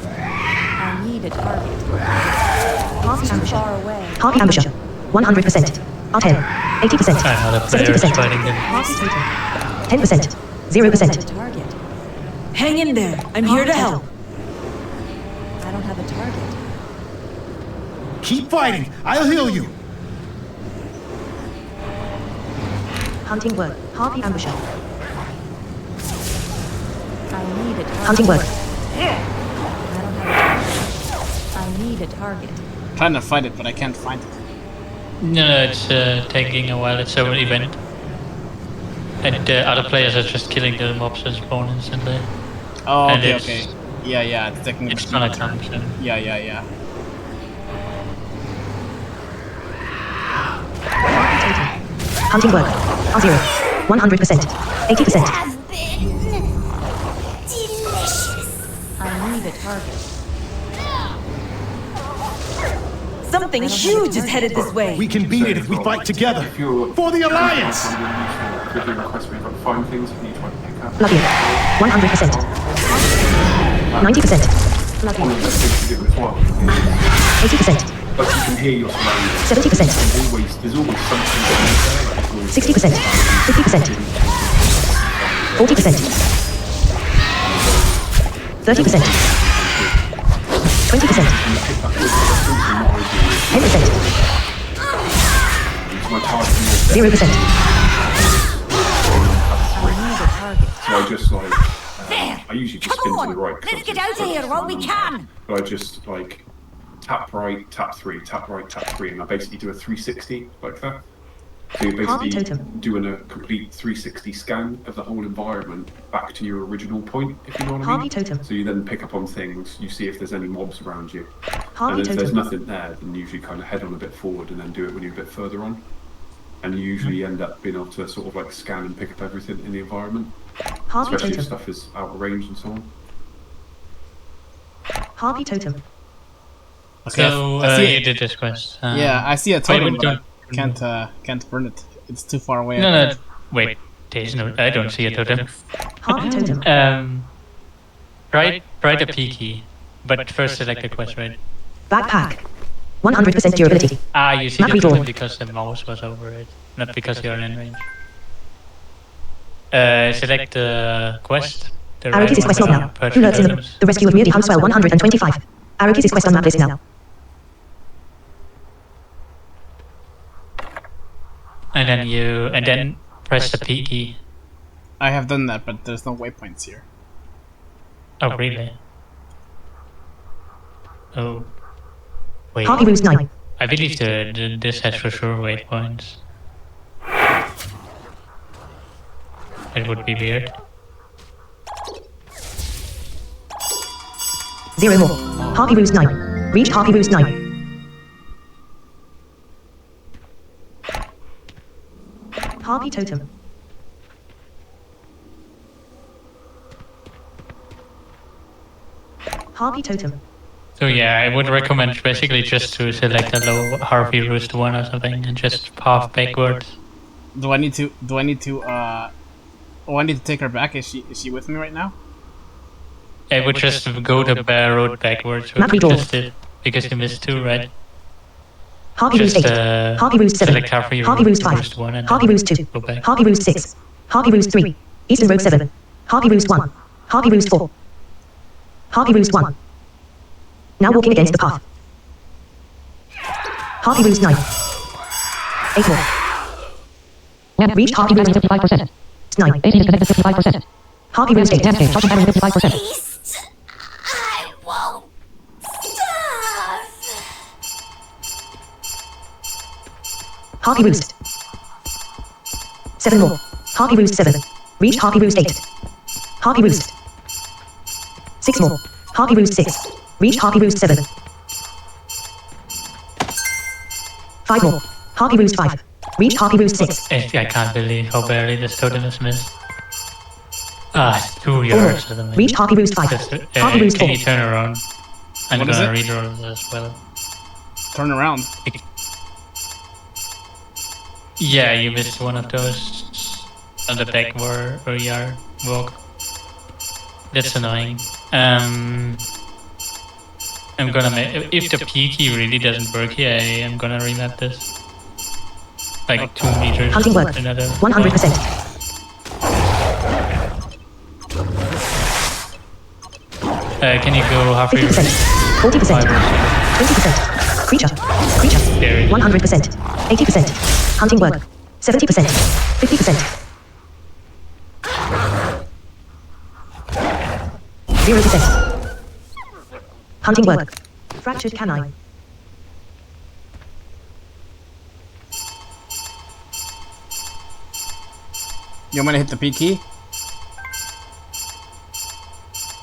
I need a target. Harpy Too ambusher. far away. Harpy ambusher. 100%. R10. 80%. Another player is 70%. fighting them. Harpy totem. 10%. 0%. Target. Hang in there. I'm here to help. I don't have a target. Keep fighting. I'll heal you. Hunting word. Harpy ambusher. I need a target. Hunting word. I don't have a target. I need a target. Trying to find it, but I can't find it. No, it's taking a while. It's an event. And other players are just killing the mobs that spawn instantly. Oh, And okay, it's- okay. Yeah, yeah, it's taking. It's gonna come soon. Yeah, yeah, yeah. Harpy totem. Hunting word. R0. 100%. 80%. Has been delicious. I need a target. Something huge is headed this way. We can beat it if we fight together. If you're For the Alliance! If you request where you've got to find things, can you try to pick up? Love you. 100%. 90%. Love One you. of the things to do as well. 80%. But you can hear your surroundings. 70%. There's always something there. Like always 60%. 50%. 40%. 30%. 20%. 10%. 0%. So I just like, I usually just spin to the right. 'cause Let's I'm get out just of here focused while on we them. can! But I just like tap right, tap three, tap right, tap three, and I basically do a 360 like that. So you're Harpy basically totem. doing a complete 360 scan of the whole environment back to your original point, if you know what I mean. Harpy totem. So you then pick up on things, you see if there's any mobs around you. Harpy And if there's totem. nothing there, then usually kind of head on a bit forward and then do it when you're a bit further on. And you usually end up being able to sort of like scan and pick up everything in the environment, Harpy especially if totem. stuff is out of range and so on. Harpy totem. So I see you it. did this quest. Yeah, I see a totem, wouldn't but you- I can't burn it. It's too far away. No, wait. There's no. I don't see a totem. Harpy totem. Try the peaky, but first select the quest, right? Backpack. 100% durability. Ah, you see Map the totem redrawn. because the mouse was over it, not because you're in range. Select the quest. The Arrowkeys is quest log now. Purchase Who lurks in the, items. the rescue of Meardy Huntswell 125. Arrowkeys is quest on map list now. And then press the P key. I have done that, but there's no waypoints here. Oh, really? Oh. Wait. Harpy Roost 9. I believe this has for sure waypoints. It would be weird. 0 more. Harpy Roost 9. Reached Harpy Roost 9. Harpy totem. Harpy totem. So yeah, I would recommend basically just to select a low Harpy Roost 1 or something and just path backwards. Do I need to? Oh, I need to take her back. Is she with me right now? I would just go the road backwards, Map which you redraw. just did, because you missed 2, right? Harpy Roost 8. Harpy Roost 7. select Harpy Roost 5. Roost 1 and Harpy then Roost 2. go back. Harpy Roost 6. Harpy Roost 3. Eastern Road 7. Harpy Roost 1. Harpy Roost 4. Harpy Roost 1. Now walking against the path. Harpy Roost 9. 8 more. Reached Harpy Roost 55%. 9. AC disconnected 55%. Harpy Roost 8. Gas stage, charging battery 55%. I won't starve. Harpy Roost. 7 more. Harpy Roost 7. Reached Harpy Roost 8. Harpy Roost. 6 more. Harpy Roost 6. Reached Harpy Roost 7. 5 more. Harpy Roost 5. Reached Harpy Roost 6. I can't believe how barely this totem is missed. It's 2 4 more. yards. At the minute. Reached Harpy Roost 5. Just, Harpy Roost 4. can you turn around? I'm What is gonna it? redraw this as well. Turn around. Yeah, you missed one of those on the back where you are walk. That's annoying. I'm gonna make, if the peaky really doesn't work here, I'm gonna remap this. Like 2 meters. Hunting work. Another 100%. Can you go halfway? 50%. 40%. 20%. Creature. 100%. 80%. Hunting work. 70%. 50%. 0%. Hunting work. Fractured canine. You want me to hit the P key?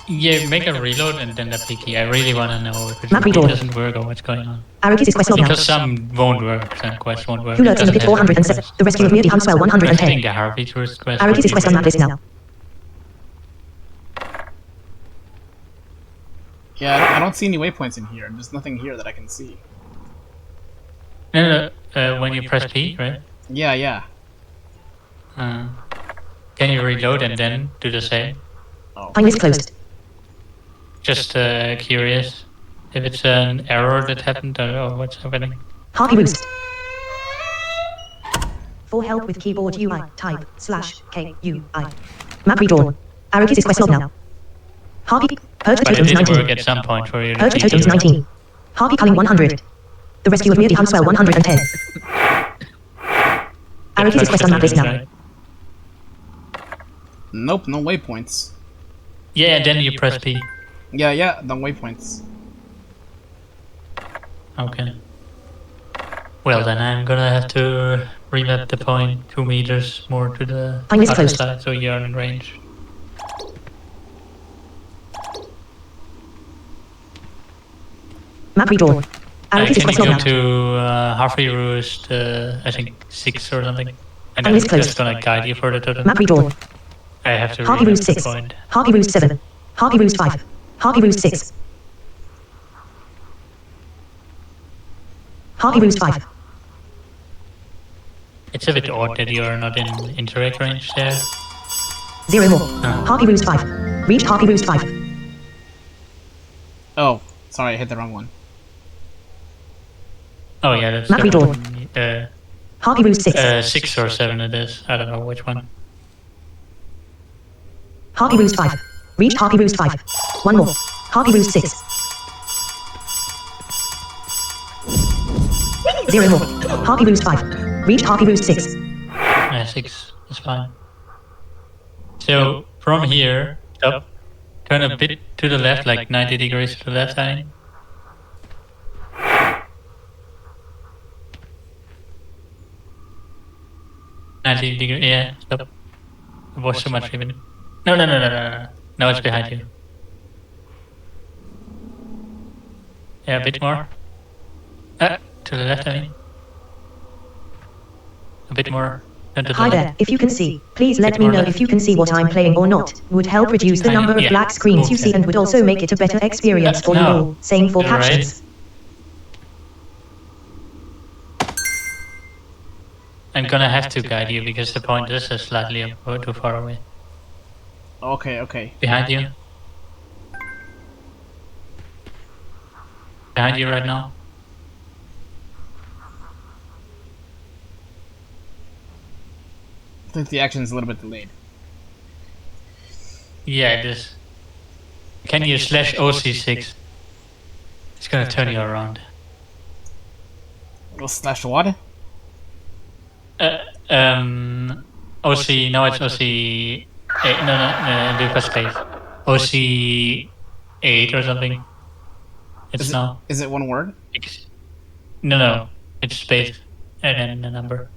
Yeah, make a reload and then the peaky. I really want to know if it Map really redrawn. doesn't work or what's going on. Arrowkeys is quest log now. Because some won't work, some quests won't work. Who lurks in the pit 407? The rescue of Meardy Huntswell I 110. think the Harvey tourist quest. Arrowkeys is quest on map list now. Yeah, I don't see any waypoints in here. There's nothing here that I can see. No, when you press P, right? Yeah. Can you reload and then do the same? Time list closed. Just curious if it's an error that happened or what's happening. Harpy Roost. For help with keyboard UI, type /KUI. Map redrawn. Arrowkeys is quest log now. Harpy. Purge But it totals did 19. work at some point for you. Purge totals 19. Harpy culling 100. The rescue of Meardy Huntswell 110. Arrowkeys is quest on map list now. Nope, no waypoints. Yeah, and then you press P. Yeah, no waypoints. Okay. Well, then I'm gonna have to remap the point 2 meters more to the Time is other closed. side so you're in range. Map redrawn. Arrowkeys is Can you quest log go now. to Harvey Roost, I think 6 or something? And Time I'm is closed. just gonna guide you for the totem. Map redrawn. I have to Harpy remap Roost the 6. point. Harpy Roost 7. Harpy Roost 5. Harpy Roost 6. Harpy Roost 5. It's a bit odd that you're not in interact range there. 0 more. No. Harpy Roost 5. Reached Harpy Roost 5. Oh, sorry, I hit the wrong one. Oh yeah, that's Map the redrawn. one. Harpy Roost 6. 6 or 7 it is. I don't know which one. Harpy Roost 5. Reached Harpy Roost 5. 1 more. Harpy Roost 6. 0 more. Harpy Roost 5. Reached Harpy Roost 6. Yeah, 6 is fine. So from here, up, turn a bit to the left, like 90 degrees to the left, I think. Yeah, stop. It was too much even. No. No, it's behind you. Yeah, a bit more. To the left, I mean. A bit more. And to the Hi left. there, if you can see, please let Bit me more know left. if you can see what I'm playing or not. Would help reduce the number of Yeah. black screens you see and would also make it a better experience for you No. all. Same for Right. captions. I'm gonna have to guide you because the point is slightly too far away. Okay. Behind you. Behind you right now. I think the action is a little bit delayed. Yeah, it is. Can you slash OC6? It's gonna turn you around. Well, slash what? OC, no, it's OC. No, do press space. OC8 or something. It's now. Is it one word? No, it's space and then the number.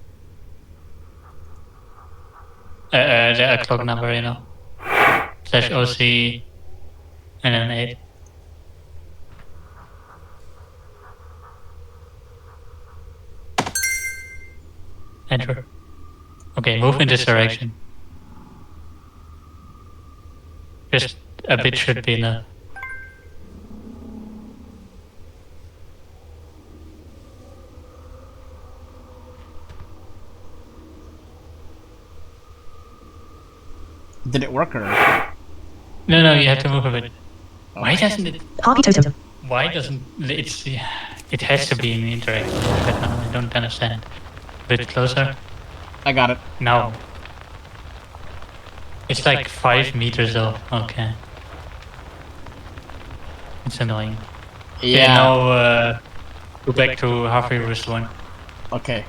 The clock number, you know. Slash OC and then 8. Enter. Okay, move in this direction. Just a bit should be enough. Did it work or? No, you have to move a bit. Why doesn't it? Harpy totem. Why doesn't it's? It has to be in interaction. But no, I don't understand. A bit closer. I got it. No. It's like 5 meters though. Okay. It's annoying. Yeah. Okay, now go back to halfway roost 1. Okay.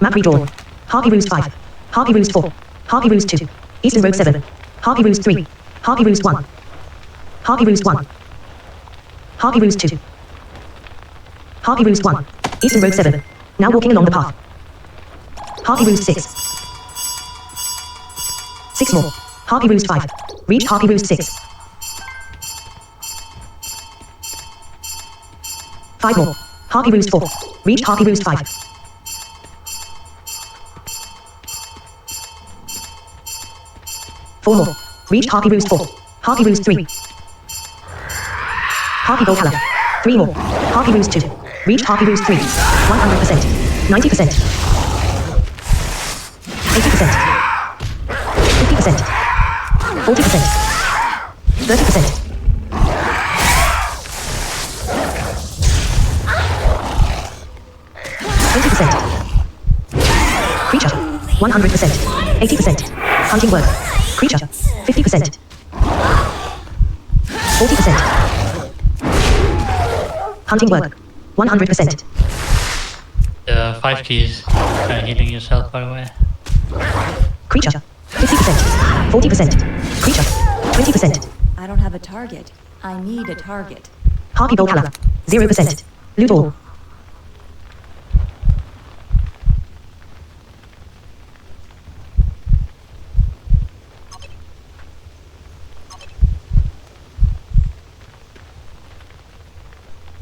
Map redrawn. Harpy Roost 5. Harpy Roost 4. Harpy Roost 2. Eastern Road 7. Harpy Roost 3. Harpy Roost 1. Harpy Roost 1. Harpy Roost 2. Harpy Roost 1. Eastern Road 7. Now walking along the path. Harpy Roost 6. 6 more. Harpy Roost 5. Reach Harpy Roost 6. 5 more. Harpy Roost 4. Reach Harpy Roost 5. 4 more. Reach Harpy Roost 4. Harpy Roost 3. Harpy Volcala. 3 more. Harpy Roost 2. Reach Harpy Roost 3. 100%. 90%. 80%. 50%. 40%. 30%. 20%. Creature. 100%. 80%. Hunting work. Creature. 50%. 40%. Hunting work. 100%. 5 keys. Healing yourself, by the way. Creature. 50%. 40%. Creature. 20%. I don't have a target. I need a target. Harpy Volcala. 0%. Loot all.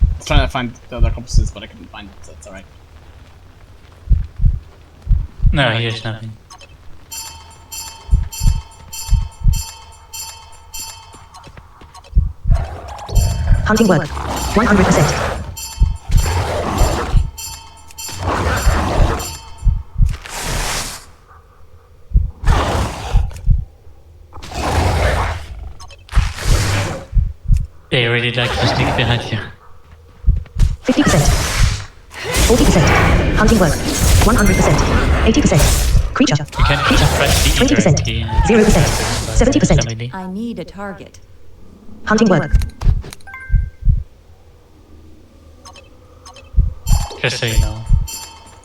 I was trying to find the other compasses, but I couldn't find it, so that's alright. No, here's nothing. Hunting work. 100%. They really like to sneak behind you. 50%. 40%. Hunting work. 100%. 80%. Creature. You can just press the 20%. key. 0%. 70%. I need a target. Hunting work. Just so you know.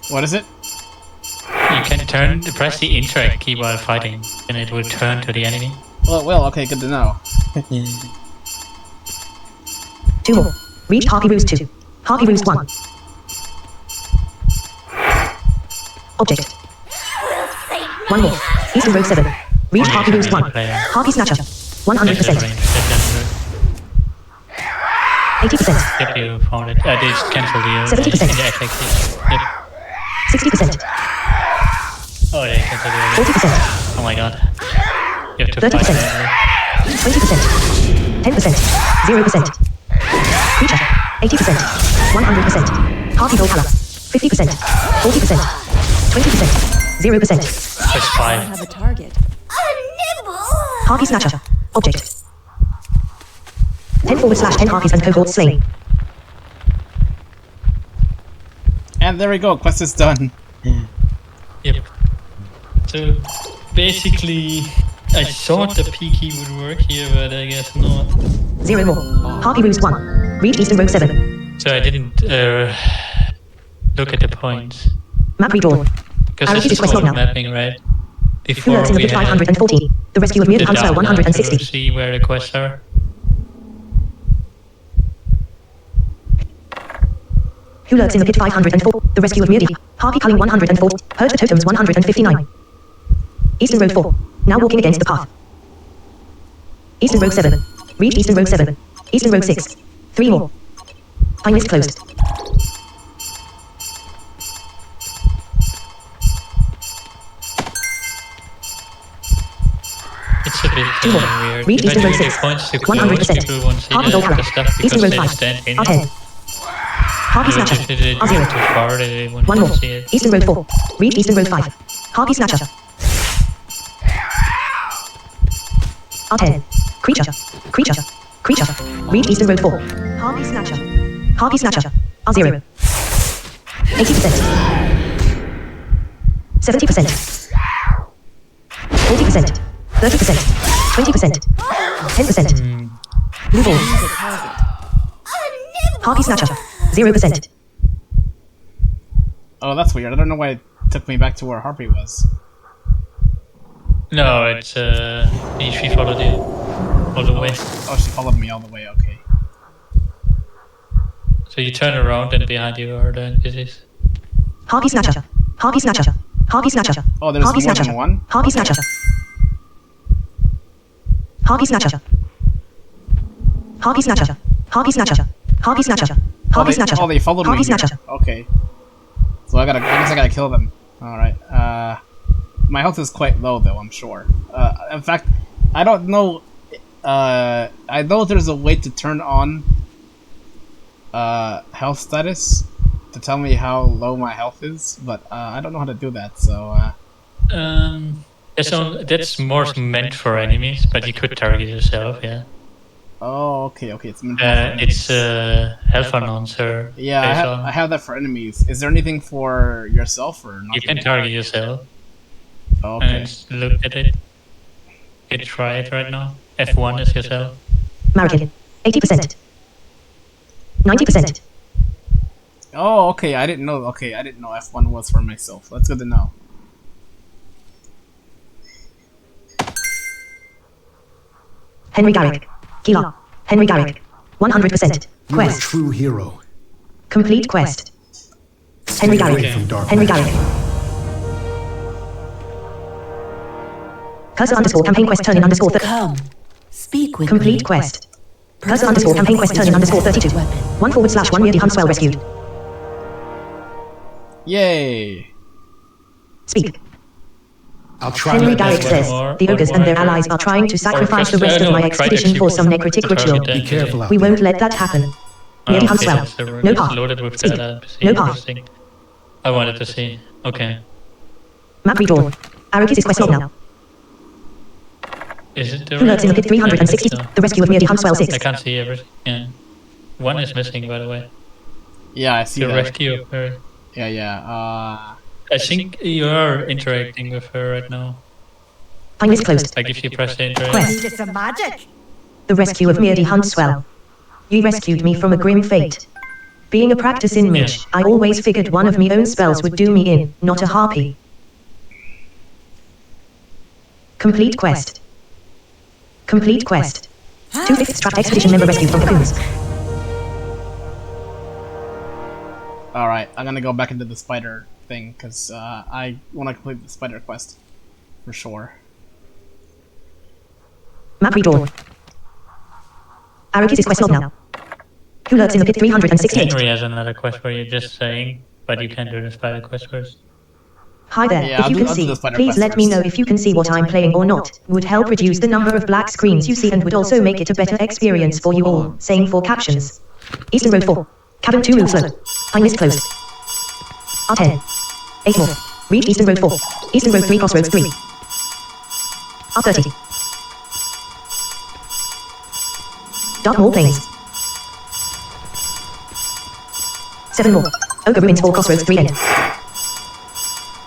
What is it? You can press the interact key while fighting, and it will turn to the enemy. Well, okay, good to know. 2 more. Reach Harpy Roost 2. Harpy Roost 1. Object. 1 more. Eastern Road 7. Reach Harpy Roost 1. Harpy Snatcher. 100%. 80%. Yep, you found it. They just cancelled you. 70%. In the attack key. Yep. 60%. Oh, they cancelled you. 40%. Oh my god. You have to 30%. fight. 20%. 10%. 0%. Creature. 80%. 100%. Harpy Volcala. 50%. 40%. 20%. 0%. Press I 5. have a target. Harpy Snatcher. Object. 10/10 harpies and cohorts slain. And there we go, quest is done. Yep. So basically, I thought the P key would work here, but I guess not. 0 more. Harpy Roost 1. Reach Eastern Road 7. So I didn't look at the points. Map redrawn. Because Arrow this keys is quest log called now. mapping, right? Who Before lurks in the we pit had 514. The rescue of the Mutant Huntswell down to 160. see where the quests are. Who lurks in the pit 504? The rescue of Meardy. Harpy Culling 104. Hurt the totems 159. Eastern Road 4. Now walking against the path. Eastern Road 7. Reach Eastern Road 7. Eastern Road 6. 3 more. Pine list closed. It's a bit 2 more. weird. Reach If I Eastern do Road the 6. points to 100%. close, people won't see Harpy the Gold stuff Eastern because Road they 5. stand in R10. it. Harpy Snatcher. If they did too R0. far, they wouldn't 1 more. see it. Eastern Road 4. Reach Eastern Road 5. Harpy Snatcher. R10. Creature. Creature. Creature. Reach Eastern Road 4. Harpy Snatcher. Harpy Snatcher. R0. 80%. 70%. 40%. 30%. 20%. 10%. Move on. Harpy Snatcher. 0%. Oh, that's weird. I don't know why it took me back to where Harpy was. No, it's she followed you all the way. Oh, she followed me all the way, okay. So you turn around and behind you are the NPCs. Harpy Snatcher. Harpy Snatcher. Harpy Snatcher. Oh, there's Harpy more Snatcher. than one? Harpy Snatcher. Harpy Snatcher. Harpy Snatcher. Harpy Snatcher. Harpy Snatcher. Harpy Snatcher. Oh, they followed me Harpy here. Snatcher. Okay. So I guess I gotta kill them. Alright. My health is quite low though, I'm sure. In fact, I don't know. I know there's a way to turn on health status to tell me how low my health is, but I don't know how to do that. So that's more meant for enemies, but you could target yourself. Yeah. Oh, okay. It's meant for it's health announcer. Yeah, I have that for enemies. Is there anything for yourself or not? You can target yourself. Okay. Just look at it. You can try it right now. F1 is yourself. Marikin. 80%. 90%. Oh, okay. I didn't know. Okay, I didn't know F1 was for myself. That's good to know. Henry Garrick. Kila. Henry Garrick. 100%. You're a Quest. true hero. Complete quest. Henry Stay away Garrick. from dark Henry magic. Garrick. Cursor underscore campaign quest turning underscore Come. Speak with complete me. quest. Cursor underscore campaign quest turning underscore 32. 1/1 Weirdy Huntswell rescued. Yay! Speak. I'll try Henry my Garrick best. says, the ogres and their allies are trying to sacrifice the rest of my expedition for some necrotic ritual. Be careful out We there. won't let that happen. Weirdy Huntswell. No path. Loaded with Speak. data. No path. Interesting. I wanted to see. Okay. Map redrawn. Arrow is quest log now. Is it the Who lurks in the pit 360? The rescue of Meardy Huntswell 6. I can't see everything. Yeah. One is missing, by the way. Yeah, I see The that. rescue of her. Yeah. I think you are interacting with her right now. Pine list closed. Like if you press the interact. Quest. Just some magic. The rescue of Meardy Huntswell. You rescued me from a grim fate. Being a practicing mage, I always figured one of me own spells would do me in, not a harpy. Complete quest. Complete quest. 2/5 Strat Expedition member rescued from cocoons. Alright, I'm gonna go back into the spider thing, because I want to complete the spider quest. For sure. Map redrawn. Arrow is quest log now. Who lurks in the pit 368? Henry has another quest where you're just saying, but you can do the spider quest first. Hi there, Yeah, if you can I'll do see, the spider please quest let me first. know if you can see what I'm playing or not. Would help reduce the number of black screens you see and would also make it a better experience for you all. Saying for captions. Eastern Road 4. Cabin 2 move slow. Pine list closed. R10. 8 more. Reach Eastern Road 4. Eastern Road 3 Crossroads 3. R30. Dark Plains. 7 more. Ogre Ruins 4 Crossroads 3 end.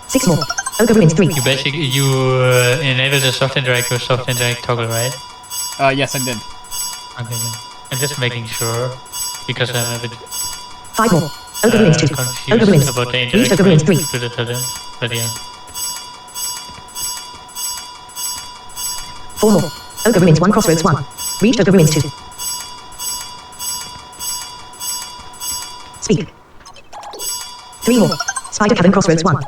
6 more. Ogre Ruins 3. You basically enable the soft interact with soft interact toggle, right? Yes, I did. Okay, then. I'm just making sure because I'm a bit 5 more. Ogre Ruins 2. Ogre Ruins. confused about the Reach Ogre Ruins 3. to the talent, but yeah. 4 more. Ogre Ruins 1 Crossroads 1. Reach Ogre Ruins 2. Speak. 3 more. Spider Cavern Crossroads 1.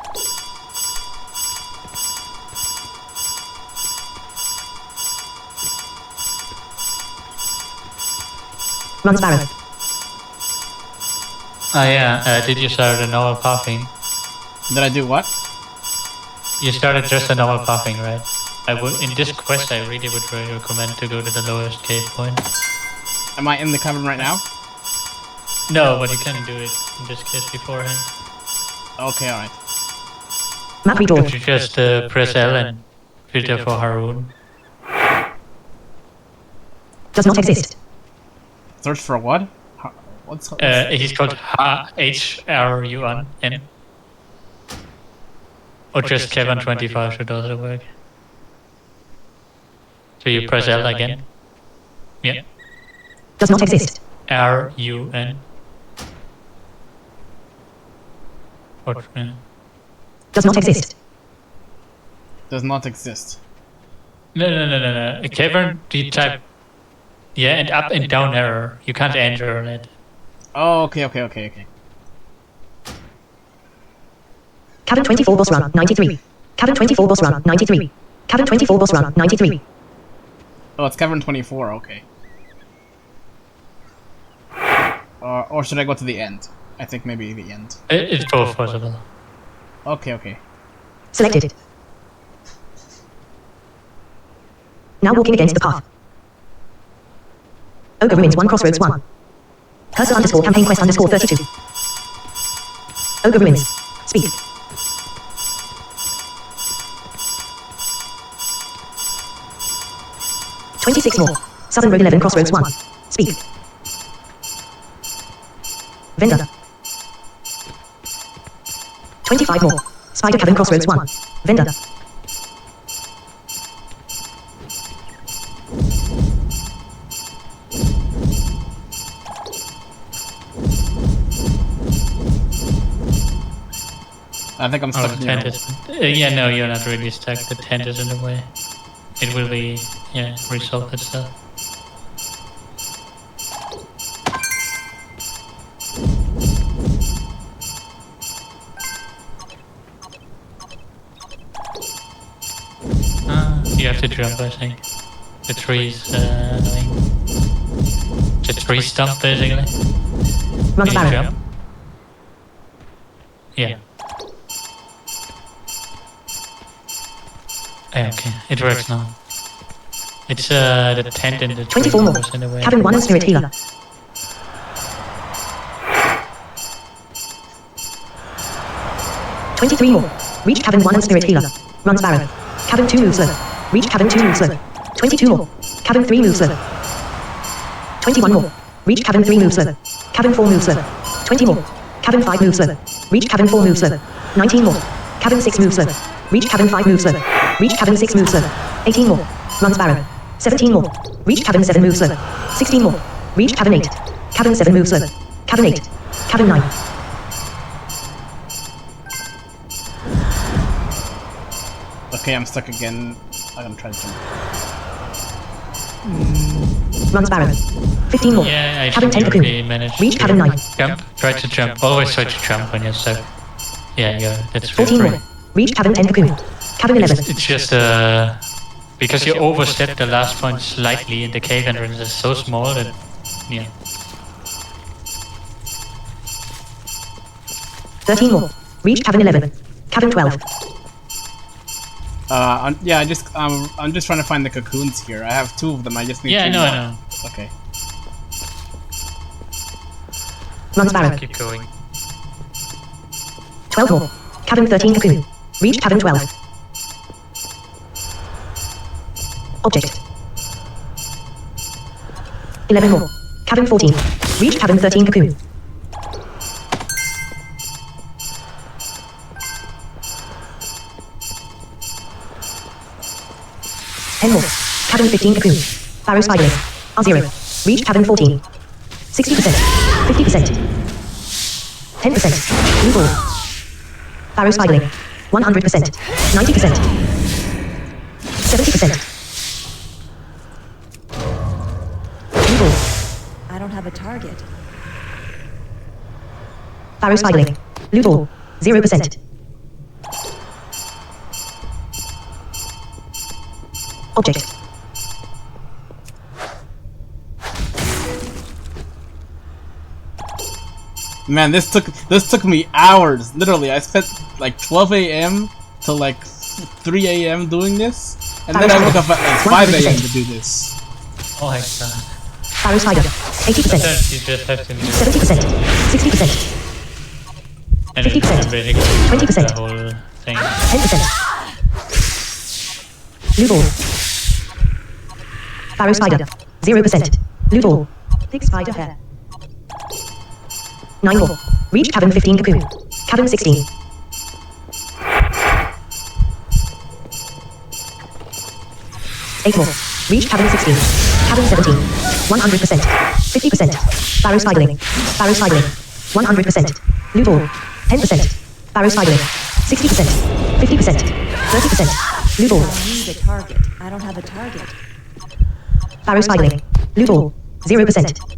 Runs Barrow. Did you start a normal pathing? Did I do what? You started just a normal pathing, right? In this quest, I really would recommend to go to the lowest cave point. Am I in the cavern right now? No, but you can do it in this case beforehand. Okay, alright. Map redrawn. You just press L and filter for Haroon. Does not exist. Search for what? What's he's called HRUN. Or just Kevin 25 should also work. So you press L again. Yeah. Does not exist. RUN. What? Does not exist. Does not exist. No. Kevin, you type. Yeah, and up and down arrow. You can't enter on it. Oh, okay. Cabin 24 boss run 93. Cabin 24 boss run 93. Cabin 24 boss run 93. Oh, it's cavern 24, okay. Or should I go to the end? I think maybe the end. It's both possible. Okay. Selected. Now walking against the path. Ogre Ruins 1 Crossroads 1. Cursor _ campaign quest _ 32. Ogre Ruins. Speak. $26 more. Southern Road 11 Crossroads 1. Speak. Vendor. 25 more. Spider Cavern Crossroads 1. Vendor. I think I'm stuck in the tent is, yeah, no, you're not really stuck. The tent is in the way. It will be, resolve itself. You have to jump, I think. The tree's annoying. The tree stump, basically. Runs Can you barrel. jump? Yeah. Okay, it works now. It's the tent in the 24 more. in the way. Cabin 1 and Spirit Healer. $23 more. Reach Cabin 1 and Spirit Healer. Runs barrel. Cabin 2 moves slow. Reach Cabin 2 moves slow. 22 more. Cabin 3 moves slow. 21 more. Reach Cabin 3 moves slow. Cabin 4 moves slow. 20 more. Cabin 5 moves slow. Reach Cabin 4 moves slow. 19 more. Cabin 6 moves slow. Reach Cabin 5 moves slow. Reach Cabin 6 moves slow. 18 more. Runs barrel. 17 more. Reach Cabin 7 moves slow. 16 more. Reach Cabin 8. Cabin 7 moves slow. Cabin 8. Cabin 9. Okay, I'm stuck again. I'm gonna try to jump. Runs barrel. 15 more. Yeah, I Cabin think 10 you cocoon. already managed Reach to Cabin 9. jump. Try to jump. Always try to jump when you're stuck. Yeah, that's 14 really more. Reach Cabin 10 cocoon. Cabin 11. It's just because you overstepped the last point slightly and the cave entrance is so small that, yeah. 13 more. Reach Cabin 11. Cabin 12. Yeah, I'm just trying to find the cocoons here. I have 2 of them. I just need 2 I more. know. Okay. Runs barrel. Keep going. 12 more. Cabin 13 cocoon. Reach Cabin 12. Object. 11 more. Cabin 14. Reach Cabin 13 cocoon. Cabin 15 cocoon. Barrow spidering. R0. Reach cabin 14. 60%. 50%. 10%. Blue ball. Barrow spidering. 100%. 90%. 70%. Blue ball. I don't have a target. Barrow spidering. Blue ball. 0%. Object. Man, this took me hours. Literally, I spent like 12 a.m. to like 3 a.m. doing this, and then I woke up at like 5 a.m. to do this. Oh my god. Barrow spider. 80%. You just have to do 70%. 60%. and 50%. basically 20%. the whole thing. 10%. Blue ball. Barrow spider. 0%. Blue ball. Thick spider hair. 9 more. Reach cabin 15 cocoon. Cabin 16. 8 more. Reach cabin 16. Cabin 17. 100%. 50%. Barrow spidering. Barrow spidering. 100%. Blue ball. 10%. Barrow spidering. 60%. 50%. 30%. Blue ball. I need a target. I don't have a target. Barrow spidering. Blue ball. 0%.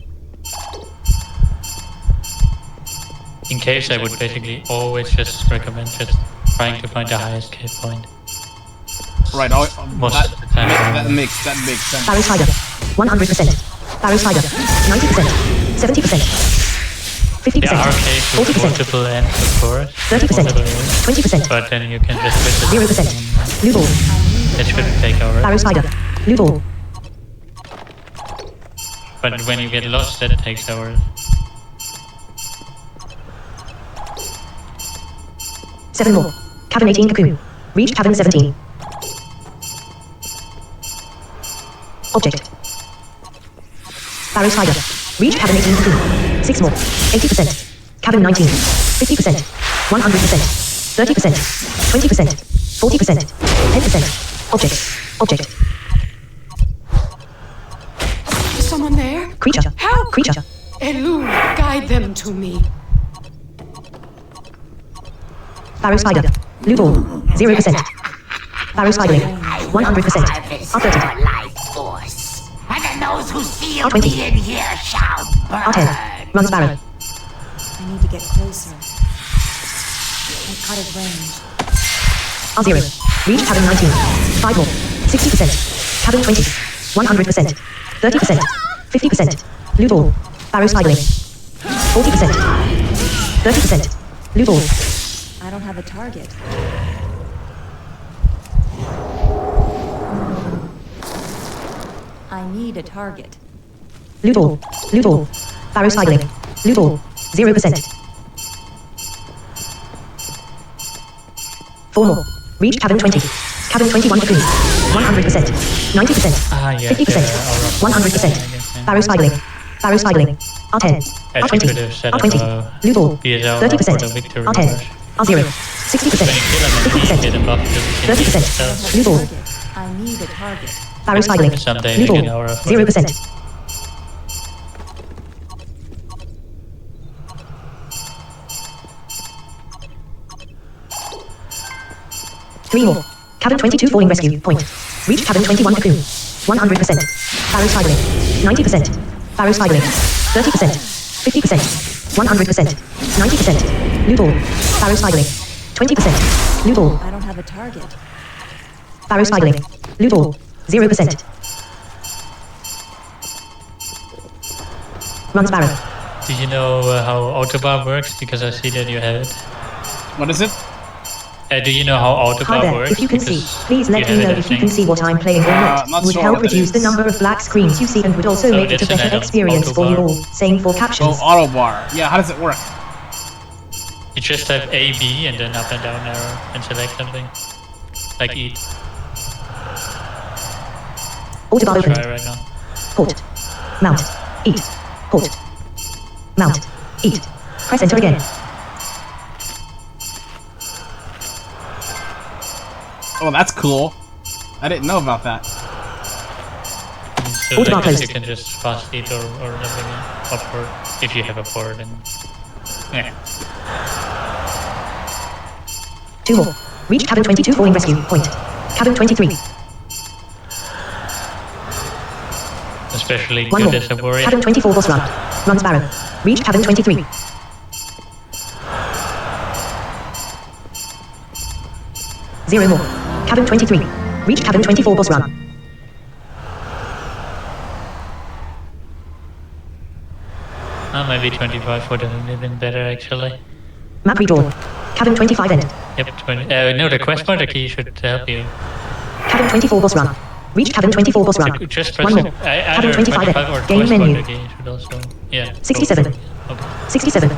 In case, I would basically always just recommend just trying to find the highest cave point. Right, Most of the time. that makes sense. Barrow spider. 100%. Barrow spider. 90%. 70%. 50%. There are caves with 40%. multiple ends, of course. 30%. multiple ends, 20%. But then you can just visit 0%. Blue ball. It shouldn't take hours. Barrow spider. Blue ball. But when you get lost, that takes hours. 7 more. Cabin 18 cocoon. Reach cabin 17. Object. Barrow spider. Reach cabin 18 cocoon. 6 more. 80%. Cabin 19. 50%. 100%. 30%. 20%. 40%. 10%. Object. Object. Is someone there? Creature. Help! Creature. Elu, guide them to me. Barrow spider. Blue ball. 0%. Barrow spidering. 100%. R30. Life force. And those who see R20. me in here shall burn. R10. Runs barrow. I need to get closer. I'm out of range. R0. Reach cabin 19. 5 more. 60%. Cabin 20. 100%. 30%. 50%. Blue ball. Barrow spidering. 40%. 30%. Blue ball. I don't have a target. I need a target. Blue ball. Blue ball. Barrow spidering. Blue ball. 0%. 4 more. Reach cabin 20. Cabin 21 cocoon. 100%. 90%. Ah, yeah. 50%. 100%. Barrow spidering. Barrow spidering. R10. As you could have R20. set up R20. a Blue ball. BSL 30%. for the victory R10. rush. R0. 60%. When you kill him and he 50%. get a buff to the 30%. Blue ball. I need a target. Barrow spidering. Someday Blue they ball. get aura for 0%. Three more. Cabin 22 falling rescue point. Reach cabin 21 cocoon. 100%. Barrow spidering. 90%. Barrow spidering. 30%. 50%. 100%. 90%. Blue ball. Barrow spidering. 20%. Blue ball. I don't have a target. Barrow spidering. Blue ball. 0%. Runs barrow. Do you know how autobar works? Because I see that you have it. What is it? Do you know how Hi autobar there, works? if you can see, Because please let you me have know it, if I you can think. see what I'm playing or not. not Would sure help what that reduce the is. number of black screens you see and would also So make it it's a an better add-on, experience for you autobar. all. Same for captions. Oh, auto bar. Yeah, how does it work? You just have A, B, and then up and down arrow and select something. Like eat. Autobar I'll opened. try right now. Port. Mount. Eat. Port. Mount. Eat. Press enter again. Oh, that's cool. I didn't know about that. So Auto bar I guess closed. you can just fast eat or level upward if you have a port and yeah. 2 more. Reach cabin 22 falling rescue point. Cabin 23. Especially 1 good more. as a warrior. Cabin 24 boss round. Run Sparrow. Reach cabin 23. 0 more. Cabin 23. Reach cabin 24 boss run. Maybe 25 would have been better actually. Map redrawn. Cabin 25 end. Yep, 20. No, the quest marker key should help you. Cabin 24 boss run. Reach cabin 24 boss run. Just press 1 more. Cabin 25 or end. Game quest menu. marker key should also, yeah. 67. Okay. 67.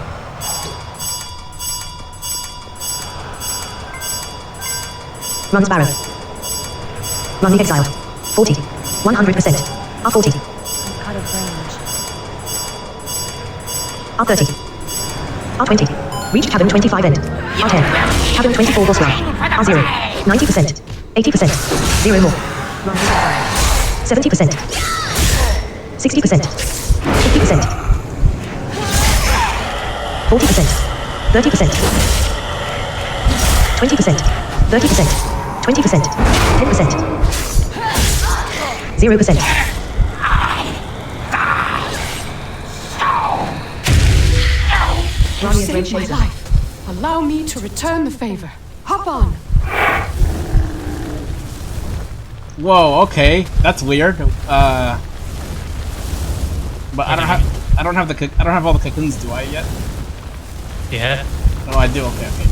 Run Sparrow. Run the Exile. 40. 100%. R40. I'm out of range. R30. R20. Reach cabin 25 end. R10. Cabin 24 boss run. R0. 90%. 80%. 0 more. Run Sparrow. 70%. 60%. 50%. 40%. 30%. 20%. 30%. 20%. 10%. 0%. You saved my life. Allow me to return the favor. Hop on. Whoa, okay, that's weird. But I don't have all the cocoons, do I yet? Yeah. Oh, I do. Okay, okay.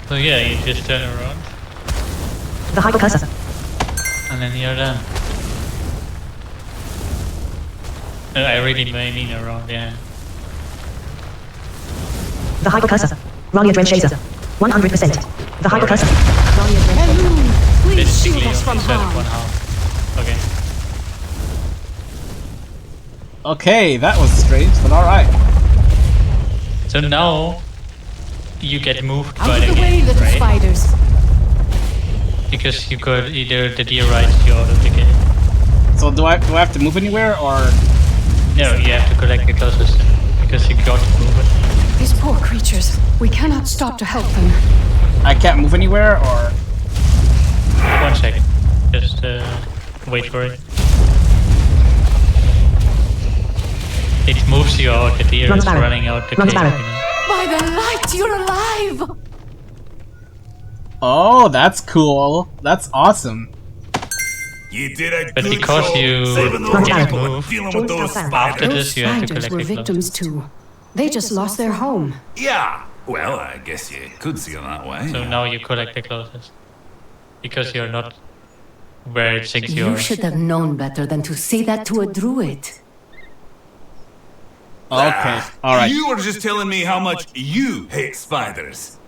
So yeah, you just turn around. The hyper cursor. And then you're done. I really mean around, yeah. The hyper cursor. Rally Drench Chaser. 100%. The hyper cursor. Rally Drench Hello. Please shield Basically us from only set harm. one half. Okay. Okay, that was strange, but alright. So now you get moved Out by of the the way, game, little right? spiders. Because you got either the deer rides you out of the game. So do I have to move anywhere, or? No, you have to collect the closest because you got to move it. These poor creatures. We cannot stop to help them. I can't move anywhere, or? 1 second. Just wait for it. It moves you out, the deer is running out the cave, you know. By the light, you're alive! Oh, that's cool. That's awesome. You did a But good because job you saving those didn't people and move, dealing with those after spiders. this you have to Spiders collect were the victims too. They just lost their home. Yeah. Well, I guess you could see it that way. So now you collect the closest. Because you're not where it thinks you You are. should have known better than to say that to a druid. Okay, alright. You were just telling me how much you hate spiders.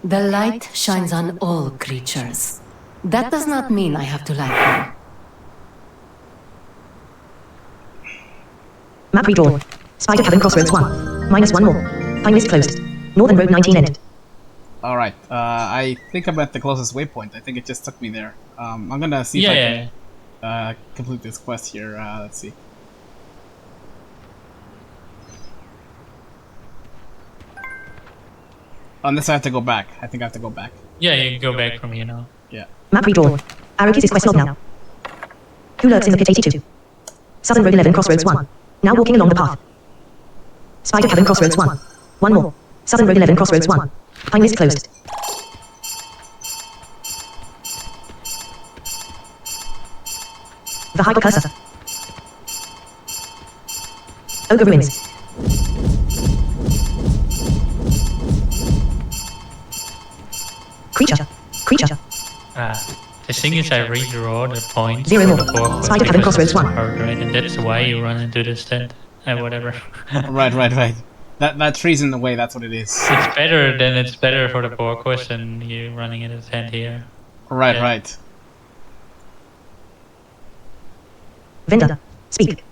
The light shines on all creatures. That does not mean I have to like them. Map redrawn. Spider Cabin Crossroads 1. -1 more. Time list closed. Northern Road 19 end. Alright, I think I'm at the closest waypoint. I think it just took me there. I'm gonna see if I can complete this quest here. Let's see. Unless I have to go back. I think I have to go back. Yeah, you can go back from here now. Yeah. Map redrawn. Arrow keys is quest log now. Who lurks in the pit 82? Southern Road 11 Crossroads 1. Now walking along the path. Spider Cabin Crossroads 1. 1 more. Southern Road 11 Crossroads 1. Time list closed. The hyper cursor. Ogre Ruins. Creature. The thing is, I redraw the points 0 for more. the board Spider Cabin Crossroads 1. hard, right? And that's why you run into this tent. Whatever. Right. That tree's in the way, that's what it is. It's better for the board quest than you running in a tent here. Right. Vendor. Speak.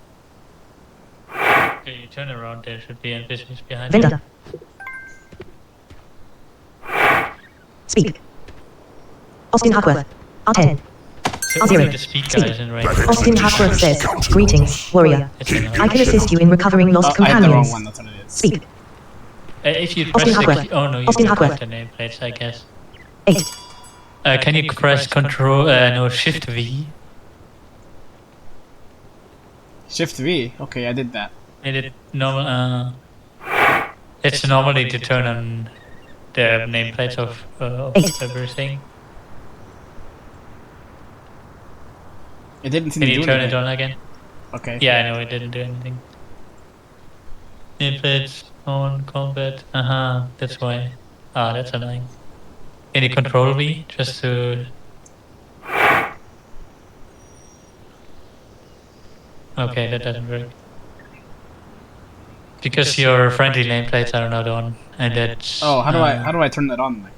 Okay, you turn around, there should be NPCs behind Vendor. you. Speak. Austin Huckworth. R10. So R0. only the speed guy is in range. Austin Huckworth says, greetings, warrior. I can assist you in recovering lost I had the wrong companions. one, that's what it is. Speak. If you Austin press Huckworth. the oh no, you Austin don't Huckworth. have the nameplates, I guess. 8. Can you press Control? No, Shift V. Shift V. Okay, I did that. Made it normal. It's normally to turn on the nameplates of everything. It didn't seem Can to you do turn anything. it on again? Okay. Yeah, I know it didn't do anything. Nameplates on combat. That's why. Ah, that's annoying. Can you control V just to? Okay, that doesn't work. Because your friendly nameplates are not on, and that's. Oh, how do I turn that on? Like,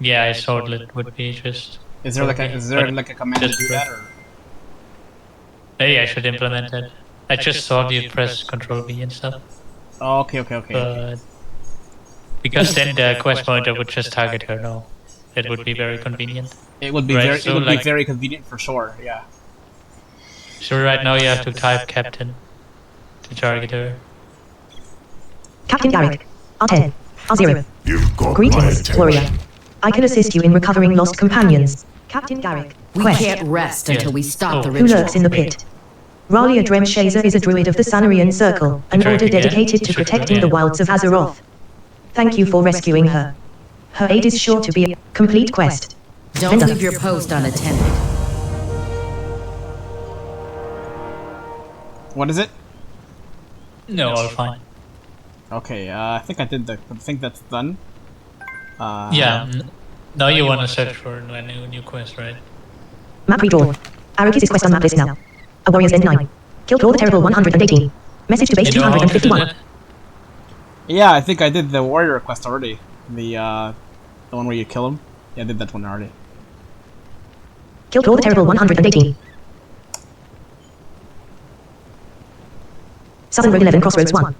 yeah, I thought it would be just. is there like a command to do that or? Maybe I should implement it. I just thought you'd press Control V and stuff. Oh, okay. But because then the quest pointer would just target her. No, it would be very convenient. It would be right? be very convenient for sure. Yeah. So right now you have to type Captain to target her. Captain Garrick. R10. R0. Greetings, warrior. I can assist you in recovering lost companions. Captain Garrick. We Quest. can't rest until we stop the Who ritual. lurks in the pit? Ralia Dremshazer is a druid of the Sunarian Circle, an order dedicated to protecting the wilds of Azeroth. Thank you for rescuing her. Her aid is sure to be a complete quest. Don't leave your post unattended. What is it? No, all fine. Okay, I think I did I think that's done. Yeah. Now you want to search for a new quest, right? Map redrawn. Arrakis' quest on map list now. A warrior's end 9. Killed Claw the Terrible 118. Message to base 251. Yeah, I think I did the warrior quest already. The one where you kill him. Yeah, I did that one already. Killed Claw the Terrible 118. Southern Road 11 Crossroads 1.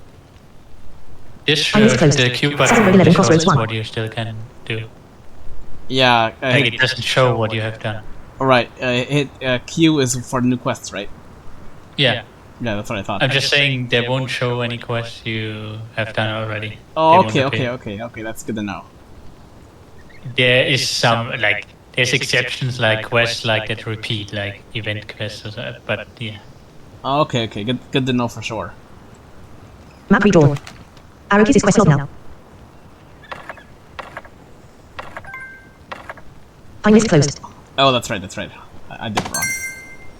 This shows the Q button shows what you still can do. Yeah. Like it doesn't show what you have done. Alright, hit Q is for new quests, right? Yeah. Yeah, that's what I thought. I'm just saying they won't show any quests you have done already. Oh, okay, that's good to know. There is some, like, there's exceptions like quests like that repeat, like event quests or so, but yeah. Oh, okay, good to know for sure. Map redrawn. Arrakis' quest log now. Pine list closed. Oh, that's right. I did it wrong.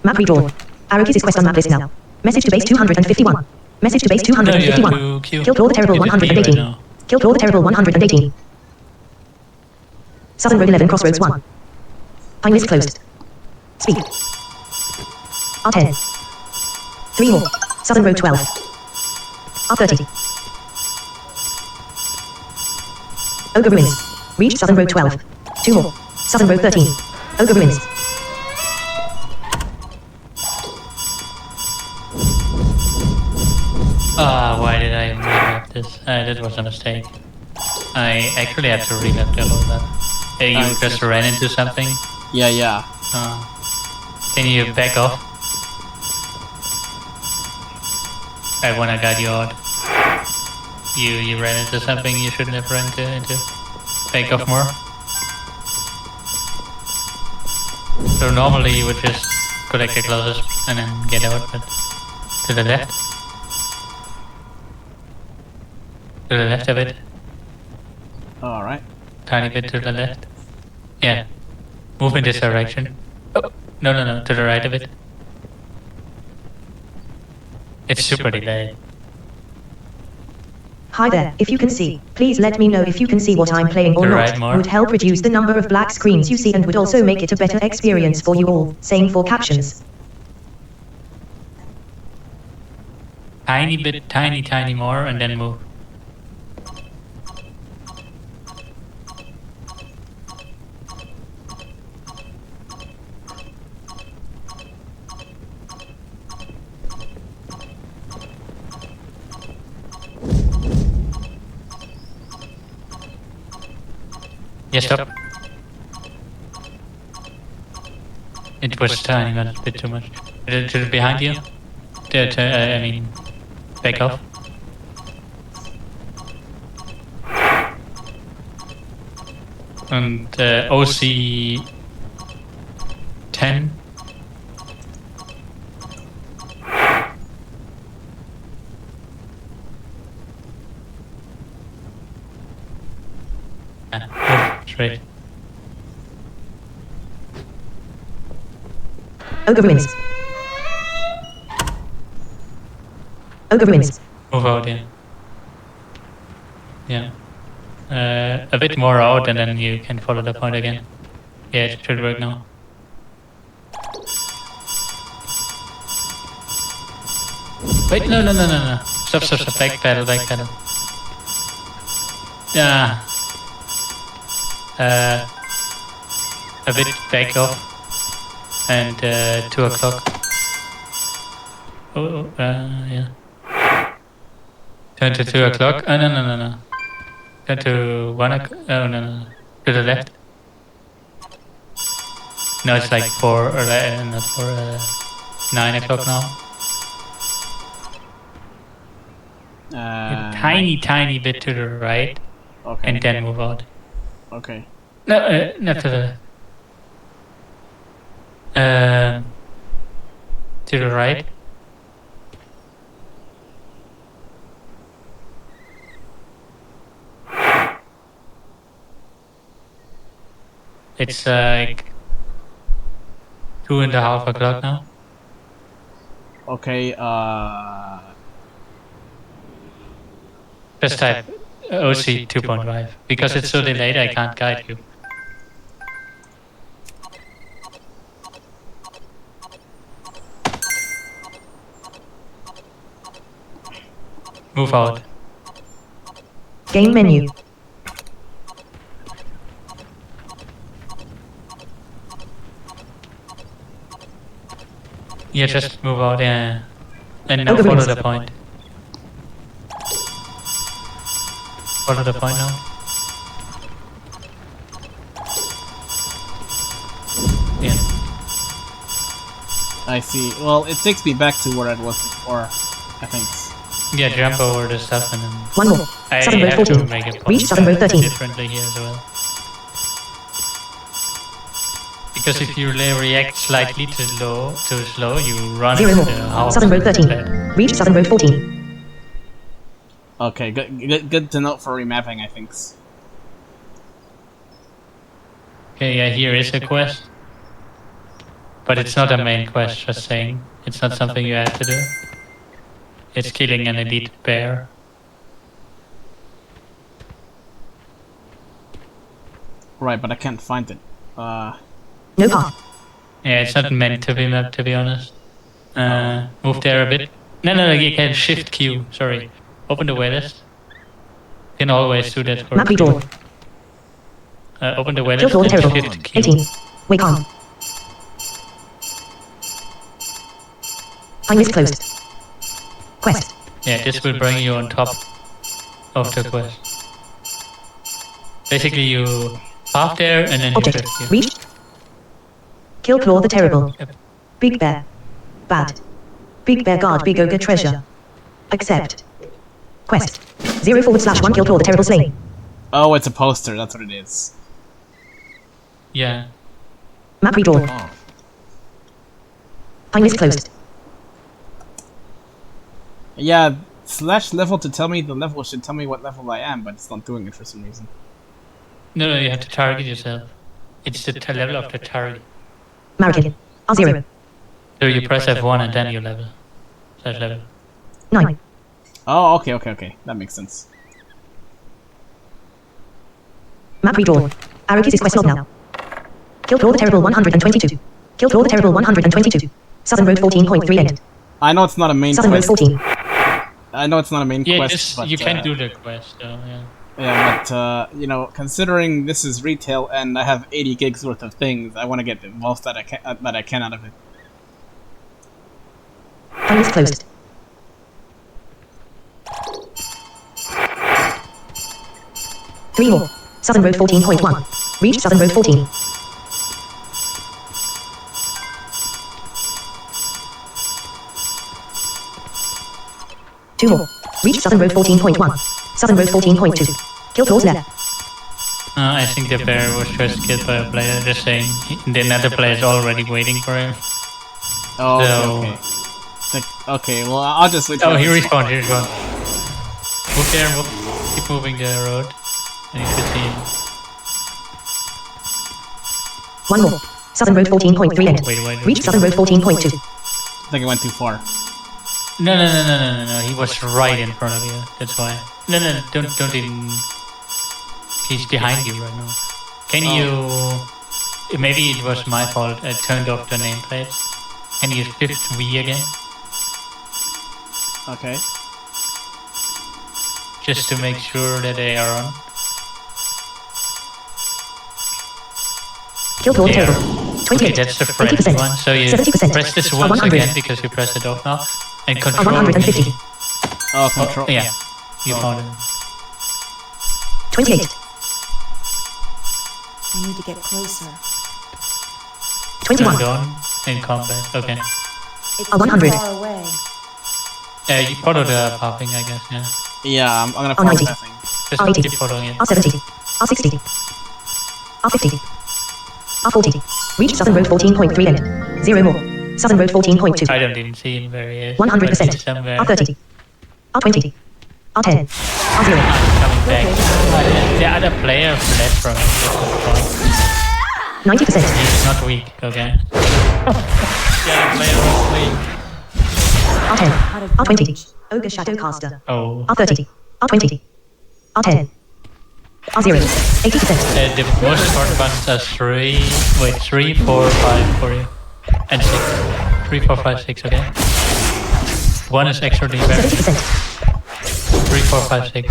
Map redrawn. Arrakis' quest on map list now. Message to base 251. Message to base 251. No, Killed Claw the Terrible 118. Right Killed Claw the Terrible 118. Southern Road 11 Crossroads 1. Pine list closed. Speed. R10. 3 more. Southern Road 12. R30. Ogre Ruins. Reached Southern Road 12. 2 more. Southern Road 13. Ogre Ruins. Why did I remap this? That was a mistake. I actually have to remap the whole map. You just ran into something? Yeah. Can you back off? When I got you out. You ran into something you shouldn't have run into. Back off more. So normally you would just collect the closest and then get out, but to the left. To the left of it. Alright. Tiny bit to the left. Yeah. Move in this direction. Oh, no, to the right of it. It's super delayed. Hi there, if you can see, please let me know if you can see what I'm playing or not. Would help reduce the number of black screens you see and would also make it a better experience for you all. Same for captions. Tiny bit, tiny more, and then move. Yeah, stop. It was tiny, but a bit too much. Behind you? I mean, back off. And OC 10. Straight. Ogre ruins. Ogre ruins. Move out, yeah. Yeah. A bit more out and then you can follow the point again. Yeah, it should work now. Wait, no. Stop, back pedal. Yeah. A bit back off. And 2 o'clock. Yeah. Turn to 2 o'clock. Oh, no. Turn to 1 o'clock. Oh, no. To the left. No, it's like 4 or not 4, 9 o'clock now. A tiny bit to the right. Okay. And then move out. Okay. No, not to the... to the right. It's like 2.5 o'clock now. Okay, Just type OC 2.5. Because it's so delayed, I can't guide you. Move out. Game menu. Yeah, just move out, yeah. And now follow the point. Follow the point now. Yeah. I see. Well, it takes me back to where I was before, I think. Yeah, jump over the stuff and then... One more. I Southern Road have 14. to make a point Reach Southern Road 13. differently here as well. Because if you react slightly too slow, you run 0 into more. the house. Southern Road 13. Reach Southern Road 14. Okay, good to note for remapping, I think. Okay, yeah, here is a quest. But it's not a main quest, just saying. It's not something you have to do. It's killing an elite bear. Right, but I can't find it. No path. Yeah, it's not meant to be mapped, to be honest. Move there a bit. No, you can shift Q, sorry. Open the waylaist. You can always do that for Map redrawn. open the waylaist Kill floor and terrible. shift Q. 18. Wake on. Time is closed. Quest. Yeah, this will bring you on top of the quest. Basically, you half there and then you Object. shift Q. Reach. Kill Claw the Terrible. Yep. Big Bear. Bad. Big Bear guard Big Ogre treasure. Accept. Quest. 0/1 Kill Claw the Terrible slain. Oh, it's a poster, that's what it is. Yeah. Map redrawn. Oh. Time is closed. Yeah, /level to tell me the level should tell me what level I am, but it's not doing it for some reason. No, you have to target yourself. It's the level of the target. American. R0. So you press F1 and then you level. /level. 9. Oh, okay. That makes sense. Map redrawn. Arrowkeys is quest log now. Kill Claw the Terrible 122. Kill Claw the Terrible 122. Southern Road 14.3 end. I know it's not a main Southern Road quest. 14. I know it's not a main Yeah, quest, but you can do the quest though, yeah. Yeah, but you know, considering this is retail and I have 80 gigs worth of things, I want to get the most that I can out of it. Time is closed. Three more. Southern Road 14.1. Reach Southern Road 14. 2 more. Reach Southern Road 14.1. Southern Road 14.2. Kill clause left. I think the bear was just killed by a player, just saying the another player is already waiting for him. Oh, So- okay. Okay, well, I'll just wait. Oh, he respawned, he respawned. Move there, move. Keep moving the road. And you should see him. 1 more. Southern Road 14.3 end. Wait. Reach Southern Road 14.2. I think it went too far. No. He was right in front of you. That's why. No. Don't even. He's behind you right now. Can you? Maybe it was my fault. I turned off the nameplate. Can you shift V again? Okay. Just to make sure that they are on. Kill clause They are. total. 28. Okay, that's the friendly 80%. one. So you 70%. press this A once 100. again because you pressed it off now. And control. 150. Oh, control. Yeah. You found it. 28. I need to get closer. 21. Turned on in combat. Okay. It's A 100. too far away. You follow the popping, I guess. Yeah. Yeah, I'm gonna Oh, follow 90. that thing. Just R80. keep following it. R70. R60. R50. R40. Reach Southern Road 14.3 end. 0 more. Southern Road 14.2. I don't even see him where he is. 100%. But he's somewhere. R30. R20. R10. R0. Coming back. The other player fled from him. 90%. He's not weak, okay? The other player was weak. R10. R20. Ogre Shadowcaster. Oh. R30. R20. R10. R0. 80%. The most important buttons are 3, 4, 5 for you. And 6. 3, 4, 5, 6, okay? 1 is extra deep. 70%. 3, 4, 5, 6.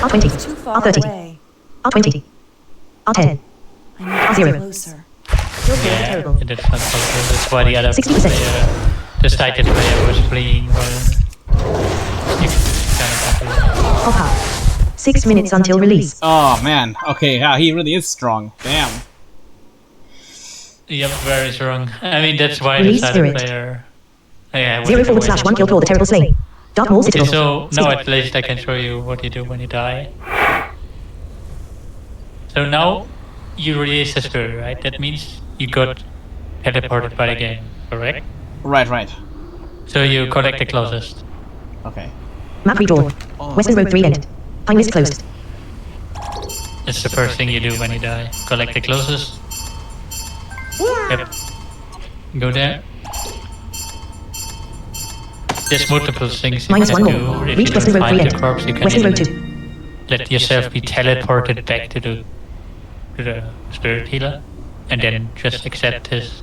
R20. Too far R30. away. R20. R10. I need to R0. get closer. Yeah, terrible. that's not possible. That's why the other 60%. player, the sighted player was fleeing. Well, you kind of Pop up. 6 minutes until release. Oh man. Okay, yeah, he really is strong. Damn. Yep, very strong. I mean, that's why the Release sighted spirit. player. Yeah, 0/1 kill claw the terrible slain. Dark Maul Citadel. So now Speed. at least I can show you what you do when you die. So now you release the spirit, right? That means you got teleported by the game, correct? Right. So you collect the closest. Okay. Map redrawn. Western Road 3 end. Pine list closed. It's the first thing you do when you die. Collect the closest. Yep. Go there. There's multiple things you Minus can 1 do. more. If Reach you Western don't Road 3 find the end. corpse, you can Western Road even 2. let yourself be teleported back to the spirit healer, and then just accept his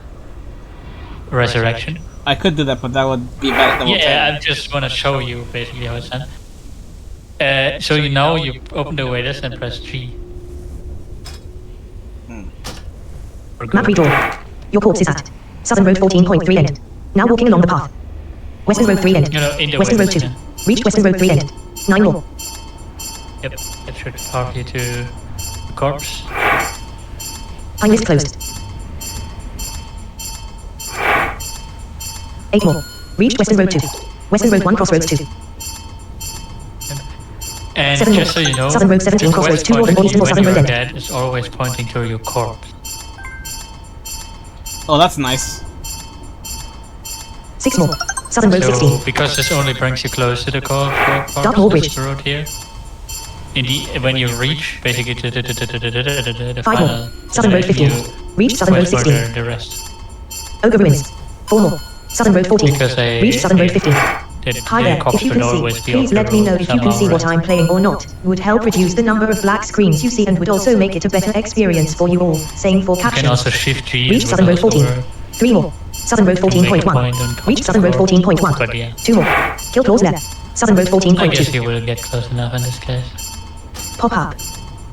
resurrection. I could do that, but that would be bad. That would Yeah, fail. I just want to show you basically how it's done. So you know you open the waiters and press G. Map redrawn. Your corpse is at Southern Road 14.3 end. Now walking along the path. Western Road 3 end. You know, in the Western Road waiters, 2. yeah. Reach Western Road 3 end. 9 more. Yep, that should park you to the corpse. Pine list closed. 8 more. Reach Western Road 2. Western Road 1 Crossroads 2. And 7 just so more. you know, Southern Road 17 the Crossroads quest 2 Northern pointing Eastern or when Southern you're Road end. dead is always pointing to your corpse. Oh, that's nice. 6 more. Southern Road So 16. because this only brings you close to the corpse, Dark Maul that's Bridge. the road here. In the when you reach basically to the 5 final more. Southern Road 15. Reach Southern Road quest for 16. the rest. Ogre Ruins. 4 more. Southern Road 14. Because Reach Southern Road 15. Hi the there, corpse if you will can always see, be please off the let me road know if you can somehow, see what right? I'm playing or not. Would help reduce the number of black screens you see and would also make it a better experience for you all. Saying for You can captions. also shift G. Reach and Southern Road will also 14. work. 3 more. Southern Road To make a 14.1. point on top Reach of Southern the Road corpse. 14.1. But yeah, 2 more. Kill clause left. Southern Road I guess 14.2. you will get close enough in this case. Pop up.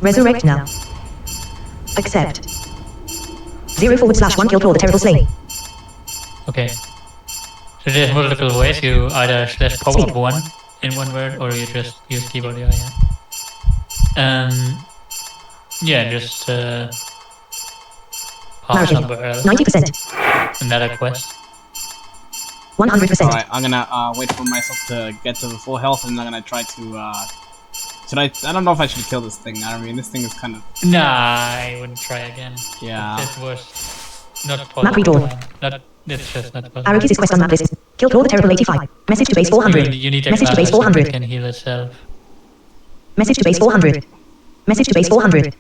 Resurrect now. Accept. 0/1 kill claw the terrible slain. Okay. So there's multiple ways. You either slash pop up one in one word, or you just use keyboard AI. Yeah, just pop Narrative. somewhere else. 90%. Another quest. 100%. Alright, I'm gonna wait for myself to get to the full health, and I'm gonna try to. Should I don't know if I should kill this thing. I mean, this thing is kind of. Nah, I wouldn't try again. Yeah. That was not possible. Map redrawn. It's just not possible. Arrow keys quest on map list. Killed Claw the Terrible 85. Message to base 400. You need a Message to base class that 400. can heal itself. Message to base 400. Message to base 400.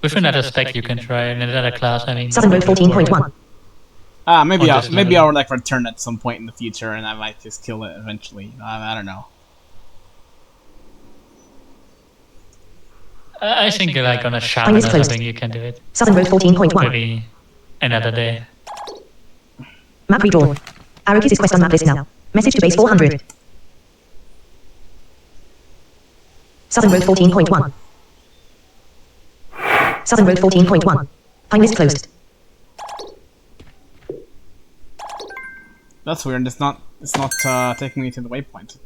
With another spec you can try, another class, I mean. Southern Road 14.1. Maybe Or I'll just maybe another- I'll like return at some point in the future, and I might just kill it eventually. I don't know. I think like on a shaman or something you can do it. Southern Road 14.1. Maybe another day. Map redrawn. Arrow keys quest on map list now. Message to base 400. Southern Road 14.1. Southern Road 14.1. Pine list closed. That's weird. It's not taking me to the waypoint.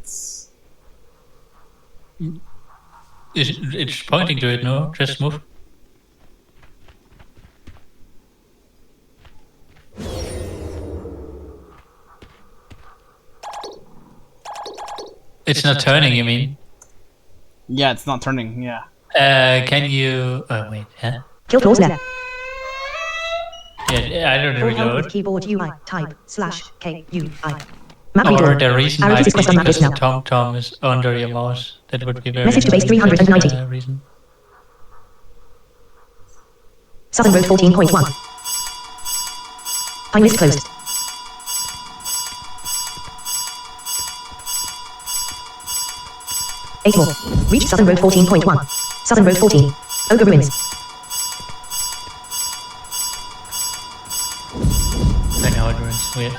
It's pointing to it, no? Just move. It's not turning, you mean? Yeah, it's not turning. Yeah. Can you... Oh, wait, huh? Kill Claw's left. Yeah, I don't reload. Keyboard UI type /KUI. Map Or redrawn. the reason Arrow might keys be quest on map list because now. Tom is under your mouse. That would be very Message to base annoying, 390. that's the reason. Southern Road 14.1. Pine list closed. Eight more. Reach Southern Road 14.1. Southern Road 14. Ogre Ruins. I know it ruins. Weird.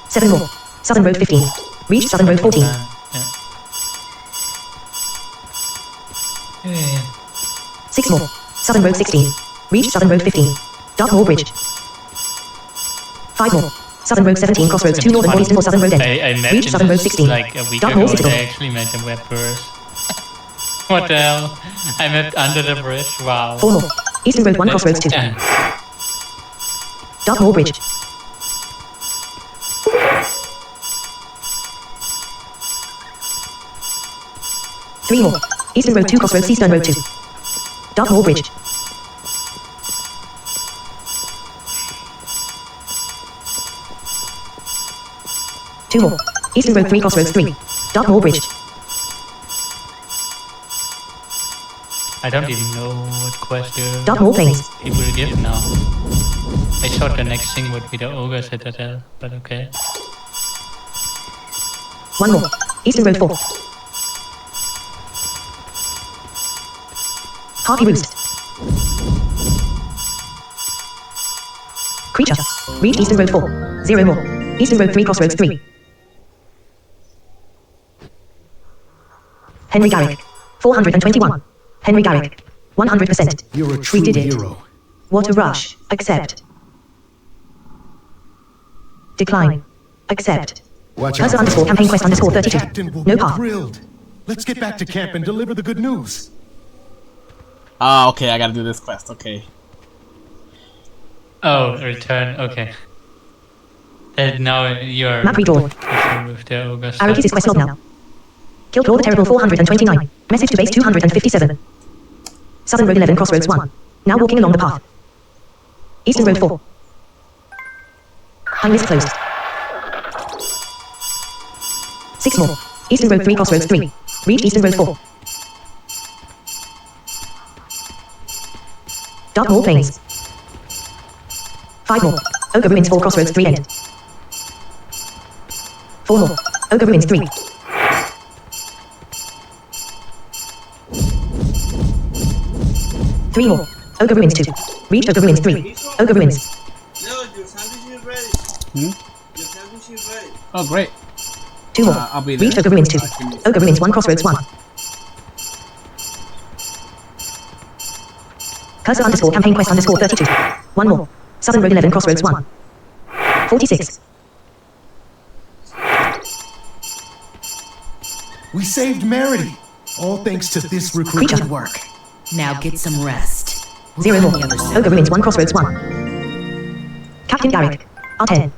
7 more. Southern Road 15. Reach Southern Road 14. Yeah. 6 more. Southern Road 16. Reach Southern Road 15. Dartmoor Bridge. 5 more. Southern Road 17 crossroads 2 northern 1 eastern 4 Southern Road 8. I met Reach Southern Road 16. like a week Dartmoor ago and Citadel. I actually met a web burst. What the hell? I met under the bridge, wow. 4 more. Eastern Road 1 crossroads 2. Dartmoor Bridge. 3 more. Eastern Road 2 crossroads Eastern Road 2. Dartmoor Bridge. 2 more. Eastern Road 3 crossroads 3. Dartmoor Bridge. I don't even know what quest Dartmoor Plains. it will give now. I thought the next thing would be the Ogre Citadel, but okay. 1 more. Eastern Road 4. Harpy Roost. Creature. Reach Eastern Road 4. 0 more. Eastern Road 3 crossroads 3. Henry Garrick. 421. Henry Garrick. 100%. You're a true We did it. hero. What a rush. Accept. Decline. Accept. Watch Cursor out. underscore campaign quest underscore 32. Captain will No be path. thrilled. Let's get back to camp and deliver the good news. Ah, okay, I gotta do this quest, okay. Oh, return, okay. Then now you're... Map redrawn. With the Ogre Arrow keys is quest log now. Killed Claw the Terrible 429. Message to base 257. Southern Road 11 crossroads 1. Now walking along the path. Eastern Road 4. Pine list closed. 6 more. Eastern Road 3 crossroads 3. Reach Eastern Road 4. Dartmoor Plains. 5 more. Ogre Ruins 4 crossroads 3 end. 4 more. Ogre Ruins 3. 3 more. Ogre Ruins 2. Reach Ogre Ruins 3. Ogre Ruins. No, your sandwich is ready. Hmm? Your sandwich is ready. Oh, great. 2 more. I'll be there. Reach Ogre Ruins 2. Ogre Ruins 1 crossroads 1. Cursor underscore campaign quest underscore 32. 1 more. Southern Road 11 crossroads 1. 46. We saved Merity. All thanks to this recruit. Creature. Work. Now get some rest. 0 more. Ogre Ruins 1 crossroads 1. Captain Garrick. R10.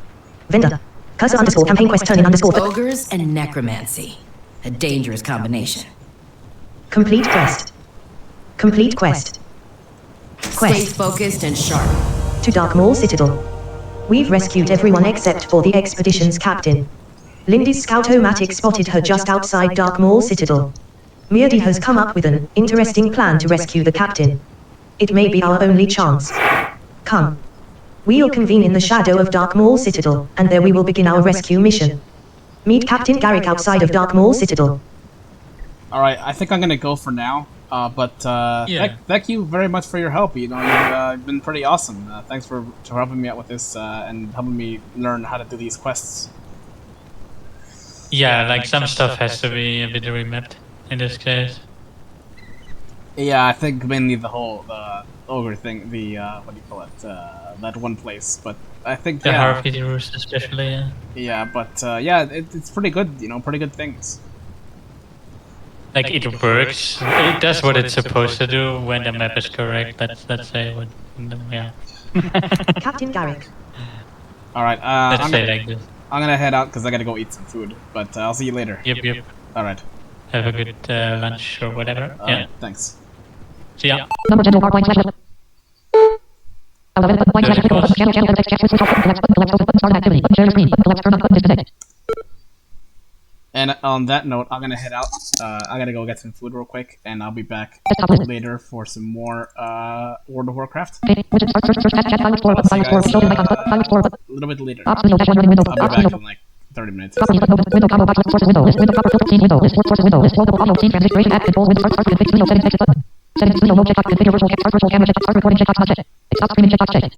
Vendor. Cursor underscore campaign quest turn in underscore. Ogres and necromancy. A dangerous combination. Complete quest. Complete quest. Stay focused and sharp. To Darkmaul Citadel. We've rescued everyone except for the expedition's captain. Lindy's scout-o-matic spotted her just outside Darkmaul Citadel. Mirdi has come up with an interesting plan to rescue the captain. It may be our only chance. Come. We'll convene in the shadow of Darkmaul Citadel, and there we will begin our rescue mission. Meet Captain Garrick outside of Darkmaul Citadel. Alright, I think I'm gonna go for now. Thank you very much for your help. You know, you've been pretty awesome. Thanks for helping me out with this and helping me learn how to do these quests. Yeah, like some stuff has to be a bit remapped in this case. Yeah, I think mainly the whole ogre thing, the what do you call it? That one place. But I think the Harpy Roost especially. Yeah. Yeah, but yeah, it's pretty good. You know, pretty good things. Like it works. It does what it's supposed to do when the map is correct. Let's say what. Yeah. Captain Garrick. All right. Let's say like this. I'm gonna head out because I gotta go eat some food. But I'll see you later. Yep. All right. Have a good lunch or whatever. Yeah. Thanks. See ya. Number general bar blank slash. Channel text chat switch off button collect open button start activity button share screen button collect turn on button disconnect. And on that note, I'm gonna head out. I gotta go get some food real quick, and I'll be back later for some more World of Warcraft. A little bit later. I'll be back in like 30 minutes. Window combo box sources window list window proper scene window list sources window list global audio scene transition app controls window start config video settings text button settings window mode check box configure virtual camera check start virtual camera check start recording check box not check stop screening check box check.